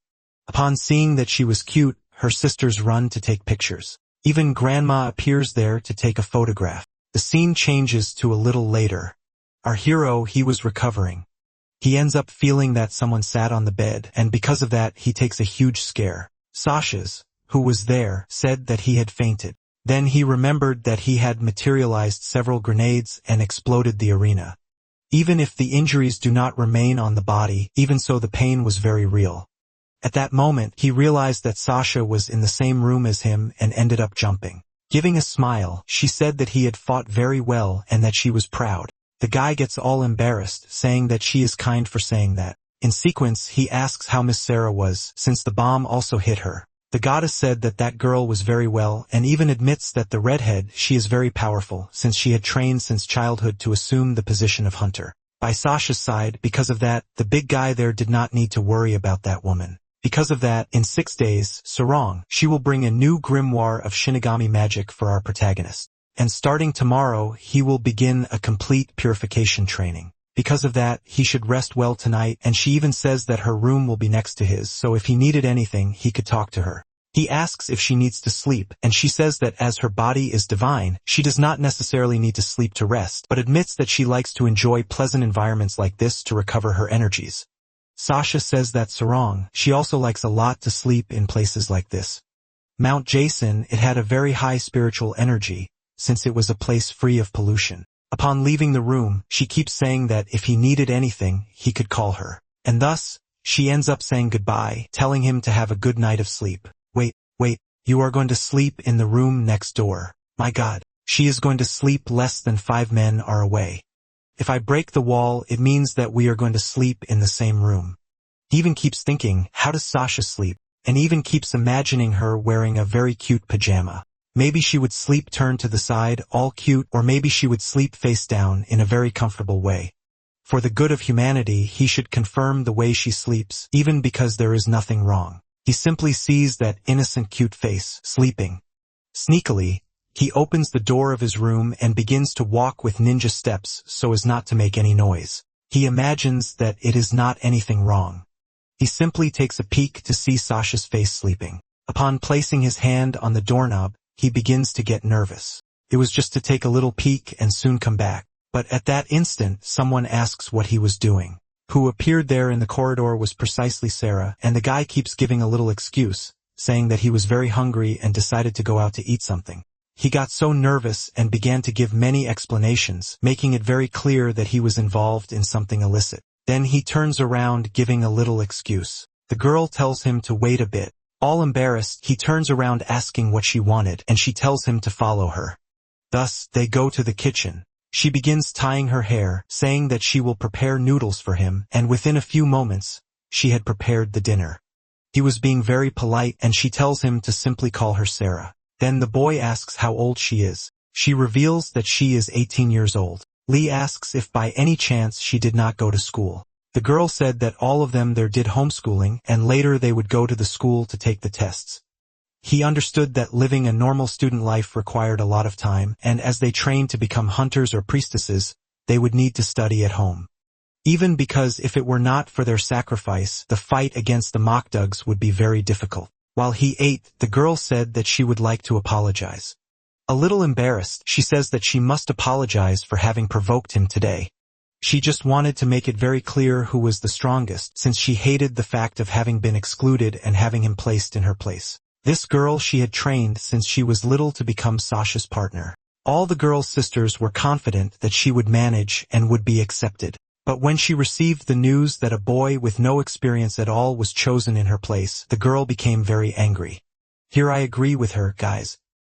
Upon seeing that she was cute, her sisters run to take pictures. Even Grandma appears there to take a photograph. The scene changes to a little later. Our hero, he was recovering. He ends up feeling that someone sat on the bed, and because of that, he takes a huge scare. Sasha's, who was there, said that he had fainted. Then he remembered that he had materialized several grenades and exploded the arena. Even if the injuries do not remain on the body, even so the pain was very real. At that moment, he realized that Sasha was in the same room as him and ended up jumping. Giving a smile, she said that he had fought very well and that she was proud. The guy gets all embarrassed, saying that she is kind for saying that. In sequence, he asks how Miss Sarah was, since the bomb also hit her. The goddess said that that girl was very well and even admits that the redhead, she is very powerful, since she had trained since childhood to assume the position of hunter. By Sasha's side, because of that, the big guy there did not need to worry about that woman. Because of that, in 6 days, Sarong, she will bring a new grimoire of Shinigami magic for our protagonist. And starting tomorrow, he will begin a complete purification training. Because of that, he should rest well tonight, and she even says that her room will be next to his, so if he needed anything, he could talk to her. He asks if she needs to sleep, and she says that as her body is divine, she does not necessarily need to sleep to rest, but admits that she likes to enjoy pleasant environments like this to recover her energies. Sasha says that Sarong, she also likes a lot to sleep in places like this. Mount Jason, it had a very high spiritual energy, since it was a place free of pollution. Upon leaving the room, she keeps saying that if he needed anything, he could call her. And thus, she ends up saying goodbye, telling him to have a good night of sleep. Wait, you are going to sleep in the room next door. My God, she is going to sleep less than 5 men are away. If I break the wall, it means that we are going to sleep in the same room. He even keeps thinking, how does Sasha sleep? And even keeps imagining her wearing a very cute pajama. Maybe she would sleep turned to the side, all cute, or maybe she would sleep face down in a very comfortable way. For the good of humanity, he should confirm the way she sleeps, even because there is nothing wrong. He simply sees that innocent cute face, sleeping. Sneakily, he opens the door of his room and begins to walk with ninja steps so as not to make any noise. He imagines that it is not anything wrong. He simply takes a peek to see Sasha's face sleeping. Upon placing his hand on the doorknob, he begins to get nervous. It was just to take a little peek and soon come back. But at that instant, someone asks what he was doing. Who appeared there in the corridor was precisely Sarah, and the guy keeps giving a little excuse, saying that he was very hungry and decided to go out to eat something. He got so nervous and began to give many explanations, making it very clear that he was involved in something illicit. Then he turns around giving a little excuse. The girl tells him to wait a bit. All embarrassed, he turns around asking what she wanted, and she tells him to follow her. Thus, they go to the kitchen. She begins tying her hair, saying that she will prepare noodles for him, and within a few moments, she had prepared the dinner. He was being very polite, and she tells him to simply call her Sarah. Then the boy asks how old she is. She reveals that she is 18 years old. Lee asks if by any chance she did not go to school. The girl said that all of them there did homeschooling, and later they would go to the school to take the tests. He understood that living a normal student life required a lot of time, and as they trained to become hunters or priestesses, they would need to study at home. Even because if it were not for their sacrifice, the fight against the Mokdugs would be very difficult. While he ate, the girl said that she would like to apologize. A little embarrassed, she says that she must apologize for having provoked him today. She just wanted to make it very clear who was the strongest, since she hated the fact of having been excluded and having him placed in her place. This girl she had trained since she was little to become Sasha's partner. All the girl's sisters were confident that she would manage and would be accepted. But when she received the news that a boy with no experience at all was chosen in her place, the girl became very angry. Here I agree with her, guys.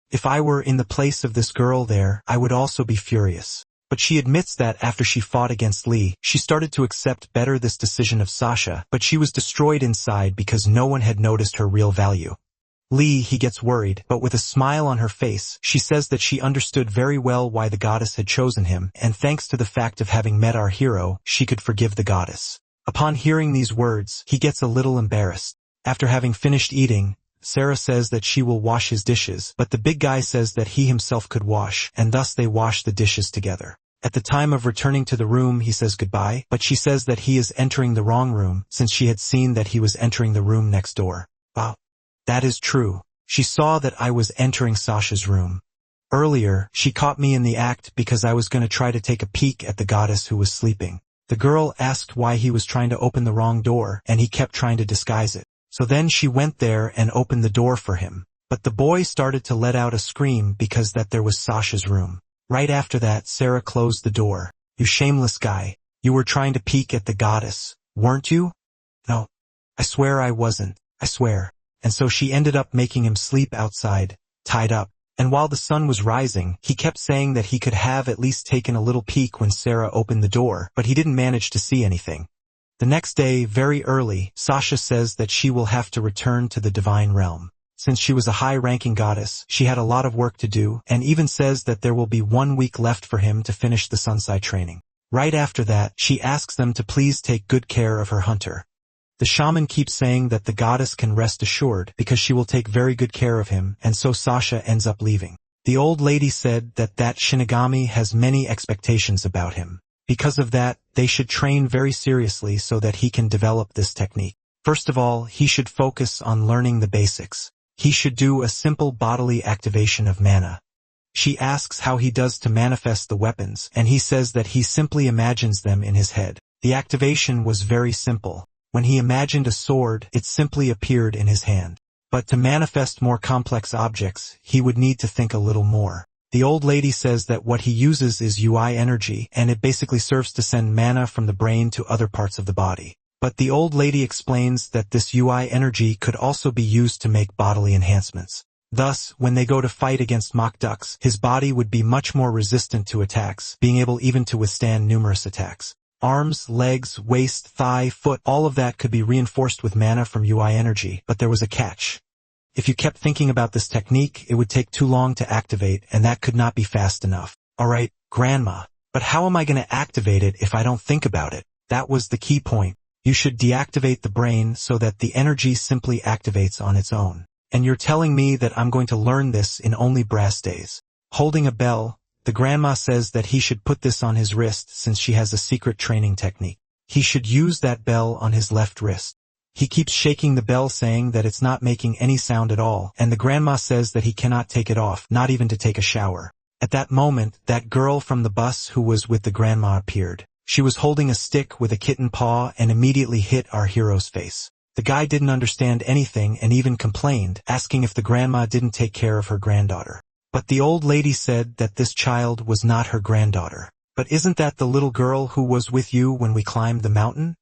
If I were in the place of this girl there, I would also be furious. But she admits that after she fought against Lee, she started to accept better this decision of Sasha, but she was destroyed inside because no one had noticed her real value. Lee, he gets worried, but with a smile on her face, she says that she understood very well why the goddess had chosen him, and thanks to the fact of having met our hero, she could forgive the goddess. Upon hearing these words, he gets a little embarrassed. After having finished eating, Sarah says that she will wash his dishes, but the big guy says that he himself could wash, and thus they wash the dishes together. At the time of returning to the room, he says goodbye, but she says that he is entering the wrong room, since she had seen that he was entering the room next door. Wow. That is true. She saw that I was entering Sasha's room. Earlier, she caught me in the act because I was going to try to take a peek at the goddess who was sleeping. The girl asked why he was trying to open the wrong door, and he kept trying to disguise it. So then she went there and opened the door for him. But the boy started to let out a scream because that there was Sasha's room. Right after that, Sarah closed the door. You shameless guy. You were trying to peek at the goddess, weren't you? No. I swear I wasn't. I swear. And so she ended up making him sleep outside, tied up. And while the sun was rising, he kept saying that he could have at least taken a little peek when Sarah opened the door, but he didn't manage to see anything. The next day, very early, Sasha says that she will have to return to the divine realm. Since she was a high-ranking goddess, she had a lot of work to do, and even says that there will be 1 week left for him to finish the sunside training. Right after that, she asks them to please take good care of her hunter. The shaman keeps saying that the goddess can rest assured because she will take very good care of him, and so Sasha ends up leaving. The old lady said that Shinigami has many expectations about him. Because of that, they should train very seriously so that he can develop this technique. First of all, he should focus on learning the basics. He should do a simple bodily activation of mana. She asks how he does to manifest the weapons, and he says that he simply imagines them in his head. The activation was very simple. When he imagined a sword, it simply appeared in his hand. But to manifest more complex objects, he would need to think a little more. The old lady says that what he uses is UI energy, and it basically serves to send mana from the brain to other parts of the body. But the old lady explains that this UI energy could also be used to make bodily enhancements. Thus, when they go to fight against Mokdugs, his body would be much more resistant to attacks, being able even to withstand numerous attacks. Arms, legs, waist, thigh, foot, all of that could be reinforced with mana from UI energy, but there was a catch. If you kept thinking about this technique, it would take too long to activate, and that could not be fast enough. Alright, Grandma. But how am I going to activate it if I don't think about it? That was the key point. You should deactivate the brain so that the energy simply activates on its own. And you're telling me that I'm going to learn this in only brass days. Holding a bell, the grandma says that he should put this on his wrist since she has a secret training technique. He should use that bell on his left wrist. He keeps shaking the bell saying that it's not making any sound at all, and the grandma says that he cannot take it off, not even to take a shower. At that moment, that girl from the bus who was with the grandma appeared. She was holding a stick with a kitten paw and immediately hit our hero's face. The guy didn't understand anything and even complained, asking if the grandma didn't take care of her granddaughter. But the old lady said that this child was not her granddaughter. But isn't that the little girl who was with you when we climbed the mountain?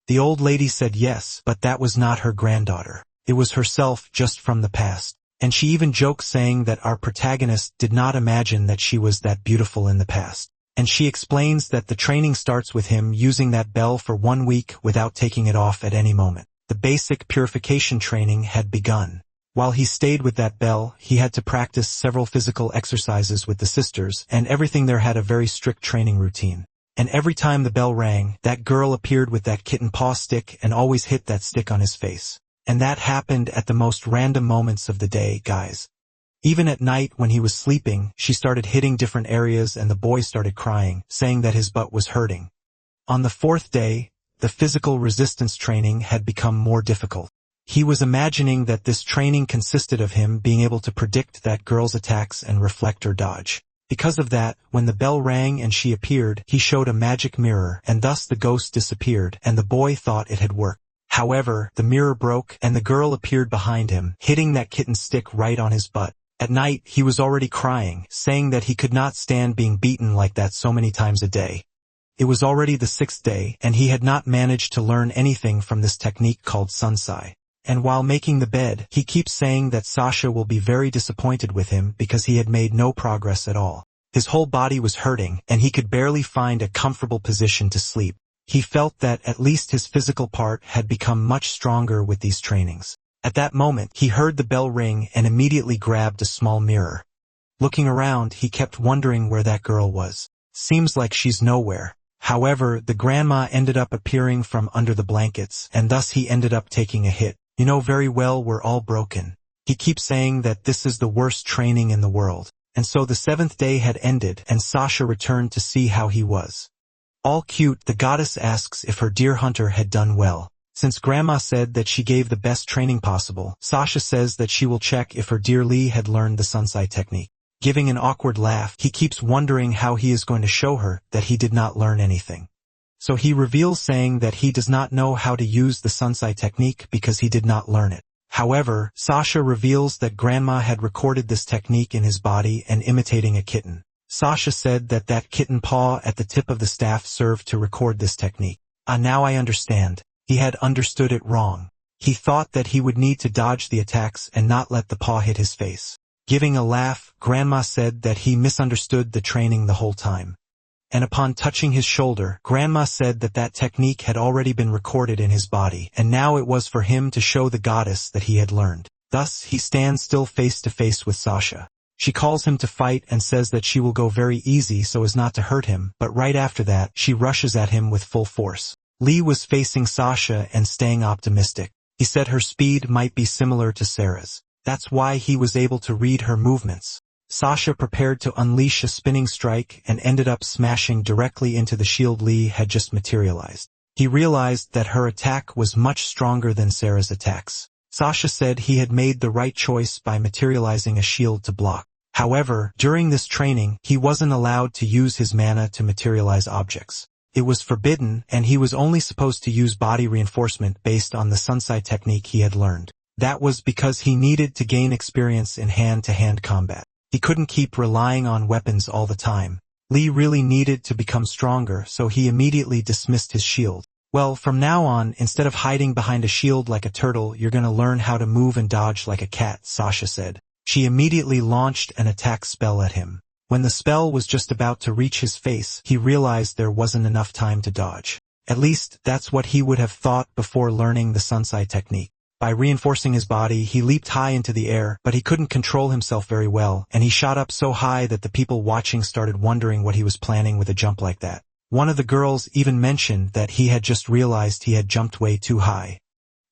The old lady said yes, but that was not her granddaughter. It was herself just from the past. And she even joked saying that our protagonist did not imagine that she was that beautiful in the past. And she explains that the training starts with him using that bell for 1 week without taking it off at any moment. The basic purification training had begun. While he stayed with that bell, he had to practice several physical exercises with the sisters, and everything there had a very strict training routine. And every time the bell rang, that girl appeared with that kitten paw stick and always hit that stick on his face. And that happened at the most random moments of the day, guys. Even at night when he was sleeping, she started hitting different areas and the boy started crying, saying that his butt was hurting. On the 4th day, the physical resistance training had become more difficult. He was imagining that this training consisted of him being able to predict that girl's attacks and reflect or dodge. Because of that, when the bell rang and she appeared, he showed a magic mirror, and thus the ghost disappeared, and the boy thought it had worked. However, the mirror broke, and the girl appeared behind him, hitting that kitten stick right on his butt. At night, he was already crying, saying that he could not stand being beaten like that so many times a day. It was already the 6th day, and he had not managed to learn anything from this technique called sunsai. And while making the bed, he keeps saying that Sasha will be very disappointed with him because he had made no progress at all. His whole body was hurting, and he could barely find a comfortable position to sleep. He felt that at least his physical part had become much stronger with these trainings. At that moment, he heard the bell ring and immediately grabbed a small mirror. Looking around, he kept wondering where that girl was. Seems like she's nowhere. However, the grandma ended up appearing from under the blankets, and thus he ended up taking a hit. You know very well we're all broken. He keeps saying that this is the worst training in the world. And so the 7th day had ended, and Sasha returned to see how he was. All cute, the goddess asks if her dear hunter had done well. Since Grandma said that she gave the best training possible, Sasha says that she will check if her dear Lee had learned the sunsai technique. Giving an awkward laugh, he keeps wondering how he is going to show her that he did not learn anything. So he reveals saying that he does not know how to use the sunsai technique because he did not learn it. However, Sasha reveals that Grandma had recorded this technique in his body and imitating a kitten. Sasha said that that kitten paw at the tip of the staff served to record this technique. Now I understand. He had understood it wrong. He thought that he would need to dodge the attacks and not let the paw hit his face. Giving a laugh, Grandma said that he misunderstood the training the whole time. And upon touching his shoulder, Grandma said that that technique had already been recorded in his body, and now it was for him to show the goddess that he had learned. Thus, he stands still face to face with Sasha. She calls him to fight and says that she will go very easy so as not to hurt him, but right after that, she rushes at him with full force. Lee was facing Sasha and staying optimistic. He said her speed might be similar to Sarah's. That's why he was able to read her movements. Sasha prepared to unleash a spinning strike and ended up smashing directly into the shield Lee had just materialized. He realized that her attack was much stronger than Sarah's attacks. Sasha said he had made the right choice by materializing a shield to block. However, during this training, he wasn't allowed to use his mana to materialize objects. It was forbidden, and he was only supposed to use body reinforcement based on the sunsai technique he had learned. That was because he needed to gain experience in hand-to-hand combat. He couldn't keep relying on weapons all the time. Lee really needed to become stronger, so he immediately dismissed his shield. Well, from now on, instead of hiding behind a shield like a turtle, you're gonna learn how to move and dodge like a cat, Sasha said. She immediately launched an attack spell at him. When the spell was just about to reach his face, he realized there wasn't enough time to dodge. At least, that's what he would have thought before learning the sunsai technique. By reinforcing his body, he leaped high into the air, but he couldn't control himself very well, and he shot up so high that the people watching started wondering what he was planning with a jump like that. One of the girls even mentioned that he had just realized he had jumped way too high.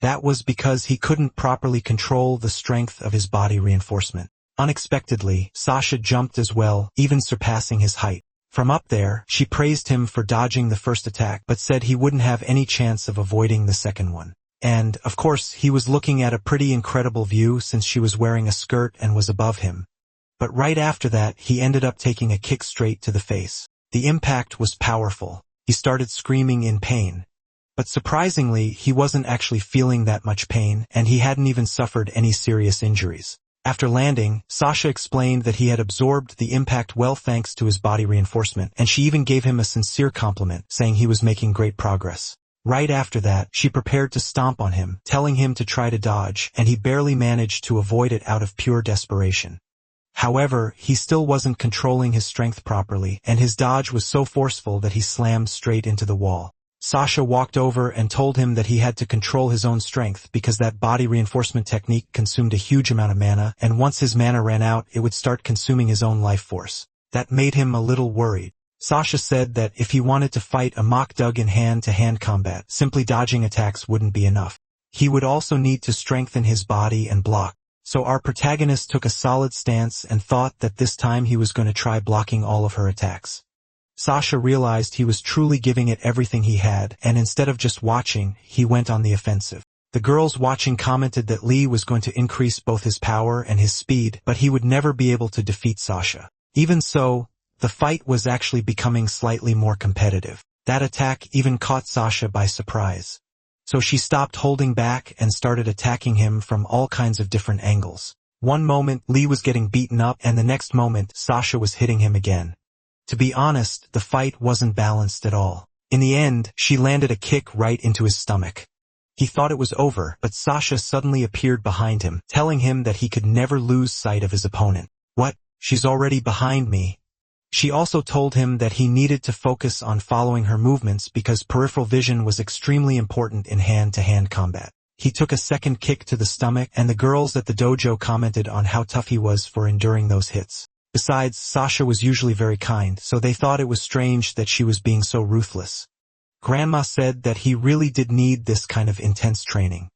That was because he couldn't properly control the strength of his body reinforcement. Unexpectedly, Sasha jumped as well, even surpassing his height. From up there, she praised him for dodging the first attack but said he wouldn't have any chance of avoiding the second one. And, of course, he was looking at a pretty incredible view since she was wearing a skirt and was above him. But right after that, he ended up taking a kick straight to the face. The impact was powerful. He started screaming in pain. But surprisingly, he wasn't actually feeling that much pain, and he hadn't even suffered any serious injuries. After landing, Sasha explained that he had absorbed the impact well thanks to his body reinforcement, and she even gave him a sincere compliment, saying he was making great progress. Right after that, she prepared to stomp on him, telling him to try to dodge, and he barely managed to avoid it out of pure desperation. However, he still wasn't controlling his strength properly, and his dodge was so forceful that he slammed straight into the wall. Sasha walked over and told him that he had to control his own strength because that body reinforcement technique consumed a huge amount of mana, and once his mana ran out, it would start consuming his own life force. That made him a little worried. Sasha said that if he wanted to fight a mock dug in hand-to-hand combat, simply dodging attacks wouldn't be enough. He would also need to strengthen his body and block. So our protagonist took a solid stance and thought that this time he was going to try blocking all of her attacks. Sasha realized he was truly giving it everything he had, and instead of just watching, he went on the offensive. The girls watching commented that Lee was going to increase both his power and his speed, but he would never be able to defeat Sasha. Even so, the fight was actually becoming slightly more competitive. That attack even caught Sasha by surprise. So she stopped holding back and started attacking him from all kinds of different angles. One moment, Lee was getting beaten up, and the next moment, Sasha was hitting him again. To be honest, the fight wasn't balanced at all. In the end, she landed a kick right into his stomach. He thought it was over, but Sasha suddenly appeared behind him, telling him that he could never lose sight of his opponent. What? She's already behind me. She also told him that he needed to focus on following her movements because peripheral vision was extremely important in hand-to-hand combat. He took a second kick to the stomach, and the girls at the dojo commented on how tough he was for enduring those hits. Besides, Sasha was usually very kind, so they thought it was strange that she was being so ruthless. Grandma said that he really did need this kind of intense training.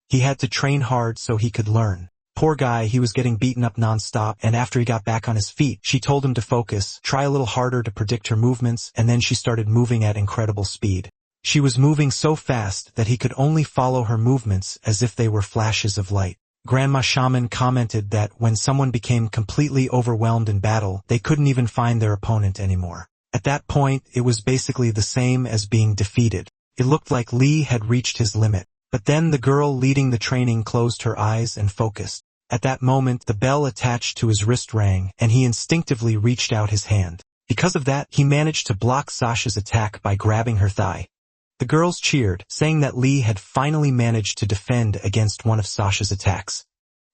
He had to train hard so he could learn. Poor guy, he was getting beaten up non-stop, and after he got back on his feet, she told him to focus, try a little harder to predict her movements, and then she started moving at incredible speed. She was moving so fast that he could only follow her movements as if they were flashes of light. Grandma Shaman commented that when someone became completely overwhelmed in battle, they couldn't even find their opponent anymore. At that point, it was basically the same as being defeated. It looked like Lee had reached his limit. But then the girl leading the training closed her eyes and focused. At that moment, the bell attached to his wrist rang, and he instinctively reached out his hand. Because of that, he managed to block Sasha's attack by grabbing her thigh. The girls cheered, saying that Lee had finally managed to defend against one of Sasha's attacks.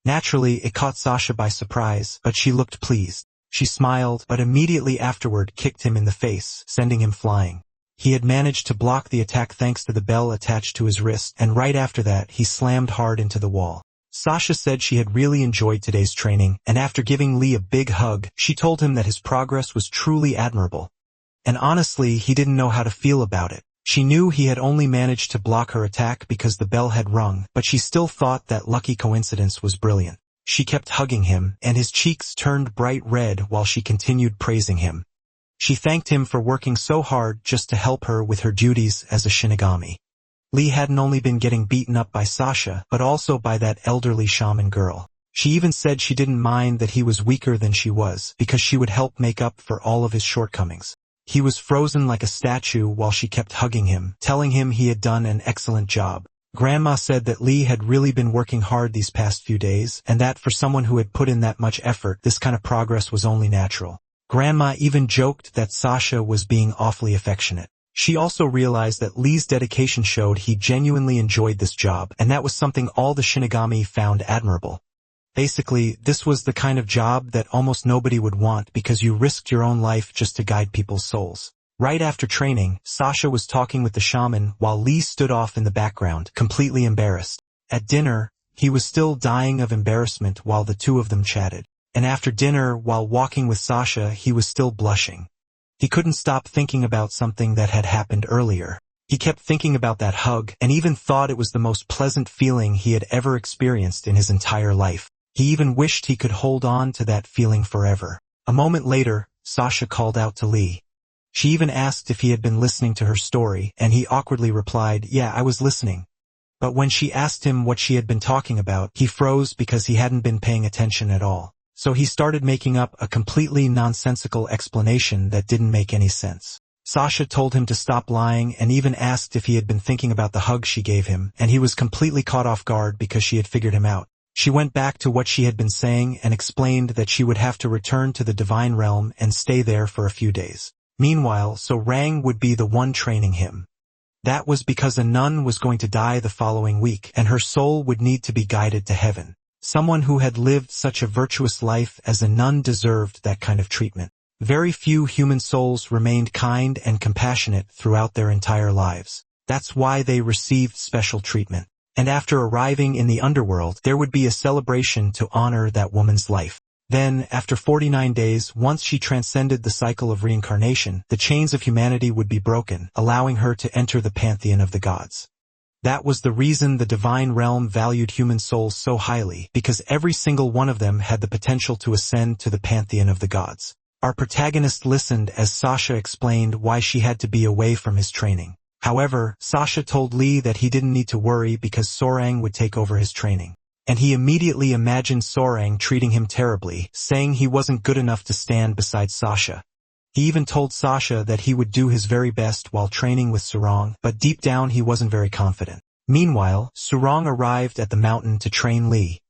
Naturally, it caught Sasha by surprise, but she looked pleased. She smiled, but immediately afterward kicked him in the face, sending him flying. He had managed to block the attack thanks to the bell attached to his wrist, and right after that, he slammed hard into the wall. Sasha said she had really enjoyed today's training, and after giving Lee a big hug, she told him that his progress was truly admirable. And honestly, he didn't know how to feel about it. She knew he had only managed to block her attack because the bell had rung, but she still thought that lucky coincidence was brilliant. She kept hugging him, and his cheeks turned bright red while she continued praising him. She thanked him for working so hard just to help her with her duties as a Shinigami. Lee hadn't only been getting beaten up by Sasha, but also by that elderly shaman girl. She even said she didn't mind that he was weaker than she was, because she would help make up for all of his shortcomings. He was frozen like a statue while she kept hugging him, telling him he had done an excellent job. Grandma said that Lee had really been working hard these past few days, and that for someone who had put in that much effort, this kind of progress was only natural. Grandma even joked that Sasha was being awfully affectionate. She also realized that Lee's dedication showed he genuinely enjoyed this job, and that was something all the Shinigami found admirable. Basically, this was the kind of job that almost nobody would want because you risked your own life just to guide people's souls. Right after training, Sasha was talking with the shaman while Lee stood off in the background, completely embarrassed. At dinner, he was still dying of embarrassment while the two of them chatted. And after dinner, while walking with Sasha, he was still blushing. He couldn't stop thinking about something that had happened earlier. He kept thinking about that hug, and even thought it was the most pleasant feeling he had ever experienced in his entire life. He even wished he could hold on to that feeling forever. A moment later, Sasha called out to Lee. She even asked if he had been listening to her story, and he awkwardly replied, "Yeah, I was listening." But when she asked him what she had been talking about, he froze because he hadn't been paying attention at all. So he started making up a completely nonsensical explanation that didn't make any sense. Sasha told him to stop lying and even asked if he had been thinking about the hug she gave him, and he was completely caught off guard because she had figured him out. She went back to what she had been saying and explained that she would have to return to the divine realm and stay there for a few days. Meanwhile, Sorang would be the one training him. That was because a nun was going to die the following week, and her soul would need to be guided to heaven. Someone who had lived such a virtuous life as a nun deserved that kind of treatment. Very few human souls remained kind and compassionate throughout their entire lives. That's why they received special treatment. And after arriving in the underworld, there would be a celebration to honor that woman's life. Then, after 49 days, once she transcended the cycle of reincarnation, the chains of humanity would be broken, allowing her to enter the pantheon of the gods. That was the reason the divine realm valued human souls so highly, because every single one of them had the potential to ascend to the pantheon of the gods. Our protagonist listened as Sasha explained why she had to be away from his training. However, Sasha told Lee that he didn't need to worry because Sorang would take over his training. And he immediately imagined Sorang treating him terribly, saying he wasn't good enough to stand beside Sasha. He even told Sasha that he would do his very best while training with Sorang, but deep down he wasn't very confident. Meanwhile, Sorang arrived at the mountain to train Lee.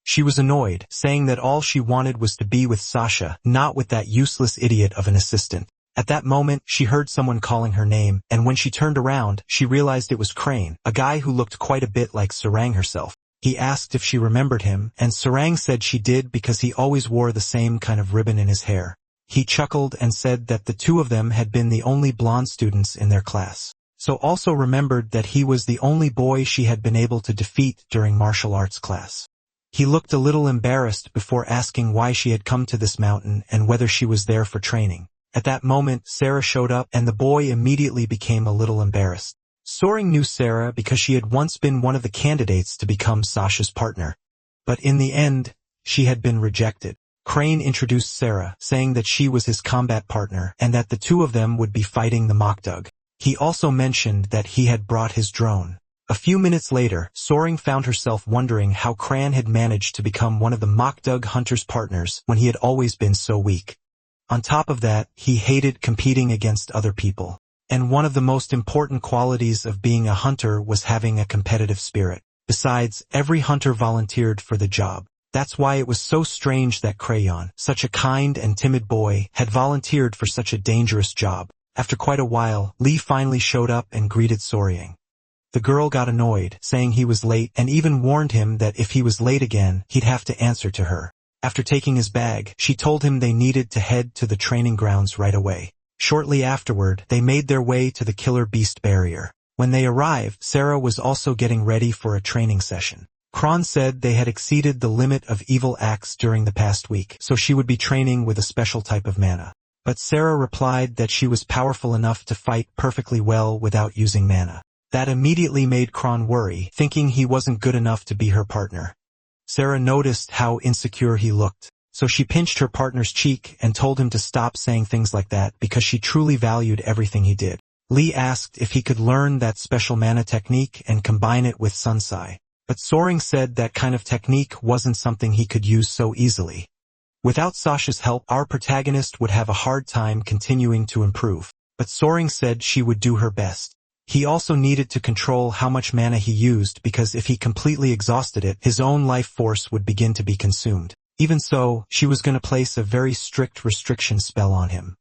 She was annoyed, saying that all she wanted was to be with Sasha, not with that useless idiot of an assistant. At that moment, she heard someone calling her name, and when she turned around, she realized it was Crane, a guy who looked quite a bit like Sorang herself. He asked if she remembered him, and Sorang said she did because he always wore the same kind of ribbon in his hair. He chuckled and said that the two of them had been the only blonde students in their class. So also remembered that he was the only boy she had been able to defeat during martial arts class. He looked a little embarrassed before asking why she had come to this mountain and whether she was there for training. At that moment, Sarah showed up and the boy immediately became a little embarrassed. Soaring knew Sarah because she had once been one of the candidates to become Sasha's partner. But in the end, she had been rejected. Crane introduced Sarah, saying that she was his combat partner and that the two of them would be fighting the Mokdug. He also mentioned that he had brought his drone. A few minutes later, Soaring found herself wondering how Cran had managed to become one of the Mokdug hunter's partners when he had always been so weak. On top of that, he hated competing against other people. And one of the most important qualities of being a hunter was having a competitive spirit. Besides, every hunter volunteered for the job. That's why it was so strange that Crayon, such a kind and timid boy, had volunteered for such a dangerous job. After quite a while, Lee finally showed up and greeted Soryang. The girl got annoyed, saying he was late, and even warned him that if he was late again, he'd have to answer to her. After taking his bag, she told him they needed to head to the training grounds right away. Shortly afterward, they made their way to the Killer Beast barrier. When they arrived, Sarah was also getting ready for a training session. Kron said they had exceeded the limit of evil acts during the past week, so she would be training with a special type of mana. But Sarah replied that she was powerful enough to fight perfectly well without using mana. That immediately made Kron worry, thinking he wasn't good enough to be her partner. Sarah noticed how insecure he looked, so she pinched her partner's cheek and told him to stop saying things like that because she truly valued everything he did. Lee asked if he could learn that special mana technique and combine it with Sunsai. But Soaring said that kind of technique wasn't something he could use so easily. Without Sasha's help, our protagonist would have a hard time continuing to improve. But Soaring said she would do her best. He also needed to control how much mana he used because if he completely exhausted it, his own life force would begin to be consumed. Even so, she was going to place a very strict restriction spell on him.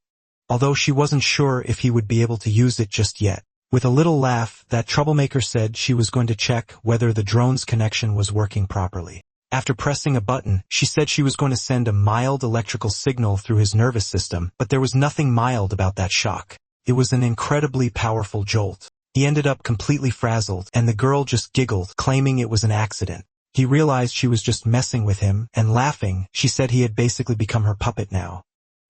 Although she wasn't sure if he would be able to use it just yet. With a little laugh, that troublemaker said she was going to check whether the drone's connection was working properly. After pressing a button, she said she was going to send a mild electrical signal through his nervous system, but there was nothing mild about that shock. It was an incredibly powerful jolt. He ended up completely frazzled, and the girl just giggled, claiming it was an accident. He realized she was just messing with him, and laughing, she said he had basically become her puppet now.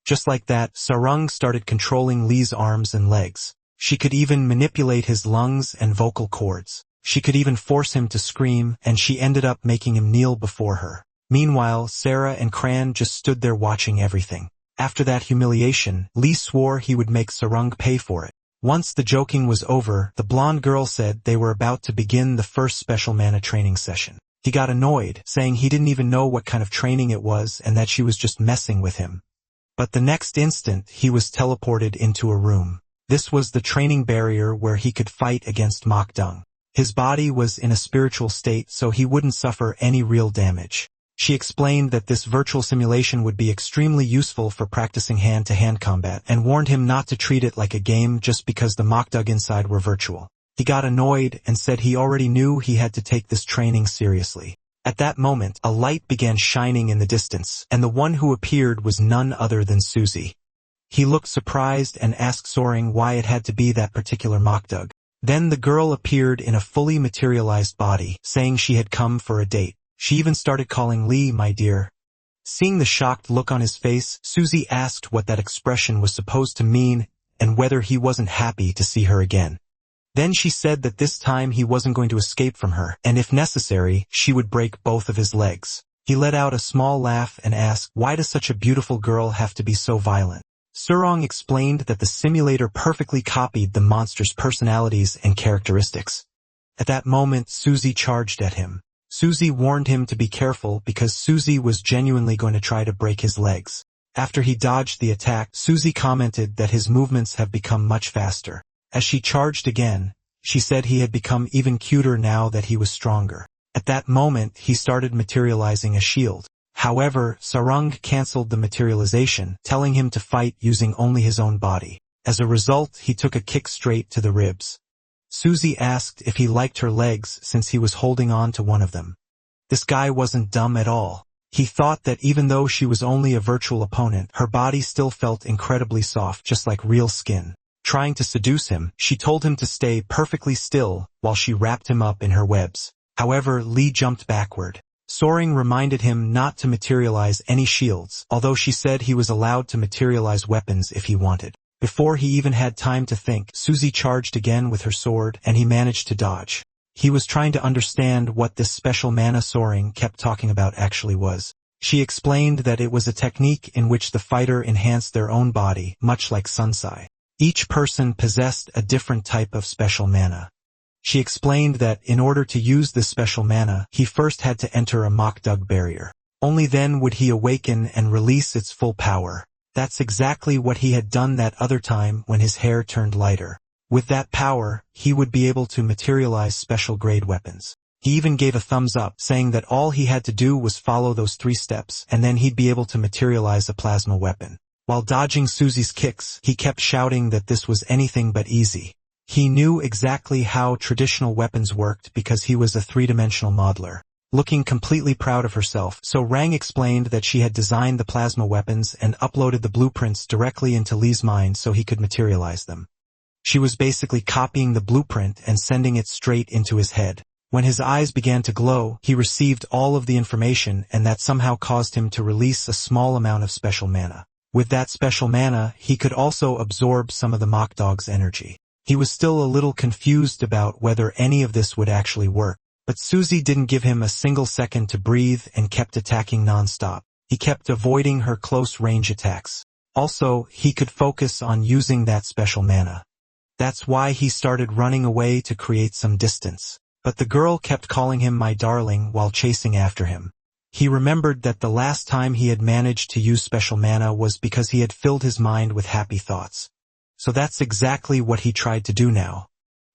Just like that, Sarung started controlling Lee's arms and legs. She could even manipulate his lungs and vocal cords. She could even force him to scream, and she ended up making him kneel before her. Meanwhile, Sarah and Cran just stood there watching everything. After that humiliation, Lee swore he would make Sarung pay for it. Once the joking was over, the blonde girl said they were about to begin the first special mana training session. He got annoyed, saying he didn't even know what kind of training it was and that she was just messing with him. But the next instant, he was teleported into a room. This was the training barrier where he could fight against Mokdung. His body was in a spiritual state, so he wouldn't suffer any real damage. She explained that this virtual simulation would be extremely useful for practicing hand-to-hand combat, and warned him not to treat it like a game just because the Mokdung inside were virtual. He got annoyed and said he already knew he had to take this training seriously. At that moment, a light began shining in the distance, and the one who appeared was none other than Suzy. He looked surprised and asked Soaring why it had to be that particular Mokdung. Then the girl appeared in a fully materialized body, saying she had come for a date. She even started calling Lee my dear. Seeing the shocked look on his face, Suzy asked what that expression was supposed to mean and whether he wasn't happy to see her again. Then she said that this time he wasn't going to escape from her, and if necessary, she would break both of his legs. He let out a small laugh and asked, why does such a beautiful girl have to be so violent? Surong explained that the simulator perfectly copied the monster's personalities and characteristics. At that moment, Suzy charged at him. Suzy warned him to be careful because Suzy was genuinely going to try to break his legs. After he dodged the attack, Suzy commented that his movements have become much faster. As she charged again, she said he had become even cuter now that he was stronger. At that moment, he started materializing a shield. However, Sarung cancelled the materialization, telling him to fight using only his own body. As a result, he took a kick straight to the ribs. Suzy asked if he liked her legs since he was holding on to one of them. This guy wasn't dumb at all. He thought that even though she was only a virtual opponent, her body still felt incredibly soft, just like real skin. Trying to seduce him, she told him to stay perfectly still while she wrapped him up in her webs. However, Lee jumped backward. Soaring reminded him not to materialize any shields, although she said he was allowed to materialize weapons if he wanted. Before he even had time to think, Suzy charged again with her sword, and he managed to dodge. He was trying to understand what this special mana Soaring kept talking about actually was. She explained that it was a technique in which the fighter enhanced their own body, much like Sunsai. Each person possessed a different type of special mana. She explained that in order to use this special mana, he first had to enter a Mokdung barrier. Only then would he awaken and release its full power. That's exactly what he had done that other time when his hair turned lighter. With that power, he would be able to materialize special grade weapons. He even gave a thumbs up, saying that all he had to do was follow those 3 steps, and then he'd be able to materialize a plasma weapon. While dodging Suzy's kicks, he kept shouting that this was anything but easy. He knew exactly how traditional weapons worked because he was a 3-dimensional modeler. Looking completely proud of herself, So Rang explained that she had designed the plasma weapons and uploaded the blueprints directly into Lee's mind so he could materialize them. She was basically copying the blueprint and sending it straight into his head. When his eyes began to glow, he received all of the information, and that somehow caused him to release a small amount of special mana. With that special mana, he could also absorb some of the Mokdung's energy. He was still a little confused about whether any of this would actually work, but Suzy didn't give him a single second to breathe and kept attacking non-stop. He kept avoiding her close-range attacks. Also, he could focus on using that special mana. That's why he started running away to create some distance. But the girl kept calling him my darling while chasing after him. He remembered that the last time he had managed to use special mana was because he had filled his mind with happy thoughts. So that's exactly what he tried to do now.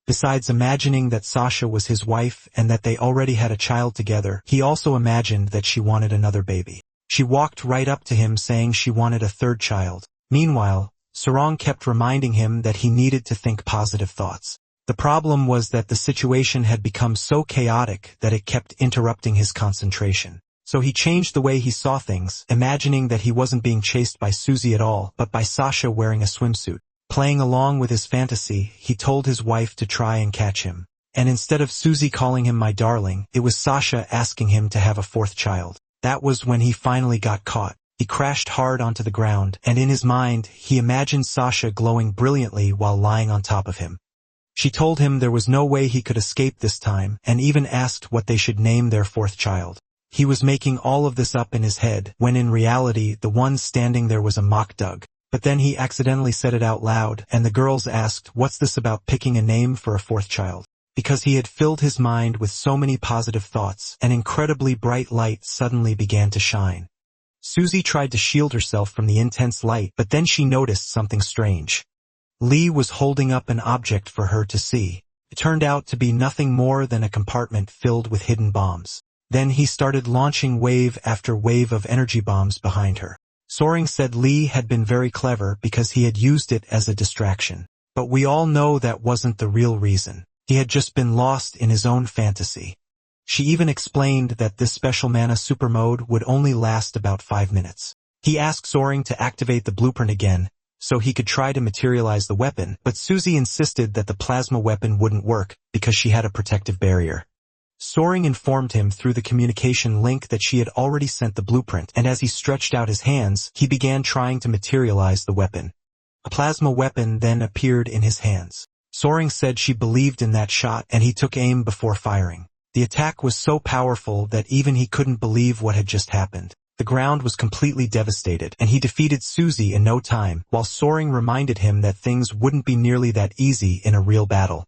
Besides imagining that Sasha was his wife and that they already had a child together, he also imagined that she wanted another baby. She walked right up to him saying she wanted a 3rd child. Meanwhile, Sarong kept reminding him that he needed to think positive thoughts. The problem was that the situation had become so chaotic that it kept interrupting his concentration. So he changed the way he saw things, imagining that he wasn't being chased by Suzy at all, but by Sasha wearing a swimsuit. Playing along with his fantasy, he told his wife to try and catch him. And instead of Susie calling him my darling, it was Sasha asking him to have a fourth child. That was when he finally got caught. He crashed hard onto the ground, and in his mind, he imagined Sasha glowing brilliantly while lying on top of him. She told him there was no way he could escape this time, and even asked what they should name their fourth child. He was making all of this up in his head, when in reality the one standing there was a mock Doug. But then he accidentally said it out loud, and the girls asked, "What's this about picking a name for a fourth child?" Because he had filled his mind with so many positive thoughts, an incredibly bright light suddenly began to shine. Susie tried to shield herself from the intense light, but then she noticed something strange. Lee was holding up an object for her to see. It turned out to be nothing more than a compartment filled with hidden bombs. Then he started launching wave after wave of energy bombs behind her. Soaring said Lee had been very clever because he had used it as a distraction. But we all know that wasn't the real reason. He had just been lost in his own fantasy. She even explained that this special mana super mode would only last about 5 minutes. He asked Soaring to activate the blueprint again, so he could try to materialize the weapon, but Susie insisted that the plasma weapon wouldn't work because she had a protective barrier. Soaring informed him through the communication link that she had already sent the blueprint, and as he stretched out his hands, he began trying to materialize the weapon. A plasma weapon then appeared in his hands. Soaring said she believed in that shot, and he took aim before firing. The attack was so powerful that even he couldn't believe what had just happened. The ground was completely devastated, and he defeated Susie in no time, while Soaring reminded him that things wouldn't be nearly that easy in a real battle.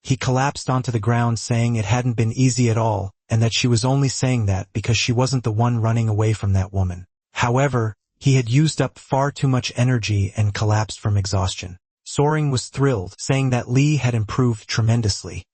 He collapsed onto the ground saying it hadn't been easy at all, and that she was only saying that because she wasn't the one running away from that woman. However, he had used up far too much energy and collapsed from exhaustion. Soaring was thrilled, saying that Lee had improved tremendously.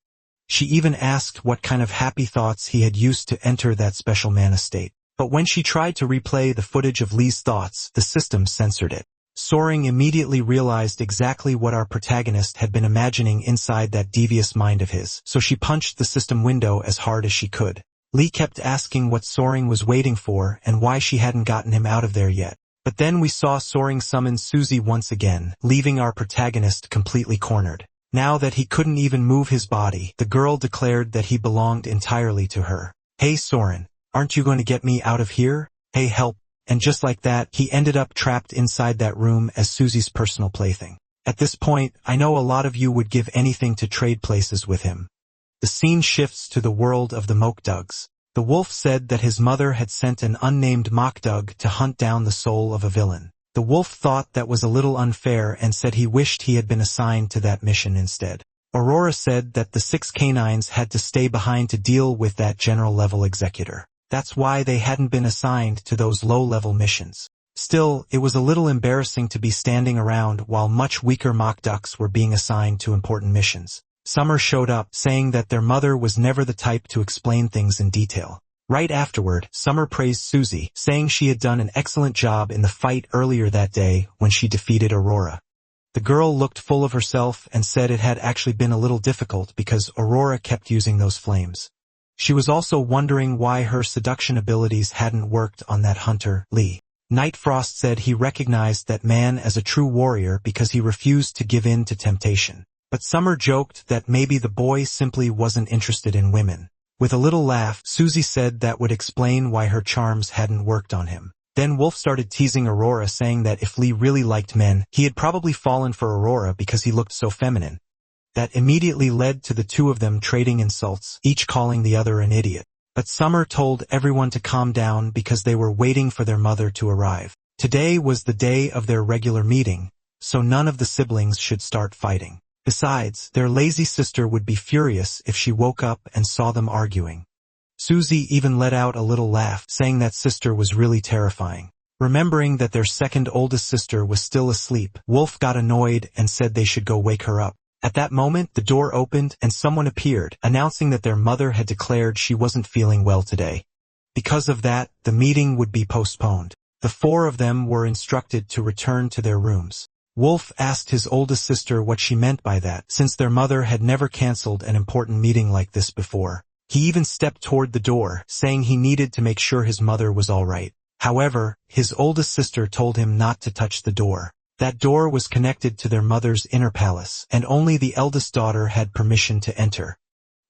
She even asked what kind of happy thoughts he had used to enter that special mana state. But when she tried to replay the footage of Lee's thoughts, the system censored it. Soaring immediately realized exactly what our protagonist had been imagining inside that devious mind of his, so she punched the system window as hard as she could. Lee kept asking what Soaring was waiting for and why she hadn't gotten him out of there yet. But then we saw Soaring summon Susie once again, leaving our protagonist completely cornered. Now that he couldn't even move his body, the girl declared that he belonged entirely to her. "Hey Soaring, aren't you going to get me out of here? Hey help." And just like that, he ended up trapped inside that room as Susie's personal plaything. At this point, I know a lot of you would give anything to trade places with him. The scene shifts to the world of the Mokdugs. The wolf said that his mother had sent an unnamed Mokdug to hunt down the soul of a villain. The wolf thought that was a little unfair and said he wished he had been assigned to that mission instead. Aurora said that the 6 canines had to stay behind to deal with that general-level executor. That's why they hadn't been assigned to those low-level missions. Still, it was a little embarrassing to be standing around while much weaker Mokducks were being assigned to important missions. Summer showed up, saying that their mother was never the type to explain things in detail. Right afterward, Summer praised Susie, saying she had done an excellent job in the fight earlier that day when she defeated Aurora. The girl looked full of herself and said it had actually been a little difficult because Aurora kept using those flames. She was also wondering why her seduction abilities hadn't worked on that hunter, Lee. Nightfrost said he recognized that man as a true warrior because he refused to give in to temptation. But Summer joked that maybe the boy simply wasn't interested in women. With a little laugh, Susie said that would explain why her charms hadn't worked on him. Then Wolf started teasing Aurora, saying that if Lee really liked men, he had probably fallen for Aurora because he looked so feminine. That immediately led to the two of them trading insults, each calling the other an idiot. But Summer told everyone to calm down because they were waiting for their mother to arrive. Today was the day of their regular meeting, so none of the siblings should start fighting. Besides, their lazy sister would be furious if she woke up and saw them arguing. Susie even let out a little laugh, saying that sister was really terrifying. Remembering that their second oldest sister was still asleep, Wolf got annoyed and said they should go wake her up. At that moment, the door opened and someone appeared, announcing that their mother had declared she wasn't feeling well today. Because of that, the meeting would be postponed. The 4 of them were instructed to return to their rooms. Wolf asked his oldest sister what she meant by that, since their mother had never canceled an important meeting like this before. He even stepped toward the door, saying he needed to make sure his mother was all right. However, his oldest sister told him not to touch the door. That door was connected to their mother's inner palace, and only the eldest daughter had permission to enter.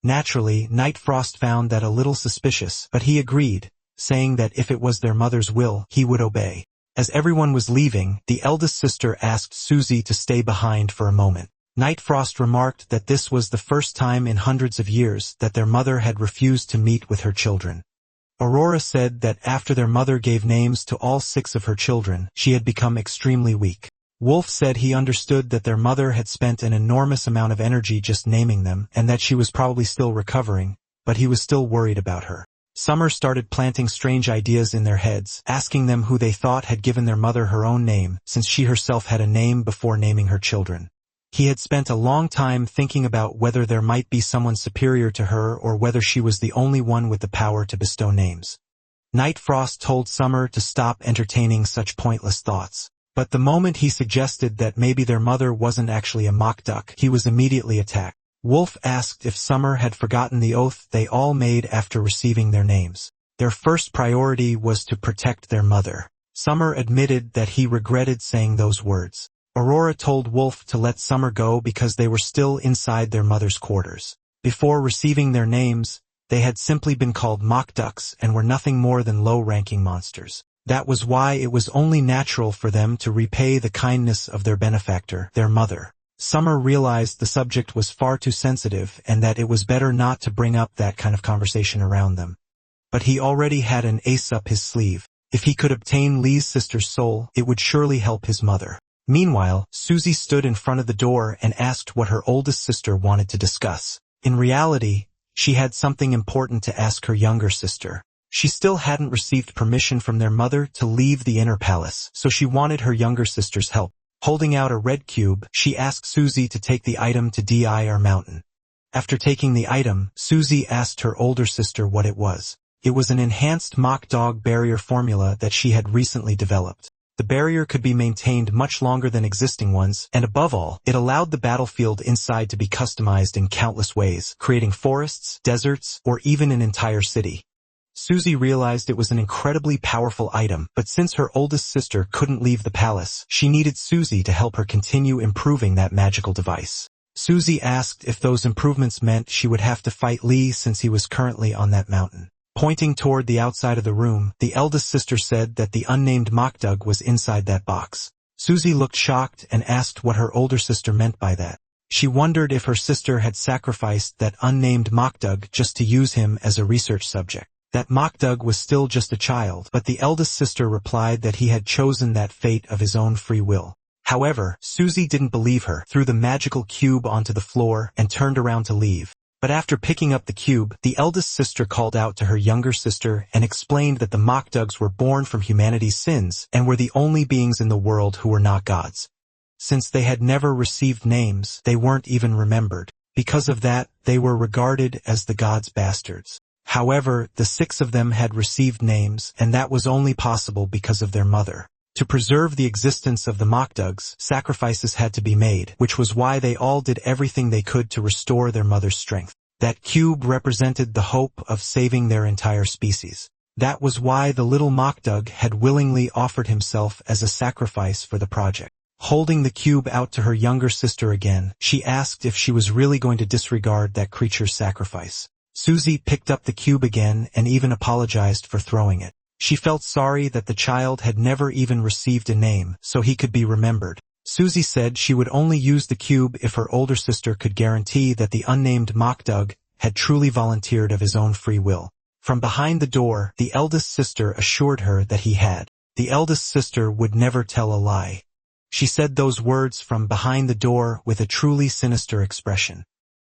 Naturally, Night Frost found that a little suspicious, but he agreed, saying that if it was their mother's will, he would obey. As everyone was leaving, the eldest sister asked Susie to stay behind for a moment. Night Frost remarked that this was the first time in hundreds of years that their mother had refused to meet with her children. Aurora said that after their mother gave names to all 6 of her children, she had become extremely weak. Wolf said he understood that their mother had spent an enormous amount of energy just naming them, and that she was probably still recovering, but he was still worried about her. Summer started planting strange ideas in their heads, asking them who they thought had given their mother her own name, since she herself had a name before naming her children. He had spent a long time thinking about whether there might be someone superior to her or whether she was the only one with the power to bestow names. Night Frost told Summer to stop entertaining such pointless thoughts. But the moment he suggested that maybe their mother wasn't actually a mock duck, he was immediately attacked. Wolf asked if Summer had forgotten the oath they all made after receiving their names. Their first priority was to protect their mother. Summer admitted that he regretted saying those words. Aurora told Wolf to let Summer go because they were still inside their mother's quarters. Before receiving their names, they had simply been called mock ducks and were nothing more than low-ranking monsters. That was why it was only natural for them to repay the kindness of their benefactor, their mother. Summer realized the subject was far too sensitive and that it was better not to bring up that kind of conversation around them. But he already had an ace up his sleeve. If he could obtain Lee's sister's soul, it would surely help his mother. Meanwhile, Susie stood in front of the door and asked what her oldest sister wanted to discuss. In reality, she had something important to ask her younger sister. She still hadn't received permission from their mother to leave the inner palace, so she wanted her younger sister's help. Holding out a red cube, she asked Susie to take the item to Dir Mountain. After taking the item, Susie asked her older sister what it was. It was an enhanced mock dog barrier formula that she had recently developed. The barrier could be maintained much longer than existing ones, and above all, it allowed the battlefield inside to be customized in countless ways, creating forests, deserts, or even an entire city. Susie realized it was an incredibly powerful item, but since her oldest sister couldn't leave the palace, she needed Susie to help her continue improving that magical device. Susie asked if those improvements meant she would have to fight Lee since he was currently on that mountain. Pointing toward the outside of the room, the eldest sister said that the unnamed mock dog was inside that box. Susie looked shocked and asked what her older sister meant by that. She wondered if her sister had sacrificed that unnamed mock dog just to use him as a research subject. That mock dog was still just a child, but the eldest sister replied that he had chosen that fate of his own free will. However, Susie didn't believe her, threw the magical cube onto the floor, and turned around to leave. But after picking up the cube, the eldest sister called out to her younger sister and explained that the mock dogs were born from humanity's sins and were the only beings in the world who were not gods. Since they had never received names, they weren't even remembered. Because of that, they were regarded as the gods' bastards. However, the 6 of them had received names, and that was only possible because of their mother. To preserve the existence of the mock dogs, sacrifices had to be made, which was why they all did everything they could to restore their mother's strength. That cube represented the hope of saving their entire species. That was why the little mock dog had willingly offered himself as a sacrifice for the project. Holding the cube out to her younger sister again, she asked if she was really going to disregard that creature's sacrifice. Susie picked up the cube again and even apologized for throwing it. She felt sorry that the child had never even received a name, so he could be remembered. Susie said she would only use the cube if her older sister could guarantee that the unnamed mock dog had truly volunteered of his own free will. From behind the door, the eldest sister assured her that he had. The eldest sister would never tell a lie. She said those words from behind the door with a truly sinister expression.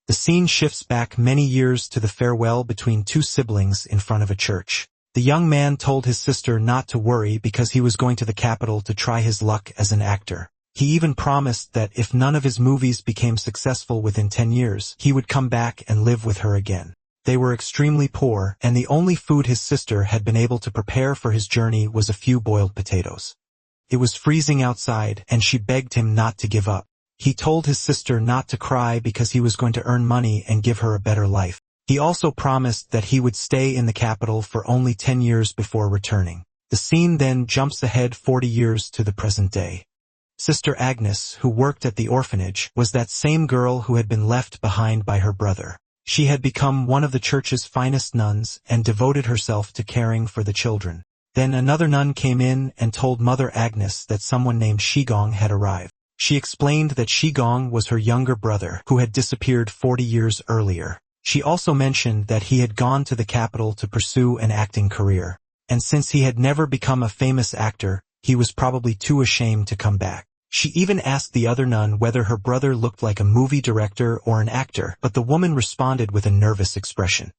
The scene shifts back many years to the farewell between 2 siblings in front of a church. The young man told his sister not to worry because he was going to the capital to try his luck as an actor. He even promised that if none of his movies became successful within 10 years, he would come back and live with her again. They were extremely poor, and the only food his sister had been able to prepare for his journey was a few boiled potatoes. It was freezing outside, and she begged him not to give up. He told his sister not to cry because he was going to earn money and give her a better life. He also promised that he would stay in the capital for only 10 years before returning. The scene then jumps ahead 40 years to the present day. Sister Agnes, who worked at the orphanage, was that same girl who had been left behind by her brother. She had become one of the church's finest nuns and devoted herself to caring for the children. Then another nun came in and told Mother Agnes that someone named Shigong had arrived. She explained that Shigong was her younger brother who had disappeared 40 years earlier. She also mentioned that he had gone to the capital to pursue an acting career. And since he had never become a famous actor, he was probably too ashamed to come back. She even asked the other nun whether her brother looked like a movie director or an actor, but the woman responded with a nervous expression.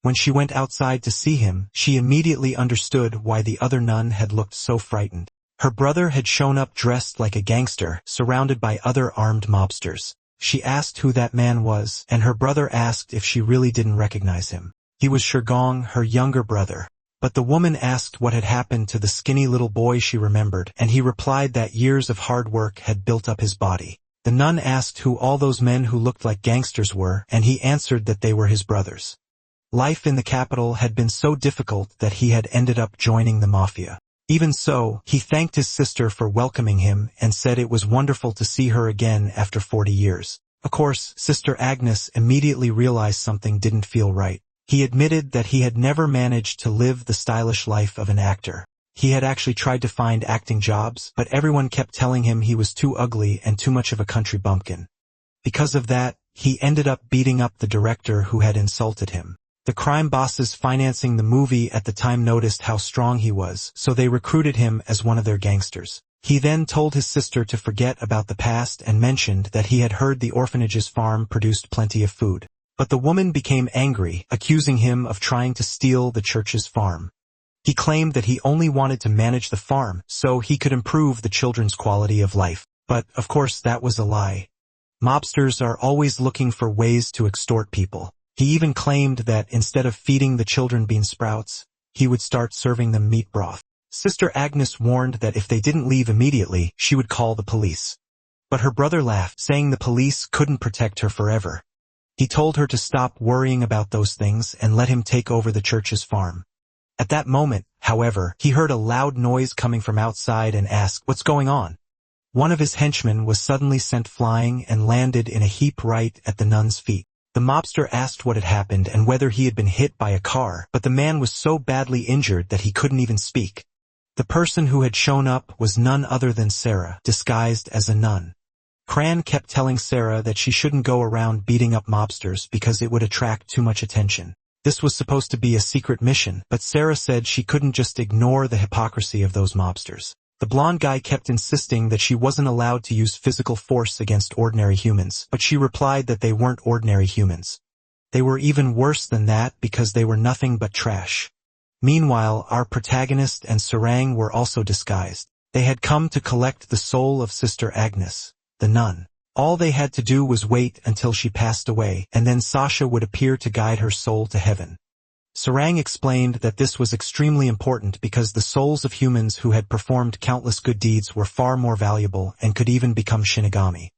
When she went outside to see him, she immediately understood why the other nun had looked so frightened. Her brother had shown up dressed like a gangster, surrounded by other armed mobsters. She asked who that man was, and her brother asked if she really didn't recognize him. He was Shigong, her younger brother. But the woman asked what had happened to the skinny little boy she remembered, and he replied that years of hard work had built up his body. The nun asked who all those men who looked like gangsters were, and he answered that they were his brothers. Life in the capital had been so difficult that he had ended up joining the mafia. Even so, he thanked his sister for welcoming him and said it was wonderful to see her again after 40 years. Of course, Sister Agnes immediately realized something didn't feel right. He admitted that he had never managed to live the stylish life of an actor. He had actually tried to find acting jobs, but everyone kept telling him he was too ugly and too much of a country bumpkin. Because of that, he ended up beating up the director who had insulted him. The crime bosses financing the movie at the time noticed how strong he was, so they recruited him as one of their gangsters. He then told his sister to forget about the past and mentioned that he had heard the orphanage's farm produced plenty of food. But the woman became angry, accusing him of trying to steal the church's farm. He claimed that he only wanted to manage the farm so he could improve the children's quality of life. But, of course, that was a lie. Mobsters are always looking for ways to extort people. He even claimed that instead of feeding the children bean sprouts, he would start serving them meat broth. Sister Agnes warned that if they didn't leave immediately, she would call the police. But her brother laughed, saying the police couldn't protect her forever. He told her to stop worrying about those things and let him take over the church's farm. At that moment, however, he heard a loud noise coming from outside and asked, "What's going on?" One of his henchmen was suddenly sent flying and landed in a heap right at the nun's feet. The mobster asked what had happened and whether he had been hit by a car, but the man was so badly injured that he couldn't even speak. The person who had shown up was none other than Sarah, disguised as a nun. Cran kept telling Sarah that she shouldn't go around beating up mobsters because it would attract too much attention. This was supposed to be a secret mission, but Sarah said she couldn't just ignore the hypocrisy of those mobsters. The blonde guy kept insisting that she wasn't allowed to use physical force against ordinary humans, but she replied that they weren't ordinary humans. They were even worse than that because they were nothing but trash. Meanwhile, our protagonist and Sarang were also disguised. They had come to collect the soul of Sister Agnes, the nun. All they had to do was wait until she passed away, and then Sasha would appear to guide her soul to heaven. Sarang explained that this was extremely important because the souls of humans who had performed countless good deeds were far more valuable and could even become Shinigami.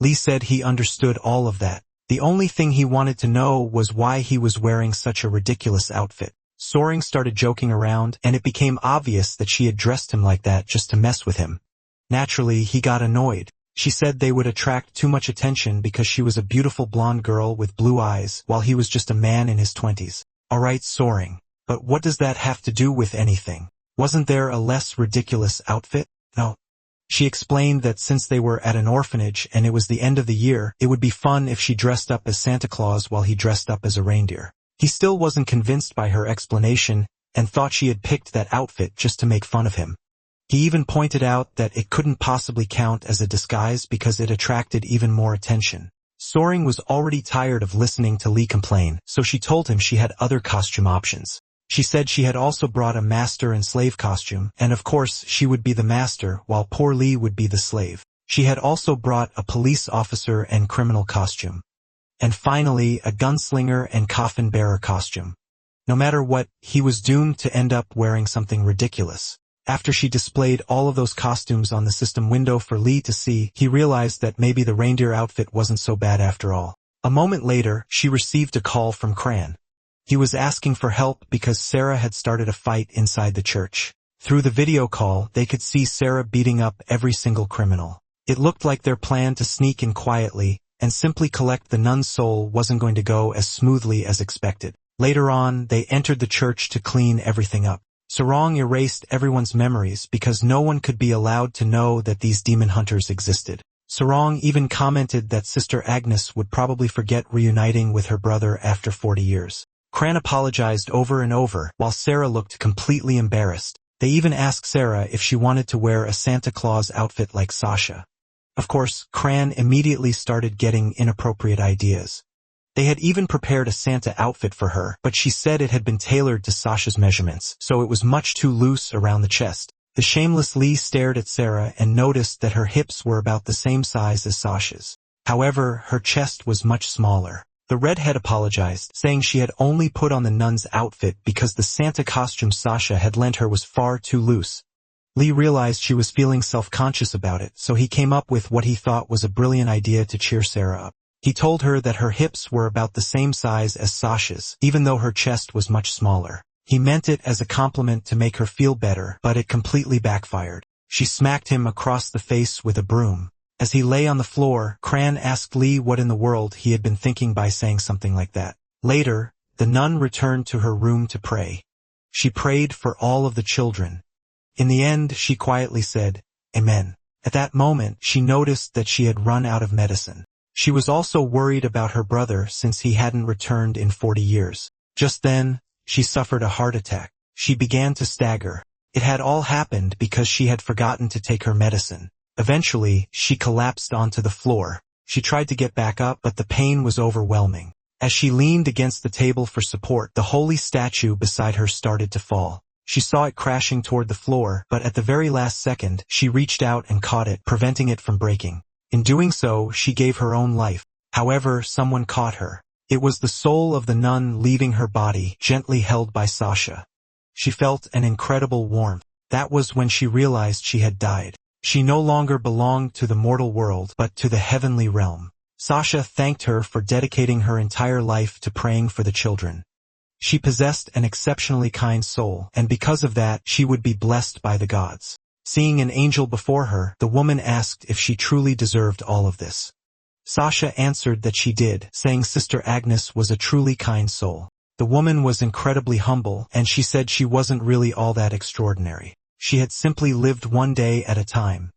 Lee said he understood all of that. The only thing he wanted to know was why he was wearing such a ridiculous outfit. Soaring started joking around, and it became obvious that she had dressed him like that just to mess with him. Naturally, he got annoyed. She said they would attract too much attention because she was a beautiful blonde girl with blue eyes, while he was just a man in his 20s. Alright, Soaring. But what does that have to do with anything? Wasn't there a less ridiculous outfit? No. She explained that since they were at an orphanage and it was the end of the year, it would be fun if she dressed up as Santa Claus while he dressed up as a reindeer. He still wasn't convinced by her explanation and thought she had picked that outfit just to make fun of him. He even pointed out that it couldn't possibly count as a disguise because it attracted even more attention. Soaring was already tired of listening to Lee complain, so she told him she had other costume options. She said she had also brought a master and slave costume, and of course she would be the master while poor Lee would be the slave. She had also brought a police officer and criminal costume. And finally, a gunslinger and coffin bearer costume. No matter what, he was doomed to end up wearing something ridiculous. After she displayed all of those costumes on the system window for Lee to see, he realized that maybe the reindeer outfit wasn't so bad after all. A moment later, she received a call from Cran. He was asking for help because Sarah had started a fight inside the church. Through the video call, they could see Sarah beating up every single criminal. It looked like their plan to sneak in quietly and simply collect the nun's soul wasn't going to go as smoothly as expected. Later on, they entered the church to clean everything up. Sarong erased everyone's memories because no one could be allowed to know that these demon hunters existed. Sarong even commented that Sister Agnes would probably forget reuniting with her brother after 40 years. Cran apologized over and over, while Sarah looked completely embarrassed. They even asked Sarah if she wanted to wear a Santa Claus outfit like Sasha. Of course, Cran immediately started getting inappropriate ideas. They had even prepared a Santa outfit for her, but she said it had been tailored to Sasha's measurements, so it was much too loose around the chest. The shameless Lee stared at Sarah and noticed that her hips were about the same size as Sasha's. However, her chest was much smaller. The redhead apologized, saying she had only put on the nun's outfit because the Santa costume Sasha had lent her was far too loose. Lee realized she was feeling self-conscious about it, so he came up with what he thought was a brilliant idea to cheer Sarah up. He told her that her hips were about the same size as Sasha's, even though her chest was much smaller. He meant it as a compliment to make her feel better, but it completely backfired. She smacked him across the face with a broom. As he lay on the floor, Cran asked Lee what in the world he had been thinking by saying something like that. Later, the nun returned to her room to pray. She prayed for all of the children. In the end, she quietly said, "Amen." At that moment, she noticed that she had run out of medicine. She was also worried about her brother since he hadn't returned in 40 years. Just then, she suffered a heart attack. She began to stagger. It had all happened because she had forgotten to take her medicine. Eventually, she collapsed onto the floor. She tried to get back up, but the pain was overwhelming. As she leaned against the table for support, the holy statue beside her started to fall. She saw it crashing toward the floor, but at the very last second, she reached out and caught it, preventing it from breaking. In doing so, she gave her own life. However, someone caught her. It was the soul of the nun leaving her body, gently held by Sasha. She felt an incredible warmth. That was when she realized she had died. She no longer belonged to the mortal world, but to the heavenly realm. Sasha thanked her for dedicating her entire life to praying for the children. She possessed an exceptionally kind soul, and because of that, she would be blessed by the gods. Seeing an angel before her, the woman asked if she truly deserved all of this. Sasha answered that she did, saying Sister Agnes was a truly kind soul. The woman was incredibly humble, and she said she wasn't really all that extraordinary. She had simply lived one day at a time.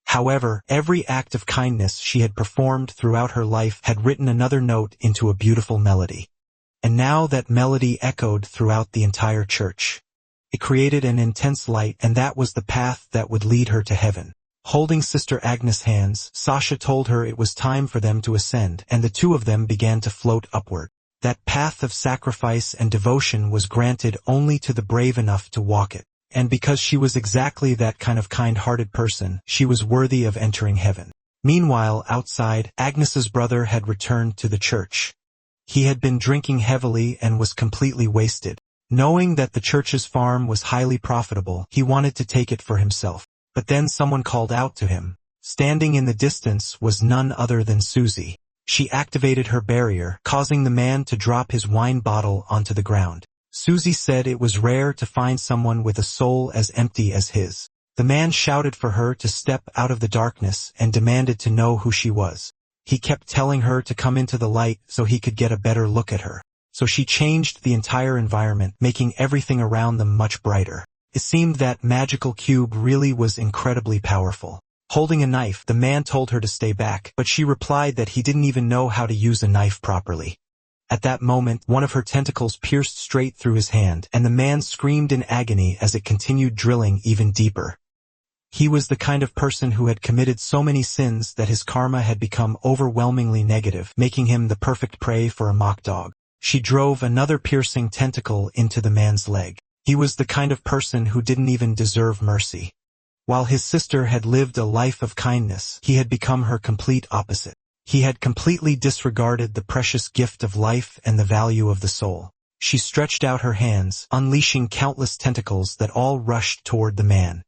However, every act of kindness she had performed throughout her life had written another note into a beautiful melody. And now that melody echoed throughout the entire church. It created an intense light, and that was the path that would lead her to heaven. Holding Sister Agnes' hands, Sasha told her it was time for them to ascend, and the two of them began to float upward. That path of sacrifice and devotion was granted only to the brave enough to walk it. And because she was exactly that kind of kind-hearted person, she was worthy of entering heaven. Meanwhile, outside, Agnes's brother had returned to the church. He had been drinking heavily and was completely wasted. Knowing that the church's farm was highly profitable, he wanted to take it for himself. But then someone called out to him. Standing in the distance was none other than Susie. She activated her barrier, causing the man to drop his wine bottle onto the ground. Susie said it was rare to find someone with a soul as empty as his. The man shouted for her to step out of the darkness and demanded to know who she was. He kept telling her to come into the light so he could get a better look at her. So she changed the entire environment, making everything around them much brighter. It seemed that magical cube really was incredibly powerful. Holding a knife, the man told her to stay back, but she replied that he didn't even know how to use a knife properly. At that moment, one of her tentacles pierced straight through his hand, and the man screamed in agony as it continued drilling even deeper. He was the kind of person who had committed so many sins that his karma had become overwhelmingly negative, making him the perfect prey for a mock dog. She drove another piercing tentacle into the man's leg. He was the kind of person who didn't even deserve mercy. While his sister had lived a life of kindness, he had become her complete opposite. He had completely disregarded the precious gift of life and the value of the soul. She stretched out her hands, unleashing countless tentacles that all rushed toward the man.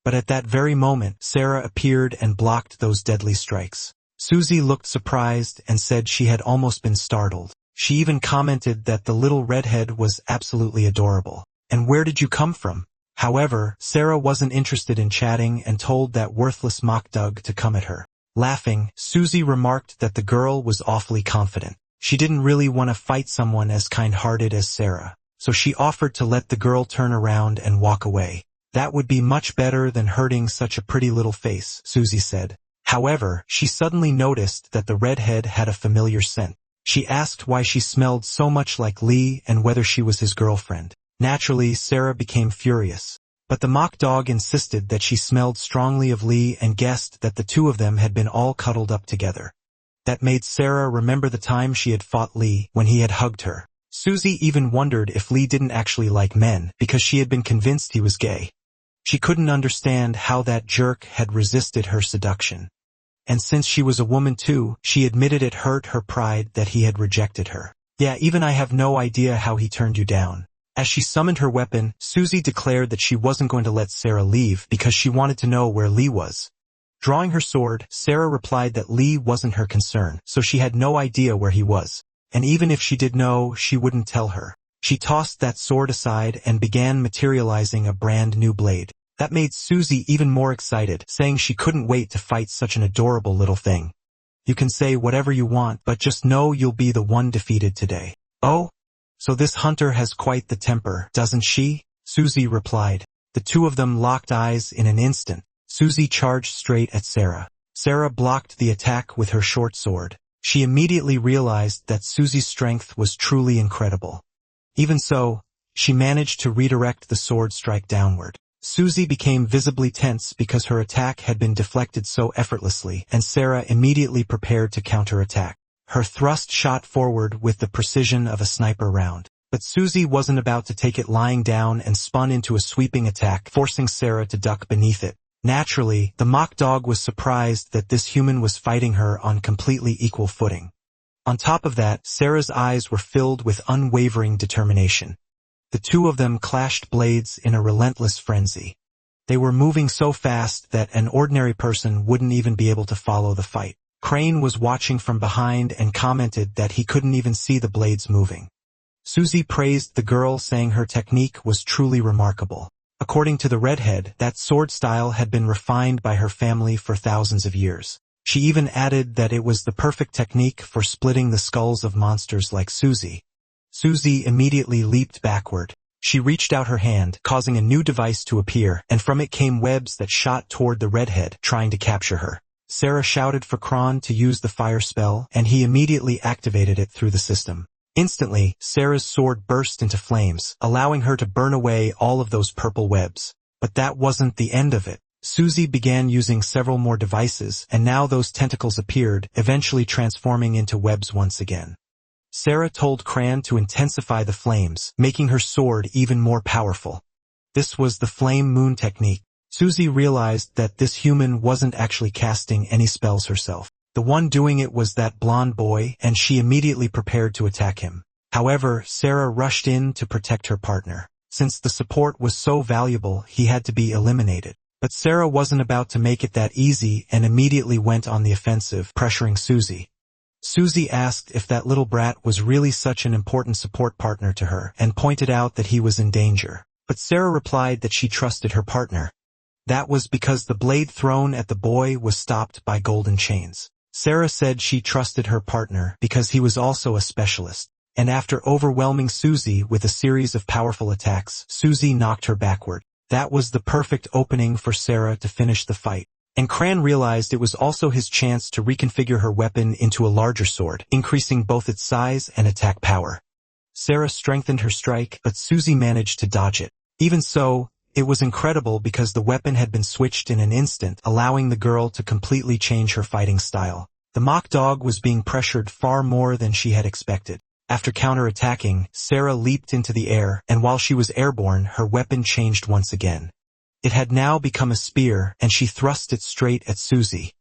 But at that very moment, Sarah appeared and blocked those deadly strikes. Susie looked surprised and said she had almost been startled. She even commented that the little redhead was absolutely adorable. "And where did you come from?" However, Sarah wasn't interested in chatting and told that worthless mock Doug to come at her. Laughing, Susie remarked that the girl was awfully confident. She didn't really want to fight someone as kind-hearted as Sarah, so she offered to let the girl turn around and walk away. That would be much better than hurting such a pretty little face, Susie said. However, she suddenly noticed that the redhead had a familiar scent. She asked why she smelled so much like Lee and whether she was his girlfriend. Naturally, Sarah became furious. But the mock dog insisted that she smelled strongly of Lee and guessed that the two of them had been all cuddled up together. That made Sarah remember the time she had fought Lee when he had hugged her. Susie even wondered if Lee didn't actually like men because she had been convinced he was gay. She couldn't understand how that jerk had resisted her seduction. And since she was a woman too, she admitted it hurt her pride that he had rejected her. Yeah, even I have no idea how he turned you down. As she summoned her weapon, Susie declared that she wasn't going to let Sarah leave because she wanted to know where Lee was. Drawing her sword, Sarah replied that Lee wasn't her concern, so she had no idea where he was. And even if she did know, she wouldn't tell her. She tossed that sword aside and began materializing a brand new blade. That made Susie even more excited, saying she couldn't wait to fight such an adorable little thing. You can say whatever you want, but just know you'll be the one defeated today. Oh? So this hunter has quite the temper, doesn't she? Susie replied. The two of them locked eyes in an instant. Susie charged straight at Sarah. Sarah blocked the attack with her short sword. She immediately realized that Susie's strength was truly incredible. Even so, she managed to redirect the sword strike downward. Susie became visibly tense because her attack had been deflected so effortlessly, and Sarah immediately prepared to counterattack. Her thrust shot forward with the precision of a sniper round. But Susie wasn't about to take it lying down and spun into a sweeping attack, forcing Sarah to duck beneath it. Naturally, the mock dog was surprised that this human was fighting her on completely equal footing. On top of that, Sarah's eyes were filled with unwavering determination. The two of them clashed blades in a relentless frenzy. They were moving so fast that an ordinary person wouldn't even be able to follow the fight. Crane was watching from behind and commented that he couldn't even see the blades moving. Susie praised the girl, saying her technique was truly remarkable. According to the redhead, that sword style had been refined by her family for thousands of years. She even added that it was the perfect technique for splitting the skulls of monsters like Susie. Susie immediately leaped backward. She reached out her hand, causing a new device to appear, and from it came webs that shot toward the redhead, trying to capture her. Sarah shouted for Kron to use the fire spell, and he immediately activated it through the system. Instantly, Sarah's sword burst into flames, allowing her to burn away all of those purple webs. But that wasn't the end of it. Susie began using several more devices, and now those tentacles appeared, eventually transforming into webs once again. Sarah told Cran to intensify the flames, making her sword even more powerful. This was the Flame Moon technique. Susie realized that this human wasn't actually casting any spells herself. The one doing it was that blonde boy, and she immediately prepared to attack him. However, Sarah rushed in to protect her partner. Since the support was so valuable, he had to be eliminated. But Sarah wasn't about to make it that easy and immediately went on the offensive, pressuring Susie. Susie asked if that little brat was really such an important support partner to her and pointed out that he was in danger. But Sarah replied that she trusted her partner. That was because the blade thrown at the boy was stopped by golden chains. Sarah said she trusted her partner because he was also a specialist. And after overwhelming Susie with a series of powerful attacks, Susie knocked her backward. That was the perfect opening for Sarah to finish the fight. And Cran realized it was also his chance to reconfigure her weapon into a larger sword, increasing both its size and attack power. Sarah strengthened her strike, but Susie managed to dodge it. Even so, it was incredible because the weapon had been switched in an instant, allowing the girl to completely change her fighting style. The mock dog was being pressured far more than she had expected. After counterattacking, Sarah leaped into the air, and while she was airborne, her weapon changed once again. It had now become a spear, and she thrust it straight at Susie.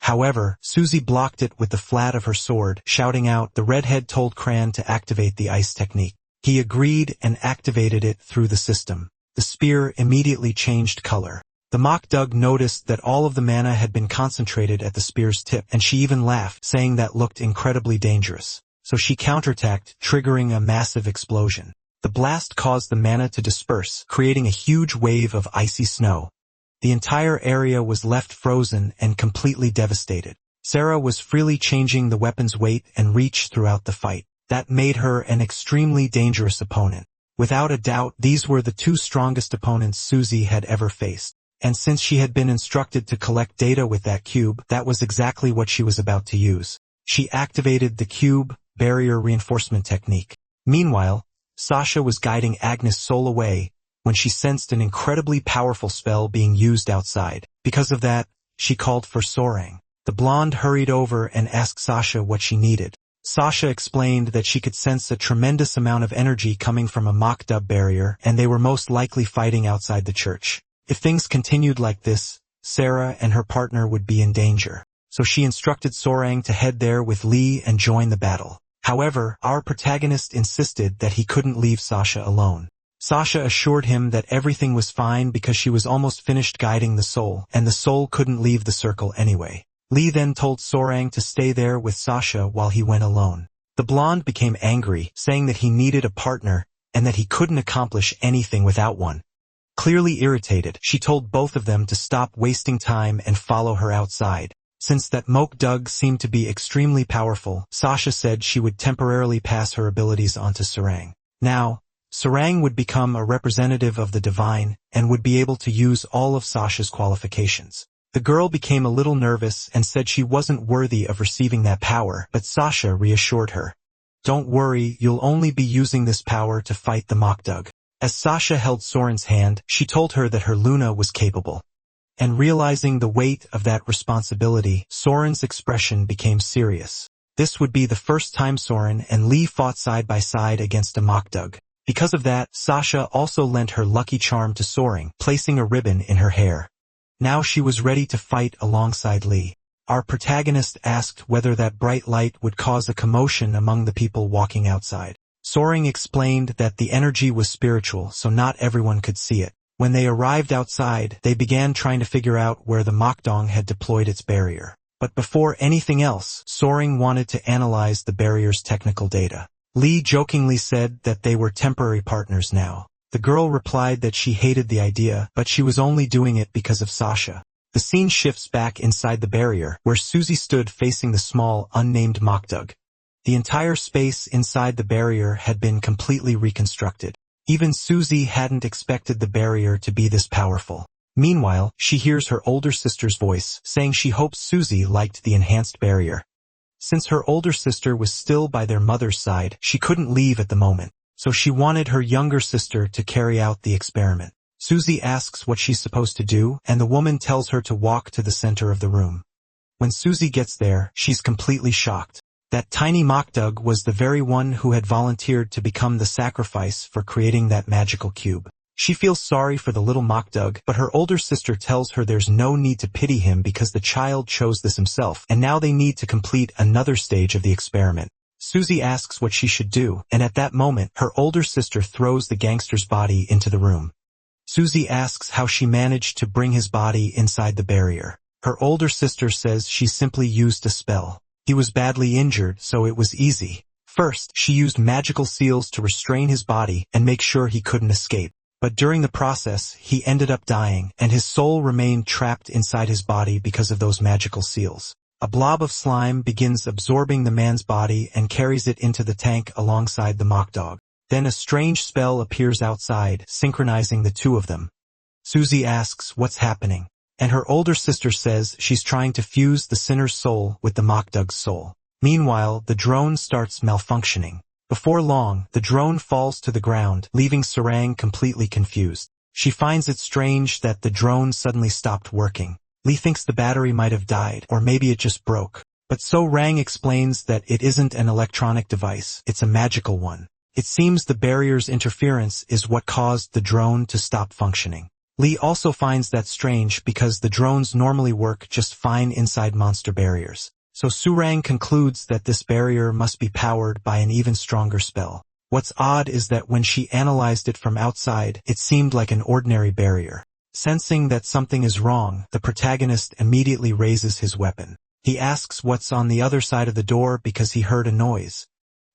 However, Susie blocked it with the flat of her sword, shouting out. The redhead told Cran to activate the ice technique. He agreed and activated it through the system. The spear immediately changed color. The mock dog noticed that all of the mana had been concentrated at the spear's tip, and she even laughed, saying that looked incredibly dangerous. So she counterattacked, triggering a massive explosion. The blast caused the mana to disperse, creating a huge wave of icy snow. The entire area was left frozen and completely devastated. Sarah was freely changing the weapon's weight and reach throughout the fight. That made her an extremely dangerous opponent. Without a doubt, these were the two strongest opponents Suzy had ever faced. And since she had been instructed to collect data with that cube, that was exactly what she was about to use. She activated the cube barrier reinforcement technique. Meanwhile, Sasha was guiding Agnes' soul away when she sensed an incredibly powerful spell being used outside. Because of that, she called for Sorang. The blonde hurried over and asked Sasha what she needed. Sasha explained that she could sense a tremendous amount of energy coming from a mock-dub barrier, and they were most likely fighting outside the church. If things continued like this, Sarah and her partner would be in danger. So she instructed Sorang to head there with Lee and join the battle. However, our protagonist insisted that he couldn't leave Sasha alone. Sasha assured him that everything was fine because she was almost finished guiding the soul, and the soul couldn't leave the circle anyway. Lee then told Sorang to stay there with Sasha while he went alone. The blonde became angry, saying that he needed a partner and that he couldn't accomplish anything without one. Clearly irritated, she told both of them to stop wasting time and follow her outside. Since that Mokdug seemed to be extremely powerful, Sasha said she would temporarily pass her abilities onto Sarang. Now, Sarang would become a representative of the divine and would be able to use all of Sasha's qualifications. The girl became a little nervous and said she wasn't worthy of receiving that power, but Sasha reassured her. Don't worry, you'll only be using this power to fight the Mokdug. As Sasha held Soren's hand, she told her that her Luna was capable. And realizing the weight of that responsibility, Soren's expression became serious. This would be the first time Soren and Lee fought side by side against a Mokdug. Because of that, Sasha also lent her lucky charm to Soren, placing a ribbon in her hair. Now she was ready to fight alongside Lee. Our protagonist asked whether that bright light would cause a commotion among the people walking outside. Soren explained that the energy was spiritual, so not everyone could see it. When they arrived outside, they began trying to figure out where the Mokdong had deployed its barrier. But before anything else, Soren wanted to analyze the barrier's technical data. Lee jokingly said that they were temporary partners now. The girl replied that she hated the idea, but she was only doing it because of Sasha. The scene shifts back inside the barrier, where Suzy stood facing the small, unnamed Mokdug. The entire space inside the barrier had been completely reconstructed. Even Suzy hadn't expected the barrier to be this powerful. Meanwhile, she hears her older sister's voice, saying she hopes Suzy liked the enhanced barrier. Since her older sister was still by their mother's side, she couldn't leave at the moment. So she wanted her younger sister to carry out the experiment. Suzy asks what she's supposed to do, and the woman tells her to walk to the center of the room. When Suzy gets there, she's completely shocked. That tiny Mokdug was the very one who had volunteered to become the sacrifice for creating that magical cube. She feels sorry for the little Mokdug, but her older sister tells her there's no need to pity him because the child chose this himself, and now they need to complete another stage of the experiment. Suzy asks what she should do, and at that moment, her older sister throws the gangster's body into the room. Suzy asks how she managed to bring his body inside the barrier. Her older sister says she simply used a spell. He was badly injured, so it was easy. First, she used magical seals to restrain his body and make sure he couldn't escape. But during the process, he ended up dying, and his soul remained trapped inside his body because of those magical seals. A blob of slime begins absorbing the man's body and carries it into the tank alongside the Mokdog. Then a strange spell appears outside, synchronizing the two of them. Suzy asks what's happening, and her older sister says she's trying to fuse the sinner's soul with the Mokdug's soul. Meanwhile, the drone starts malfunctioning. Before long, the drone falls to the ground, leaving Sarang completely confused. She finds it strange that the drone suddenly stopped working. Lee thinks the battery might have died, or maybe it just broke. But Sorang explains that it isn't an electronic device, it's a magical one. It seems the barrier's interference is what caused the drone to stop functioning. Lee also finds that strange because the drones normally work just fine inside monster barriers. So Surang concludes that this barrier must be powered by an even stronger spell. What's odd is that when she analyzed it from outside, it seemed like an ordinary barrier. Sensing that something is wrong, the protagonist immediately raises his weapon. He asks what's on the other side of the door because he heard a noise.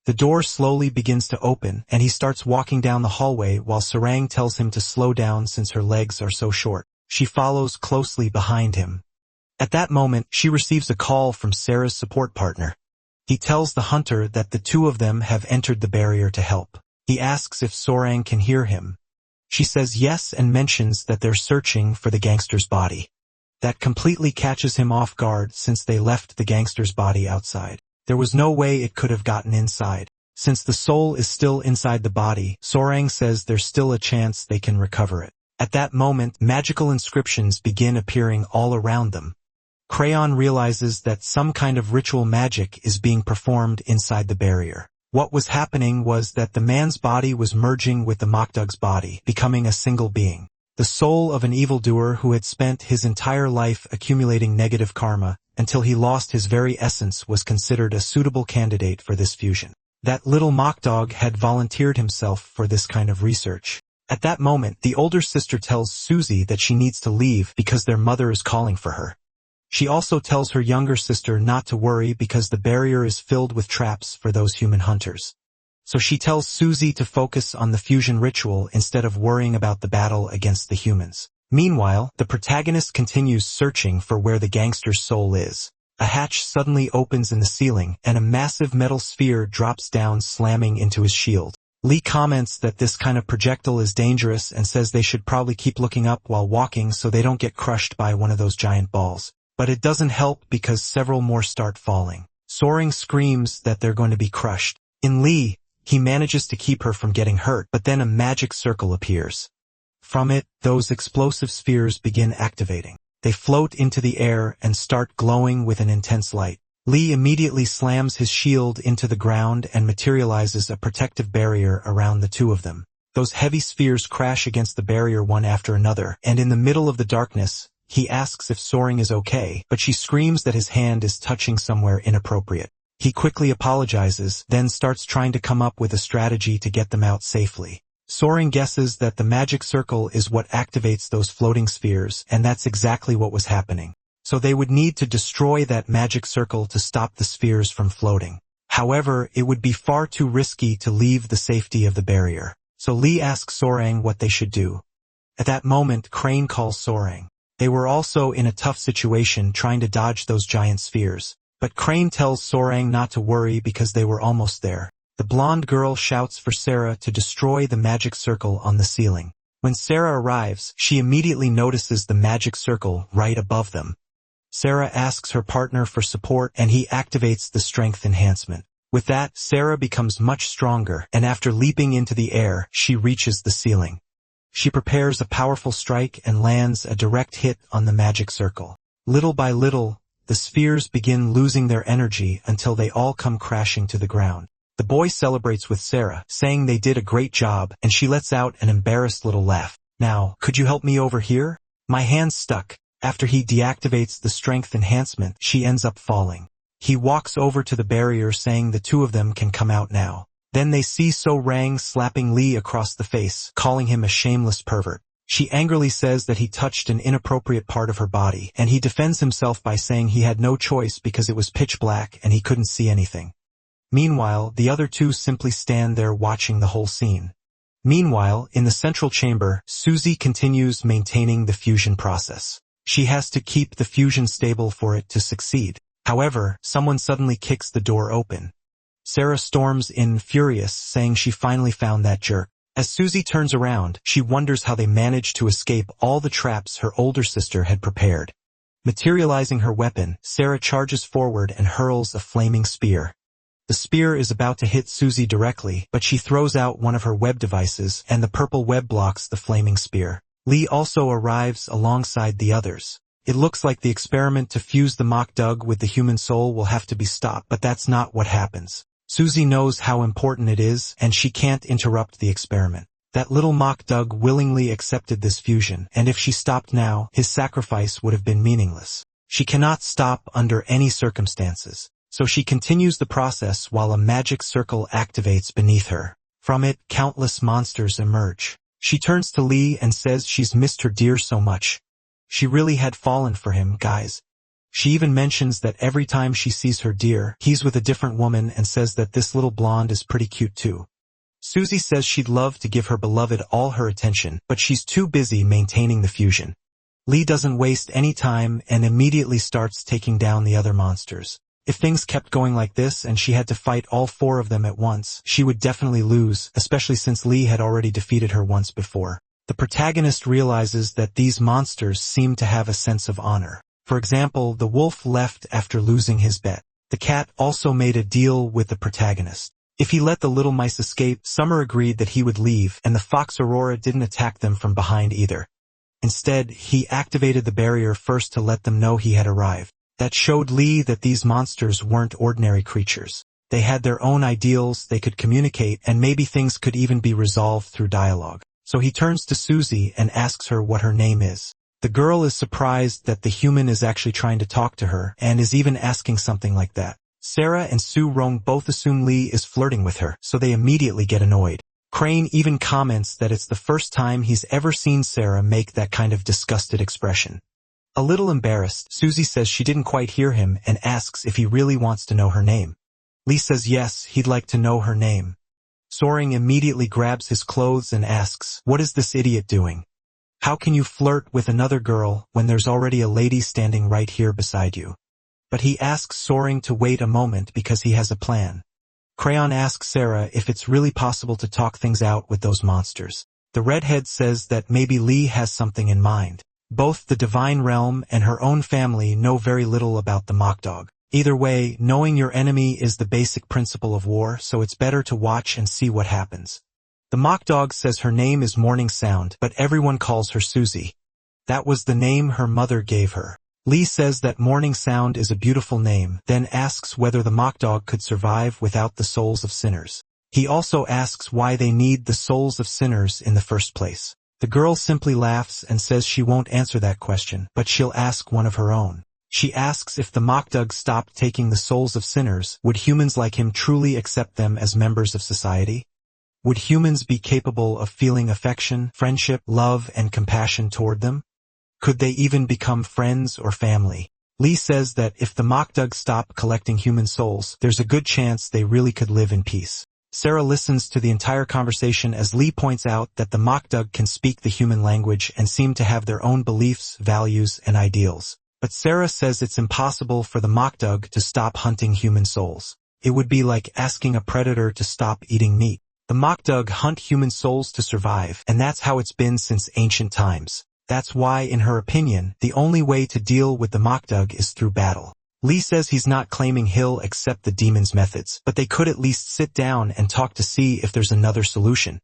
The door slowly begins to open, and he starts walking down the hallway while Sarang tells him to slow down since her legs are so short. She follows closely behind him. At that moment, she receives a call from Sarah's support partner. He tells the hunter that the two of them have entered the barrier to help. He asks if Sarang can hear him. She says yes and mentions that they're searching for the gangster's body. That completely catches him off guard since they left the gangster's body outside. There was no way it could have gotten inside. Since the soul is still inside the body, Sarang says there's still a chance they can recover it. At that moment, magical inscriptions begin appearing all around them. Crayon realizes that some kind of ritual magic is being performed inside the barrier. What was happening was that the man's body was merging with the Mokdug's body, becoming a single being. The soul of an evildoer who had spent his entire life accumulating negative karma until he lost his very essence was considered a suitable candidate for this fusion. That little Mokdug had volunteered himself for this kind of research. At that moment, the older sister tells Suzy that she needs to leave because their mother is calling for her. She also tells her younger sister not to worry because the barrier is filled with traps for those human hunters. So she tells Suzy to focus on the fusion ritual instead of worrying about the battle against the humans. Meanwhile, the protagonist continues searching for where the gangster's soul is. A hatch suddenly opens in the ceiling, and a massive metal sphere drops down, slamming into his shield. Lee comments that this kind of projectile is dangerous and says they should probably keep looking up while walking so they don't get crushed by one of those giant balls. But it doesn't help because several more start falling. Soaring screams that they're going to be crushed. In Lee, he manages to keep her from getting hurt, but then a magic circle appears. From it, those explosive spheres begin activating. They float into the air and start glowing with an intense light. Lee immediately slams his shield into the ground and materializes a protective barrier around the two of them. Those heavy spheres crash against the barrier one after another, and in the middle of the darkness, he asks if Soaring is okay, but she screams that his hand is touching somewhere inappropriate. He quickly apologizes, then starts trying to come up with a strategy to get them out safely. Soaring guesses that the magic circle is what activates those floating spheres, and that's exactly what was happening. So they would need to destroy that magic circle to stop the spheres from floating. However, it would be far too risky to leave the safety of the barrier. So Lee asks Soaring what they should do. At that moment, Crane calls Soaring. They were also in a tough situation trying to dodge those giant spheres. But Crane tells Soaring not to worry because they were almost there. The blonde girl shouts for Sarah to destroy the magic circle on the ceiling. When Sarah arrives, she immediately notices the magic circle right above them. Sarah asks her partner for support and he activates the strength enhancement. With that, Sarah becomes much stronger, and after leaping into the air, she reaches the ceiling. She prepares a powerful strike and lands a direct hit on the magic circle. Little by little, the spheres begin losing their energy until they all come crashing to the ground. The boy celebrates with Sarah, saying they did a great job, and she lets out an embarrassed little laugh. Now, could you help me over here? My hand's stuck. After he deactivates the strength enhancement, she ends up falling. He walks over to the barrier saying the two of them can come out now. Then they see So-Rang slapping Lee across the face, calling him a shameless pervert. She angrily says that he touched an inappropriate part of her body, and he defends himself by saying he had no choice because it was pitch black and he couldn't see anything. Meanwhile, the other two simply stand there watching the whole scene. Meanwhile, in the central chamber, Suzy continues maintaining the fusion process. She has to keep the fusion stable for it to succeed. However, someone suddenly kicks the door open. Sarah storms in furious, saying she finally found that jerk. As Suzy turns around, she wonders how they managed to escape all the traps her older sister had prepared. Materializing her weapon, Sarah charges forward and hurls a flaming spear. The spear is about to hit Suzy directly, but she throws out one of her web devices, and the purple web blocks the flaming spear. Lee also arrives alongside the others. It looks like the experiment to fuse the Mokdug with the human soul will have to be stopped, but that's not what happens. Suzy knows how important it is, and she can't interrupt the experiment. That little Mokdug willingly accepted this fusion, and if she stopped now, his sacrifice would have been meaningless. She cannot stop under any circumstances, so she continues the process while a magic circle activates beneath her. From it, countless monsters emerge. She turns to Lee and says she's missed her dear so much. She really had fallen for him, guys. She even mentions that every time she sees her dear, he's with a different woman and says that this little blonde is pretty cute too. Susie says she'd love to give her beloved all her attention, but she's too busy maintaining the fusion. Lee doesn't waste any time and immediately starts taking down the other monsters. If things kept going like this and she had to fight all 4 of them at once, she would definitely lose, especially since Lee had already defeated her once before. The protagonist realizes that these monsters seem to have a sense of honor. For example, the wolf left after losing his bet. The cat also made a deal with the protagonist. If he let the little mice escape, Summer agreed that he would leave, and the fox Aurora didn't attack them from behind either. Instead, he activated the barrier first to let them know he had arrived. That showed Lee that these monsters weren't ordinary creatures. They had their own ideals, they could communicate, and maybe things could even be resolved through dialogue. So he turns to Susie and asks her what her name is. The girl is surprised that the human is actually trying to talk to her, and is even asking something like that. Sarah and Sue Rong both assume Lee is flirting with her, so they immediately get annoyed. Crane even comments that it's the first time he's ever seen Sarah make that kind of disgusted expression. A little embarrassed, Susie says she didn't quite hear him and asks if he really wants to know her name. Lee says yes, he'd like to know her name. Soaring immediately grabs his clothes and asks, "What is this idiot doing? How can you flirt with another girl when there's already a lady standing right here beside you?" But he asks Soaring to wait a moment because he has a plan. Crayon asks Sarah if it's really possible to talk things out with those monsters. The redhead says that maybe Lee has something in mind. Both the Divine Realm and her own family know very little about the mock dog. Either way, knowing your enemy is the basic principle of war, so it's better to watch and see what happens. The mock dog says her name is Morning Sound, but everyone calls her Susie. That was the name her mother gave her. Lee says that Morning Sound is a beautiful name, then asks whether the mock dog could survive without the souls of sinners. He also asks why they need the souls of sinners in the first place. The girl simply laughs and says she won't answer that question, but she'll ask one of her own. She asks if the mock dog stopped taking the souls of sinners, would humans like him truly accept them as members of society? Would humans be capable of feeling affection, friendship, love, and compassion toward them? Could they even become friends or family? Lee says that if the mock dog stopped collecting human souls, there's a good chance they really could live in peace. Sarah listens to the entire conversation as Lee points out that the mock dog can speak the human language and seem to have their own beliefs, values, and ideals. But Sarah says it's impossible for the mock dog to stop hunting human souls. It would be like asking a predator to stop eating meat. The mock dog hunt human souls to survive, and that's how it's been since ancient times. That's why, in her opinion, the only way to deal with the mock dog is through battle. Lee says he's not claiming he'll accept the demon's methods, but they could at least sit down and talk to see if there's another solution.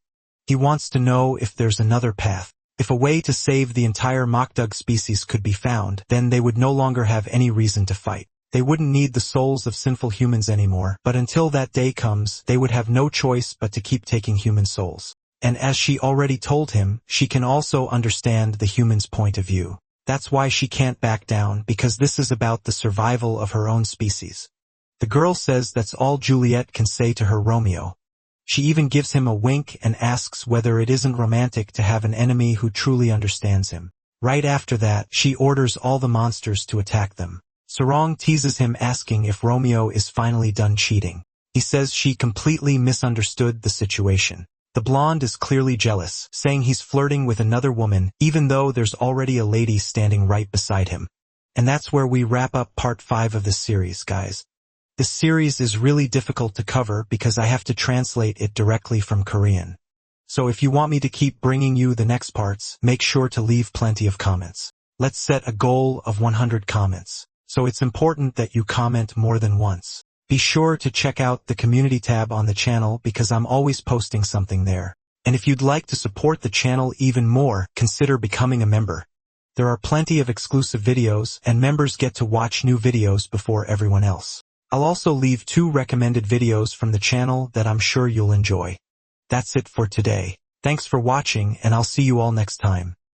He wants to know if there's another path. If a way to save the entire mock dog species could be found, then they would no longer have any reason to fight. They wouldn't need the souls of sinful humans anymore, but until that day comes, they would have no choice but to keep taking human souls. And as she already told him, she can also understand the human's point of view. That's why she can't back down, because this is about the survival of her own species. The girl says that's all Juliet can say to her Romeo. She even gives him a wink and asks whether it isn't romantic to have an enemy who truly understands him. Right after that, she orders all the monsters to attack them. Sarong teases him asking if Romeo is finally done cheating. He says she completely misunderstood the situation. The blonde is clearly jealous, saying he's flirting with another woman, even though there's already a lady standing right beside him. And that's where we wrap up part 5 of this series, guys. This series is really difficult to cover because I have to translate it directly from Korean. So if you want me to keep bringing you the next parts, make sure to leave plenty of comments. Let's set a goal of 100 comments. So it's important that you comment more than once. Be sure to check out the community tab on the channel because I'm always posting something there. And if you'd like to support the channel even more, consider becoming a member. There are plenty of exclusive videos, and members get to watch new videos before everyone else. I'll also leave 2 recommended videos from the channel that I'm sure you'll enjoy. That's it for today. Thanks for watching, and I'll see you all next time.